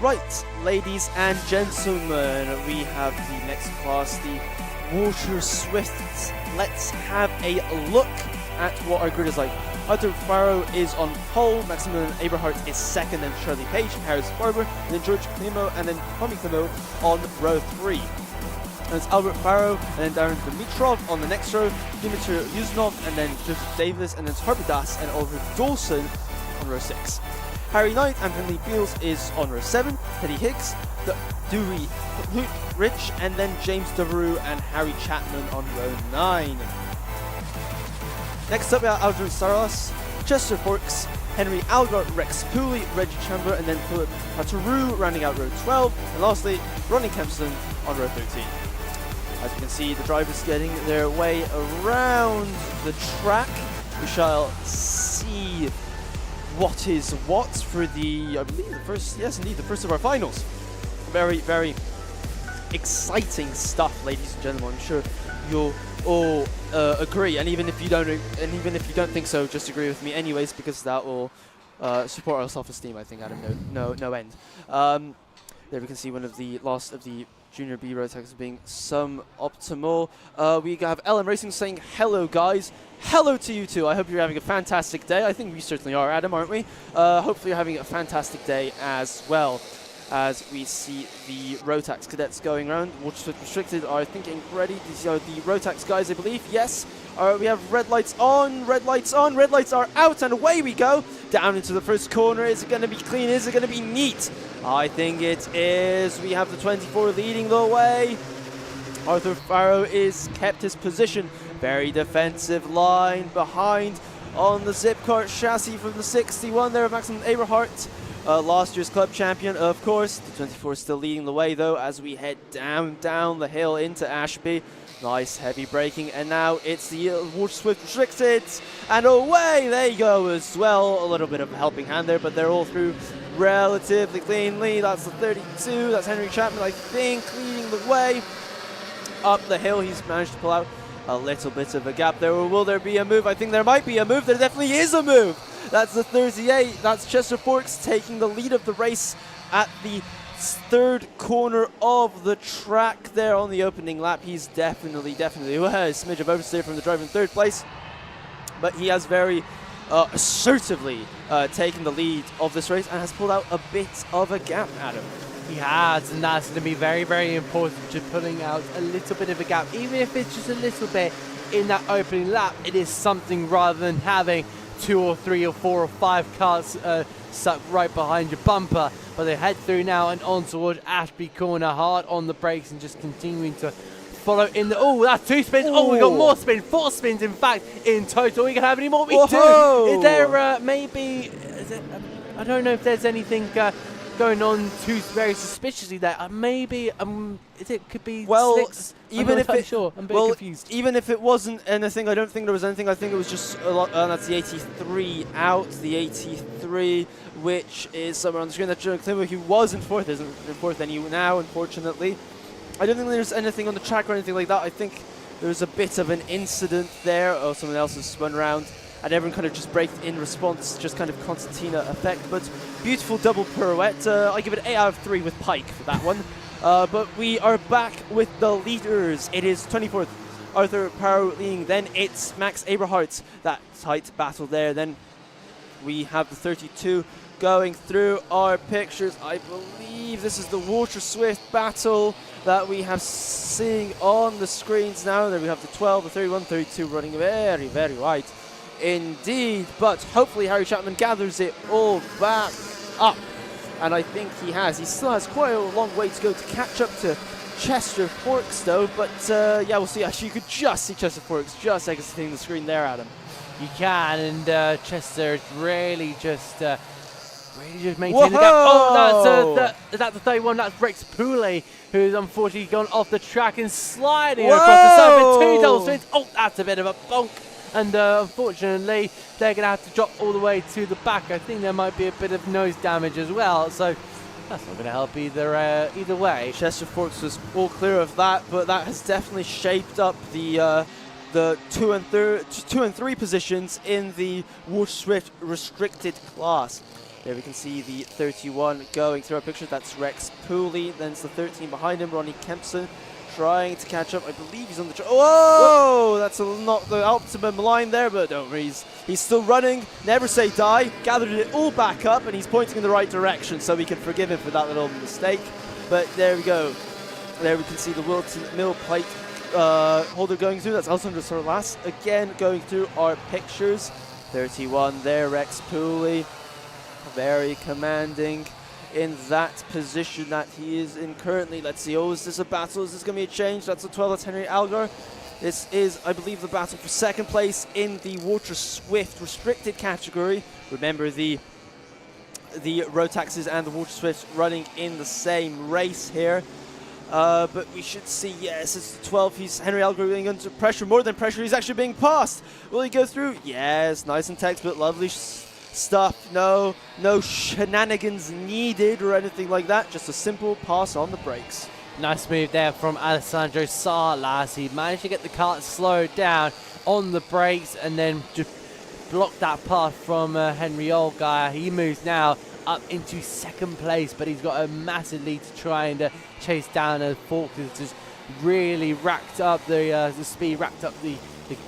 Right, ladies and gentlemen, we have the next class, the Waterswift. Let's have a look at what our grid is like. Arthur Farrow is on pole, Maximilian Eberhardt is second, then Charlie Page, Harris Barber, and then George Klimo, and then Tommy Klimo on row 3. And it's Albert Farrow, and then Darren Dimitrov on the next row, Dmitry Yuznov, and then Joseph Davis, and then it's Harvey Das and Oliver Dawson on row 6. Harry Knight and Finley Beals is on row 7, Teddy Higgs, Dewey Rich, and then James Devereux and Harry Chapman on row 9. Next up we have Aldrin Saras, Chester Forks, Henry Algart, Rex Pooley, Reggie Chamber, and then Philip Pataru rounding out row 12, and lastly Ronnie Kempson on row 13. As you can see, the drivers getting their way around the track. We shall see what is what for the, I believe the first, yes indeed, the first of our finals. Very, very exciting stuff, ladies and gentlemen. I'm sure you'll all agree, and even if you don't think so, just agree with me anyways, because that will support our self-esteem, I think, out of no end. There we can see one of the last of the Junior B Rotax being optimal. We have Ellen Racing saying, hello guys. Hello to you too. I hope you're having a fantastic day. I think we certainly are, Adam, aren't we? Hopefully you're having a fantastic day as well. As we see the Rotax cadets going around. Waterswift Restricted are thinking ready. These are the Rotax guys, I believe. Yes. We have red lights on, red lights on, red lights are out, and away we go. Down into the first corner. Is it going to be clean? Is it going to be neat? I think it is. We have the 24 leading the way. Arthur Farrow is kept his position. Very defensive line behind on the zip cart chassis from the 61 there, Maximilian Eberhardt. Last year's club champion, of course. The 24 still leading the way, though, as we head down the hill into Ashby. Nice heavy braking, and now it's the Waterswift Restricted, and away they go as well. A little bit of a helping hand there, but they're all through relatively cleanly. That's the 32, that's Henry Chapman, I think, leading the way. Up the hill, he's managed to pull out a little bit of a gap there. Or will there be a move? I think there might be a move. There definitely is a move. That's the 38. That's Chester Forks taking the lead of the race at the third corner of the track there on the opening lap. He's definitely well, a smidge of oversteer from the driver in third place, but he has very assertively taken the lead of this race and has pulled out a bit of a gap, Adam. He has, and that's going to be very, very important, just pulling out a little bit of a gap. Even if it's just a little bit in that opening lap, it is something rather than having 2 or 3 or 4 or 5 cars stuck right behind your bumper. But they head through now and on towards Ashby Corner, hard on the brakes and just continuing to follow in the... Oh, that's 2 spins. Oh, we got more spins. 4 spins, in fact, in total. We can have any more. We do. Is there maybe... I don't know if there's anything... going on too very suspiciously there. Maybe it could be slicks. Even if it, sure. I'm a bit confused. Even if it wasn't anything, I don't think there was anything. I think it was just a lot. That's the 83 out. The 83, which is somewhere on the screen. That Joe Klimo, he was in fourth, isn't in fourth any now, unfortunately. I don't think there's anything on the track or anything like that. I think there was a bit of an incident there. Oh, someone else has spun around. And everyone kind of just braked in response, just kind of concertina effect. But beautiful double pirouette. I give it 8 out of 3 with Pike for that one. But we are back with the leaders. It is 24th, Arthur Parrow leading. Then it's Max Aberhart. That tight battle there. Then we have the 32 going through our pictures. I believe this is the Waterswift battle that we have seeing on the screens now. There we have the 12, the 31, 32 running very, very wide indeed. But hopefully Harry Chapman gathers it all back up. And I think he has. He still has quite a long way to go to catch up to Chester Forks though. But yeah, we'll see. Actually, you could just see Chester Forks just exiting the screen there, Adam. You can, and Chester really just maintaining the gap. Oh, that's the 31. That's Rex Pooley, who's unfortunately gone off the track and sliding across the surface. 2 double spins. Oh, that's a bit of a bonk. And unfortunately, they're going to have to drop all the way to the back. I think there might be a bit of nose damage as well. So that's not going to help either way. Chester Forks was all clear of that, but that has definitely shaped up the 2 and 3 positions in the Waterswift restricted class. There we can see the 31 going through our picture. That's Rex Pooley. Then it's the 13 behind him, Ronnie Kempson, trying to catch up. I believe he's on the whoa! That's not the optimum line there, but don't worry. He's still running. Never say die. Gathered it all back up, and he's pointing in the right direction, so we can forgive him for that little mistake. But there we go. There we can see the Whilton Mill plate holder going through. That's Alessandro Sorlas again going through our pictures. 31 there, Rex Pooley. Very commanding in that position that he is in currently. Let's see. Oh, is this a battle? Is this going to be a change? That's a 12. That's Henry Algar. This is, I believe, the battle for second place in the Waterswift restricted category. Remember, the Rotaxes and the Waterswifts running in the same race here. But we should see, yes, it's the 12. He's Henry Algar being under pressure, more than pressure. He's actually being passed. Will he go through? Yes, nice and text, but lovely stuff. No shenanigans needed or anything like that. Just a simple pass on the brakes. Nice move there from Alessandro Salas. He managed to get the kart slowed down on the brakes and then just block that path from Henry Algar. He moves now up into second place, but he's got a massive lead to try and chase down. And Forks has just really racked up the speed, racked up the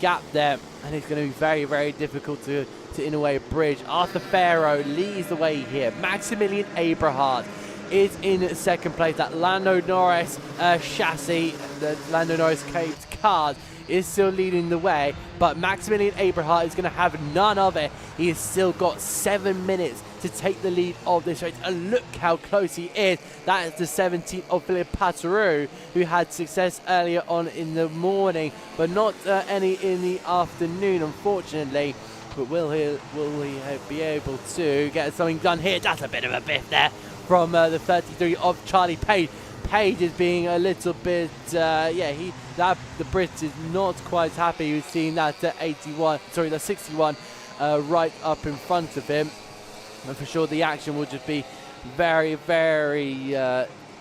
gap there, and it's going to be very, very difficult to in a way bridge. Arthur Farrow leads the way here. Maximilian Aberhart is in second place. That Lando Norris chassis, the Lando Norris caped card, is still leading the way, but Maximilian Aberhart is going to have none of it. He has still got 7 minutes to take the lead of this race, and look how close he is. That is the 17 of Philip Pateru, who had success earlier on in the morning, but not any in the afternoon, unfortunately. But will he be able to get something done here? That's a bit of a biff there from the 33 of Charlie Page. Page is being a little bit, the Brit is not quite happy with seeing that 61 right up in front of him. And for sure the action will just be very, very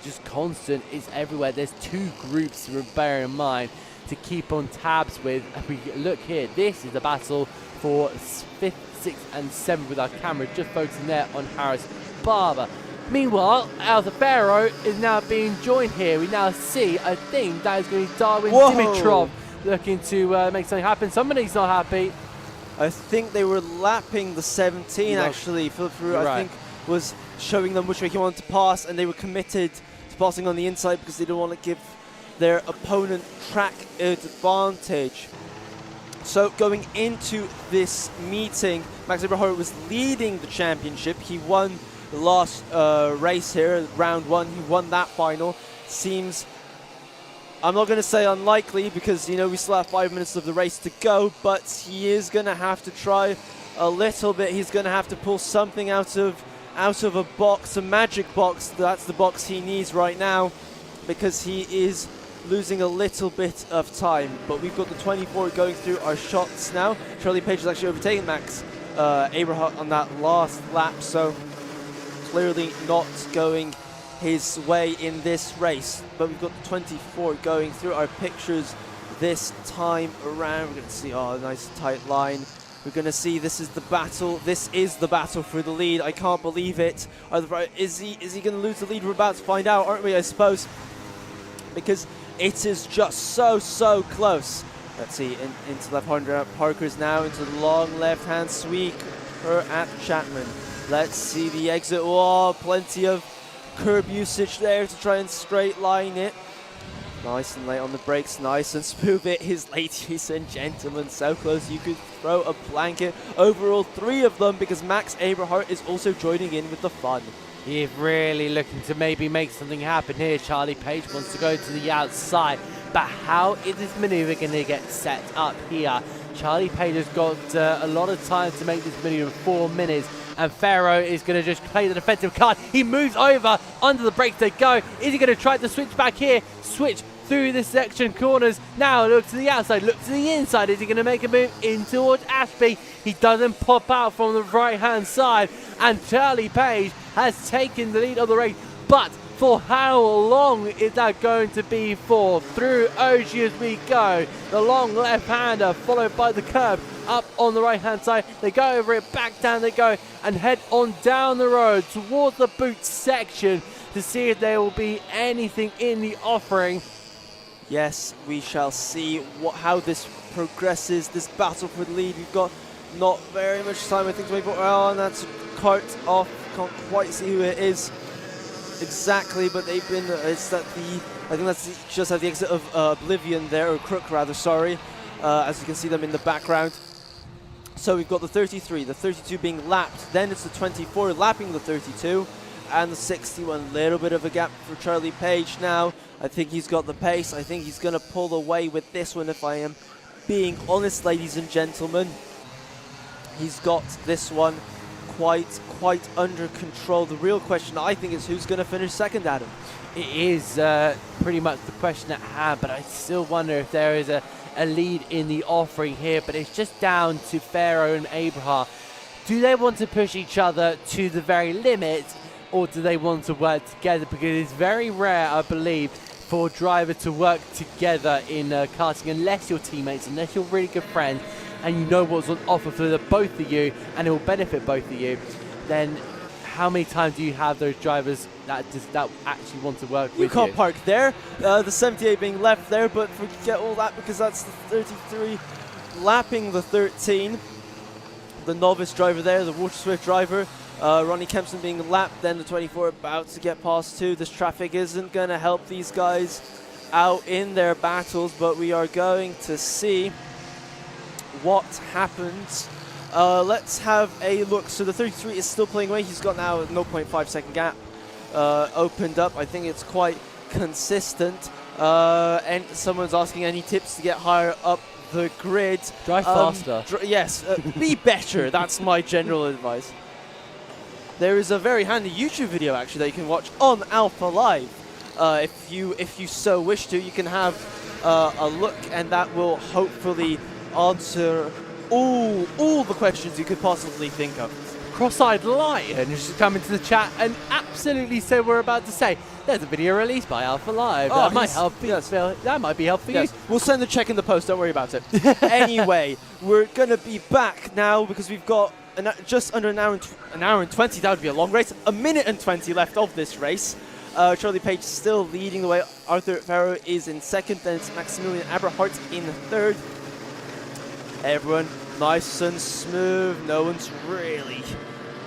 just constant. It's everywhere. There's 2 groups to bear in mind to keep on tabs with. If we look here, this is the battle for 5th, 6th and 7th with our camera just focusing there on Harris Barber. Meanwhile, Arthur Farrow is now being joined here. We now see, I think that is going to be Darwin Dimitrov looking to make something happen. Somebody's not happy. I think they were lapping the 17 actually. Philip Farrow, I think, was showing them which way he wanted to pass, and they were committed to passing on the inside because they didn't want to give their opponent track advantage. So going into this meeting, Max Aberhart was leading the championship. He won the last race here, round 1. He won that final. Seems, I'm not going to say unlikely because, you know, we still have 5 minutes of the race to go, but he is going to have to try a little bit. He's going to have to pull something out of a box, a magic box. That's the box he needs right now because he is losing a little bit of time. But we've got the 24 going through our shots now. Charlie Page has actually overtaken Max Aberhart on that last lap, so clearly not going his way in this race. But we've got the 24 going through our pictures this time around. We're going to see, oh, nice tight line. We're going to see this is the battle. This is the battle for the lead. I can't believe it. Is he going to lose the lead? We're about to find out, aren't we, I suppose? Because It is just so close. Let's see, into left-hander Parker's now, into the long left-hand sweeper at Chapman. Let's see the exit wall, plenty of curb usage there to try and straight line it. Nice and late on the brakes, nice and smooth it is, ladies and gentlemen. So close you could throw a blanket over all three of them, because Max Aberhart is also joining in with the fun. He's really looking to maybe make something happen here. Charlie Page wants to go to the outside, but how is this maneuver going to get set up here? Charlie Page has got a lot of time to make this maneuver, 4 minutes, and Pharaoh is going to just play the defensive card. He moves over, under the brakes they go. Is he going to try to switch back here? Switch through this section, corners. Now look to the outside, look to the inside. Is he going to make a move in towards Ashby? He doesn't pop out from the right-hand side, and Charlie Page has taken the lead of the race. But for how long is that going to be for? Through Oji as we go. The long left-hander followed by the curb up on the right-hand side. They go over it, back down they go, and head on down the road towards the boot section to see if there will be anything in the offering. Yes, we shall see how this progresses, this battle for the lead. We've got not very much time, I think, to wait for. Oh, and that's cart off. Can't quite see who it is exactly, but they've been. It's that I think that's just at the exit of Oblivion there, or Crook rather. Sorry, as you can see them in the background. So we've got the 33, the 32 being lapped. Then it's the 24 lapping the 32, and the 61. A little bit of a gap for Charlie Page now. I think he's got the pace. I think he's going to pull away with this one, if I am being honest, ladies and gentlemen. He's got this one quite under control. The real question, I think, is who's going to finish second, Adam? It is pretty much the question at hand, but I still wonder if there is a lead in the offering here. But it's just down to Pharaoh and Abraham. Do they want to push each other to the very limit, or do they want to work together? Because it's very rare, I believe, for a driver to work together in karting, unless you're teammates, unless you're really good friends, and you know what's on offer for the both of you, and it will benefit both of you. Then how many times do you have those drivers that actually want to work with you? You can't park there. The 78 being left there, but forget all that, because that's the 33 lapping the 13. The novice driver there, the Waterswift driver. Ronnie Kempson being lapped, then the 24 about to get past too. This traffic isn't going to help these guys out in their battles, but we are going to see what happens. Let's have a look. So the 33 is still playing away. He's got now a 0.5 second gap opened up. I think it's quite consistent. And someone's asking any tips to get higher up the grid. Drive faster. Yes, be better. That's my general advice. There is a very handy YouTube video actually that you can watch on Alpha Live. If you so wish to, you can have a look, and that will hopefully answer all the questions you could possibly think of. Cross-eyed Lion has just come into the chat and absolutely said we're about to say there's a video released by Alpha Live. Oh, that might help. Yes. That might be helpful for Yes. you. We'll send the check in the post. Don't worry about it. Anyway, we're gonna be back now because we've got just under an hour and 20. That would be a long race. A minute and 20 left of this race. Charlie Page still leading the way. Arthur Farrow is in second. Then it's Maximilian Aberhart in third. Everyone nice and smooth. No one's really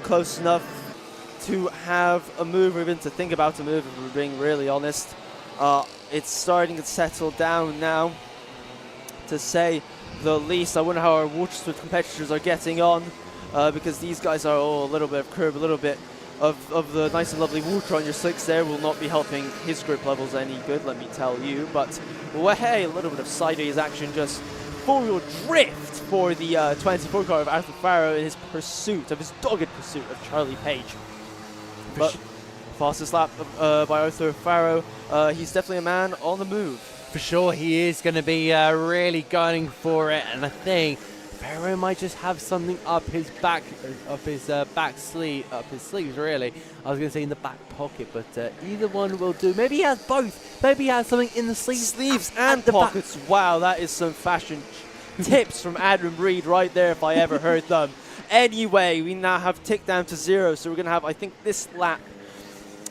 close enough to have a move, or even to think about a move, if we're being really honest. It's starting to settle down now, to say the least. I wonder how our Waterswift competitors are getting on, because these guys are all a little bit of curb, a little bit of the nice and lovely water on your slicks there will not be helping his grip levels any good, let me tell you. But, well, hey, a little bit of sideways action, just four-wheel drift for the 24 car of Arthur Farrow in his pursuit, of his dogged pursuit of Charlie Page. But fastest lap by Arthur Farrow. He's definitely a man on the move. For sure, he is going to be really going for it, and I think Farrow might just have something up his back, back sleeve, up his sleeves. Really, I was going to say in the back pocket, but either one will do. Maybe he has both. Maybe he has something in the sleeves and pockets. Wow, that is some fashion tips from Adam Reid right there, if I ever heard them. Anyway, we now have ticked down to 0, so we're going to have, I think, this lap,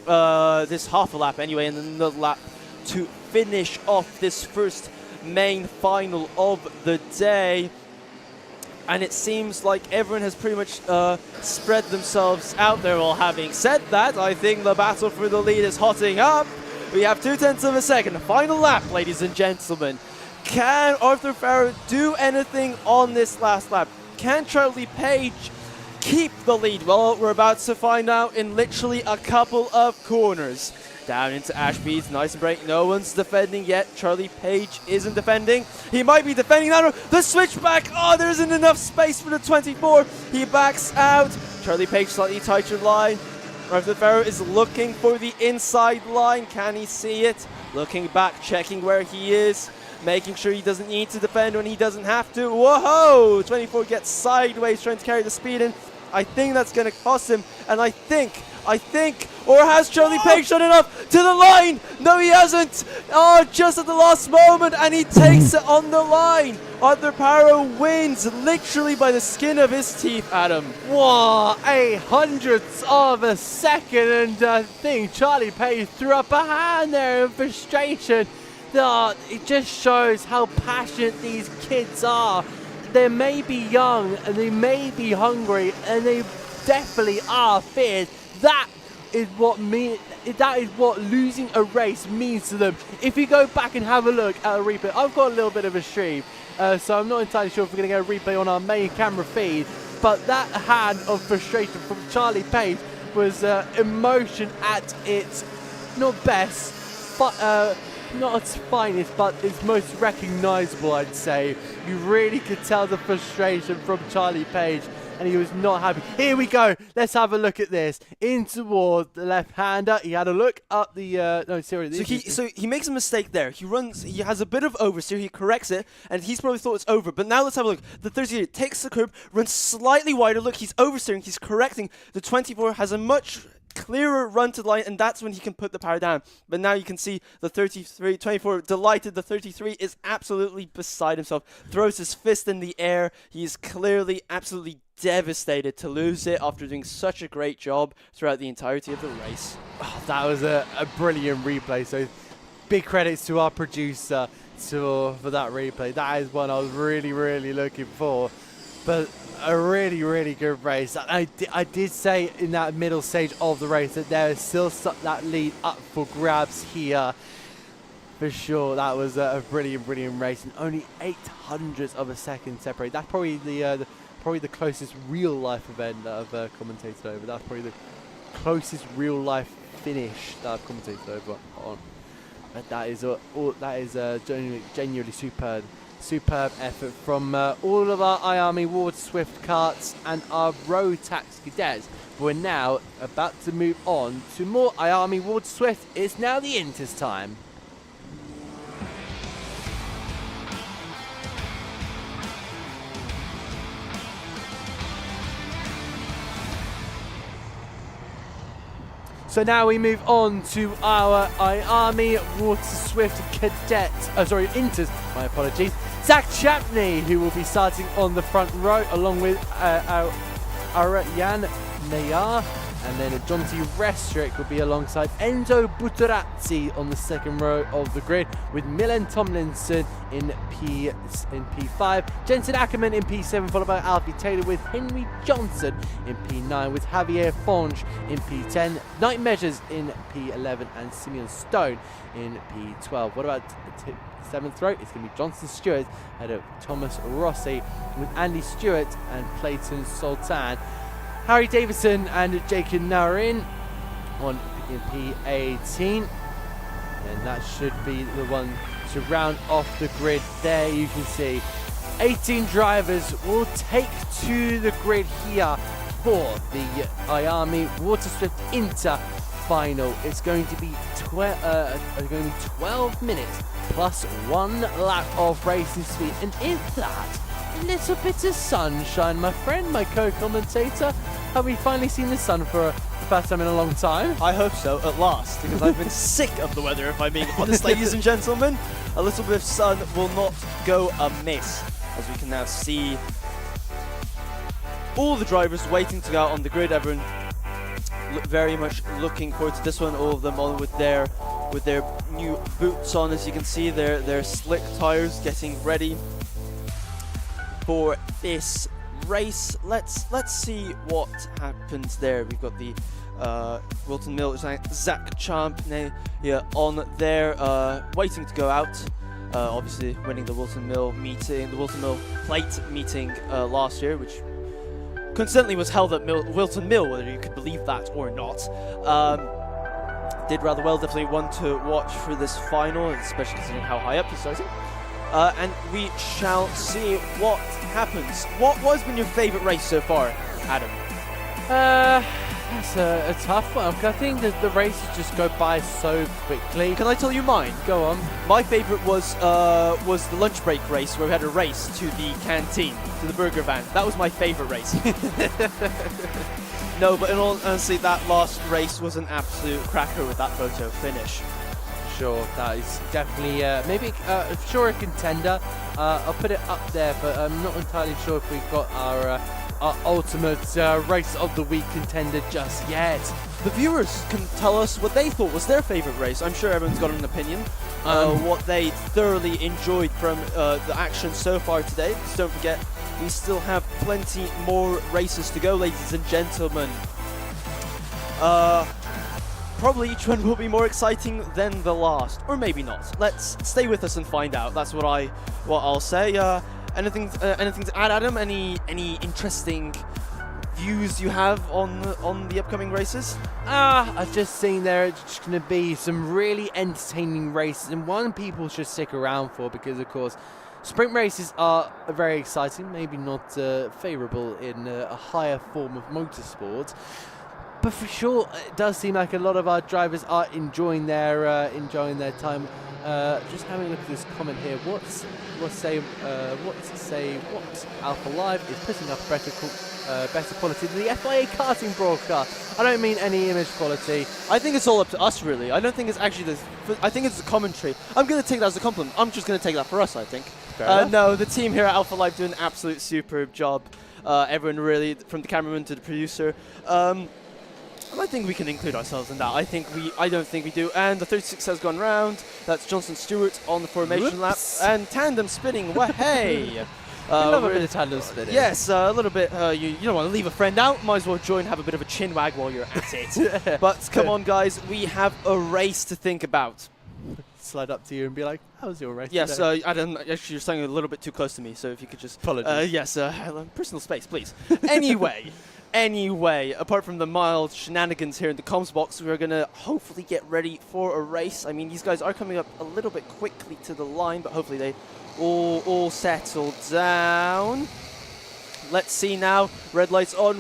this half a lap anyway, and then another lap to finish off this first main final of the day. And it seems like everyone has pretty much spread themselves out there. Well, having said that, I think the battle for the lead is hotting up. We have 0.2 of a second. Final lap, ladies and gentlemen. Can Arthur Farrow do anything on this last lap? Can Charlie Page keep the lead? Well, we're about to find out in literally a couple of corners. Down into Ashby's, nice and break. No one's defending yet. Charlie Page isn't defending. He might be defending now. The switchback. Oh, there isn't enough space for the 24. He backs out. Charlie Page slightly tighter line. Arthur Farrow is looking for the inside line. Can he see it? Looking back, checking where he is. Making sure he doesn't need to defend when he doesn't have to. Whoa! 24 gets sideways trying to carry the speed in. I think that's going to cost him. And I think, or has Charlie Page done enough to the line? No, he hasn't. Oh, just at the last moment, and he takes it on the line. Arthur Farrow wins literally by the skin of his teeth, Adam. What a hundredth of a second, and I think Charlie Page threw up a hand there in frustration. It just shows how passionate these kids are. They may be young and they may be hungry, and they definitely are fierce. That is what losing a race means to them. If you go back and have a look at a replay, I've got a little bit of a stream, so I'm not entirely sure if we're going to get a replay on our main camera feed, but that hand of frustration from Charlie Page was emotion at its not best, but not its finest, but its most recognizable, I'd say. You really could tell the frustration from Charlie Page, and he was not happy. Here we go. Let's have a look at this. In towards the left-hander. He had a look up the... no, seriously. So he makes a mistake there. He has a bit of oversteer. He corrects it, and he's probably thought it's over. But now let's have a look. The 38 takes the curb, runs slightly wider. Look, he's oversteering. He's correcting. The 24 has a much clearer run to the line, and that's when he can put the power down. But now you can see the 24 delighted. The 33 is absolutely beside himself, throws his fist in the air. He is clearly absolutely devastated to lose it after doing such a great job throughout the entirety of the race. Oh, that was a brilliant replay, so big credits to our producer for that replay. That is one I was really looking for. But a really good race. I did say in that middle stage of the race that there is still that lead up for grabs here. For sure, that was a brilliant race, and only 0.08 of a second separate. That's probably the closest real life event that I've commentated over. That's probably the closest real life finish that I've commentated over on. But that is genuinely superb effort from all of our IAME Waterswift karts and our Rotax cadets. We're now about to move on to more IAME Waterswift. It's now the Inters time. So now we move on to our IAME Waterswift Cadet, Inters, my apologies. Zach Chapney, who will be starting on the front row, along with Jan Nayar, and then Jonty Restrick will be alongside Enzo Butterazzi on the second row of the grid, with Milan Tomlinson in P5, Jensen Ackerman in P7, followed by Alfie Taylor, with Henry Johnson in P9, with Javier Fonge in P10, Knight Measures in P11, and Simeon Stone in P12. What about seventh row? It's going to be Johnson Stewart ahead of Thomas Rossi, with Andy Stewart and Clayton Sultan. Harry Davison and Jacob Narin in P18, and that should be the one to round off the grid. There you can see 18 drivers will take to the grid here for the IAME Waterswift Inter final. It's going to be 12 minutes plus 1 lap of racing speed, and is that a little bit of sunshine, my friend, my co-commentator? Have we finally seen the sun for the first time in a long time? I hope so, at last, because I've been sick of the weather, if I'm being honest, ladies and gentlemen. A little bit of sun will not go amiss, as we can now see all the drivers waiting to go out on the grid. Everyone very much looking forward to this one, all of them on with their new boots on, as you can see. They're slick tires, getting ready for this race. Let's see what happens there. We've got the Whilton Mill Zach Champ on there, waiting to go out. Obviously winning the Whilton Mill meeting, the Whilton Mill plate meeting last year, which coincidentally was held at Whilton Mill, whether you could believe that or not. Did rather well, definitely one to watch for this final, especially considering how high up he's starting. And we shall see what happens. What has been your favourite race so far, Adam? That's a tough one. I think that the races just go by so quickly. Can I tell you mine? Go on. My favourite was the lunch break race, where we had a race to the canteen, to the burger van. That was my favourite race. No, but in all honesty, that last race was an absolute cracker with that photo finish. Sure, that is definitely maybe sure a contender. I'll put it up there, but I'm not entirely sure if we've got our ultimate race of the week contender just yet. The viewers can tell us what they thought was their favourite race. I'm sure everyone's got an opinion. What they thoroughly enjoyed from the action so far today. Because don't forget, we still have plenty more races to go, ladies and gentlemen. Probably each one will be more exciting than the last, or maybe not. Let's stay with us and find out. That's what I'll say. Anything to add, Adam? Any interesting views you have on the upcoming races? I've just seen there it's just going to be some really entertaining races, and one people should stick around for, because of course sprint races are very exciting, maybe not favourable in a higher form of motorsport. But for sure, it does seem like a lot of our drivers are enjoying their time. Just having a look at this comment here. What Alpha Live is putting up better quality than the FIA karting broadcast. I don't mean any image quality. I think it's all up to us, really. I don't think it's actually I think it's the commentary. I'm going to take that as a compliment. I'm just going to take that for us, I think. No, the team here at Alpha Live do an absolute superb job. Everyone really, from the cameraman to the producer. I think we can include ourselves in that. I don't think we do. And the 36 has gone round. That's Johnson Stewart on the formation lap. And tandem spinning. Hey! Love a bit of tandem spinning. Yes, a little bit. You don't want to leave a friend out. Might as well join, have a bit of a chin wag while you're at it. But come on, guys. We have a race to think about. Slide up to you and be like, how was your race Yes, today? Adam, actually, you're standing a little bit too close to me. So if you could just... Apologies. Yes, personal space, please. Anyway, apart from the mild shenanigans here in the comms box, we're going to hopefully get ready for a race. I mean, these guys are coming up a little bit quickly to the line, but hopefully they all settle down. Let's see now. Red lights on,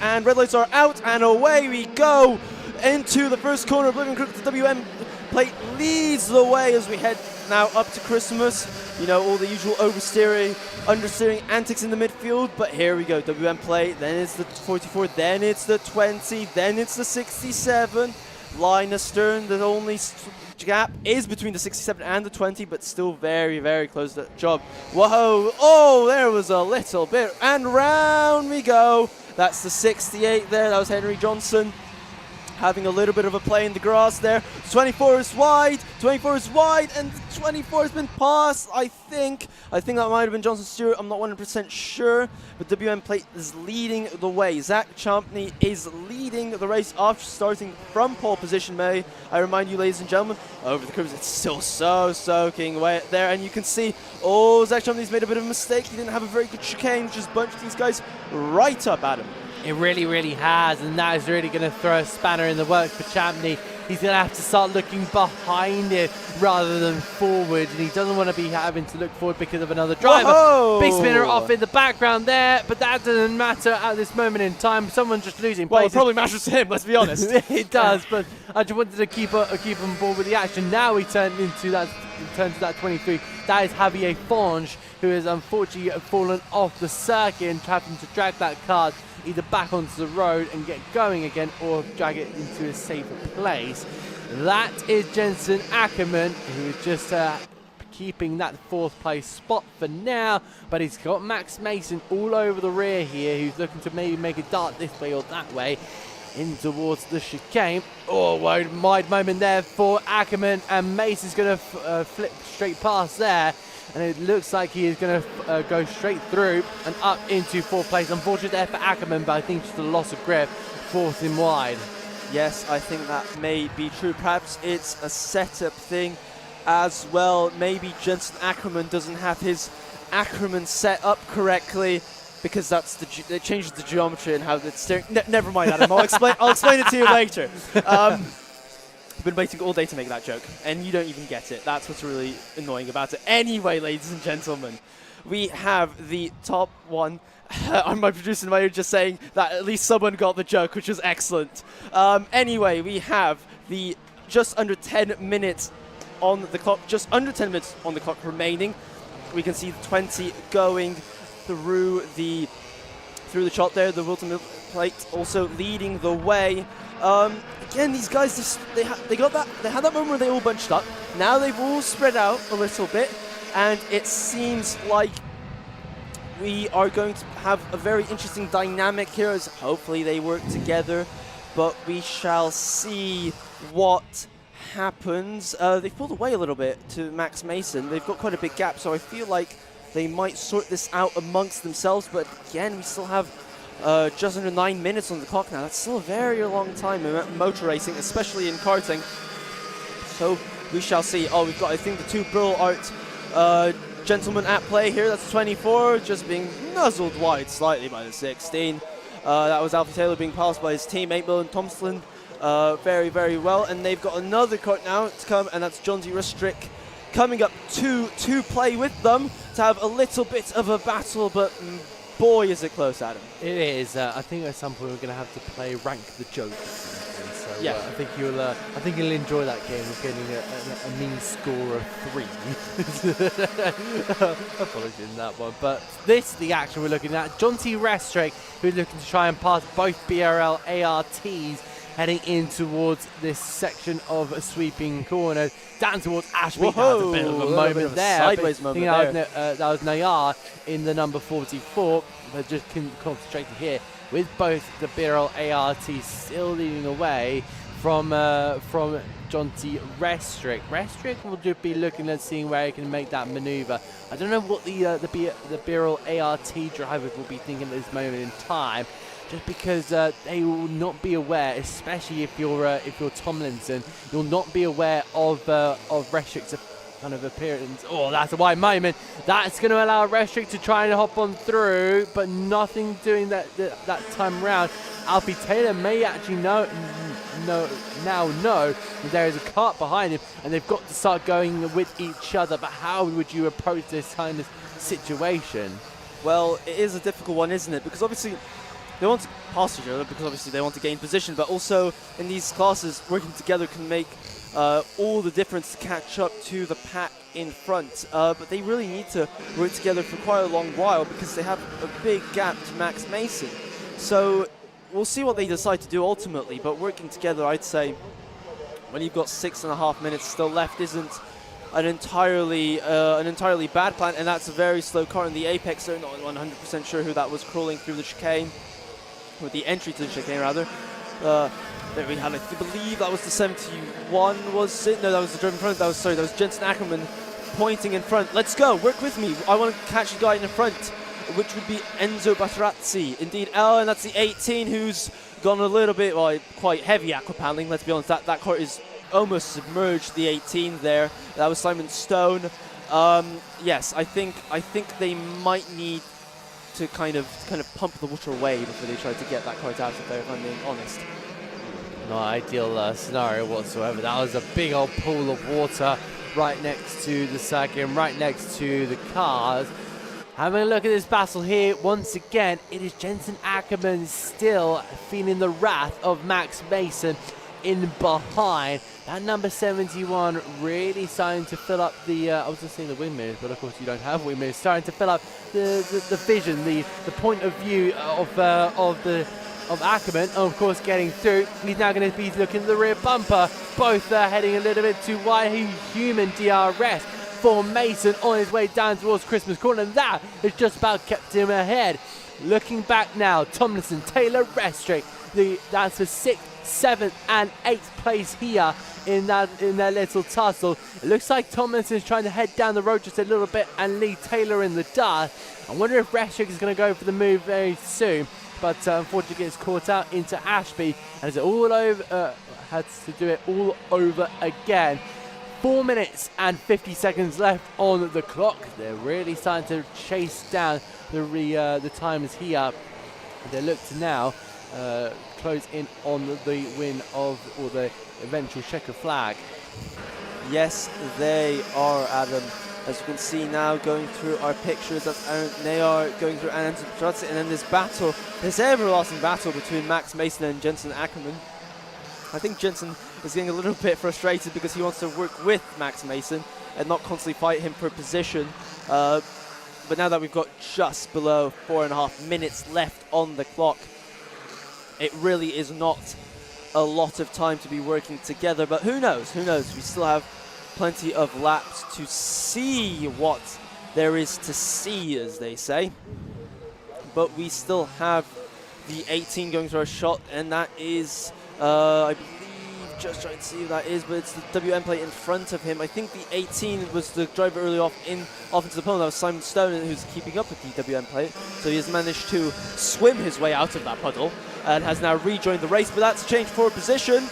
and red lights are out, and away we go into the first corner. Oblivion Crook, the WM plate leads the way as we head now up to Christmas. You know, all the usual oversteering, understeering antics in the midfield, but here we go. WM plate, then it's the 44, then it's the 20, then it's the 67. Line astern, the only gap is between the 67 and the 20, but still very, very close to that job. Whoa, oh, there was a little bit, and round we go. That's the 68 there, that was Henry Johnson. Having a little bit of a play in the grass there. 24 is wide, and 24 has been passed, I think. I think that might have been Johnson Stewart, I'm not 100% sure. But WM plate is leading the way. Zach Champney is leading the race after starting from pole position, May. I remind you, ladies and gentlemen, over the curves, it's still so soaking wet there. And you can see, Zach Champney's made a bit of a mistake. He didn't have a very good chicane, which just bunched these guys right up at him. It really, really has, and that is really going to throw a spanner in the works for Champney. He's going to have to start looking behind it rather than forward, and he doesn't want to be having to look forward because of another driver. Whoa! Big spinner off in the background there, but that doesn't matter at this moment in time. Someone's just losing places. Well, it probably matters to him, let's be honest. It does, but I just wanted to keep on board with the action. Now he turned to that 23. That is Javier Fonge, who has unfortunately fallen off the circuit and having to drag that car either back onto the road and get going again, or drag it into a safer place. That is Jensen Ackerman, who is just keeping that fourth place spot for now, but he's got Max Mason all over the rear here, who's looking to maybe make a dart this way or that way. in towards the chicane. Oh, wide moment there for Ackerman, and Mace is going to flip straight past there. And it looks like he is going to go straight through and up into 4th place. Unfortunate there for Ackerman, but I think just a loss of grip forced him wide. Yes, I think that may be true. Perhaps it's a setup thing as well. Maybe Jensen Ackerman doesn't have his Ackerman set up correctly, because it changes the geometry and how it's steering. Never mind, Adam. I'll explain it to you later. I've been waiting all day to make that joke, and you don't even get it. That's what's really annoying about it. Anyway, ladies and gentlemen, we have the top one. My producer in my ear just saying that at least someone got the joke, which was excellent. Anyway, we have the just under 10 minutes on the clock, remaining. We can see the 20 going through the shot there. The Whilton Mill plate also leading the way. Again, these guys they had that moment where they all bunched up. Now they've all spread out a little bit, and it seems like we are going to have a very interesting dynamic here, as hopefully they work together, but we shall see what happens. They've pulled away a little bit to Max Mason. They've got quite a big gap, so I feel like they might sort this out amongst themselves, but again, we still have just under 9 minutes on the clock now. That's still a very long time in motor racing, especially in karting. So we shall see. Oh, we've got, I think, the 2 Burl Art gentlemen at play here. That's 24, just being nuzzled wide slightly by the 16. That was Alfie Taylor being passed by his teammate, Millen Thompson, very, very well. And they've got another kart now to come, and that's John D. Rustrick coming up to play with them to have a little bit of a battle, but boy, is it close, Adam. It is. I think at some point we're going to have to play Rank the Joke. So yeah. I think you'll enjoy that game of getting a mean score of 3. Apologies in that one. But this is the action we're looking at. John T. Restrick, who's looking to try and pass both BRL ARTs, heading in towards this section of a sweeping corner, down towards Ashby. That was a bit of a moment there. Sideways moment there. That was Nayar in the number 44, but just concentrated here with both the BRL ART still leading away from John T. Restrick. Restrick will just be looking at seeing where he can make that maneuver. I don't know what the BRL ART drivers will be thinking at this moment in time, just because they will not be aware, especially if you're Tomlinson, you'll not be aware of Restrick's kind of appearance. Oh, that's a wide moment. That's going to allow Restrick to try and hop on through, but nothing doing that time round. Alfie Taylor may actually now know that there is a kart behind him, and they've got to start going with each other. But how would you approach this kind of situation? Well, it is a difficult one, isn't it? Because obviously they want to pass each other, because obviously they want to gain position, but also in these classes, working together can make all the difference to catch up to the pack in front. But they really need to work together for quite a long while, because they have a big gap to Max Mason. So we'll see what they decide to do ultimately, but working together, I'd say, when you've got 6.5 minutes still left, isn't an entirely bad plan, and that's a very slow car in the apex. So not 100% sure who that was crawling through the chicane, with the entry to the chicane rather. There we had, I believe that was the 71, was it? No, that was the driver in front. That was Jensen Ackerman pointing in front. Let's go, work with me. I want to catch the guy in the front, which would be Enzo Battarazzi. Indeed, and that's the 18 who's gone a little bit, well, quite heavy aquapaddling. Let's be honest, that car is almost submerged, the 18 there. That was Simon Stone. Yes, I think they might need to kind of pump the water away before they try to get that kart out of there, if I'm being honest. Not ideal scenario whatsoever. That was a big old pool of water right next to the circuit and right next to the cars. Having a look at this battle here, once again, it is Jensen Ackerman still feeling the wrath of Max Mason in behind. That number 71 really starting to fill up the, I was just saying the wing mirrors, but of course you don't have wing mirrors, starting to fill up the vision, the point of view of Ackerman, and of course getting through. He's now going to be looking at the rear bumper, both heading a little bit too wide. Human DRS for Mason on his way down towards Christmas Corner, and that has just about kept him ahead. Looking back now, Tomlinson, Taylor, Restrick, That's the 6th, 7th, and 8th place here in their little tussle. It looks like Tomlinson's trying to head down the road just a little bit and leave Taylor in the dust. I wonder if Restrick is going to go for the move very soon, but unfortunately gets caught out into Ashby, and it's all over. Had to do it all over again. 4 minutes and 50 seconds left on the clock. They're really starting to chase down the times here. They look to now close in on the win of, or the eventual checker flag. Yes, they are, Adam. As you can see now, going through our pictures, that's Aaron Nayar going through Enzo Petrozzi, and then this battle, this everlasting battle between Max Mason and Jensen Ackerman. I think Jensen is getting a little bit frustrated because he wants to work with Max Mason and not constantly fight him for position. But now that we've got just below 4.5 minutes left on the clock, it really is not a lot of time to be working together. But who knows? Who knows? We still have plenty of laps to see what there is to see, as they say. But we still have the 18 going through a shot, and that is, I believe, just trying to see who that is, but it's the WM plate in front of him. I think the 18 was the driver early off into the pole. That was Simon Stone, who's keeping up with the WM plate. So he has managed to swim his way out of that puddle and has now rejoined the race, but that's changed for position.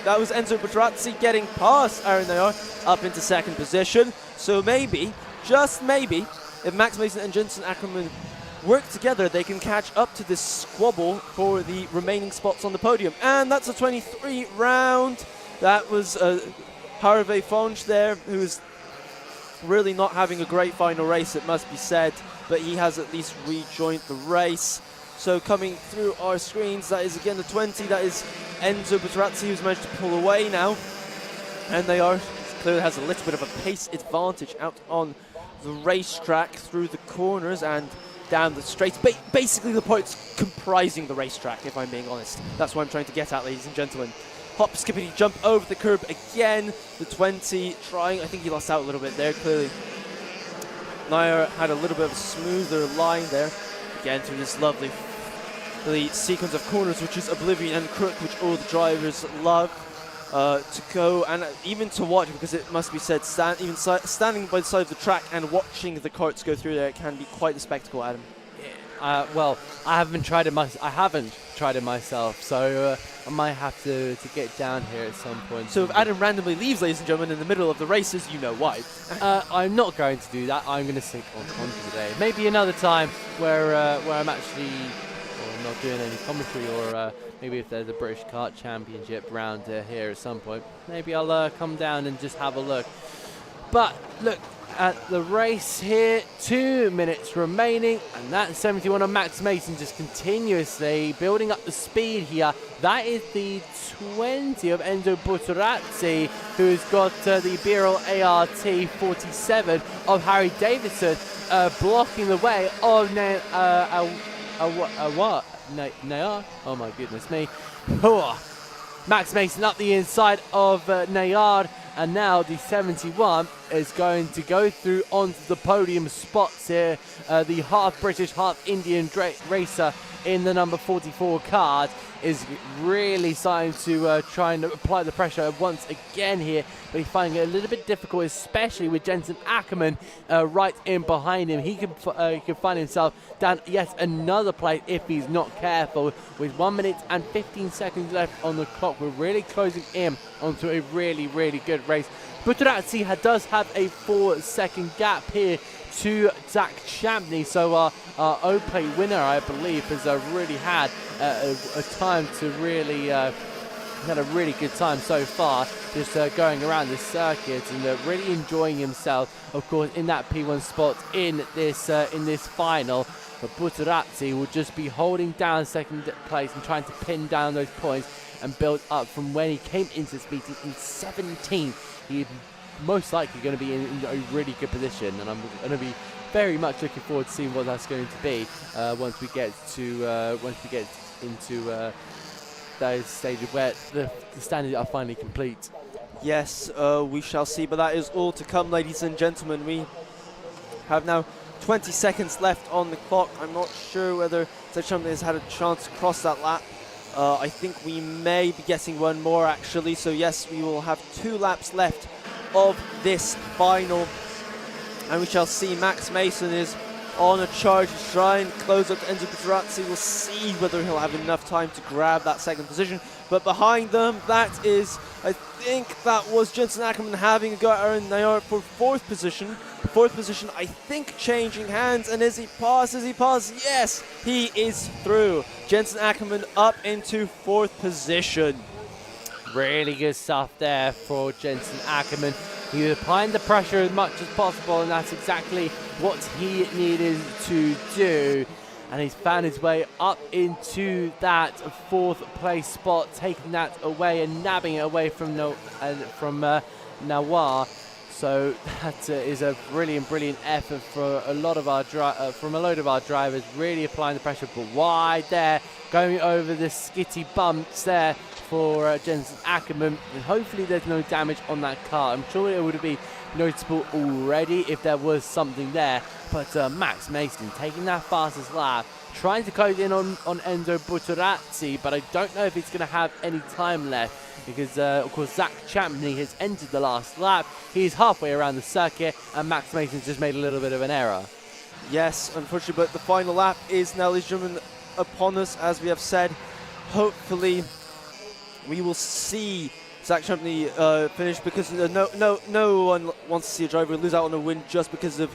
That was Enzo Petrozzi getting past Aaron Nayar up into second position. So maybe, just maybe, if Max Mason and Jensen Ackerman work together, they can catch up to this squabble for the remaining spots on the podium. And that's a 23 round. That was Harvey Fonch there, who's really not having a great final race, it must be said, but he has at least rejoined the race. So coming through our screens, that is again the 20, that is Enzo Petrozzi, who's managed to pull away now. And they are, clearly has a little bit of a pace advantage out on the racetrack through the corners and down the straight. Basically the points comprising the racetrack, if I'm being honest. That's what I'm trying to get at, ladies and gentlemen. Hop, skippity, jump over the curb again. The 20 trying, I think he lost out a little bit there, clearly. Nayar had a little bit of a smoother line there. Again, through this lovely sequence of corners, which is Oblivion and Crook, which all the drivers love to go and even to watch, because it must be said, standing by the side of the track and watching the karts go through there, it can be quite a spectacle, Adam. Well, I haven't tried it myself, so I might have to get down here at some point. So if Adam randomly leaves, ladies and gentlemen, in the middle of the races, you know why. I'm not going to do that. I'm going to stick on today. Maybe another time where I'm actually not doing any commentary, or maybe if there's a British Kart Championship round here at some point, maybe I'll come down and just have a look. But look at the race here, 2 minutes remaining, and that 71 on Max Mason just continuously building up the speed here. That is the 20 of Enzo Petrozzi, who's got the Birol ART 47 of Harry Davidson blocking the way of Nayar. Oh my goodness me. Max Mason up the inside of Nayar, and now the 71 is going to go through onto the podium spots here. The half British, half Indian racer in the number 44 card is really starting to try and apply the pressure once again here, but he's finding it a little bit difficult, especially with Jensen Ackerman right in behind him. He could find himself down yet another place if he's not careful. With 1 minute and 15 seconds left on the clock, we're really closing in onto a really, really good race. Petrozzi does have a 4-second gap here to Zach Champney, so our O-Play winner, I believe, has really had a time to really had a really good time so far, just going around this circuit and really enjoying himself, of course, in that P1 spot in this final. But Petrozzi will just be holding down second place and trying to pin down those points and build up from when he came into this meeting in 17th. He's most likely going to be in a really good position, and I'm going to be very much looking forward to seeing what that's going to be once we get into those stages where the standards are finally complete. Yes, we shall see, but that is all to come, ladies and gentlemen. We have now 20 seconds left on the clock. I'm not sure whether Zach Champney has had a chance to cross that lap I think we may be getting one more actually. So yes, we will have 2 laps left of this final. And we shall see Max Mason is on a charge to try and close up Enzo Buttarazzi. We'll see whether he'll have enough time to grab that 2nd position. But behind them, that is, I think that was Jensen Ackerman having a go at Aaron Nayar for 4th position. 4th position, I think, changing hands. And as he passes, yes, he is through. Jensen Ackerman up into 4th position. Really good stuff there for Jensen Ackerman. He was applying the pressure as much as possible, and that's exactly what he needed to do. And he's found his way up into that 4th place spot, taking that away and nabbing it away from Nawar. So that is a brilliant effort for a lot of our drivers, really applying the pressure, but wide there, going over the skitty bumps there for Jensen Ackerman, and hopefully there's no damage on that car. I'm sure it would be noticeable already if there was something there, but Max Mason taking that fastest lap, trying to close in on Enzo Buttarazzi, but I don't know if he's going to have any time left because, of course, Zach Champney has entered the last lap. He's halfway around the circuit, and Max Mason's just made a little bit of an error. Yes, unfortunately, but the final lap is now, ladies and gentlemen, upon us, as we have said. Hopefully, we will see Zach Champney finish, because no one wants to see a driver lose out on a win just because of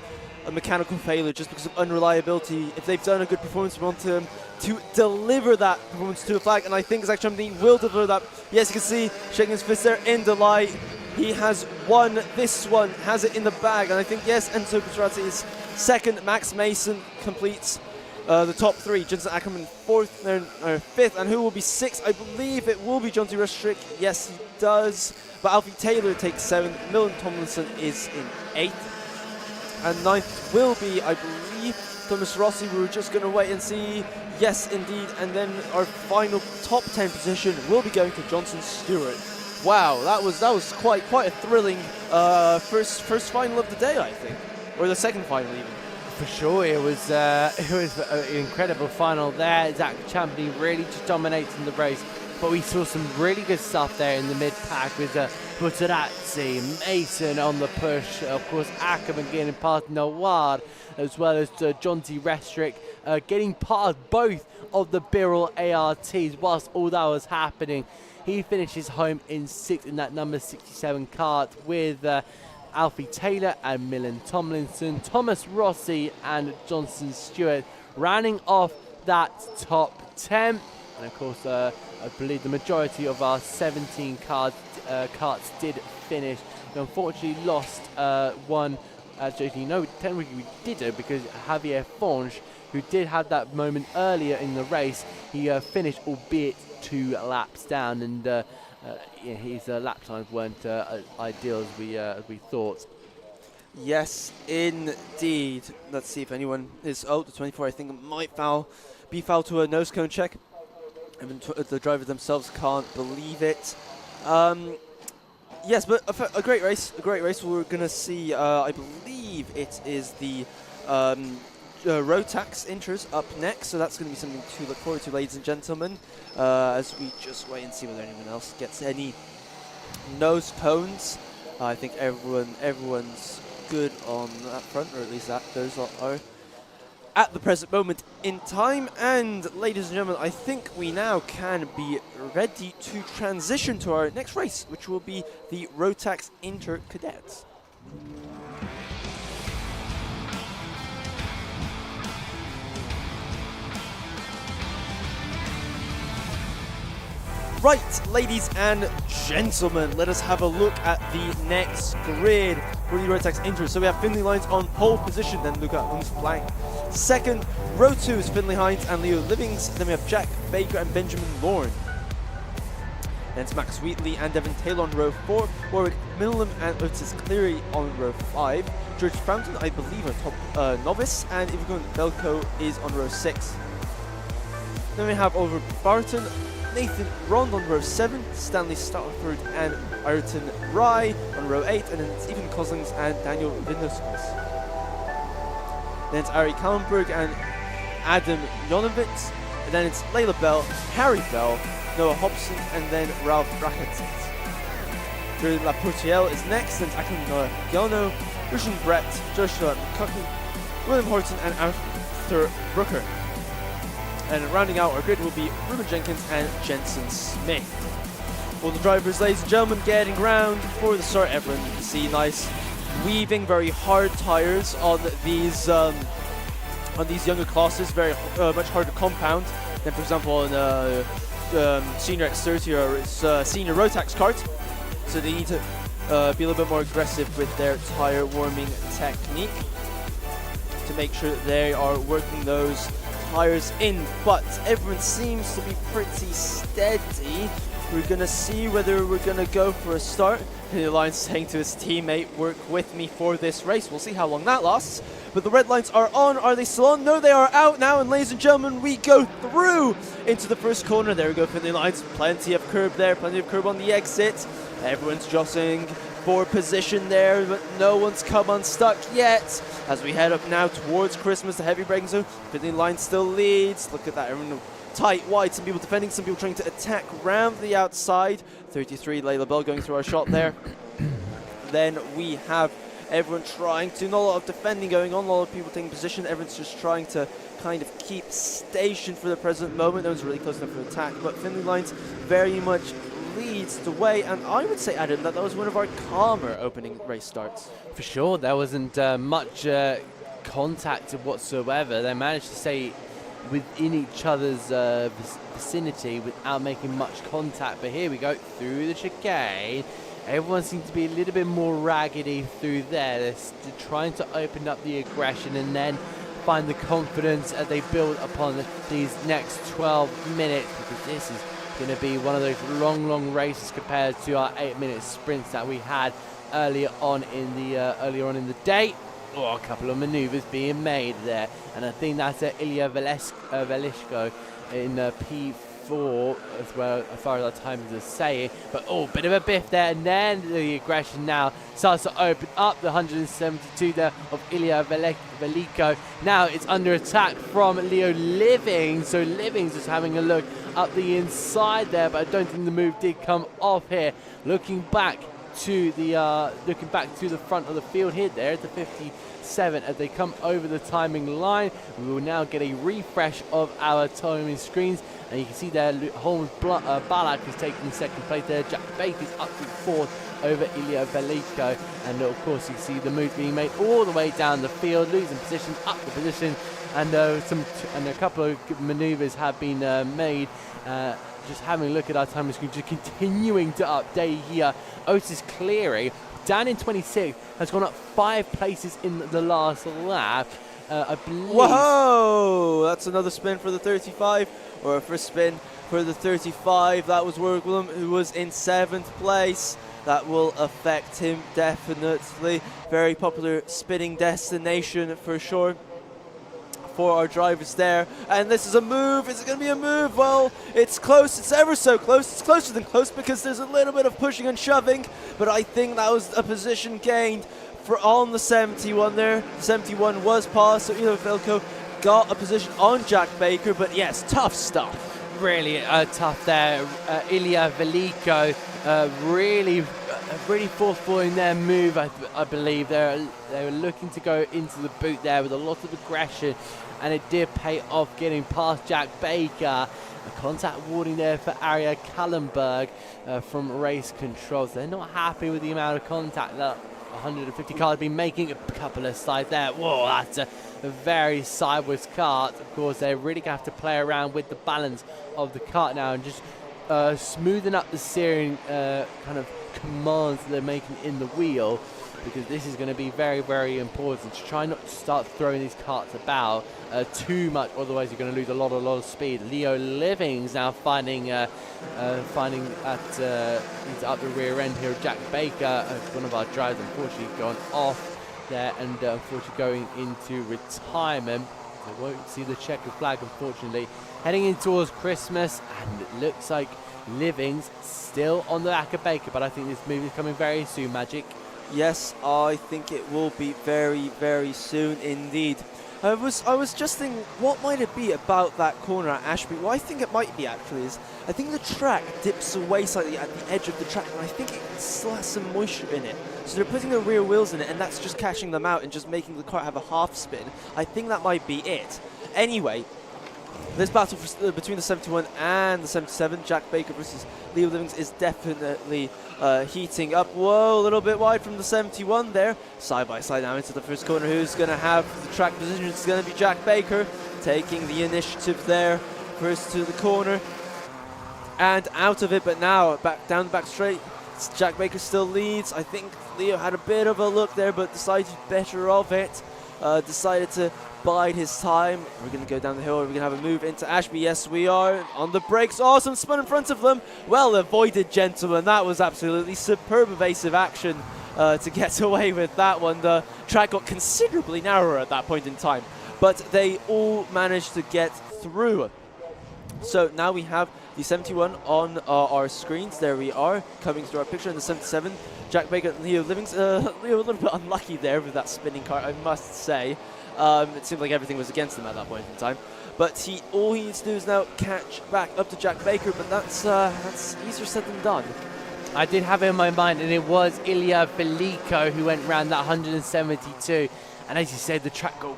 a mechanical failure, just because of unreliability. If they've done a good performance, we want them to deliver that performance to a flag, and I think Zach Champney will deliver that. Yes, you can see shaking his fist there in delight. He has won this one, has it in the bag, and I think, yes, Enzo Buttarazzi is 2nd. Max Mason completes the top 3. Jensen Ackerman 5th, and who will be 6th? I believe it will be John T. Restrick. Yes, he does. But Alfie Taylor takes 7th. Millen Tomlinson is in 8th. And 9th will be, I believe, Thomas Rossi. We're just going to wait and see. Yes, indeed. And then our final top 10 position will be going to Johnson Stewart. Wow, that was quite a thrilling first final of the day, I think, or the 2nd final even. For sure, it was an incredible final there. Zach Champney really just dominating the race, but we saw some really good stuff there in the mid-pack with Buttarazzi, Mason on the push, of course Ackerman getting past Nawar, as well as John T. Restrick getting past both of the Birrell ARTs whilst all that was happening. He finishes home in 6th in that number 67 kart with Alfie Taylor and Millen Tomlinson, Thomas Rossi and Johnson Stewart rounding off that top 10. And of course, I believe the majority of our 17 carts did finish. We unfortunately lost one. Actually, no, technically we didn't, because Javier Fonge, who did have that moment earlier in the race, he finished, albeit 2 laps down, and his lap times weren't ideal as we thought. Yes, indeed. Let's see if anyone is. Oh, the 24, I think, might be foul to a nose cone check. Even the drivers themselves can't believe it. Yes, but a great race. We're going to see, I believe it is the Rotax Inters up next, so that's going to be something to look forward to, ladies and gentlemen, as we just wait and see whether anyone else gets any nose cones. I think everyone's good on that front, or at least those are at the present moment in time. And ladies and gentlemen, I think we now can be ready to transition to our next race, which will be the Rotax Inter Cadets. Right, ladies and gentlemen, let us have a look at the next grid for the Rotax Inter. So we have Finley Lines on pole position, then Luca Ungsplank. 2nd, row 2 is Finley Hines and Leo Livings. Then we have Jack Baker and Benjamin Lorne. Then it's Max Wheatley and Devin Taylor on row 4. Warwick Millam and Otis Cleary on row 5. George Fountain, I believe, are top novice. And Ivan Belko is on row 6. Then we have Oliver Barton, Nathan Rond on row 7, Stanley Stafford and Ayrton Rye on row 8, and then it's Stephen Coslings and Daniel Vindersmith. Then it's Ari Kallenberg and Adam Jonovitz. then it's Layla Bell, Harry Bell, Noah Hobson, and then Ralph Racketit. La Portielle is next, and Akinola Giono, Russian Brett, Joshua McCucken, William Horton, and Arthur Brooker. And rounding out our grid will be Ruben Jenkins and Jensen Smith. All the drivers, ladies and gentlemen, getting round for the start. Everyone you can see nice weaving, very hard tires on these younger classes, very much harder to compound than, for example, on senior X30 or senior Rotax kart. So they need to be a little bit more aggressive with their tire warming technique to make sure that they are working those tires in. But everyone seems to be pretty steady. We're gonna see whether we're gonna go for a start. The line's saying to his teammate, work with me for this race. We'll see how long that lasts. But the red lights are on. Are they still on? No, they are out now. And ladies and gentlemen, we go through into the first corner. There we go, Finley lines. Plenty of curb there, plenty of curb on the exit. Everyone's jostling for position there, but no one's come unstuck yet. As we head up now towards Christmas, the heavy braking zone, Finley line still leads. Look at that, everyone tight, wide, some people defending, some people trying to attack round the outside. 33, Layla Bell going through our shot there. Then we have everyone trying to, not a lot of defending going on, a lot of people taking position. Everyone's just trying to kind of keep station for the present moment. No one's really close enough for attack, but Finley lines very much leads the way, and I would say, Adam, that was one of our calmer opening race starts. For sure, there wasn't much contact whatsoever. They managed to stay within each other's vicinity without making much contact. But here we go through the chicane. Everyone seems to be a little bit more raggedy through there. They're trying to open up the aggression and then find the confidence as they build upon these next 12 minutes, because this is going to be one of those long races compared to our 8-minute sprints that we had earlier on in the day. Oh, a couple of maneuvers being made there, and I think that's Ilya Velishko in P4 as well, as far as our time is saying. But oh, bit of a biff there, and then the aggression now starts to open up. The 172 there of Ilya Veliko. Now it's under attack from Leo Livings. So Livings is having a look up the inside there, but I don't think the move did come off here. Looking back to the front of the field here, there at the 57 as they come over the timing line. We will now get a refresh of our timing screens, and you can see there Holmes Balak is taking second place there. Jack Baker's up to fourth over Ilya Veliko, and of course you see the move being made all the way down the field, losing position, up the position, and a couple of maneuvers have been made. Just having a look at our timing screen, just continuing to update here. Otis Cleary, down in 26, has gone up 5 places in the last lap. I believe. Whoa! That's another spin for the 35, or a first spin for the 35. That was Worklam, who was in 7th place. That will affect him definitely. Very popular spinning destination for sure for our drivers there. And this is a move. Is it going to be a move? Well, it's close. It's ever so close. It's closer than close because there's a little bit of pushing and shoving, but I think that was a position gained for on the 71 there. 71 was passed, so Ilya Velko got a position on Jack Baker, but yes, tough stuff. Really tough there. Ilya Veliko really forceful in their move. I believe they were looking to go into the boot there with a lot of aggression, and it did pay off getting past Jack Baker. A contact warning there for Arya Kallenberg from Race Controls. They're not happy with the amount of contact that 150 cars have been making. A couple of slides there. Whoa, that's a very sideways kart. Of course, they really have to play around with the balance of the kart now and just smoothing up the steering kind of commands that they're making in the wheel, because this is going to be very, very important to try not to start throwing these karts about too much, otherwise you're going to lose a lot of speed. Leo Livings now finding he's up the rear end here. Jack Baker, one of our drivers, unfortunately gone off there and unfortunately going into retirement. I won't see the checkered flag, unfortunately. Heading in towards Christmas, and it looks like Livings still on the back of Baker, but I think this move is coming very soon, Magic. Yes, I think it will be very, very soon indeed. I was just thinking, what might it be about that corner at Ashby? What I think it might be actually is, I think the track dips away slightly at the edge of the track, and I think it still has some moisture in it. So they're putting the rear wheels in it, and that's just catching them out and just making the car have a half spin. I think that might be it. Anyway, this battle between the 71 and the 77, Jack Baker versus Leo Livings, is definitely heating up. Whoa, a little bit wide from the 71 there. Side by side now into the first corner. Who's going to have the track position? It's going to be Jack Baker taking the initiative there. First to the corner and out of it, but now back down the back straight. Jack Baker still leads. I think Leo had a bit of a look there, but decided better of it. Decided to bide his time. We're going to go down the hill. We're going to have a move into Ashby. Yes, we are. On the brakes. Awesome spin in front of them. Well avoided, gentlemen. That was absolutely superb evasive action to get away with that one. The track got considerably narrower at that point in time, but they all managed to get through. So now we have the 71 on our screens. There we are, coming through our picture. In the 77, Jack Baker and Leo Livings. Leo a little bit unlucky there with that spinning cart, I must say. It seemed like everything was against him at that point in time. But all he needs to do is now catch back up to Jack Baker, but that's easier said than done. I did have it in my mind, and it was Ilya Veliko who went around that 172. And as you said, the track got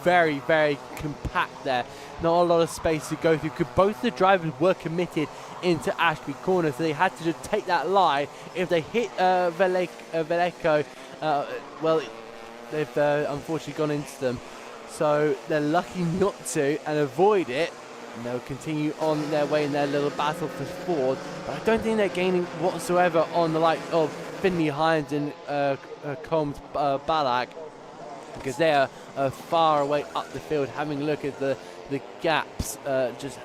very, very compact there. Not a lot of space to go through. Both the drivers were committed into Ashby Corner, so they had to just take that lie. If they hit Veliko, well, they've unfortunately gone into them. So they're lucky not to and avoid it. And they'll continue on their way in their little battle for forward. But I don't think they're gaining whatsoever on the likes of Finley Hines and Combs Balak, because they are far away up the field. Having a look at the gaps just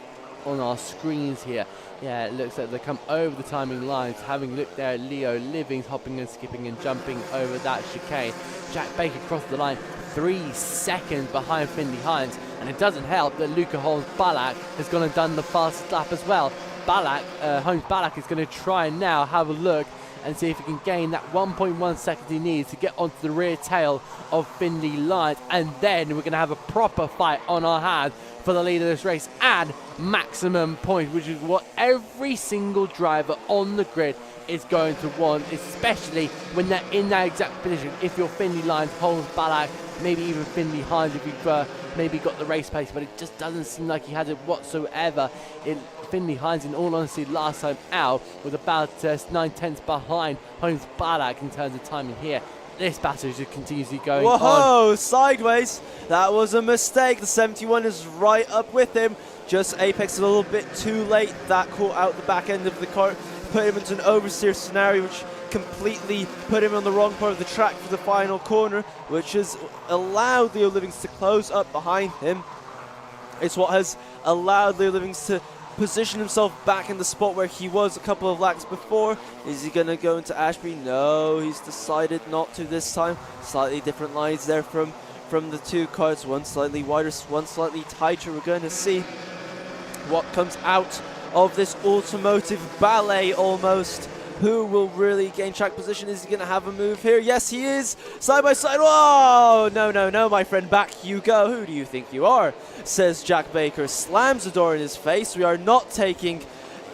on our screens here. Yeah, it looks like they come over the timing lines. Having a look there at Leo Livings hopping and skipping and jumping over that chicane. Jack Baker crossed the line 3 seconds behind Finley Hines, and it doesn't help that Luca Holmes Balak has gone and done the fastest lap as well. Holmes Balak is going to try and now have a look and see if he can gain that 1.1 seconds he needs to get onto the rear tail of Finley Lyons, and then we're going to have a proper fight on our hands for the lead of this race and maximum points, which is what every single driver on the grid is going to want, especially when they're in that exact position. If you're Finley Lyons, Holmes Balak, maybe even Finley Hines if you've maybe got the race pace, but it just doesn't seem like he has it whatsoever. Finley Hines, in all honesty, last time out was about 9/10 behind Holmes Balak in terms of timing here. This battle just continuously going on. Whoa, sideways. That was a mistake. The 71 is right up with him. Just apex a little bit too late. That caught out the back end of the cart, put him into an oversteer scenario, which completely put him on the wrong part of the track for the final corner, which has allowed Leo Livings to close up behind him. It's what has allowed Leo Livings to position himself back in the spot where he was a couple of laps before. Is he going to go into Ashby? No, he's decided not to this time. Slightly different lines there from the two carts. One slightly wider, one slightly tighter. We're going to see what comes out of this automotive ballet almost. Who will really gain track position? Is he going to have a move here? Yes, he is. Side by side. Oh, no, my friend. Back you go. Who do you think you are? Says Jack Baker. Slams the door in his face. We are not taking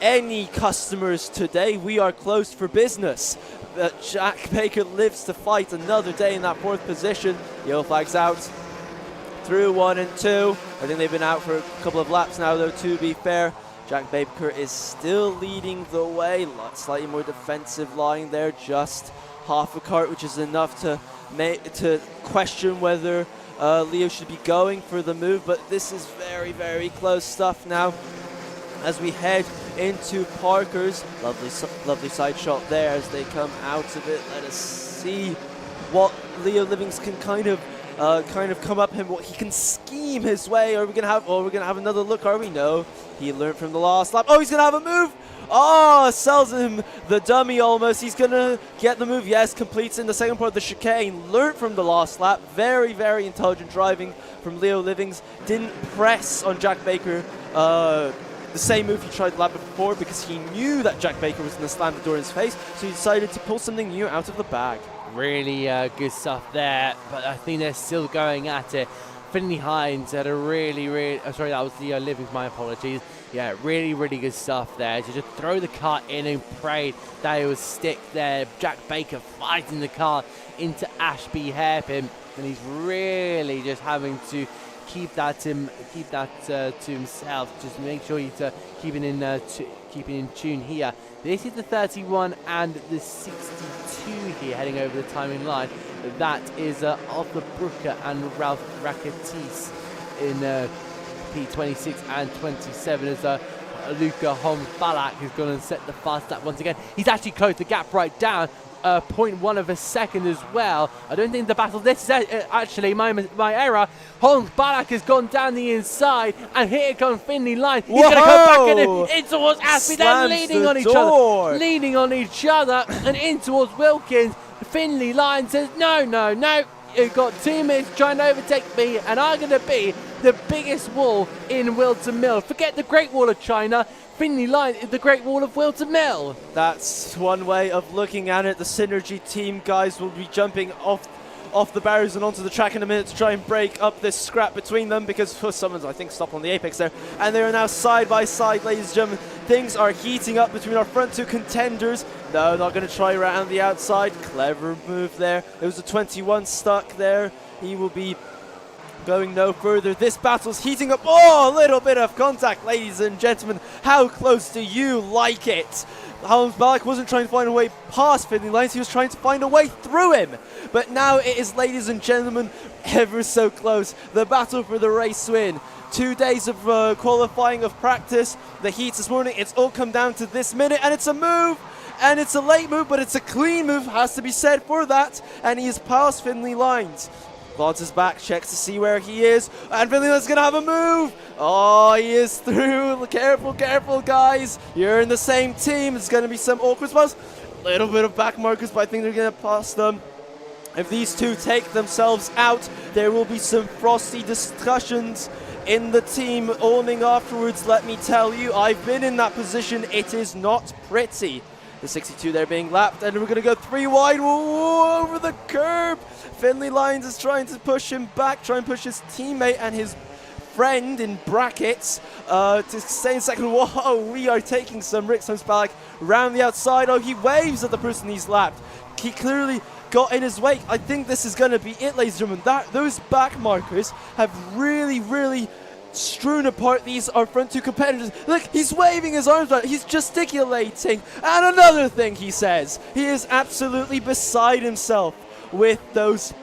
any customers today. We are closed for business. But Jack Baker lives to fight another day in that fourth position. Yellow flag's out. Through 1 and 2. I think they've been out for a couple of laps now, though, to be fair. Jack Baker is still leading the way. Slightly more defensive line there, just half a cart, which is enough to question whether Leo should be going for the move. But this is very, very close stuff now as we head into Parker's. Lovely side shot there as they come out of it. Let us see what Leo Livings can kind of come up him, what he can scheme his way. Are we gonna have another look? Are we? No. He learned from the last lap. Oh, he's gonna have a move. Oh, sells him the dummy almost. He's gonna get the move. Yes, completes in the second part of the chicane. Learned from the last lap. Very, very intelligent driving from Leo Livings. Didn't press on Jack Baker the same move he tried the lap before, because he knew that Jack Baker was gonna slam the door in his face. So he decided to pull something new out of the bag. Really good stuff there, but I think they're still going at it Finley Hines had a really, sorry, that was the Livings, my apologies. Yeah, really good stuff there. To just throw the car in and pray that it would stick there. Jack Baker fighting the car into Ashby Hairpin, and he's really just having to keep that to himself. Just make sure he's keeping in tune here. This is the 31 and the 62 here, heading over the timing line. That is Arthur Brooker and Ralph Rakitis in P26 and 27 as Luca Holmes-Balak is going to set the fast lap once again. He's actually closed the gap right down. 0.1 of a second as well. I don't think the battle. This is actually my error. Holmes-Balak has gone down the inside, and here comes Finley Line. He's going to come back in towards Aspie, then leaning on each other, and in towards Wilkins. Finley Line says, no. You've got 2 minutes trying to overtake me, and I'm going to be the biggest wall in Whilton Mill. Forget the Great Wall of China. Finley Line is the Great Wall of Whilton Mill. That's one way of looking at it. The Synergy team guys will be jumping off the barriers and onto the track in a minute to try and break up this scrap between them, because for someone's, I think, stopped on the apex there. And they are now side by side, ladies and gentlemen. Things are heating up between our front 2 contenders. No, not going to try around the outside. Clever move there. There was a 21 stuck there. He will be going no further. This battle's heating up. Oh, a little bit of contact, ladies and gentlemen. How close do you like it? Holmes-Balak wasn't trying to find a way past Finley Lines, he was trying to find a way through him. But now it is, ladies and gentlemen, ever so close. The battle for the race win. 2 days of qualifying, of practice, the heats this morning, it's all come down to this minute, and it's a move. And it's a late move, but it's a clean move, has to be said for that. And he is past Finley Lines. Glances back, checks to see where he is, and Finley Lines going to have a move. Oh, he is through. Careful, guys. You're in the same team. There's going to be some awkward spots. Little bit of back markers, but I think they're going to pass them. If these two take themselves out, there will be some frosty discussions in the team owning afterwards. Let me tell you, I've been in that position. It is not pretty. The 62 there being lapped, and we're going to go 3 wide. Whoa, over the curb. Finley Lines is trying to push him back, try and push his teammate and his friend in brackets to stay in second. Whoa, we are taking some Rick Holmes-Balak round the outside. Oh, he waves at the person he's lapped. He clearly got in his wake. I think this is going to be it, ladies and gentlemen. Those back markers have really strewn apart these our front 2 competitors. Look, he's waving his arms out, he's gesticulating, and another thing he says. He is absolutely beside himself with those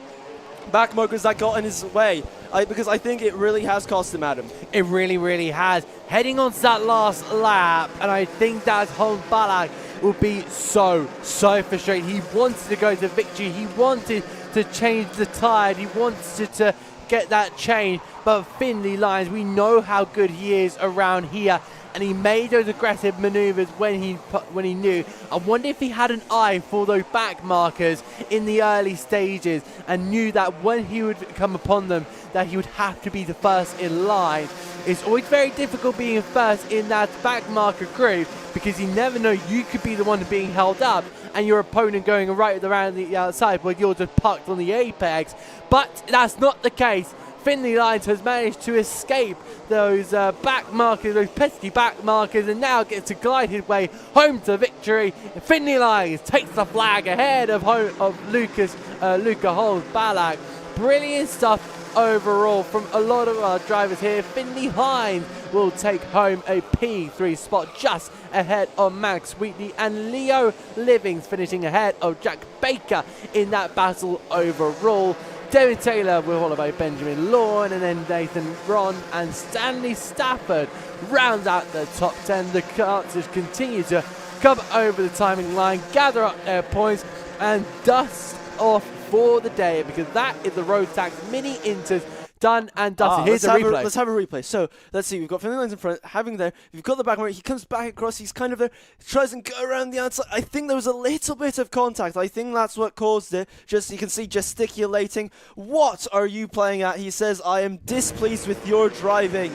back markers that got in his way. Because I think it really has cost him, Adam. It really has. Heading on to that last lap, and I think that Holmes-Balak will be so frustrated. He wanted to go to victory. He wanted to change the tide. He wanted to get that change. But Finley Lines, we know how good he is around here, and he made those aggressive maneuvers when he knew. I wonder if he had an eye for those back markers in the early stages and knew that when he would come upon them, that he would have to be the first in line. It's always very difficult being first in that back marker group, because you never know, you could be the one being held up and your opponent going right around the outside while you're just parked on the apex. But that's not the case. Finley Lines has managed to escape those back markers, those pesky back markers, and now gets to glide his way home to victory. Finley Lines takes the flag ahead of Luca Holmes-Balak. Brilliant stuff overall from a lot of our drivers here. Finley Hines will take home a P3 spot, just ahead of Max Wheatley, and Leo Livings finishing ahead of Jack Baker in that battle overall. David Taylor will follow by Benjamin Lorne, and then Nathan Ron and Stanley Stafford round out the top 10. The karters continue to come over the timing line, gather up their points, and dust off for the day, because that is the Rotax Mini Inters done and dusted. Here's a replay. Let's have a replay. So let's see. We've got Finley Lines in front, having there. We've got the back marker. He comes back across. He's kind of there. Tries and go around the outside. I think there was a little bit of contact. I think that's what caused it. Just, you can see gesticulating. What are you playing at? He says, I am displeased with your driving.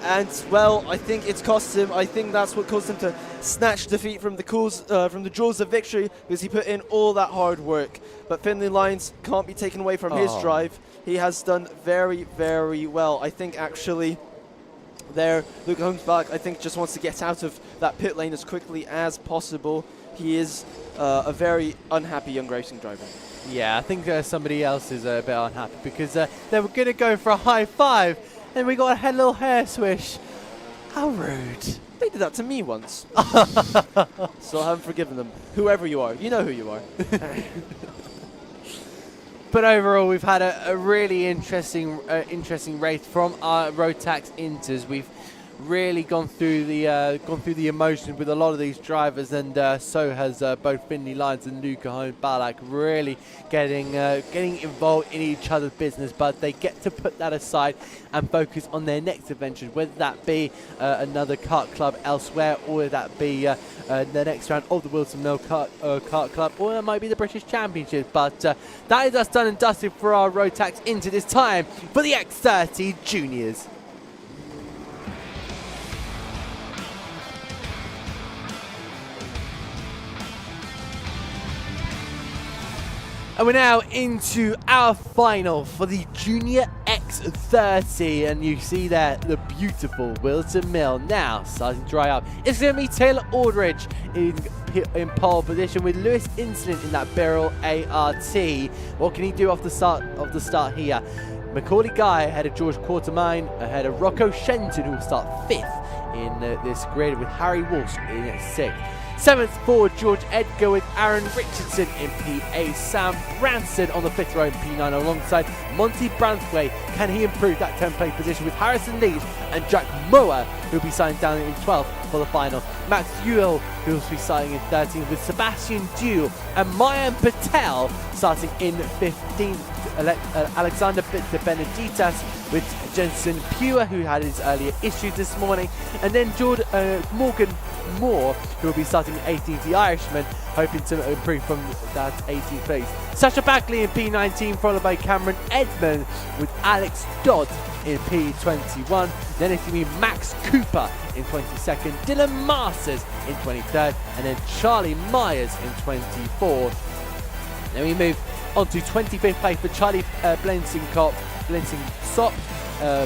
And, well, I think it's cost him. I think that's what caused him to snatch defeat from the jaws of victory, because he put in all that hard work. But Finley Lyons can't be taken away from his drive. He has done very, very well. I think, actually, there, Luke Holmesbach, I think, just wants to get out of that pit lane as quickly as possible. He is a very unhappy young racing driver. Yeah, I think somebody else is a bit unhappy because they were going to go for a high five and we got a little hair swish. How rude. They did that to me once. So I haven't forgiven them. Whoever you are, you know who you are. But overall, we've had a really interesting race from our Rotax Inters. We've really gone through the emotions with a lot of these drivers, and so has both Finley Lyons and Luca Holm-Balak really getting involved in each other's business. But they get to put that aside and focus on their next adventure, whether that be another kart club elsewhere, or whether that be the next round of the Whilton Mill Kart Club, or it might be the British Championship. But that is us done and dusted for our Rotax Inter this time for the X30 Juniors. And we're now into our final for the Junior X30, and you see there the beautiful Whilton Mill now starting to dry up. It's going to be Taylor Aldridge in pole position with Lewis Insolent in that Beryl ART. What can he do off the start here? Macaulay Guy ahead of George Quartermine, ahead of Rocco Shenton, who will start 5th in this grid, with Harry Walsh in 6th. 7th for George Edgar with Aaron Richardson in P8. Sam Branson on the 5th row in P9 alongside Monty Branthwaite. Can he improve that 10th place position with Harrison Leeds and Jack Moore, who will be signing down in 12th for the final. Max Ewell, who will be starting in 13th, with Sebastian Dew and Mayan Patel starting in 15th. Alexander de Beneditas with Jensen Pure, who had his earlier issues this morning, and then Morgan Moore, who will be starting 18th, the Irishman, hoping to improve from that 18th place. Sasha Backley in P19, followed by Cameron Edmond with Alex Dodd in P21. Then it's going to be Max Cooper in 22nd, Dylan Masters in 23rd, and then Charlie Myers in 24th. Then we move on to 25th place for Charlie Blensingsock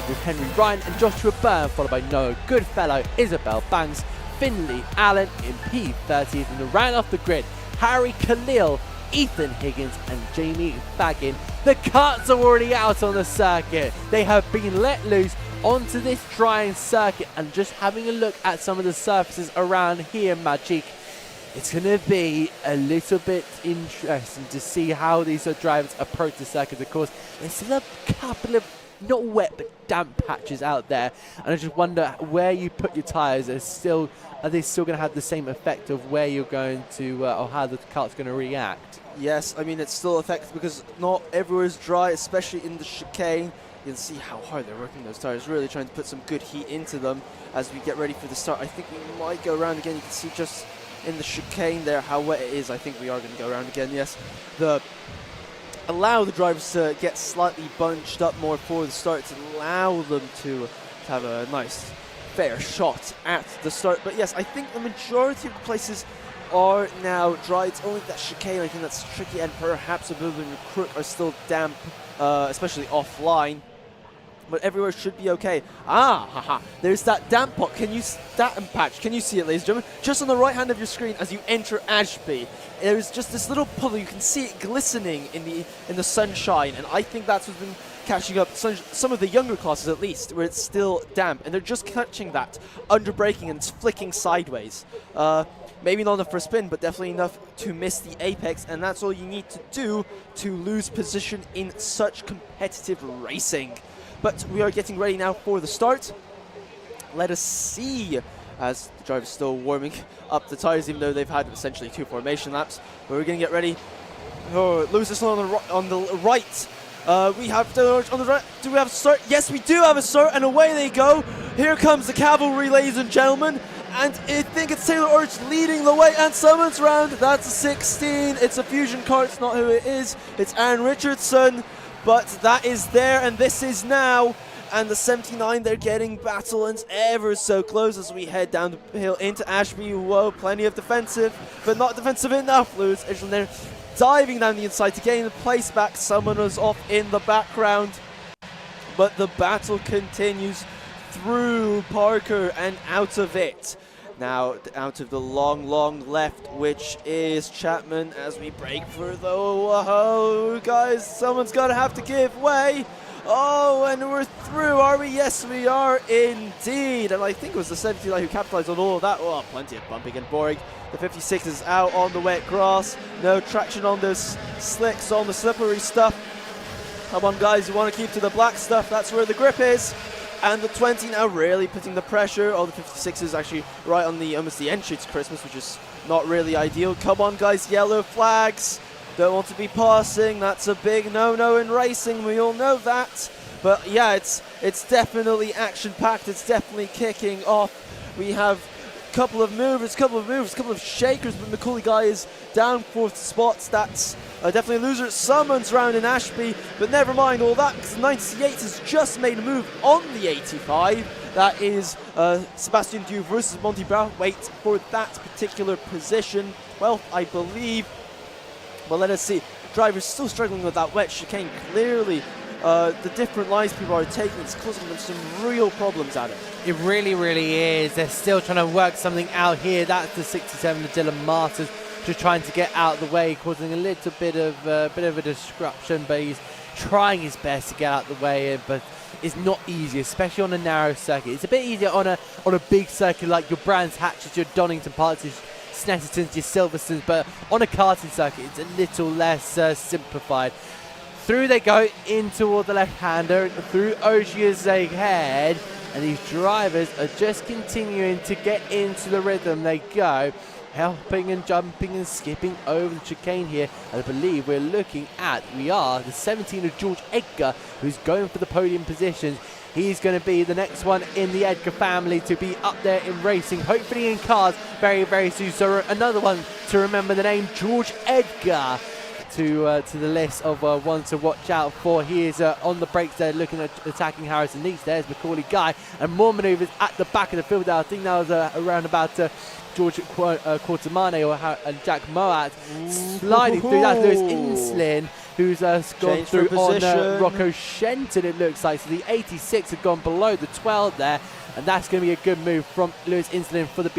with Henry Ryan and Joshua Byrne, followed by Noah Goodfellow, Isabel Banks, Finley Allen in P30th, and around off the grid, Harry Khalil, Ethan Higgins and Jamie Faggin. The karts are already out on the circuit. They have been let loose onto this drying circuit, and just having a look at some of the surfaces around here, Maciej, it's going to be a little bit interesting to see how these drivers approach the circuit. Of course, there's still a couple of not wet but damp patches out there, and I just wonder where you put your tyres. Are they still going to have the same effect of where you're going to or how the kart's going to react? Yes, I mean, it's still effective because not everywhere is dry, especially in the chicane. You can see how hard they're working those tyres, really trying to put some good heat into them as we get ready for the start. I think we might go around again. You can see just in the chicane there how wet it is. I think we are going to go around again, yes. Allow the drivers to get slightly bunched up more for the start, to allow them to have a nice fair shot at the start. But yes, I think the majority of the places are now dry. It's only that chicane I think that's tricky, and perhaps a bit of the crook are still damp, especially offline. But everywhere should be okay. There's that damp pot. Damp patch. Can you see it, ladies and gentlemen? Just on the right hand of your screen as you enter Ashby, there's just this little puddle. You can see it glistening in the sunshine, and I think that's what's been catching up some of the younger classes, at least, where it's still damp, and they're just catching that under braking and it's flicking sideways. Maybe not enough for a spin, but definitely enough to miss the apex, and that's all you need to do to lose position in such competitive racing. But we are getting ready now for the start. Let us see, as the driver's still warming up the tires, even though they've had essentially 2 formation laps. But we're going to get ready. Lewis is on the right. We have on the right. Do we have a start? Yes, we do have a start, and away they go. Here comes the cavalry, ladies and gentlemen. And I think it's Taylor Urch leading the way, and someone's round. That's a 16. It's a Fusion car. It's not who it is. It's Aaron Richardson. But that is there, and this is now and the 79, they're getting battle and ever so close as we head down the hill into Ashby. Whoa, plenty of defensive, but not defensive enough. Lewis Island there diving down the inside to gain the place back. Someone was off in the background, but the battle continues through Parker and out of it. Now out of the long left, which is Chapman, as we break for the, whoa, guys, someone's gonna have to give way. Oh, and we're through, are we? Yes, we are indeed. And I think it was the 79 who capitalized on all of that. Oh, plenty of bumping and boring. The 56 is out on the wet grass. No traction on those slicks, on the slippery stuff. Come on, guys, you want to keep to the black stuff. That's where the grip is. And the 20 now really putting the pressure. Oh, the 56 is actually right on the almost the entry to Christmas, which is not really ideal. Come on, guys, yellow flags. Don't want to be passing. That's a big no-no in racing. We all know that. But yeah, it's definitely action-packed. It's definitely kicking off. We have a couple of movers, couple of shakers, but McCauley guy is down 4th spots. That's definitely a loser. Someone's round in Ashby, but never mind all that, because 98 has just made a move on the 85. That is Sebastian Dew versus Monty Brown. Wait for that particular position. Well, I believe. Well, let us see. Driver's still struggling with that wet chicane. Clearly, the different lines people are taking is causing them some real problems at it. It really, really is. They're still trying to work something out here. That's the 67 of Dylan Martins, just trying to get out of the way, causing a little bit of a disruption. But he's trying his best to get out of the way. But it's not easy, especially on a narrow circuit. It's a bit easier on a big circuit like your Brands Hatches, your Donington Parks, your Snettertons, your Silverstones, but on a karting circuit it's a little less simplified. Through they go in toward the left-hander, through Oshie as they head, and these drivers are just continuing to get into the rhythm. They go, helping and jumping and skipping over the chicane here. And I believe we are the 17 of George Edgar, who's going for the podium positions. He's going to be the next one in the Edgar family to be up there in racing, hopefully in cars very, very soon. So another one to remember the name, George Edgar, to the list of ones to watch out for. He is on the brakes there, looking at attacking Harrison Leach. There's Macaulay Guy, and more manoeuvres at the back of the field. I think that was around about George Quartamane or Jack Moat sliding through. That's Lewis Inslin, who's gone through on Rocco Shenton, it looks like. So the 86 have gone below the 12 there, and that's going to be a good move from Lewis Inslin for the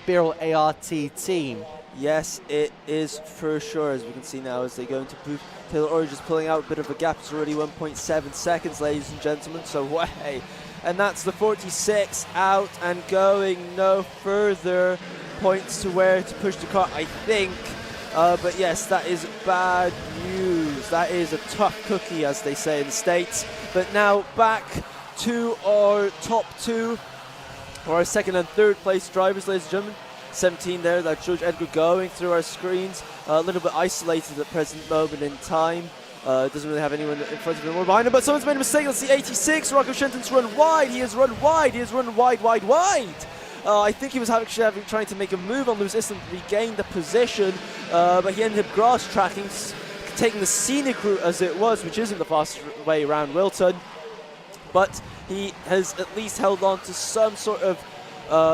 Birrell ART team. Yes, it is for sure, as we can see now as they go into booth. Taylor Orridge is pulling out a bit of a gap. It's already 1.7 seconds, ladies and gentlemen, so way. And that's the 46 out and going no further. Points to where to push the car, I think. But yes, that is bad news. That is a tough cookie, as they say in the States. But now back to our top two, or our second and third place drivers, ladies and gentlemen. 17 there, that's George Edgar going through our screens. A little bit isolated at the present moment in time. Doesn't really have anyone in front of him or behind him, but someone's made a mistake. Let's see, 86, Rocco Shenton's run wide. He has run wide. He has run wide. I think he was actually trying to make a move on Lewis Island to regain the position, but he ended up grass tracking, taking the scenic route as it was, which isn't the fastest way around Wilton. But he has at least held on to some sort of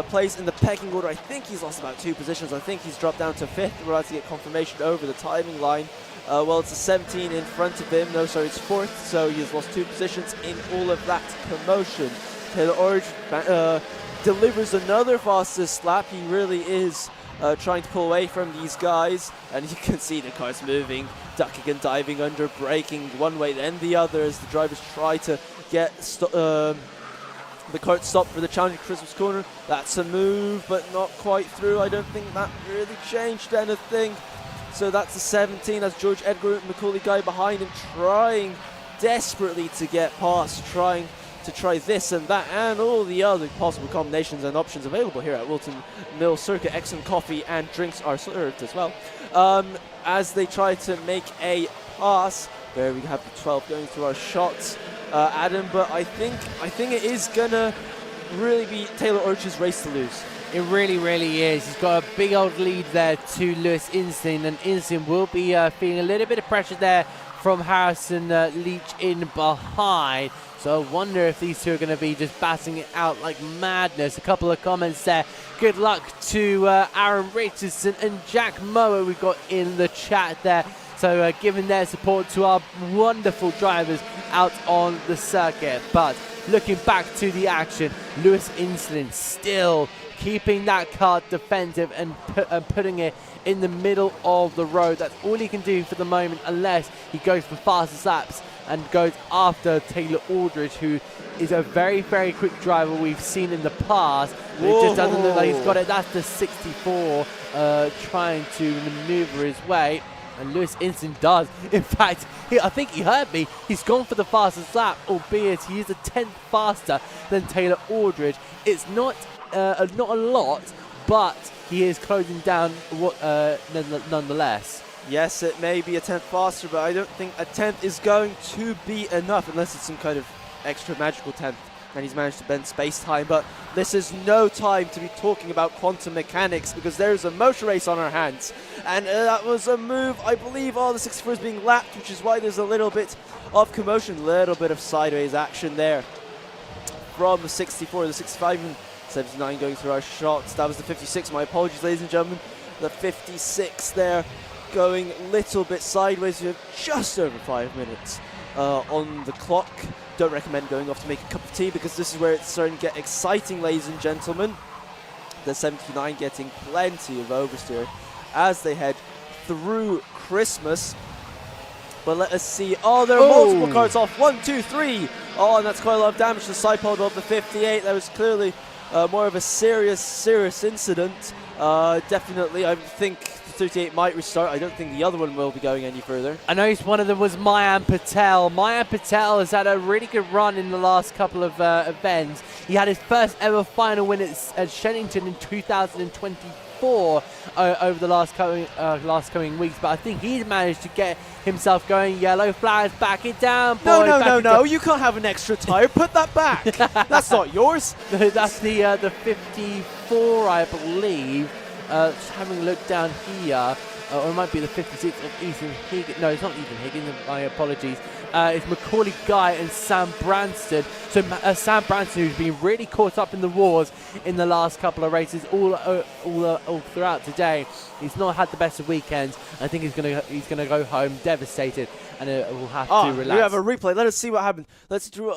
place in the pecking order. I think he's lost about 2 positions. I think he's dropped down to 5th. We're about to get confirmation over the timing line. Well, it's a 17 in front of him. No, sorry, it's 4th. So he has lost 2 positions in all of that commotion. Taylor Orridge delivers another fastest lap. He really is trying to pull away from these guys. And you can see the cars moving, ducking and diving under, braking one way then the other as the drivers try to get the kart stopped for the challenging Christmas corner. That's a move, but not quite through. I don't think that really changed anything. So that's the 17 as George Edgar and Macaulay Guy behind him, trying desperately to get past, trying to try this and that and all the other possible combinations and options available here at Whilton Mill Circuit. Excellent coffee and drinks are served as well. As they try to make a pass, there we have the 12 going through our shots. Adam, but I think it is gonna really be Taylor Orridge's race to lose. It really, really is. He's got a big old lead there to Lewis Inslin, and Inslin will be feeling a little bit of pressure there from Harrison Leach in behind. So I wonder if these two are going to be just batting it out like madness. A couple of comments there. Good luck to Aaron Richardson and Jack Mower we've got in the chat there. So giving their support to our wonderful drivers out on the circuit. But looking back to the action, Lewis Inslin still keeping that car defensive and putting it in the middle of the road. That's all he can do for the moment, unless he goes for fastest laps and goes after Taylor Aldridge, who is a very, very quick driver we've seen in the past. But it just doesn't look like he's got it. That's the 64 trying to maneuver his way. And Lewis Inslin does. In fact, I think he heard me. He's gone for the fastest lap, albeit he is a tenth faster than Taylor Aldridge. It's not a lot, but he is closing down nonetheless. Yes, it may be a tenth faster, but I don't think a tenth is going to be enough unless it's some kind of extra magical tenth and he's managed to bend space-time. But this is no time to be talking about quantum mechanics because there's a motor race on our hands. And that was a move, I believe, the 64 is being lapped, which is why there's a little bit of commotion, a little bit of sideways action there from the 64, the 65, and 79 going through our shots. That was the 56, my apologies, ladies and gentlemen. The 56 there going a little bit sideways. We have just over 5 minutes on the clock. Don't recommend going off to make a cup of tea because this is where it's starting to get exciting, ladies and gentlemen. The 79 getting plenty of oversteer as they head through Christmas. But let us see. Oh, there are multiple cars off. 1, 2, 3. Oh, and that's quite a lot of damage to the side pod of the 58. That was clearly more of a serious incident. Definitely, I think the 38 might restart. I don't think the other one will be going any further. I noticed one of them was Mayan Patel. Mayan Patel has had a really good run in the last couple of events. He had his first ever final win at Shennington in 2024 over the last coming weeks. But I think he's managed to get himself going. Yellow flags, back it down, boy. No, you can't have an extra tyre. Put that back. That's not yours. That's the 54, I believe. Just having a look down here, or it might be the 56 of Ethan Higgins. No, it's not Ethan Higgins, my apologies. It's Macaulay Guy and Sam Branston. So Sam Branston, who's been really caught up in the wars in the last couple of races all throughout today. He's not had the best of weekends. I think he's gonna go home devastated, and we'll have to relax. We have a replay. Let us see what happened. Let's draw.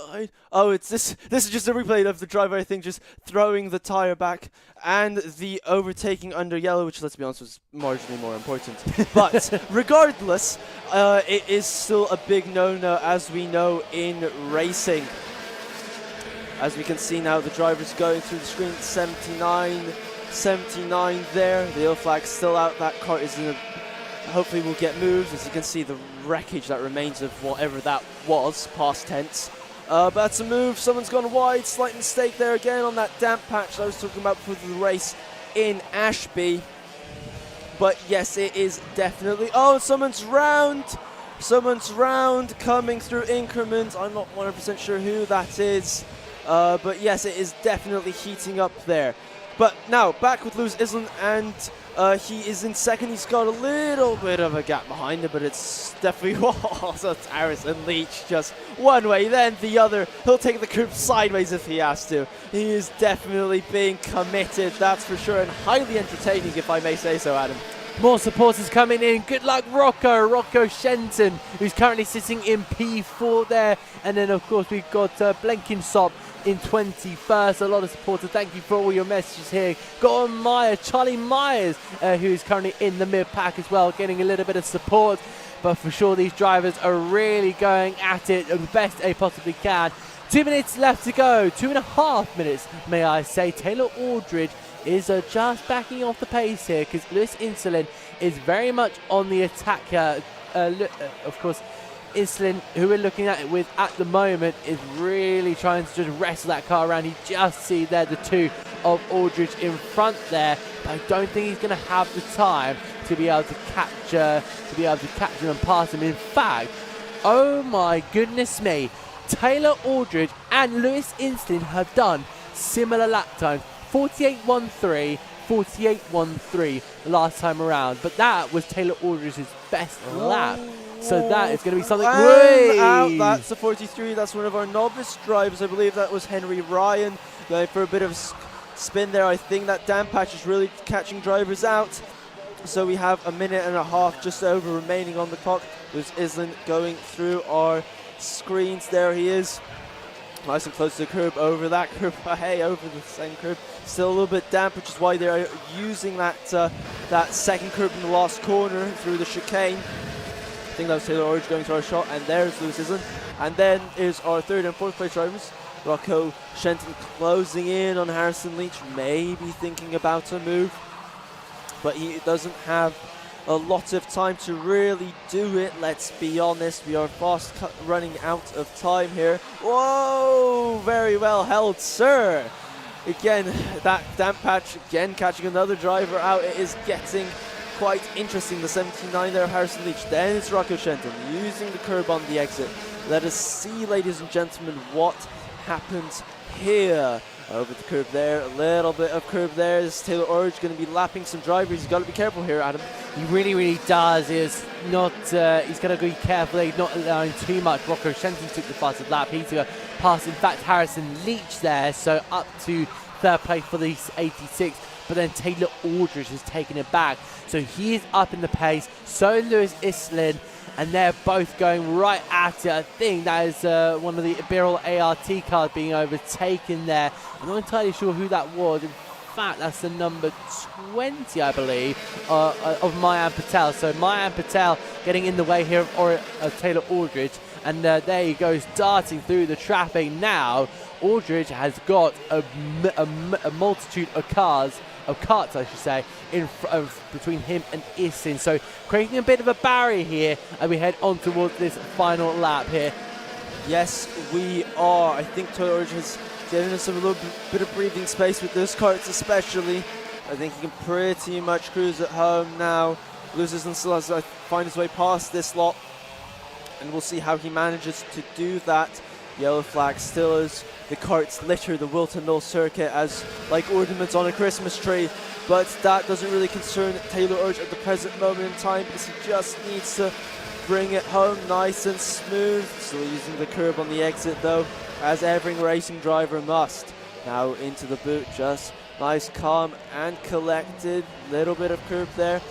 Oh, it's this. This is just a replay of the driver, I think, just throwing the tire back and the overtaking under yellow, which, let's be honest, was marginally more important. But regardless, it is still a big no-no, as we know in racing. As we can see now, the driver's going through the screen. 79 there. The yellow flag's still out. That car is in a... Hopefully will get moved. As you can see, the wreckage that remains of whatever that was, past tense. But that's a move. Someone's gone wide. Slight mistake there again on that damp patch that I was talking about for the race in Ashby. But yes, it is definitely... Oh, someone's round. Someone's round coming through increments. I'm not 100% sure who that is. But yes, it is definitely heating up there. But now, back with Lewis Inslin, and he is in second. He's got a little bit of a gap behind him, but it's definitely... Oh, so it's Harrison Leach just one way, then the other. He'll take the group sideways if he has to. He is definitely being committed, that's for sure, and highly entertaining, if I may say so, Adam. More supporters coming in. Good luck, Rocco Shenton, who's currently sitting in P4 there. And then, of course, we've got Blenkinsop in 21st. A lot of supporters. Thank you for all your messages here. Got on Charlie Myers, who is currently in the mid-pack as well, getting a little bit of support. But for sure, these drivers are really going at it the best they possibly can. 2 minutes left to go. 2.5 minutes, may I say. Taylor Aldridge is just backing off the pace here because Lewis Inslin is very much on the attack. Of course, Inslin, who we're looking at it with at the moment, is really trying to just wrestle that car around. You just see there the two of Aldridge in front there, but I don't think he's going to have the time to be able to capture and pass him. In fact, oh my goodness me, Taylor Aldridge and Lewis Inslin have done similar lap times. 48.13, 48.13 last time around, but that was Taylor Aldridge's best lap. So that is going to be something. And out, that's a 43. That's one of our novice drivers. I believe that was Henry Ryan going for a bit of spin there. I think that damp patch is really catching drivers out. So we have a minute and a half just over remaining on the clock. There's Island going through our screens. There he is. Nice and close to the curb, over that curb, hey, over the same curb. Still a little bit damp, which is why they're using that that second curb in the last corner through the chicane. I think that was Taylor Orridge going through our shot, and there's Lewis Island. And then is our third and fourth place drivers. Rocco Shenton closing in on Harrison Leach, maybe thinking about a move, but he doesn't have a lot of time to really do it. Let's be honest, we are fast running out of time here. Whoa, very well held, sir. Again, that damp patch, again catching another driver out. It is getting quite interesting. The 79 there of Harrison Leach. Then it's Rocco Shenton using the curb on the exit. Let us see, ladies and gentlemen, what happens here. Over the curb there, a little bit of curb there. This is Taylor Orridge going to be lapping some drivers. He's got to be careful here, Adam. He really, really does. He's not. He's got to be careful. He's not allowing too much. Rocco Shenton took the fastest lap. He's going to pass, in fact, Harrison Leach there. So up to third place for the 86. But then Taylor Aldridge has taken it back. So he is up in the pace. So Lewis Islin. And they're both going right at it. I think that is one of the Birrell ART cards being overtaken there. I'm not entirely sure who that was. In fact, that's the number 20, I believe, of Mayan Patel. So Mayan Patel getting in the way here of Taylor Aldridge. And there he goes, darting through the traffic. Now, Aldridge has got a multitude of carts, I should say, between him and Isin. So creating a bit of a barrier here, and we head on towards this final lap here. Yes, we are. I think Taylor Orridge has given us a little bit of breathing space with those carts especially. I think he can pretty much cruise at home now. Loses and still has to find his way past this lot, and we'll see how he manages to do that. Yellow flag still as the carts litter the Whilton Mill circuit as like ornaments on a Christmas tree, but that doesn't really concern Taylor Orridge at the present moment in time because he just needs to bring it home nice and smooth. Still using the curb on the exit though, as every racing driver must. Now into the boot, just nice, calm and collected. Little bit of curb there.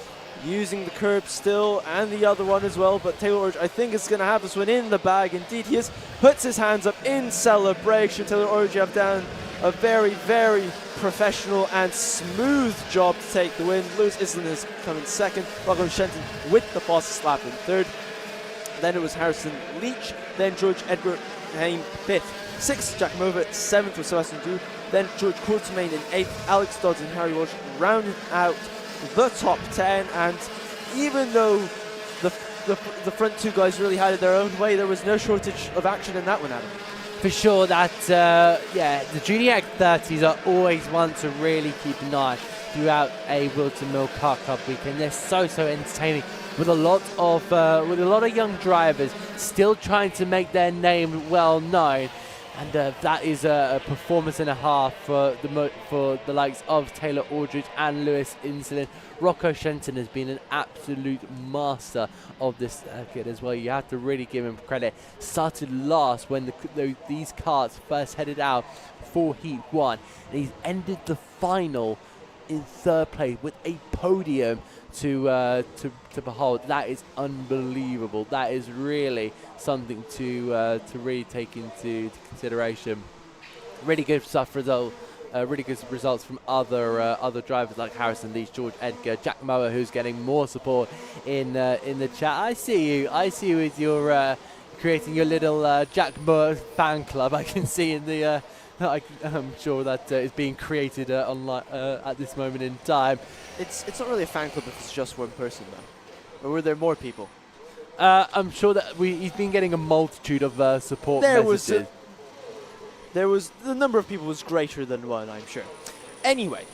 Using the curb still, and the other one as well, but Taylor Orridge I think is going to have this one in the bag. Indeed he is. Puts his hands up in celebration. Taylor Orridge have done a very, very professional and smooth job to take the win. Lewis Islin has come in second. Rocco Shenton with the fastest lap in third. Then it was Harrison Leach. Then George Edgar Haim fifth. Sixth, Jack Mova. Seventh was Sebastian Du. Then George Courtemain in eighth. Alex Dodds and Harry Walsh rounded out the top 10, and even though the front two guys really had it their own way, there was no shortage of action in that one, Adam. For sure, that the Junior X30s are always one to really keep an eye throughout a Whilton Mill Kart Club weekend. They're so entertaining with a lot of young drivers still trying to make their name well known. And that is a performance and a half for the likes of Taylor Aldridge and Lewis Islin. Rocco Shenton has been an absolute master of this circuit as well. You have to really give him credit. Started last when these karts first headed out for Heat 1. And he's ended the final in third place with a podium to behold. That is unbelievable. That is really something to really take into consideration. Really good stuff. Really good results from other drivers like Harrison Leach, George Edgar, Jack Mower, who's getting more support in the chat. I see you with your creating your little Jack Mower fan club. I can see in the. I'm sure that is being created online at this moment in time. It's not really a fan club if it's just one person though. Or were there more people? I'm sure that he's been getting a multitude of support messages. There was the number of people was greater than one, I'm sure. Anyway,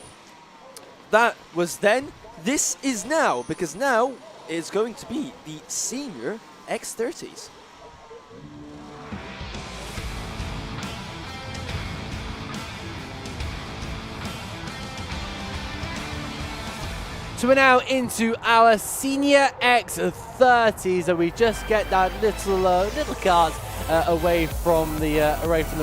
that was then. This is now, because now is going to be the senior X30s. So we're now into our Senior X30, so we just get that little cart away from the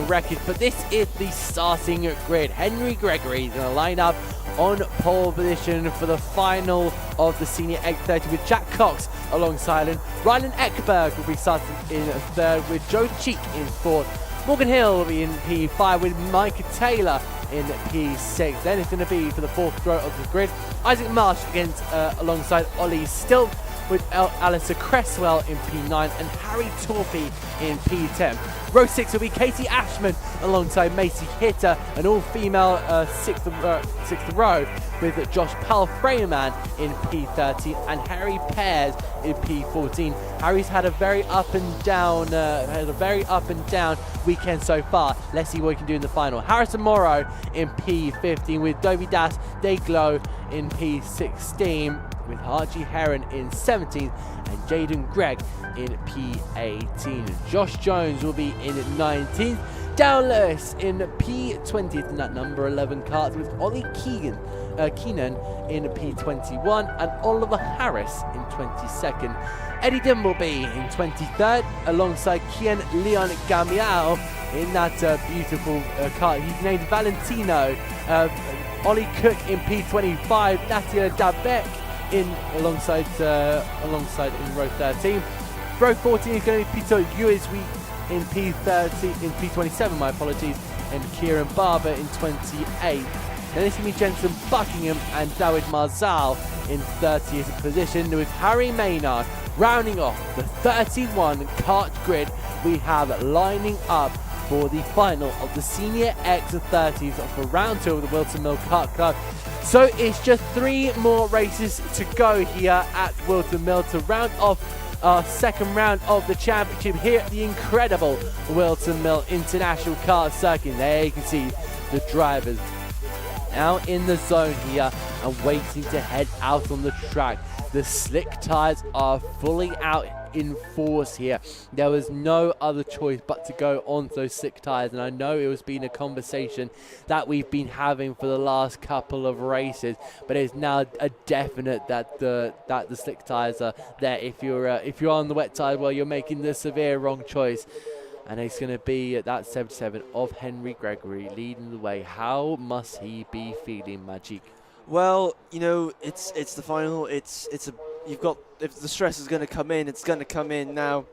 wreckage. But this is the starting grid. Henry Gregory is going to line up on pole position for the final of the Senior X30 with Jack Cox alongside him. Ryland Ekberg will be starting in third with Joe Cheek in fourth. Morgan Hill will be in P5 with Micah Taylor in P6. Then it's going to be for the fourth row of the grid, Isaac Marsh alongside Ollie Stilt with Alistair Cresswell in P9 and Harry Torpy in P10. Row 6 will be Katie Ashman alongside Macy Hitter, an all-female sixth row with Josh Palfreyman in P13 and Harry Pears in P14. Harry's had a very up and down weekend so far. Let's see what he can do in the final. Harrison Morrow in P15 with Dovey Das Dayglow in P16 with Archie Heron in 17th and Jaden Gregg in P18. Josh Jones will be in 19th. Darren Lewis in P20th in that number 11 kart with Ollie Keenan in P21 and Oliver Harris in 22nd. Eddie Dimbleby in 23rd alongside Kian Leon Gamiao in that beautiful kart. He's named Valentino. Ollie Cook in P25. Natia Dabek alongside in row 13. Row 14 is going to be Peter Uizwi in P27, my apologies, and Kieran Barber in 28. Then it's going to be Jensen Buckingham and Dawid Marzal in 30th position with Harry Maynard rounding off the 31 kart grid we have lining up for the final of the Senior X30s for round 2 of the Whilton Mill Kart Club. So it's just 3 more races to go here at Whilton Mill to round off our second round of the championship here at the incredible Whilton Mill International Kart Circuit. There you can see the drivers now in the zone here and waiting to head out on the track. The slick tyres are fully out in force here. There was no other choice but to go on those slick tyres, and I know it was been a conversation that we've been having for the last couple of races, but it's now a definite that the slick tyres are there. If you're on the wet tyre, well, you're making the severe wrong choice. And it's going to be that 77 of Henry Gregory leading the way. How must he be feeling, Maciej? Well, you know, it's the final. You've got, if the stress is going to come in, it's going to come in now,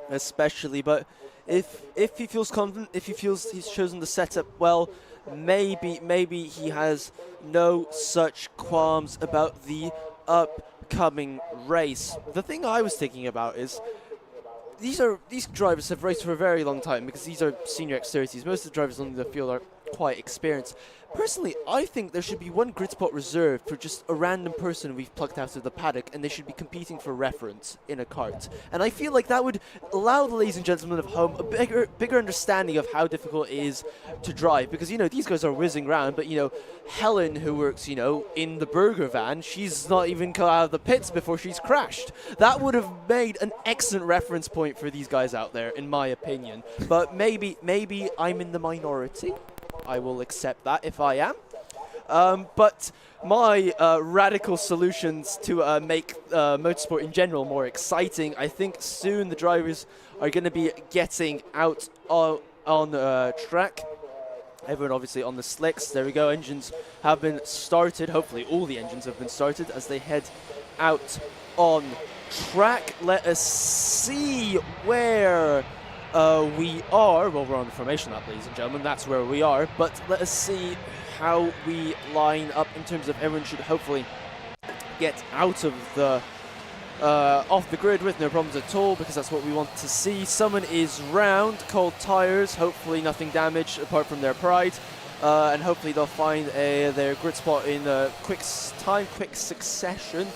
especially. But if he feels confident, if he feels he's chosen the setup well, maybe he has no such qualms about the upcoming race. The thing I was thinking about is, these drivers have raced for a very long time because these are Senior X30s. Most of the drivers on the field are quite experienced. Personally, I think there should be one grid spot reserved for just a random person we've plucked out of the paddock, and they should be competing for reference in a kart. And I feel like that would allow the ladies and gentlemen of home a bigger understanding of how difficult it is to drive. Because, you know, these guys are whizzing around, but, you know, Helen, who works, you know, in the burger van, she's not even come out of the pits before she's crashed. That would have made an excellent reference point for these guys out there, in my opinion. But maybe I'm in the minority. I will accept that if I am. But my radical solutions to make motorsport in general more exciting, I think soon the drivers are going to be getting out on track. Everyone obviously on the slicks. There we go. Engines have been started. Hopefully all the engines have been started as they head out on track. Let us see where we are. Well, we're on the formation lap, ladies and gentlemen. That's where we are. But let us see how we line up in terms of everyone should hopefully get out of the off the grid with no problems at all, because that's what we want to see. Someone is round, cold tires, hopefully nothing damaged apart from their pride, and hopefully they'll find their grid spot in quick succession.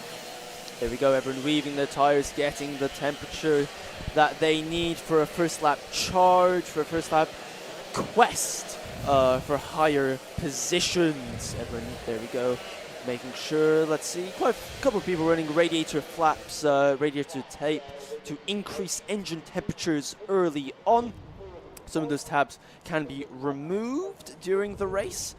There we go, everyone weaving their tires, getting the temperature that they need for a first lap charge, for a first lap quest for higher positions. Everyone, there we go, making sure. Let's see, quite a couple of people running radiator flaps, radiator tape to increase engine temperatures early on. Some of those tabs can be removed during the race.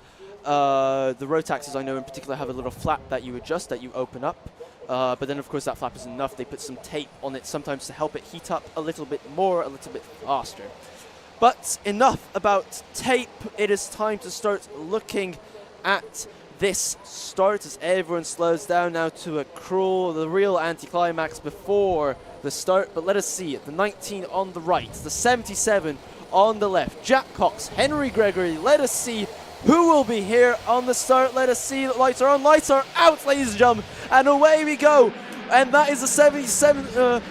The Rotaxes, I know in particular, have a little flap that you adjust, that you open up. But then, of course, that flap isn't enough. They put some tape on it sometimes to help it heat up a little bit more, a little bit faster. But enough about tape. It is time to start looking at this start as everyone slows down now to a crawl, the real anticlimax before the start. But let us see it. The 19 on the right, the 77 on the left. Jack Cox, Henry Gregory. Let us see who will be here on the start. Let us see. The lights are on, lights are out, ladies and gentlemen. And away we go. And that is the 77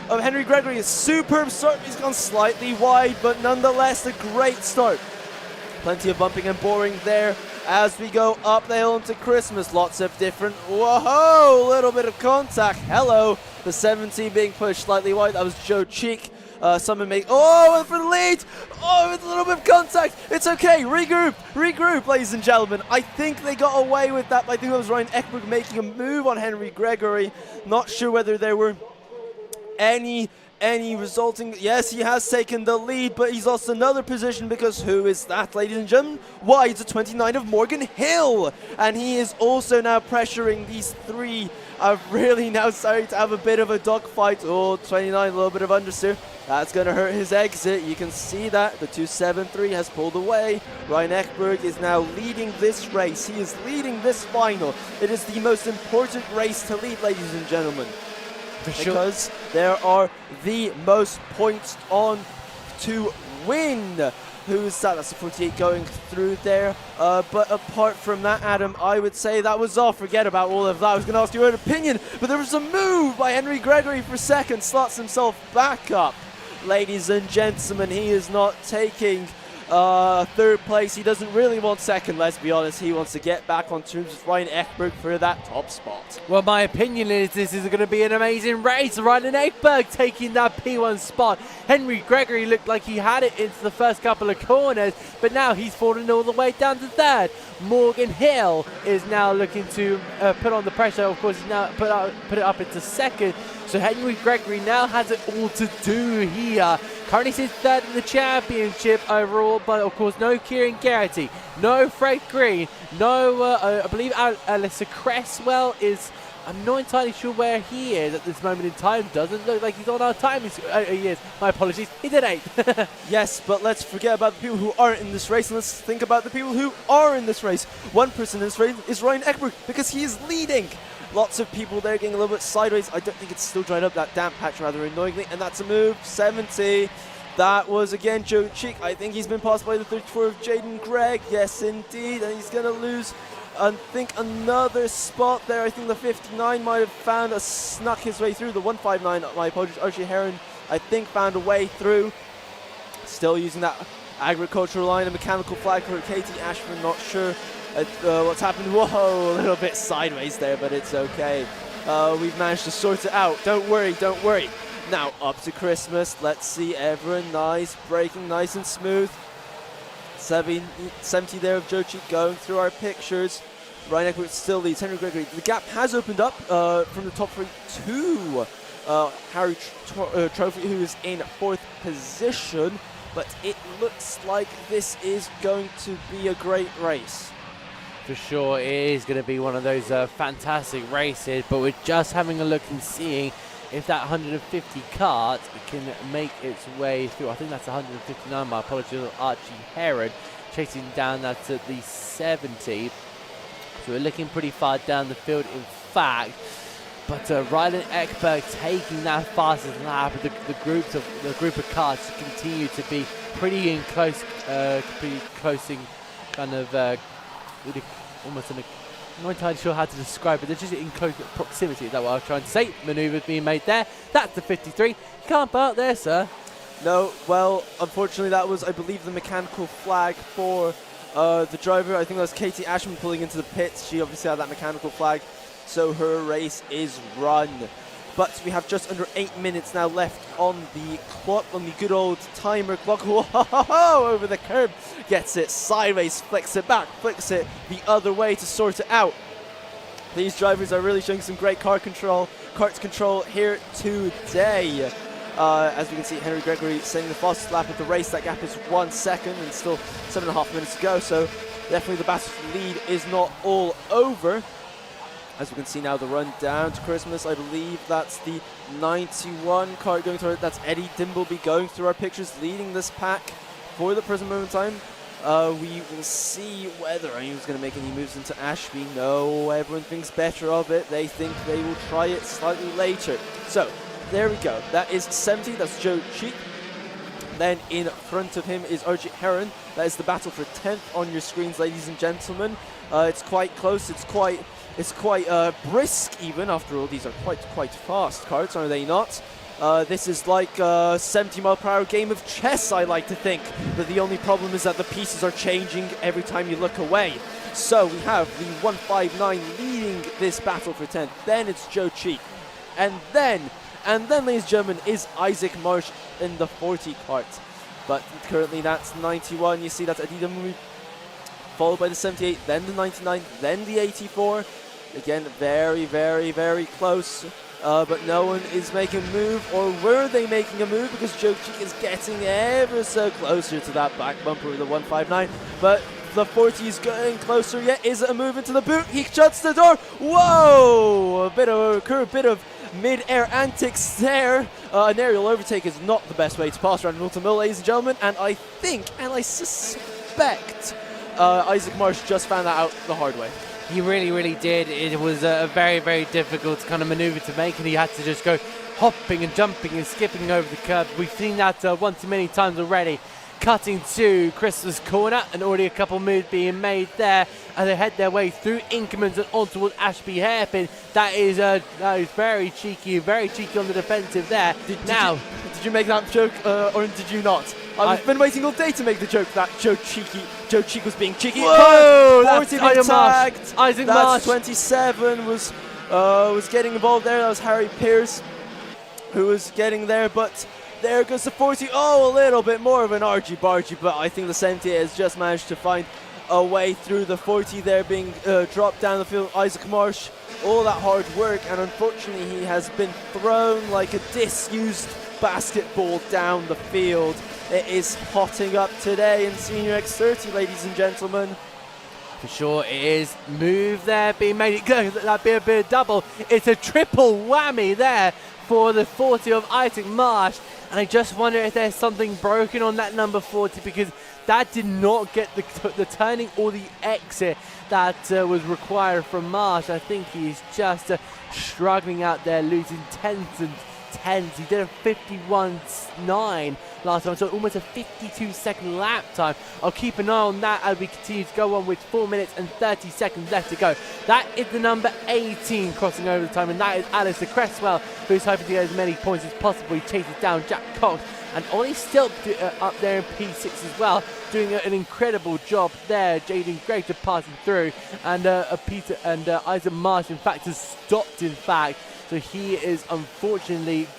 of Henry Gregory. A superb start. He's gone slightly wide, but nonetheless a great start. Plenty of bumping and boring there as we go up the hill into Christmas. Lots of different, whoa, a little bit of contact. Hello, the 70 being pushed slightly wide. That was Joe Cheek. Someone make, oh, for the lead. Oh, with a little bit of contact. It's okay. Regroup, ladies and gentlemen. I think they got away with that. I think that was Ryan Ekberg making a move on Henry Gregory. Not sure whether there were any resulting. Yes, he has taken the lead, but he's lost another position because who is that, ladies and gentlemen? Why, it's a 29 of Morgan Hill, and he is also now pressuring these three. Are really now starting to have a bit of a dogfight. Oh, 29, a little bit of understeer. That's going to hurt his exit. You can see that the 273 has pulled away. Ryan Ekberg is now leading this race. He is leading this final. It is the most important race to lead, ladies and gentlemen. For sure. Because there are the most points on to win. Who's that? That's the 48 going through there. But apart from that, Adam, I would say that was all. Forget about all of that. I was going to ask your own opinion, but there was a move by Henry Gregory for second. Slots himself back up. Ladies and gentlemen, he is not taking third place. He doesn't really want second, let's be honest. He wants to get back on terms with Ryan Ekberg for that top spot. Well, my opinion is this is going to be an amazing race. Ryan Ekberg taking that P1 spot. Henry Gregory looked like he had it into the first couple of corners, but now he's fallen all the way down to third. Morgan Hill is now looking to put on the pressure. Of course, he's now put it up into second. So Henry Gregory now has it all to do here. Currently sits third in the championship overall, but of course no Kieran Garrity, no Fred Green, no, I believe Alyssa Cresswell is, I'm not entirely sure where he is at this moment in time. Doesn't look like he's on our time. He is. My apologies. He did 8th. Yes, but let's forget about the people who aren't in this race, and let's think about the people who are in this race. One person in this race is Ryan Ekberg, because he is leading. Lots of people there getting a little bit sideways. I don't think it's still dried up, that damp patch, rather annoyingly. And that's a move. 70. That was, again, Joe Cheek. I think he's been passed by the 34 of Jaden Gregg. Yes, indeed. And he's going to lose, I think, another spot there. I think the 59 might have snuck his way through. The 159, my apologies, Archie Heron, I think, found a way through. Still using that agricultural line, a mechanical flag for Katie Ashford. Not sure what's happened. Whoa, a little bit sideways there, but it's okay. We've managed to sort it out. Don't worry, don't worry. Now up to Christmas. Let's see everyone nice, braking nice and smooth. 70 there of Joe Cheek going through our pictures. Ryan Ekberg still leads. Henry Gregory. The gap has opened up from the top three to Harry Trophy, who is in 4th position. But it looks like this is going to be a great race. For sure, it is going to be one of those fantastic races, but we're just having a look and seeing if that 150 kart can make its way through. I think that's 159, my apologies, Archie Heron chasing down that at the 70. So we're looking pretty far down the field, in fact. But Ryan Ekberg taking that fastest lap. The group of cars continue to be pretty in close, pretty close in kind of almost in a. I'm not entirely sure how to describe it. They're just in close proximity. Is that what I was trying to say? Manoeuvres being made there. That's the 53. You can't park there, sir. No, well, unfortunately, that was, I believe, the mechanical flag for the driver. I think that was Katie Ashman pulling into the pits. She obviously had that mechanical flag, so her race is run. But we have just under 8 minutes now left on the clock, on the good old timer clock. Whoa, over the curb, gets it sideways, flicks it back, flicks it the other way to sort it out. These drivers are really showing some great kart control here today. As we can see, Henry Gregory setting the fastest lap of the race. That gap is 1 second and still 7.5 minutes to go. So definitely the battle for the lead is not all over. As we can see now, the run down to Christmas, I believe that's the 91 kart going through it. That's Eddie Dimbleby going through our pictures, leading this pack for the present moment in time. We will see whether anyone's going to make any moves into Ashby. No, everyone thinks better of it. They think they will try it slightly later. So, there we go. That is 70, that's Joe Cheek. Then in front of him is RJ Heron. That is the battle for 10th on your screens, ladies and gentlemen. It's quite close, it's quite brisk even. After all, these are quite fast carts, are they not? This is like a 70-mile-per-hour game of chess, I like to think. But the only problem is that the pieces are changing every time you look away. So we have the 159 leading this battle for 10th. Then it's Joe Cheek. And then, ladies and gentlemen, is Isaac Marsh in the 40 cart. But currently that's 91. You see that's Adida Mumi, followed by the 78, then the 99, then the 84. Again, very close. But no one is making a move, or were they making a move? Because Joe Cheek is getting ever so closer to that back bumper with the 159. But the 40 is getting closer yet. Is it a move into the boot? He shuts the door. Whoa! A bit of a curve, bit of mid-air antics there. An aerial overtake is not the best way to pass around Whilton Mill, ladies and gentlemen. And I think, and I suspect, Isaac Marsh just found that out the hard way. He really did. It was a very difficult kind of maneuver to make, and he had to just go hopping and jumping and skipping over the curb. We've seen that one too many times already. Cutting to Christmas corner, and already a couple moves being made there as they head their way through Inkermans and on towards Ashby Hairpin. That is very cheeky on the defensive there. Did you make that joke, or did you not? I've been waiting all day to make the joke that Joe Cheek was being cheeky. Whoa! That's tagged. Isaac Marsh. 27 was getting involved there. That was Harry Pierce who was getting there, but there goes the 40. Oh, a little bit more of an argy-bargy, but I think the 78 has just managed to find a way through the 40 there, being dropped down the field. Isaac Marsh, all that hard work, and unfortunately he has been thrown like a disused basketball down the field. It is hotting up today in Senior X30, ladies and gentlemen. For sure it is. Move there being made. That'd be a bit of double. It's a triple whammy there for the 40 of Isaac Marsh. And I just wonder if there's something broken on that number 40, because that did not get the turning or the exit that was required from Marsh. I think he's just struggling out there, losing tenths and tenths. He did a 51.9 last time, so almost a 52-second lap time. I'll keep an eye on that as we continue to go on with 4 minutes and 30 seconds left to go. That is the number 18 crossing over the time, and that is Alistair Cresswell, who's hoping to get as many points as possible. He chases down Jack Cox, and Ollie Stilp up there in P6 as well, doing an incredible job there. Jaden Gregg just passing through, and Peter and Isaac Marsh, in fact, has stopped, in fact. So he is unfortunately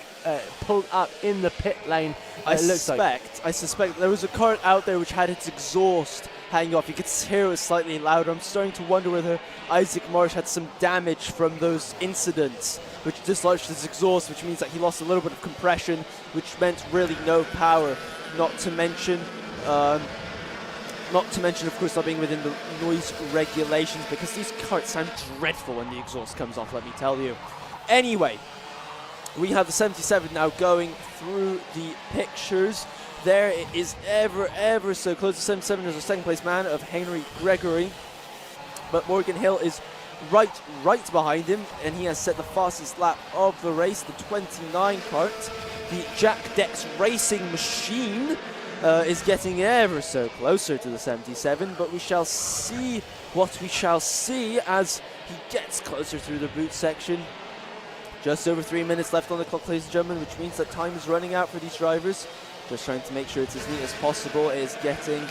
pulled up in the pit lane. I suspect there was a cart out there which had its exhaust hanging off. You could hear it was slightly louder. I'm starting to wonder whether Isaac Marsh had some damage from those incidents, which dislodged his exhaust, which means that he lost a little bit of compression, which meant really no power. Not to mention, of course, not being within the noise regulations, because these carts sound dreadful when the exhaust comes off, let me tell you. Anyway, we have the 77 now going through the pictures. There it is ever so close. The 77 is a second place man of Henry Gregory. But Morgan Hill is right behind him, and he has set the fastest lap of the race, the 29 kart. The Jack Dex Racing Machine is getting ever so closer to the 77, but we shall see what we shall see as he gets closer through the boot section. Just over 3 minutes left on the clock, ladies and gentlemen, which means that time is running out for these drivers. Just trying to make sure it's as neat as possible. It is getting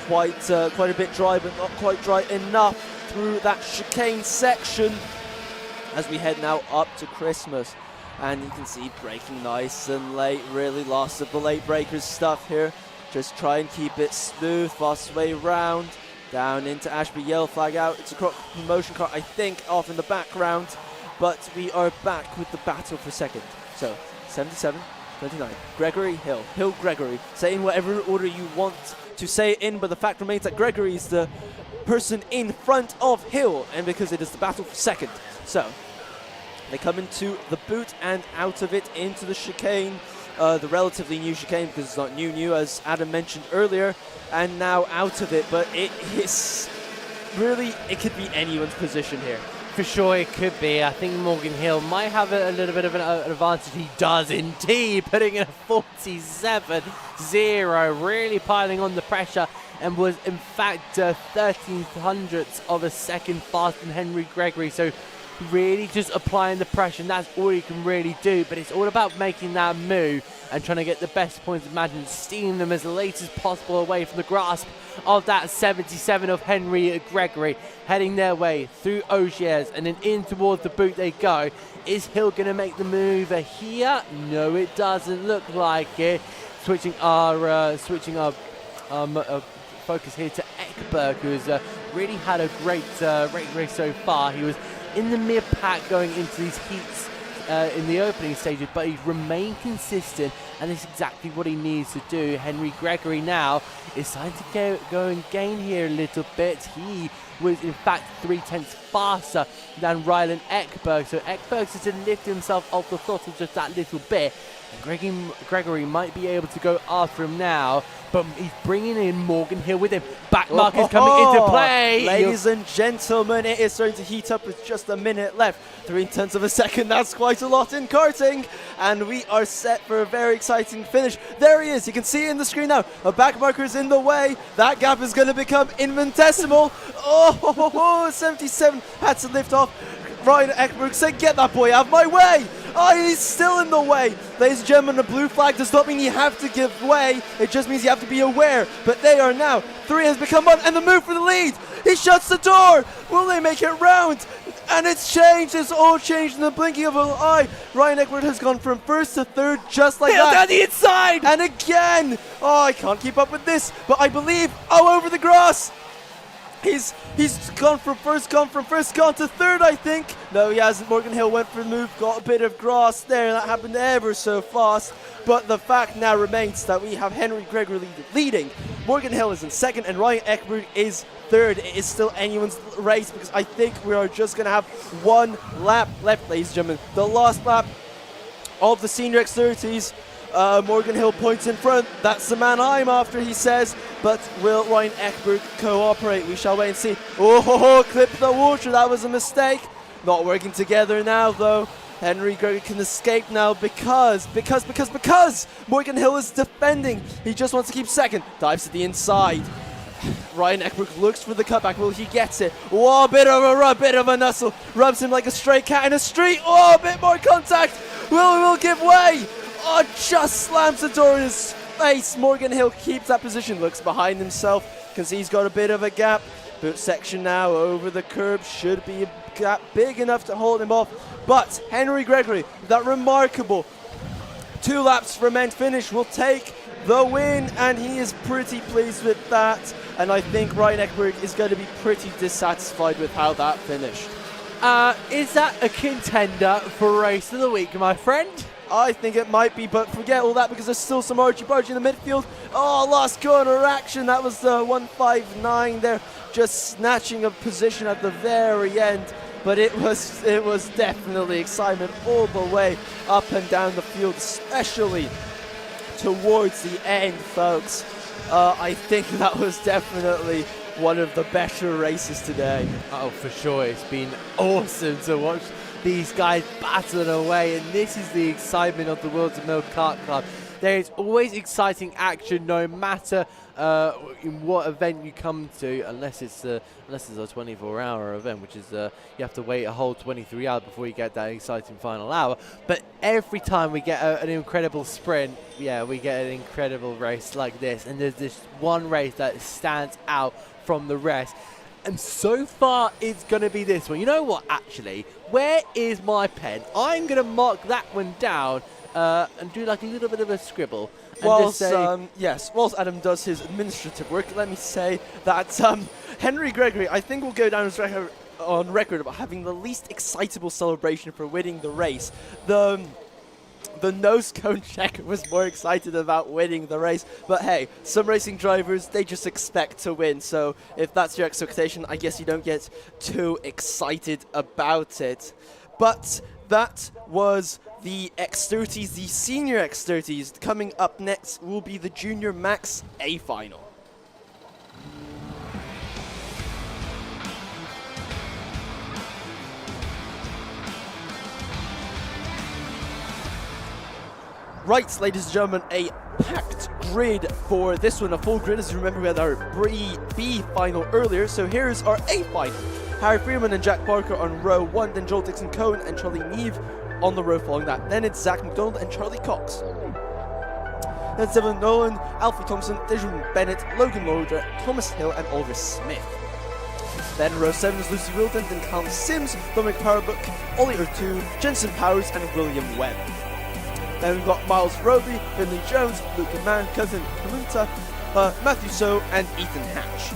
quite a bit dry, but not quite dry enough through that chicane section as we head now up to Christmas. And you can see braking nice and late, really lots of the late breakers stuff here. Just try and keep it smooth, fast way round, down into Ashby, yellow flag out. It's a promotion car, I think, off in the background. But we are back with the battle for second. So, 77 29. Gregory, Hill. Hill, Gregory. Say in whatever order you want to say it in, but the fact remains that Gregory is the person in front of Hill, and because it is the battle for second. So, they come into the boot and out of it into the chicane, the relatively new chicane, because it's not new, as Adam mentioned earlier, and now out of it, but it is really, it could be anyone's position here. For sure it could be. I think Morgan Hill might have a little bit of an advantage. He does indeed, putting in a 47.0, really piling on the pressure, and was in fact 13 hundredths of a second faster than Henry Gregory. So really just applying the pressure, and that's all you can really do. But it's all about making that move and trying to get the best points imagined, stealing them as late as possible away from the grasp of that 77 of Henry Gregory, heading their way through Ogiers and then in towards the boot they go. Is Hill going to make the move here? No, it doesn't look like it. Switching our focus here to Ekberg, who has really had a great race so far. He was in the mid-pack going into these heats in the opening stages, but he's remained consistent, and it's exactly what he needs to do. Henry Gregory now is starting to go and gain here a little bit. He was in fact 0.3 faster than Ryland Ekberg, so Ekberg has to lift himself off the throttle just that little bit. And Gregory might be able to go after him now, but he's bringing in Morgan Hill with him. Back markers coming into play. Ladies and gentlemen, it is starting to heat up with just a minute left. 0.3 of a second, that's quite a lot in karting. And we are set for a very exciting finish. There he is, you can see it in the screen now. A back marker is in the way. That gap is going to become infinitesimal. Oh, 77 had to lift off. Ryan Ekberg said, get that boy out of my way. Oh, he's still in the way. Ladies and gentlemen, the blue flag does not mean you have to give way. It just means you have to be aware. But they are now. 3 has become 1, and the move for the lead. He shuts the door. Will they make it round? And it's changed. It's all changed in the blinking of an eye. Ryan Ekberg has gone from first to third just like that. Down the inside. And again. Oh, I can't keep up with this. But I believe, over the grass. He's gone from first to third, I think. No, he hasn't. Morgan Hill went for the move, got a bit of grass there. That happened ever so fast. But the fact now remains that we have Henry Gregory leading. Morgan Hill is in second, and Ryan Ekberg is third. It is still anyone's race, because I think we are just going to have one lap left, ladies and gentlemen. The last lap of the senior X30s. Morgan Hill points in front. That's the man I'm after, he says. But will Ryan Ekberg cooperate? We shall wait and see. Oh, clip the water. That was a mistake. Not working together now, though. Henry Gregory can escape now because Morgan Hill is defending. He just wants to keep second. Dives to the inside. Ryan Ekberg looks for the cutback. Will he get it? Oh, a bit of a rub, bit of a nuzzle. Rubs him like a stray cat in a street. Oh, a bit more contact. Will give way. Oh, just slams the door in his face. Morgan Hill keeps that position, looks behind himself, can see he's got a bit of a gap. Boot section now over the curb, should be a gap big enough to hold him off. But Henry Gregory, that remarkable 2 laps for men finish, will take the win, and he is pretty pleased with that. And I think Ryan Ekberg is going to be pretty dissatisfied with how that finished. Is that a contender for race of the week, my friend? I think it might be, but forget all that because there's still some argy-bargy in the midfield. Oh, last corner action. That was the 159 there, just snatching a position at the very end. But it was definitely excitement all the way up and down the field, especially towards the end, folks. I think that was definitely one of the better races today. Oh, for sure. It's been awesome to watch these guys battling away, and this is the excitement of the Whilton Mill Kart Club. There is always exciting action, no matter in what event you come to, unless it's a 24-hour event, which is you have to wait a whole 23 hours before you get that exciting final hour. But every time we get an incredible sprint, yeah, we get an incredible race like this, and there's this one race that stands out from the rest. And so far, it's going to be this one. You know what, actually? Where is my pen? I'm going to mark that one down and do like a little bit of a scribble. Whilst Adam does his administrative work, let me say that Henry Gregory, I think, will go down on record about having the least excitable celebration for winning the race. The the nose cone checker was more excited about winning the race. But hey, some racing drivers, they just expect to win. So if that's your expectation, I guess you don't get too excited about it. But that was the X30s, the senior X30s. Coming up next will be the junior Max A final. Right, ladies and gentlemen, a packed grid for this one, a full grid. As you remember, we had our B final earlier, so here's our A final. Harry Freeman and Jack Parker on row 1, then Joel Dixon Cohen and Charlie Neve on the row following that. Then it's Zach McDonald and Charlie Cox. Then Stephen Nolan, Alfie Thompson, Dejan Bennett, Logan Mulder, Thomas Hill and Oliver Smith. Then row 7 is Lucy Wilton, then Callum Sims, Dominic Powerbook, Ollie Urtu, Jensen Powers and William Webb. Then we've got Miles Roby, Finley Jones, Luke Mann, Kevin Kamunta, Matthew So, and Ethan Hatch.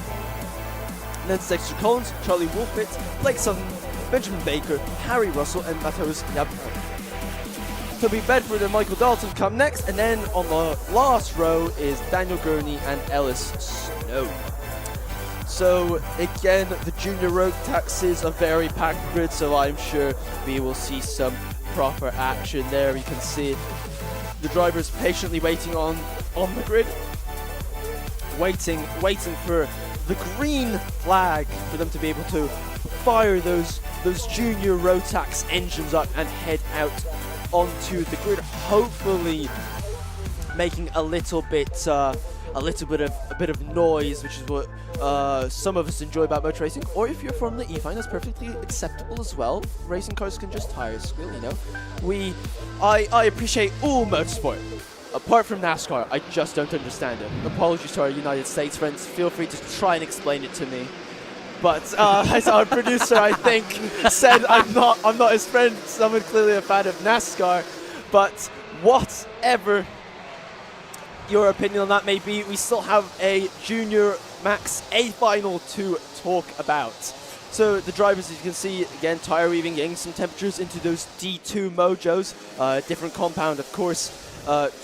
And then Dexter Collins, Charlie Wolfit, Blake Sutton, Benjamin Baker, Harry Russell, and Matheus Yabko. Toby Bedford and Michael Dalton come next, and then on the last row is Daniel Gurney and Ellis Snow. So again, the junior road tax is a very packed grid, so I'm sure we will see some proper action there. You can see the drivers patiently waiting on the grid, waiting for the green flag for them to be able to fire those junior Rotax engines up and head out onto the grid, hopefully making a little bit of noise, which is what some of us enjoy about motor racing. Or if you're from the E-Fine, that's perfectly acceptable as well. Racing cars can just tire squeal, you know. I appreciate all motorsport. Apart from NASCAR, I just don't understand it. Apologies to our United States friends. Feel free to try and explain it to me. But as our producer, I think, said I'm not his friend. Someone clearly a fan of NASCAR. But whatever your opinion on that may be, we still have a junior Max A final to talk about. So the drivers, as you can see, again, tire weaving, getting some temperatures into those D2 mojos. Different compound, of course,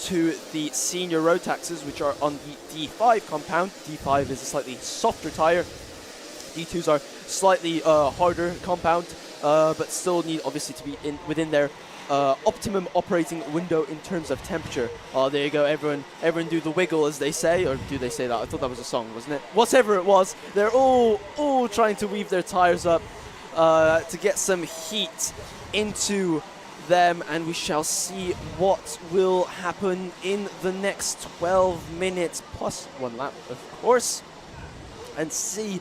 to the senior Rotaxes, which are on the D5 compound. D5 is a slightly softer tire. D2s are slightly harder compound, but still need obviously to be within their optimum operating window in terms of temperature. Oh, there you go, everyone do the wiggle, as they say, or do they say that? I thought that was a song, wasn't it? Whatever it was, they're all trying to weave their tires up to get some heat into them, and we shall see what will happen in the next 12 minutes plus one lap, of course, and see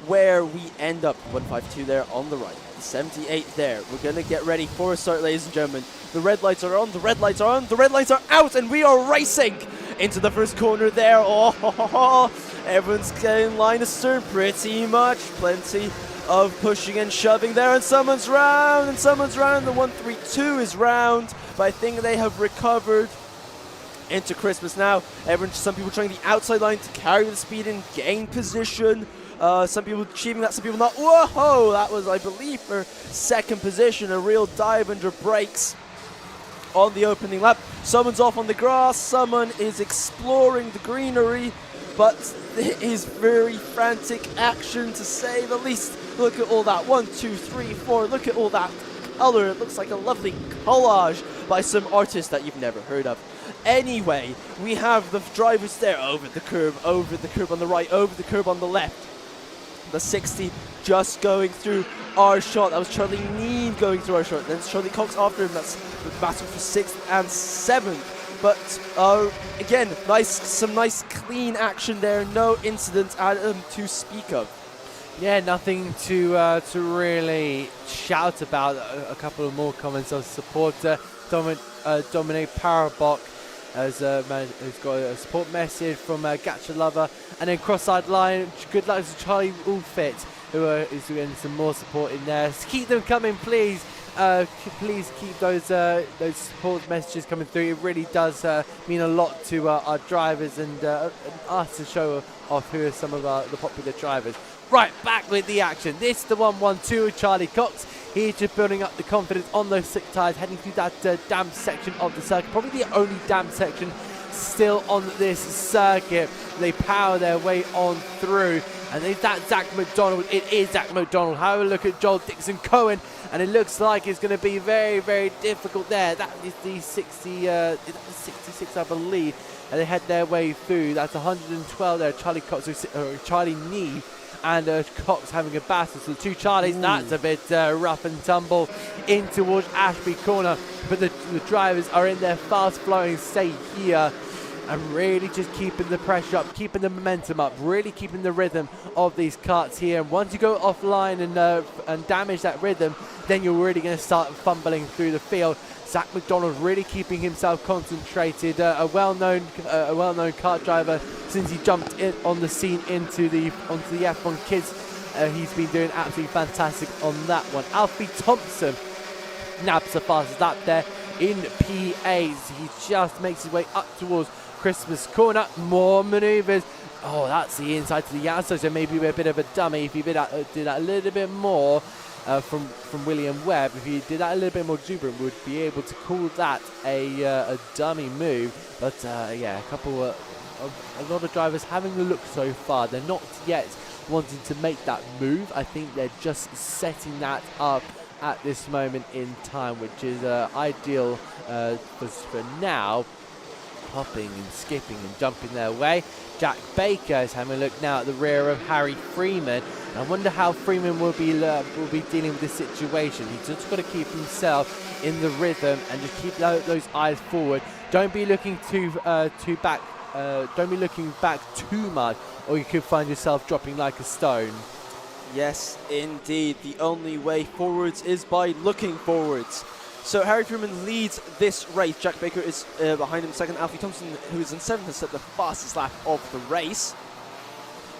where we end up. 152 there on the right, the 78 there. We're gonna get ready for a start, ladies and gentlemen. The red lights are on, the red lights are on, the red lights are out, and we are racing into the first corner there. Oh, everyone's getting line astern pretty much. Plenty of pushing and shoving there, and someone's round, The 132 is round, but I think they have recovered into Christmas now. Some people trying the outside line to carry the speed and gain position. Some people achieving that, some people not. Whoa! That was, I believe, for second position. A real dive under brakes on the opening lap. Someone's off on the grass. Someone is exploring the greenery, but it is very frantic action, to say the least. Look at all that. 1, 2, 3, 4. Look at all that color. It looks like a lovely collage by some artist that you've never heard of. Anyway, we have the drivers there over the curb on the right, over the curb on the left. The 60 just going through our shot. That was Charlie Neve going through our shot. Then it's Charlie Cox after him. That's the battle for 6th and 7th. But again, some nice clean action there. No incidents to speak of. Yeah, nothing to really shout about. A couple of more comments of support. Dominic Parabok has got a support message from Gacha Lover, and then cross-eyed line. Good luck to Charlie Wolfit, who is doing some more support in there. So keep them coming, please. Please keep those support messages coming through. It really does mean a lot to our drivers and us to show off who are some of the popular drivers. Right, back with the action. This is the 112 Charlie Cox. He's just building up the confidence on those slick tyres, heading through that damp section of the circuit. Probably the only damp section still on this circuit. They power their way on through. And is that Zach McDonald? It is Zach McDonald. Have a look at Joel Dixon Cohen, and it looks like it's going to be very, very difficult there. That is the 66, I believe. And they head their way through. That's 112 there. Charlie Cox, Charlie Neve, and Cox having a battle. So the two Charlies, that's a bit rough and tumble in towards Ashby Corner. But the drivers are in their fast-flowing state here, and really just keeping the pressure up, keeping the momentum up, really keeping the rhythm of these karts here. And once you go offline and damage that rhythm, then you're really going to start fumbling through the field. Zach McDonald really keeping himself concentrated, a well-known kart driver since he jumped in on the scene onto the F1 Kids. He's been doing absolutely fantastic on that one. Alfie Thompson nabs the fastest lap there in P8s. He just makes his way up towards Christmas Corner. More manoeuvres. Oh, that's the inside to the outside, so maybe a bit of a dummy if he did that a little bit more from William Webb. If he did that a little bit more exuberant, we would be able to call that a dummy move. But yeah, a lot of drivers having a look so far. They're not yet wanting to make that move. I think they're just setting that up at this moment in time, which is ideal for now. Hopping and skipping and jumping their way. Jack Baker is having a look now at the rear of Harry Freeman. And I wonder how Freeman will be dealing with this situation. He's just got to keep himself in the rhythm and just keep those eyes forward. Don't be looking back. Don't be looking back too much, or you could find yourself dropping like a stone. Yes, indeed. The only way forwards is by looking forwards. So Harry Freeman leads this race. Jack Baker is behind him second. Alfie Thompson, who is in seventh, has set the fastest lap of the race.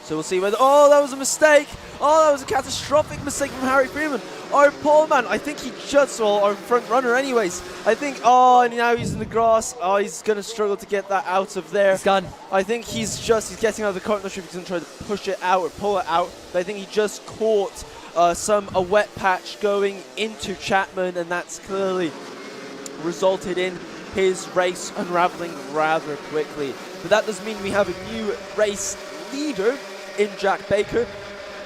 So we'll see whether... Oh, that was a mistake. Oh, that was a catastrophic mistake from Harry Freeman. Our pole man, I think he just... Well, our front runner anyways. I think... Oh, and now he's in the grass. Oh, he's going to struggle to get that out of there. He's done. I think he's getting out of the cart. I'm not sure if he's going to try to push it out or pull it out. But I think he just caught a wet patch going into Chapman, and that's clearly resulted in his race unraveling rather quickly. But that does mean we have a new race leader in Jack Baker,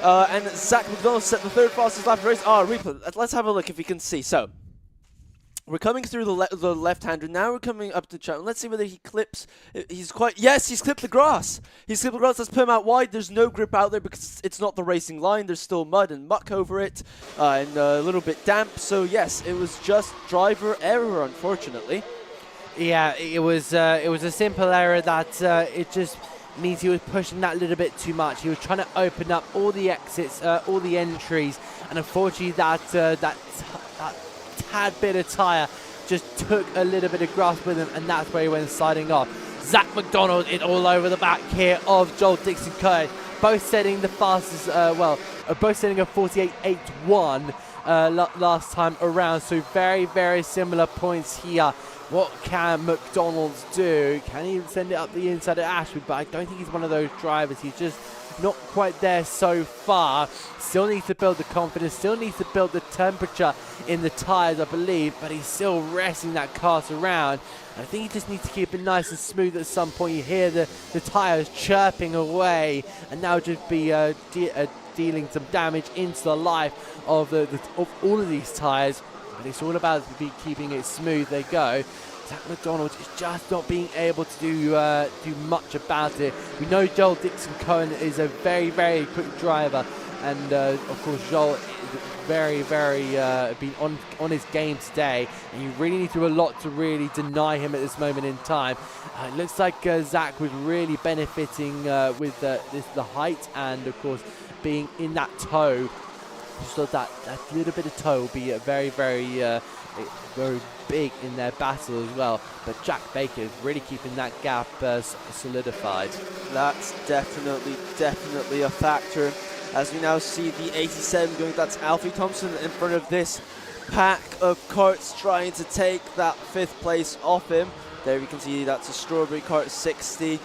and Zach McDonald set the third fastest lap of the race. Replay. Let's have a look if we can see. So we're coming through the left-hander. Now we're coming up to Chapman. Let's see whether he clips. He's clipped the grass. He's clipped the grass. Let's put him out wide. There's no grip out there because it's not the racing line. There's still mud and muck over it, and a little bit damp. So yes, it was just driver error, unfortunately. Yeah, it was a simple error that it just means he was pushing that little bit too much. He was trying to open up all the exits, all the entries, and unfortunately that tad bit of tyre just took a little bit of grass with him, and that's where he went sliding off. Zach McDonald is all over the back here of Joel Dixon Cohen, both setting the fastest, both setting a 48.81 last time around, so very, very similar points here. What can McDonald do? Can he send it up the inside of Ashby? But I don't think he's one of those drivers. He's just not quite there so far. Still needs to build the confidence, still needs to build the temperature in the tyres, I believe, but he's still resting that kart around. I think he just needs to keep it nice and smooth. At some point you hear the tyres chirping away, and now just be dealing some damage into the life of all of these tyres. But it's all about keeping it smooth. They go. Zach McDonald is just not being able to do much about it. We know Joel Dixon Cohen is a very, very quick driver, and of course Joel is very, very been on his game today, and you really need to do a lot to really deny him at this moment in time. It looks like Zach was really benefiting with the height, and of course being in that toe. So that little bit of toe will be very, very big in their battle as well. But Jack Baker is really keeping that gap solidified. That's definitely a factor. As we now see the 87 going, that's Alfie Thompson in front of this pack of karts trying to take that 5th place off him. There we can see that's a Strawberry Kart 60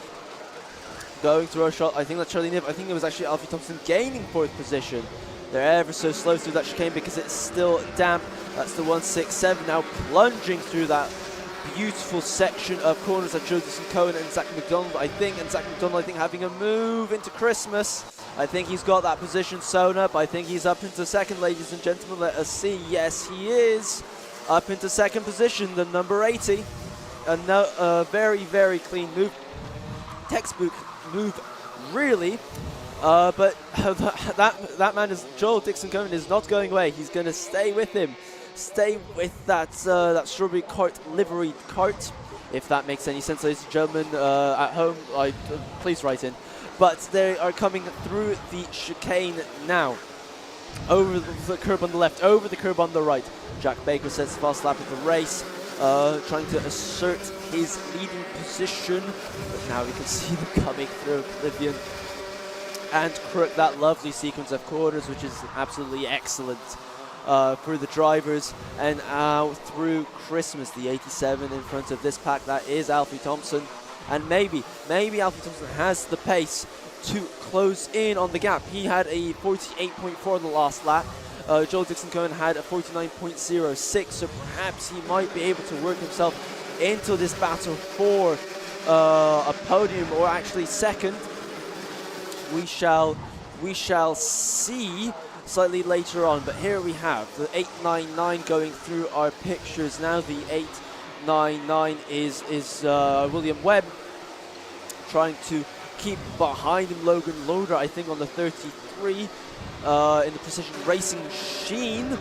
going through a shot. I think that's Charlie Nib. I think it was actually Alfie Thompson gaining 4th position. They're ever so slow through that chicane because it's still damp. That's the 167 now plunging through that beautiful section of corners that Joe Cohen and Zach McDonald, I think, having a move into Christmas. I think he's got that position sewn up. I think he's up into second, ladies and gentlemen. Let us see. Yes, he is up into second position, the number 80. A very, very clean move. Textbook move, really. But that man is Joel Dixon Cohen is not going away. He's going to stay with him. Stay with that strawberry cart livery cart, if that makes any sense, ladies and gentlemen. At home, please write in. But they are coming through the chicane now. Over the curb on the left, over the curb on the right. Jack Baker sets the fast lap of the race, trying to assert his leading position. But now we can see them coming through Oblivion and Crook, that lovely sequence of corners, which is absolutely excellent for the drivers. And out through Christmas, the 87 in front of this pack, that is Alfie Thompson. And maybe Alfie Thompson has the pace to close in on the gap. He had a 48.4 in the last lap. Joel Dixon Cohen had a 49.06, so perhaps he might be able to work himself into this battle for a podium, or actually second. We shall see slightly later on. But here we have the 899 going through our pictures now. The 899 is William Webb, trying to keep behind him Logan Loader, I think, on the 33 in the Precision Racing Machine.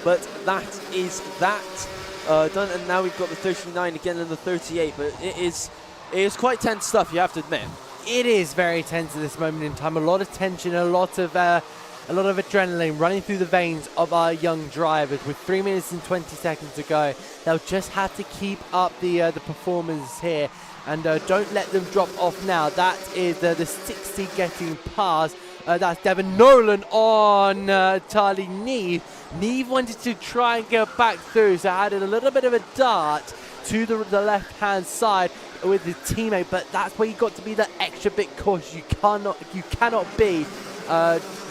But that is that done, and now we've got the 39 again in the 38. But it is quite tense stuff, you have to admit. It is very tense at this moment in time. A lot of tension, a lot of adrenaline running through the veins of our young drivers. With 3 minutes and 20 seconds to go, they'll just have to keep up the performance here, and don't let them drop off now. That is the 60 getting past. That's Devon Nolan on Charlie Neve. Neve wanted to try and get back through, so added a little bit of a dart to the left-hand side with his teammate, but that's where you got to be that extra bit cautious. You cannot be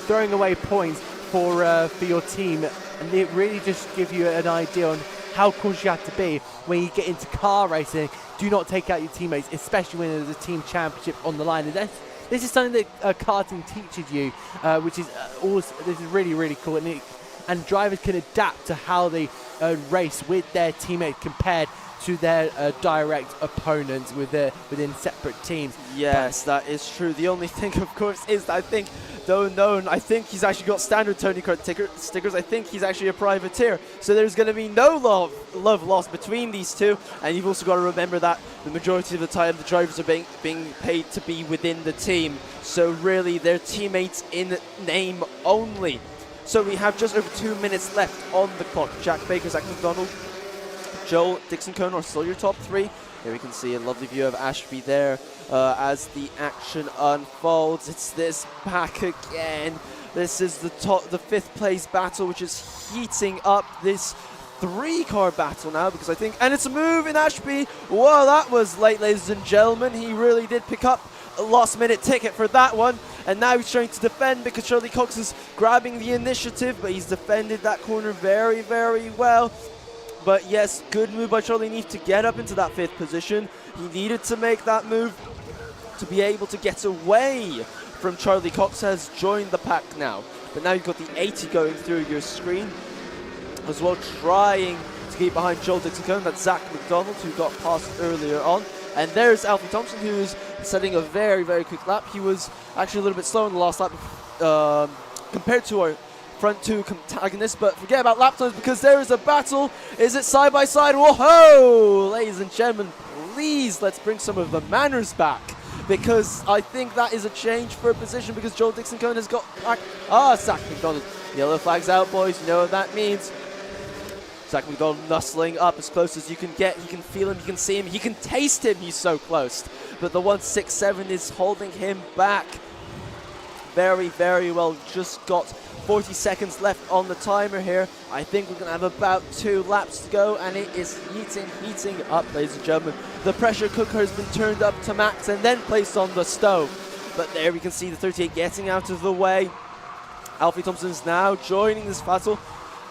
throwing away points for your team, and it really just gives you an idea on how cautious you have to be when you get into car racing. Do not take out your teammates, especially when there's a team championship on the line. And this is something that karting teaches you, which is also, this is really, really cool, and drivers can adapt to how they race with their teammates compared to their direct opponents within separate teams. Yes, that is true. The only thing, of course, is that I think, though known, I think he's actually got standard Tony Kart stickers. I think he's actually a privateer. So there's going to be no love lost between these two. And you've also got to remember that the majority of the time the drivers are being paid to be within the team. So really, they're teammates in name only. So we have just over 2 minutes left on the clock. Jack Baker, Zach McDonald, Joel Dixon Cohen are still your top three. Here we can see a lovely view of Ashby there as the action unfolds. It's this pack again. This is the fifth place battle, which is heating up this 3-car battle now, because I think, and it's a move in Ashby. Whoa, that was late, ladies and gentlemen. He really did pick up a last-minute ticket for that one. And now he's trying to defend because Charlie Cox is grabbing the initiative, but he's defended that corner very, very well. But yes, good move by Charlie Neef to get up into that 5th position. He needed to make that move to be able to get away from Charlie Cox, has joined the pack now. But now you've got the 80 going through your screen as well, trying to keep behind Joel Dixon Cohen. That's Zach McDonald, who got past earlier on. And there's Alfie Thompson, who is setting a very, very quick lap. He was actually a little bit slow in the last lap compared to our front two antagonists, but forget about lap times because there is a battle. Is it side by side? Whoa! Ladies and gentlemen, please let's bring some of the manners back, because I think that is a change for position, because Joel Dixon Cohen has got back. Zach McDonald. Yellow flag's out, boys. You know what that means. Zach McDonald nuzzling up as close as you can get. You can feel him, you can see him, you can taste him. He's so close. But the 167 is holding him back very, very well. Just got 40 seconds left on the timer here. I think we're going to have about 2 laps to go, and it is heating up, ladies and gentlemen. The pressure cooker has been turned up to max and then placed on the stove. But there we can see the 38 getting out of the way. Alfie Thompson's now joining this battle.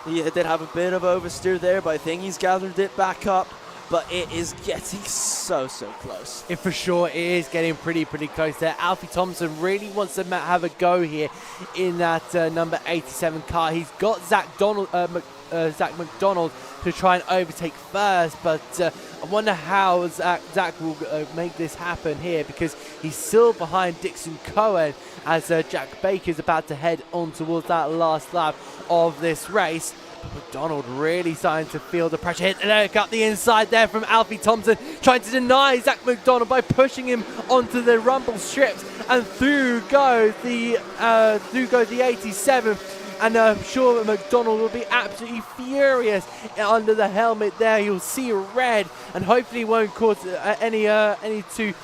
He did have a bit of oversteer there, but I think he's gathered it back up. But it is getting so close. For sure, it is getting pretty close there. Alfie Thompson really wants to have a go here in that number 87 car. He's got Zach McDonald to try and overtake first, but I wonder how Zach will make this happen here, because he's still behind Dixon Cohen as Jack Baker is about to head on towards that last lap of this race. McDonald really starting to feel the pressure. Hit the look up the inside there from Alfie Thompson, trying to deny Zach McDonald by pushing him onto the rumble strips, and through goes the 87. And I'm sure McDonald will be absolutely furious under the helmet there. You'll see red, and hopefully won't cause any too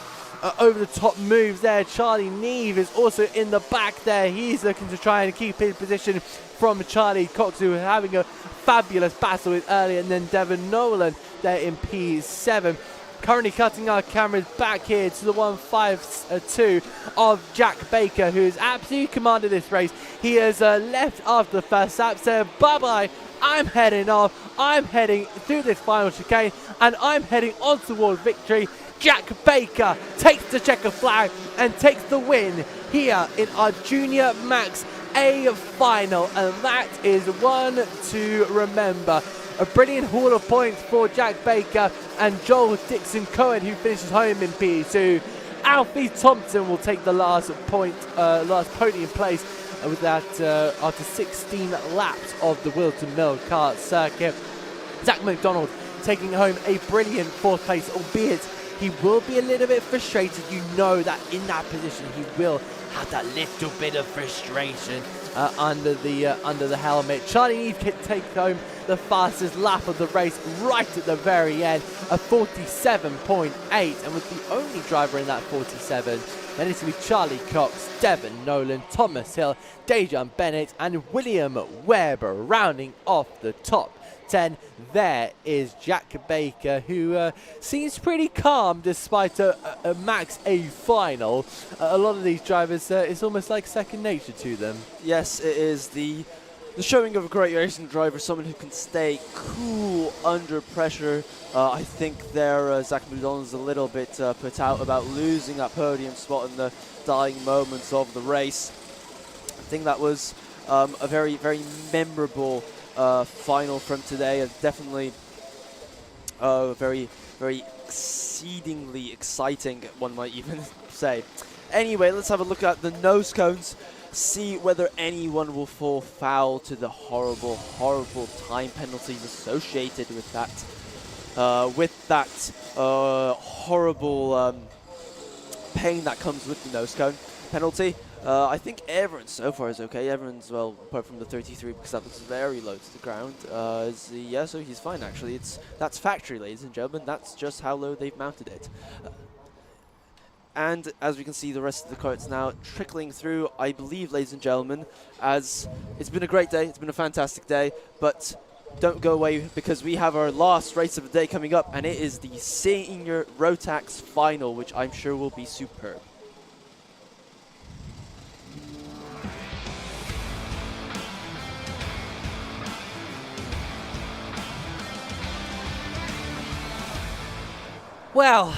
over-the-top moves there. Charlie Neve is also in the back there. He's looking to try and keep his position from Charlie Cox, who was having a fabulous battle with earlier, and then Devon Nolan there in P7. Currently cutting our cameras back here to the 152 of Jack Baker, who has absolutely commanded this race. He has left after the first lap, said bye-bye, I'm heading off, I'm heading through this final chicane, and I'm heading on towards victory. Jack Baker takes the checker flag and takes the win here in our Junior Max A final, and that is one to remember. A brilliant haul of points for Jack Baker and Joel Dixon Cohen, who finishes home in P2. Alfie Thompson will take the last podium place with that after 16 laps of the Whilton Mill Kart circuit. Zach McDonald taking home a brilliant 4th place, albeit he will be a little bit frustrated. You know that in that position he will have that little bit of frustration under the helmet. Charlie Neve can take home the fastest lap of the race right at the very end, a 47.8, and with the only driver in that 47, then it's going to be Charlie Cox, Devon Nolan, Thomas Hill, Dejan Bennett, and William Webb rounding off the top 10. There is Jack Baker, who seems pretty calm despite a Max A final. A lot of these drivers, it's almost like second nature to them. Yes, it is the showing of a great racing driver, someone who can stay cool under pressure. I think there Zach McDonald's a little bit put out about losing that podium spot in the dying moments of the race. I think that was a very memorable final from today. Definitely very exceedingly exciting, one might even say. Anyway, let's have a look at the nose cones, see whether anyone will fall foul to the horrible time penalties associated with that horrible pain that comes with the nose cone penalty. I think everyone so far is okay. Everyone's, well, apart from the 33, because that looks very low to the ground. Yeah, so he's fine, actually. That's factory, ladies and gentlemen. That's just how low they've mounted it. And as we can see, the rest of the carts now trickling through, I believe, ladies and gentlemen, as it's been a great day. It's been a fantastic day, but don't go away, because we have our last race of the day coming up, and it is the Senior Rotax Final, which I'm sure will be superb. Well,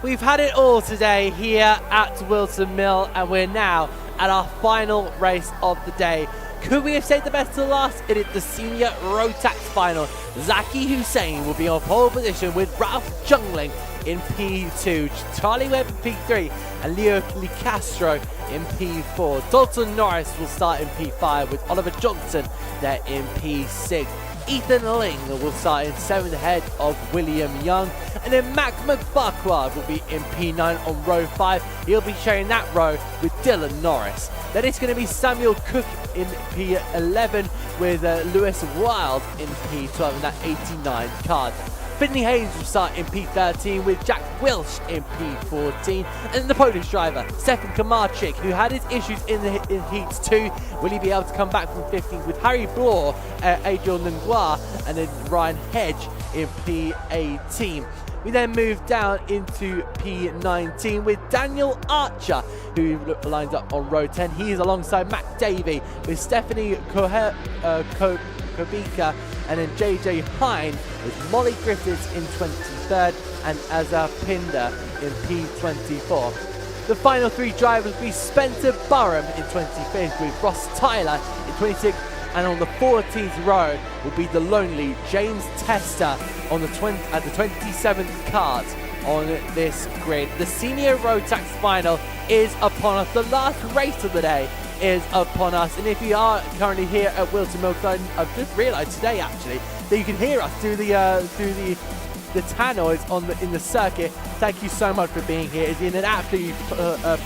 we've had it all today here at Whilton Mill, and we're now at our final race of the day. Could we have saved the best to last? It is the Senior Rotax Final. Zaki Hussein will be on pole position with Ralph Jungling in P2, Charlie Webb in P3, and Leo Licastro in P4. Dalton Norris will start in P5 with Oliver Johnson there in P6. Ethan Ling will start in 7th ahead of William Young, and then Mac McFarquhar will be in P9 on row 5. He'll be sharing that row with Dylan Norris. Then it's going to be Samuel Cook in P11 with Lewis Wild in P12 in that 89 card. Finley Hayes will start in P13 with Jack Welsh in P14, and then the Polish driver, Stefan Kamarczyk, who had his issues in Heats 2. Will he be able to come back from 15th with Harry Bloor, Adriel Nangois, and then Ryan Hedge in P18. We then move down into P19 with Daniel Archer, who lines up on row 10. He is alongside Matt Davey with Stephanie Kobika, and then JJ Hine with Molly Griffiths in 23rd and Azza Pinder in P24. The final three drivers will be Spencer Burham in 25th with Ross Tyler in 26th, and on the 14th row will be the lonely James Tester on the 27th cart on this grid. The senior Rotax final is upon us. The last race of the day is upon us, and if you are currently here at Whilton Mill Kart, I've just realised today actually that you can hear us through the tannoys in the circuit. Thank you so much for being here. It's been an absolute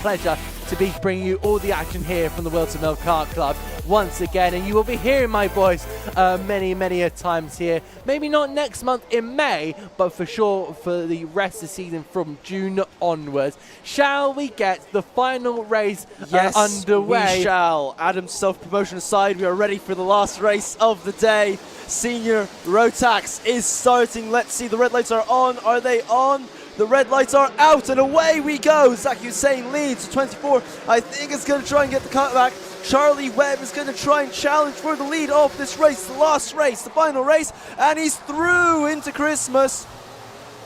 pleasure to be bringing you all the action here from the Whilton Mill Kart Club once again, and you will be hearing my voice many a times here. Maybe not next month in May, but for sure for the rest of the season from June onwards. Shall we get the final race underway? We shall. Adam's self-promotion aside, we are ready for the last race of the day. Senior Rotax is starting. Let's see, the red lights are on. Are they on? The red lights are out, and away we go. Zach Hussein leads 24. I think it's going to try and get the cutback. Charlie Webb is going to try and challenge for the lead of this race, the last race, the final race, and he's through into Christmas.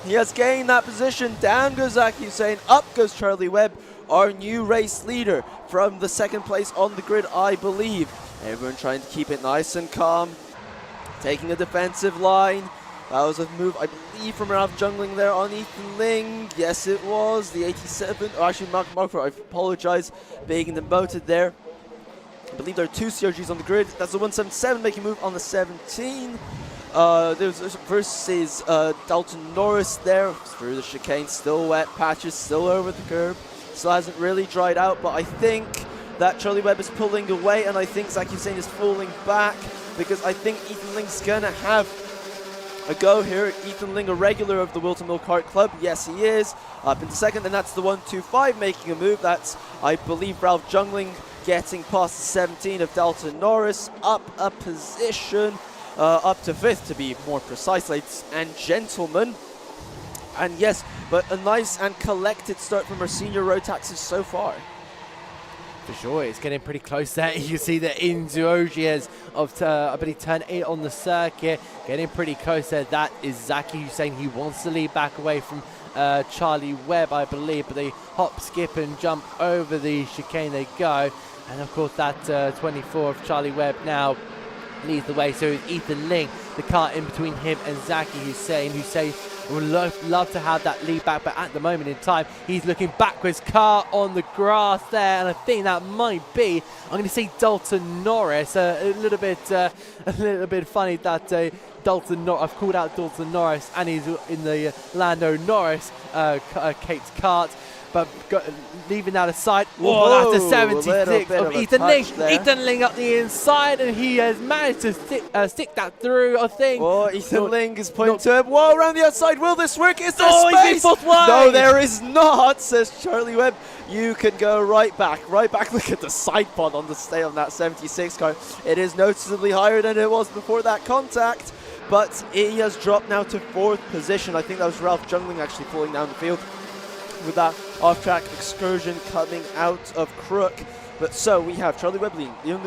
He has gained that position. Down goes Zach Hussein. Up goes Charlie Webb, our new race leader from the second place on the grid, I believe. Everyone trying to keep it nice and calm, taking a defensive line. That was a move, I believe, from Ralph Jungling there on Ethan Ling. Yes, it was. The 87. Oh, actually, Mark Markford, I apologize, being demoted there. I believe there are two CRGs on the grid. That's the 177 making a move on the 17. There's versus Dalton Norris there through the chicane. Still wet patches, still over the curb. Still hasn't really dried out, but I think that Charlie Webb is pulling away, and I think Zach Hussein is falling back because I think Ethan Ling's going to have a go here. Ethan Ling, a regular of the Whilton Mill Kart Club. Yes, he is. Up into second, and that's the 125 making a move. That's, I believe, Ralph Jungling getting past the 17 of Dalton Norris. Up a position, up to 5th to be more precise, ladies and gentlemen. And yes, but a nice and collected start from our senior Rotaxes so far. For sure, it's getting pretty close there. You see the Inzuogias of, I believe, turn 8 on the circuit. Getting pretty close there. That is Zaki Hussein. He wants to lead back away from Charlie Webb, I believe. But they hop, skip, and jump over the chicane they go. And, of course, that 24 of Charlie Webb now leads the way. So it's Ethan Ling, the car in between him and Zaki Hussein, who say would love to have that lead back, but at the moment in time, he's looking backwards. Car on the grass there, and I think that might be, I'm going to say Dalton Norris. A little bit funny that Dalton Norris, I've called out Dalton Norris, and he's in the Lando Norris Kate's kart. But leaving that aside, whoa, that's a 76 of Ethan Ling. Ethan Ling up the inside, and he has managed to stick that through, I think. Oh, Ethan Ling is pointing to him. Whoa, around the outside. Will this work? Is there space? He's been fourth wide. No, there is not, says Charlie Webb. You can go right back. Look at the side pod on the stay on that 76 car. It is noticeably higher than it was before that contact, but he has dropped now to 4th position. I think that was Ralph Jungling actually falling down the field with that off-track excursion coming out of Crook. But so we have Charlie Webb leading. Leon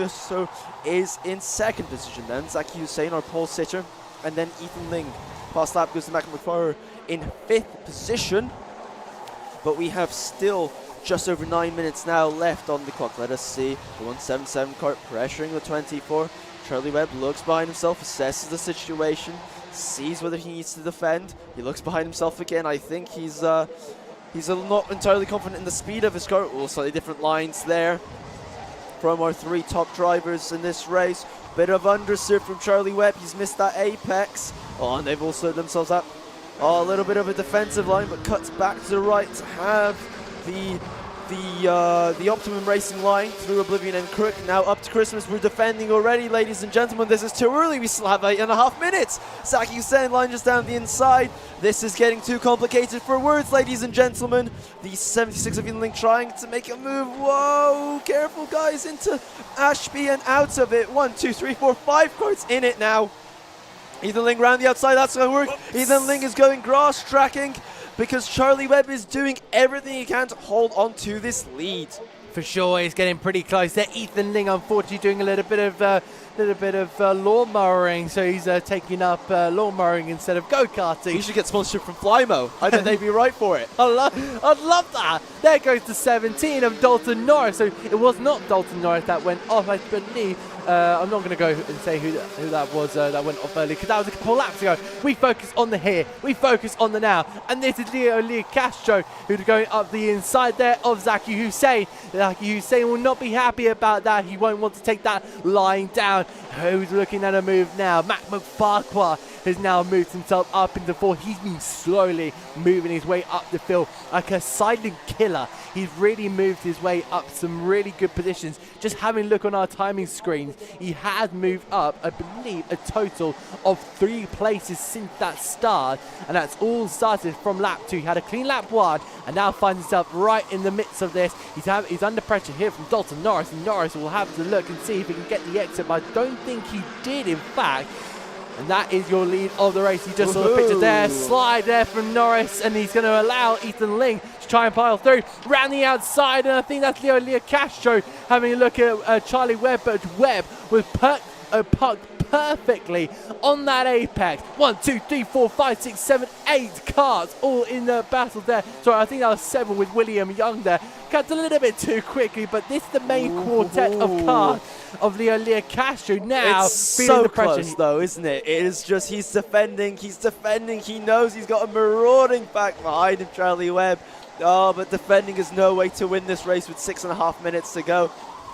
is in 2nd position then. Zaki Hussein, our pole sitter. And then Ethan Ling. Past that goes to Mac McFarrer in 5th position. But we have still just over 9 minutes now left on the clock. Let us see. The 177 kart pressuring the 24. Charlie Webb looks behind himself, assesses the situation, sees whether he needs to defend. He looks behind himself again. I think he's not entirely confident in the speed of his car. Oh, slightly different lines there from our 3 top drivers in this race. Bit of understeer from Charlie Webb. He's missed that apex. Oh, and they've all slowed themselves up. Oh, a little bit of a defensive line, but cuts back to the right to have the Optimum Racing line through Oblivion and Crook. Now up to Christmas. We're defending already, ladies and gentlemen. This is too early. We still have 8.5 minutes. Zaki Hussein line just down the inside. This is getting too complicated for words, ladies and gentlemen. The 76 of Ethan Ling trying to make a move. Whoa, careful guys, into Ashby and out of it. 1, 2, 3, 4, 5 carts in it now. Ethan Ling round the outside, that's going to work. Oops. Ethan Ling is going grass tracking because Charlie Webb is doing everything he can to hold on to this lead. For sure, he's getting pretty close there. Ethan Ling, unfortunately, doing a little bit of lawn mowing, so he's taking up lawn mowing instead of go-karting. You should get sponsorship from Flymo. I think they'd be right for it. I'd love that. There goes the 17 of Dalton Norris. So it was not Dalton Norris that went off, I believe. I'm not going to go and say who that was that went off early, because that was a couple laps ago. We focus on the here, we focus on the now, and this is Leo Castro who's going up the inside there of Zaki Hussein. Zaki Hussein will not be happy about that. He won't want to take that line down. Who's looking at a move now? Mac McFarquhar has now moved himself up into fourth. He's been slowly moving his way up the field like a silent killer. He's really moved his way up some really good positions. Just having a look on our timing screens, he has moved up, I believe, a total of 3 places since that start, and that's all started from lap 2. He had a clean lap 1 and now finds himself right in the midst of this. He's under pressure here from Dalton Norris, and Norris will have to look and see if he can get the exit, but I don't think he did, in fact. And that is your lead of the race. You just saw the picture there. Slide there from Norris, and he's going to allow Ethan Ling to try and pile through. Round the outside, and I think that's Leo Castro having a look at Charlie Webb, but Webb was parked perfectly on that apex. 1, 2, 3, 4, 5, 6, 7, 8 cars all in the battle there. Sorry, I think that was 7 with William Young there. Cut a little bit too quickly, but this is the main quartet of cars of Leo Castro now. It's feeling so the pressure. close though, isn't it? It is just, he's defending, he knows he's got a marauding back behind him, Charlie Webb. Oh, but defending is no way to win this race with 6.5 minutes to go.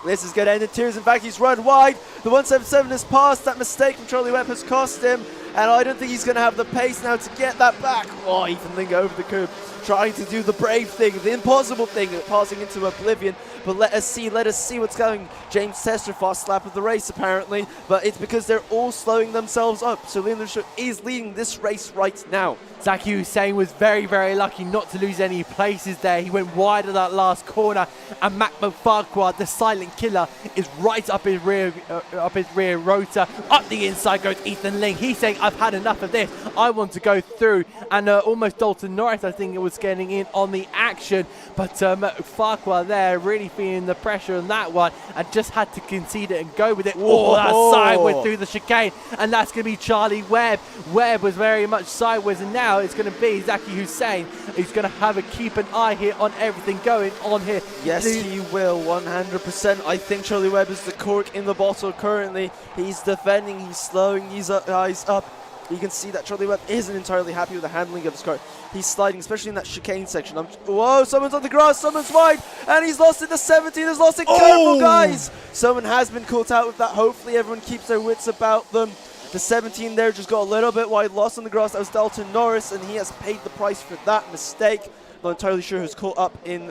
This is going to end in tears. In fact, he's run wide. The 177 has passed. That mistake from Charlie Webb has cost him, and I don't think he's going to have the pace now to get that back. Oh, Ethan Ling over the curb, trying to do the brave thing, the impossible thing, passing into oblivion. But let us see what's going. James Tester, fast lap of the race apparently, but it's because they're all slowing themselves up. So Leon is leading this race right now. Zaki Hussein was very, very lucky not to lose any places there. He went wide of that last corner, and Mac McFarquhar, the silent killer, is right up his rear rotor. Up the inside goes Ethan Ling. He's saying, I've had enough of this. I want to go through. And almost Dalton Norris, I think it was getting in on the action. But McFarquhar there really feeling the pressure on that one, and just had to concede it and go with it. Oh, that's sideways through the chicane, and that's going to be Charlie Webb. Webb was very much sideways, and now it's going to be Zaki Hussein who's going to have a keep an eye here on everything going on here. Yes, he will, 100%. I think Charlie Webb is the cork in the bottle currently. He's defending, he's slowing his eyes up. You can see that Charlie Webb isn't entirely happy with the handling of his car. He's sliding, especially in that chicane section. Whoa, someone's on the grass, someone's wide, and he's lost it. The 17 has lost it. Careful, guys! Someone has been caught out with that. Hopefully everyone keeps their wits about them. The 17 there just got a little bit wide, lost on the grass. That was Dalton Norris, and he has paid the price for that mistake. Not entirely sure who's caught up in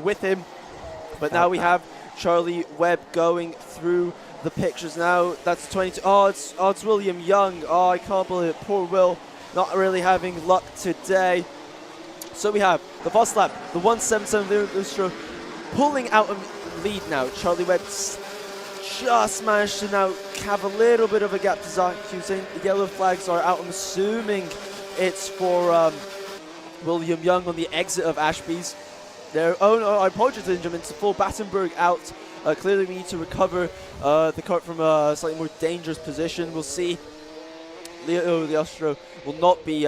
with him. But now we have Charlie Webb going through the pictures now. That's 22. Oh, it's William Young. Oh, I can't believe it. Poor Will, not really having luck today. So we have the first lap, the 177 Lustro pulling out a lead now. Charlie Webb just managed to now have a little bit of a gap to Zaki Hussein. The yellow flags are out. I'm assuming it's for William Young on the exit of Ashby's. There. Oh no, I apologize, Benjamin. It's full Battenberg out. Clearly we need to recover the kart from a slightly more dangerous position. We'll see. Leo the Austro will not be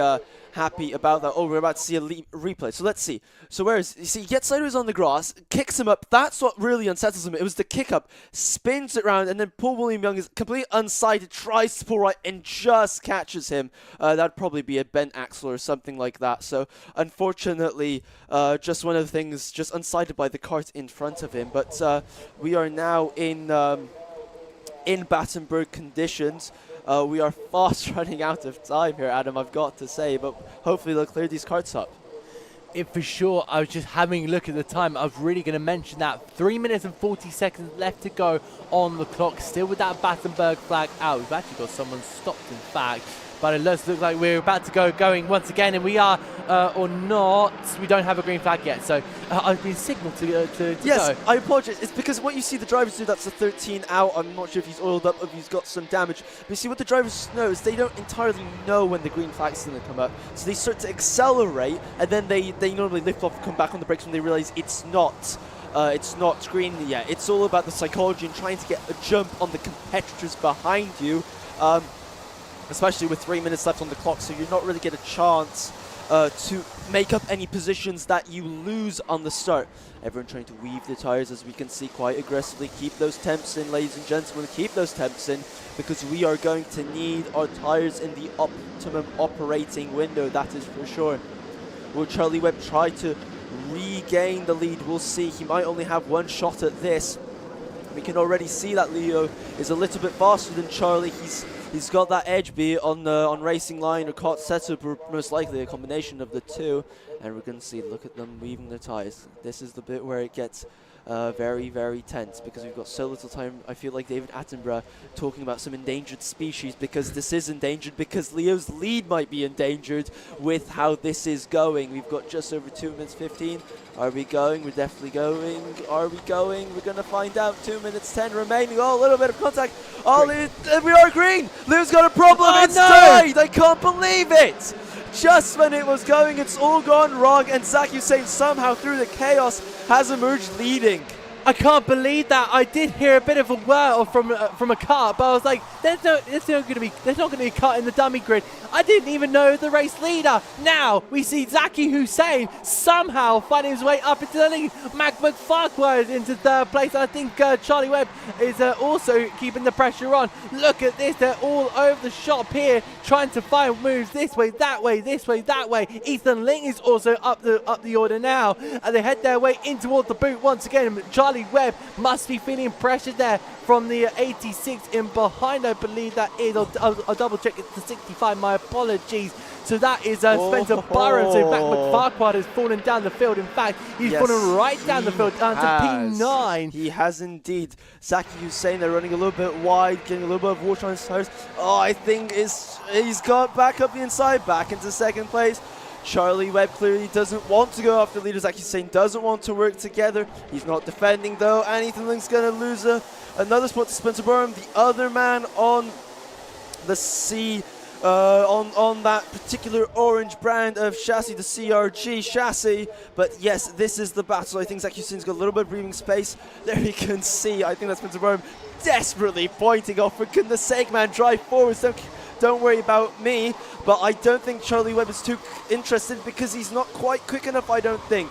happy about that. Oh, we're about to see a replay. So let's see. So where is, you see, he gets sideways on the grass, kicks him up. That's what really unsettles him. It was the kick up, spins it around, and then poor William Young is completely unsighted, tries to pull right, and just catches him. That'd probably be a bent axle or something like that. So unfortunately, just one of the things, just unsighted by the kart in front of him. But we are now in Battenberg conditions. We are fast running out of time here, Adam, I've got to say, but hopefully they'll clear these carts up. For sure, I was just having a look at the time. I was really going to mention that 3 minutes and 40 seconds left to go on the clock, still with that Battenberg flag out. We've actually got someone stopped, in fact. but it does look like we're about to going once again, and we are or not. We don't have a green flag yet, so I've been signalled to yes, go. I apologize. It's because what you see the drivers do, that's the 13 out. I'm not sure if he's oiled up, if he's got some damage. But you see what the drivers know is they don't entirely know when the green flag's going to come up. So they start to accelerate, and then they normally lift off and come back on the brakes when they realize it's not green yet. It's all about the psychology and trying to get a jump on the competitors behind you, especially with 3 minutes left on the clock, so you're not really get a chance to make up any positions that you lose on the start. Everyone trying to weave the tires, as we can see, quite aggressively. Keep those temps in, ladies and gentlemen. Keep those temps in, because we are going to need our tires in the optimum operating window, that is for sure. Will Charlie Webb try to regain the lead? We'll see. He might only have one shot at this. We can already see that Leo is a little bit faster than Charlie. He's got that edge, be it on racing line or kart setup, or most likely a combination of the two. And we're going to see, look at them weaving their tires. This is the bit where it gets very, very tense, because we've got so little time. I feel like David Attenborough talking about some endangered species, because this is endangered, because Leo's lead might be endangered with how this is going. We've got just over 2 minutes 15. Are we going? We're definitely going. Are we going? We're going to find out. 2 minutes 10 remaining. Oh, a little bit of contact. Oh, we are green. Leo's got a problem. Oh, it's no. tied. I can't believe it. Just when it was going, it's all gone wrong, and Zach Hussein somehow through the chaos has emerged leading. I can't believe that. I did hear a bit of a whirl from a cut, but I was like, there's not going to be a cut in the dummy grid. I didn't even know the race leader. Now we see Zaki Hussein somehow finding his way up into the lead. Mac McFarquhar into third place. I think Charlie Webb is also keeping the pressure on. Look at this. They're all over the shop here, trying to find moves this way, that way, this way, that way. Ethan Ling is also up the order now, and they head their way in towards the boot once again. Charlie Webb must be feeling pressure there from the 86 in behind. I believe that is. I'll double check. It's the 65. My apologies. So that is Spencer Byron. So Mac McFarquhar has fallen down the field. In fact, he's fallen right down the field down to P9. He has indeed. Zaki Hussein, they're running a little bit wide, getting a little bit of water on his tires. Oh, I think he's got back up the inside, back into second place. Charlie Webb clearly doesn't want to go after leaders. Zaki Hussein doesn't want to work together. He's not defending though, and Ethan Ling's going to lose another spot to Spencer Burham, the other man on the C. On that particular orange brand of chassis, the CRG chassis. But yes, this is the battle. I think Zach Hussain's got a little bit of breathing space. There you can see, I think that's Spencer Burham desperately pointing off. For goodness sake, man, drive forwards. Don't worry about me. But I don't think Charlie Webb is too interested, because he's not quite quick enough, I don't think.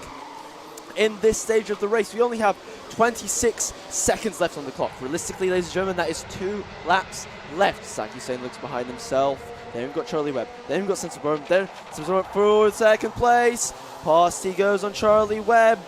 In this stage of the race, we only have 26 seconds left on the clock. Realistically, ladies and gentlemen, that is 2 laps left. Zach Hussain looks behind himself. Then we've got Charlie Webb. Then we've got Spencer Burham. Then Spencer Burham for second place. Past he goes on Charlie Webb.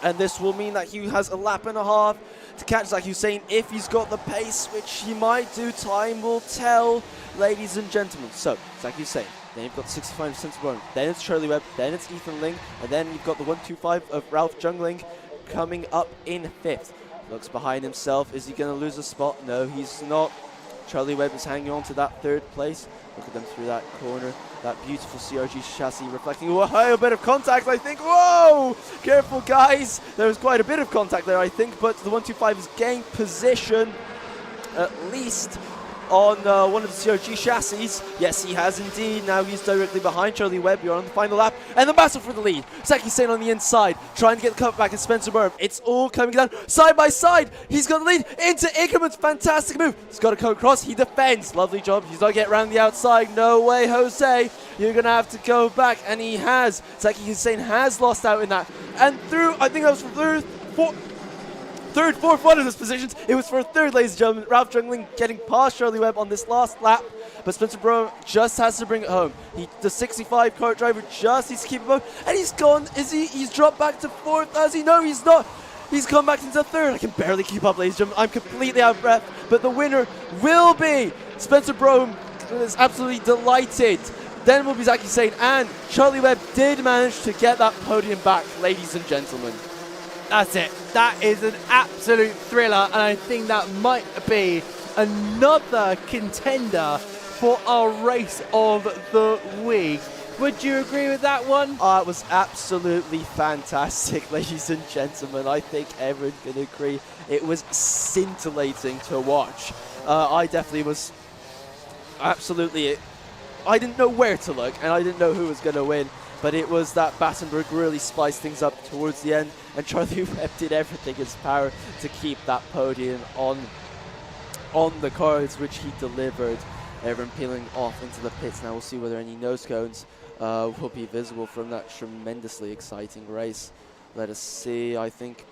And this will mean that he has a lap and a half to catch Zach Hussain if he's got the pace, which he might do. Time will tell, ladies and gentlemen. So, Zach Hussain. Then you've got 65 Spencer Burham. Then it's Charlie Webb. Then it's Ethan Ling. And then you've got the 125 of Ralph Jungling coming up in 5th. Looks behind himself. Is he going to lose a spot? No, he's not. Charlie Webb is hanging on to that 3rd place. Look at them through that corner. That beautiful CRG chassis reflecting. Whoa, a bit of contact, I think. Whoa! Careful, guys. There was quite a bit of contact there, I think. But the 125 has gained position, at least on one of the CRG chassis. Yes, he has indeed. Now he's directly behind Charlie Webb. We are on the final lap. And the battle for the lead. Zach Hussain on the inside, trying to get the cut back, and Spencer Burham. It's all coming down side by side. He's got the lead into increments. Fantastic move. He's got to come across. He defends. Lovely job. He's got to get around the outside. No way, Jose. You're going to have to go back. And he has. Zach Hussain has lost out in that. And through, I think that was for third, fourth, one of those positions. It was for 3rd, ladies and gentlemen. Ralph Jungling getting past Charlie Webb on this last lap, but Spencer Burham just has to bring it home. The 65 kart driver just needs to keep him up, and he's gone. He's dropped back to 4th? Has he? No, he's not. He's come back into 3rd. I can barely keep up, ladies and gentlemen. I'm completely out of breath, but the winner will be Spencer Burham. Is absolutely delighted. Then will be Zach Hussain, and Charlie Webb did manage to get that podium back, ladies and gentlemen. That's it. That is an absolute thriller, and I think that might be another contender for our race of the week. Would you agree with that one? It was absolutely fantastic, ladies and gentlemen. I think everyone can agree. It was scintillating to watch. I definitely was absolutely... I didn't know where to look, and I didn't know who was going to win. But it was that Battenberg really spiced things up towards the end, and Charlie Webb did everything in his power to keep that podium on the cards, which he delivered. Everyone peeling off into the pits. Now we'll see whether any nose cones will be visible from that tremendously exciting race. Let us see. I think,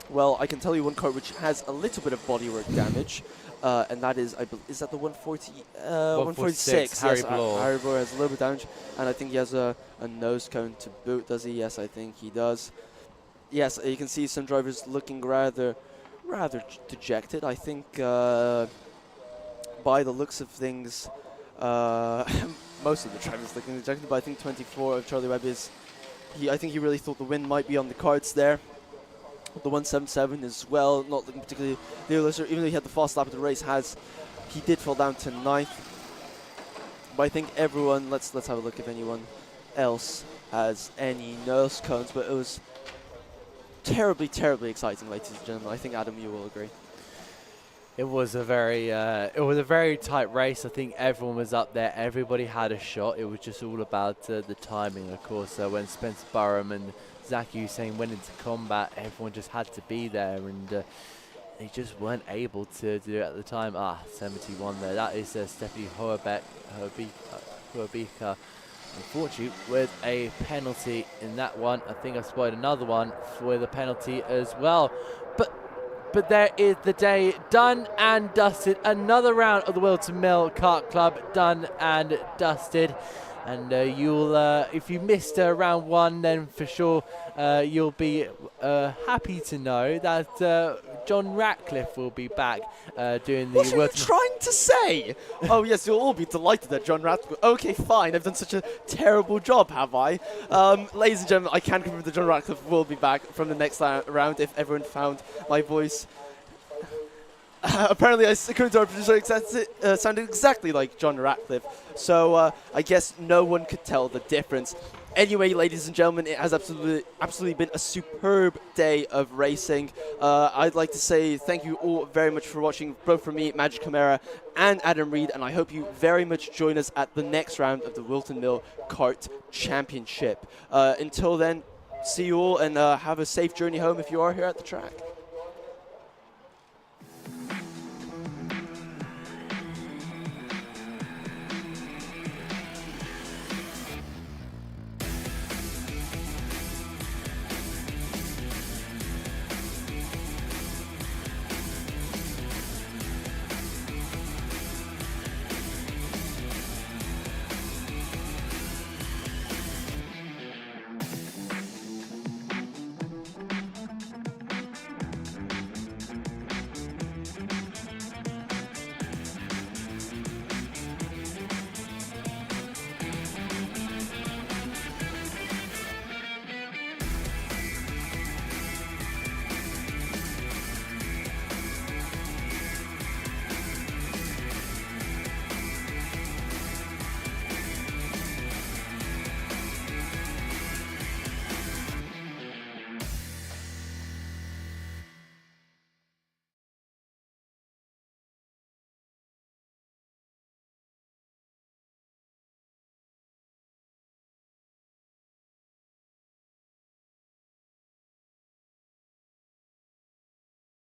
well, I can tell you one car which has a little bit of bodywork damage, and that is, is that the 140, 146? Harry Yes, Bloor. Harry Bloor has a little bit of damage, and I think he has a nose cone to boot, does he? Yes, I think he does. Yes, you can see some drivers looking rather dejected. I think by the looks of things, most of the drivers looking dejected, but I think 24 of Charlie Webb is, I think he really thought the win might be on the cards there. The 177 as well, not looking particularly dealer, even though he had the fast lap of the race, he did fall down to 9th. But I think everyone, let's have a look if anyone else has any nose cones, but it was terribly exciting, ladies and gentlemen. I think, Adam, you will agree. It was a very tight race. I think everyone was up there. Everybody had a shot. It was just all about the timing, of course. When Spencer Burham and Zaki Hussein went into combat, everyone just had to be there, and they just weren't able to do it at the time. 71 there. That is Stephanie Hoabika. Unfortunately, with a penalty in that one. I think I spotted another one with a penalty as well. But there is the day done and dusted. Another round of the Whilton Mill Kart Club done and dusted. And you'll, if you missed round one, then for sure you'll be happy to know that John Ratcliffe will be back doing the. What are you trying to say? Oh yes, you'll all be delighted that John Ratcliffe. Okay, fine. I've done such a terrible job, have I? Ladies and gentlemen, I can confirm that John Ratcliffe will be back from the next round if everyone found my voice. Apparently, according to our producer, it sounded exactly like John Ratcliffe. So I guess no one could tell the difference. Anyway, ladies and gentlemen, it has absolutely been a superb day of racing. I'd like to say thank you all very much for watching, both from me, Maciej Hamera, and Adam Reid, and I hope you very much join us at the next round of the Whilton Mill Kart Championship. Until then, see you all, and have a safe journey home if you are here at the track.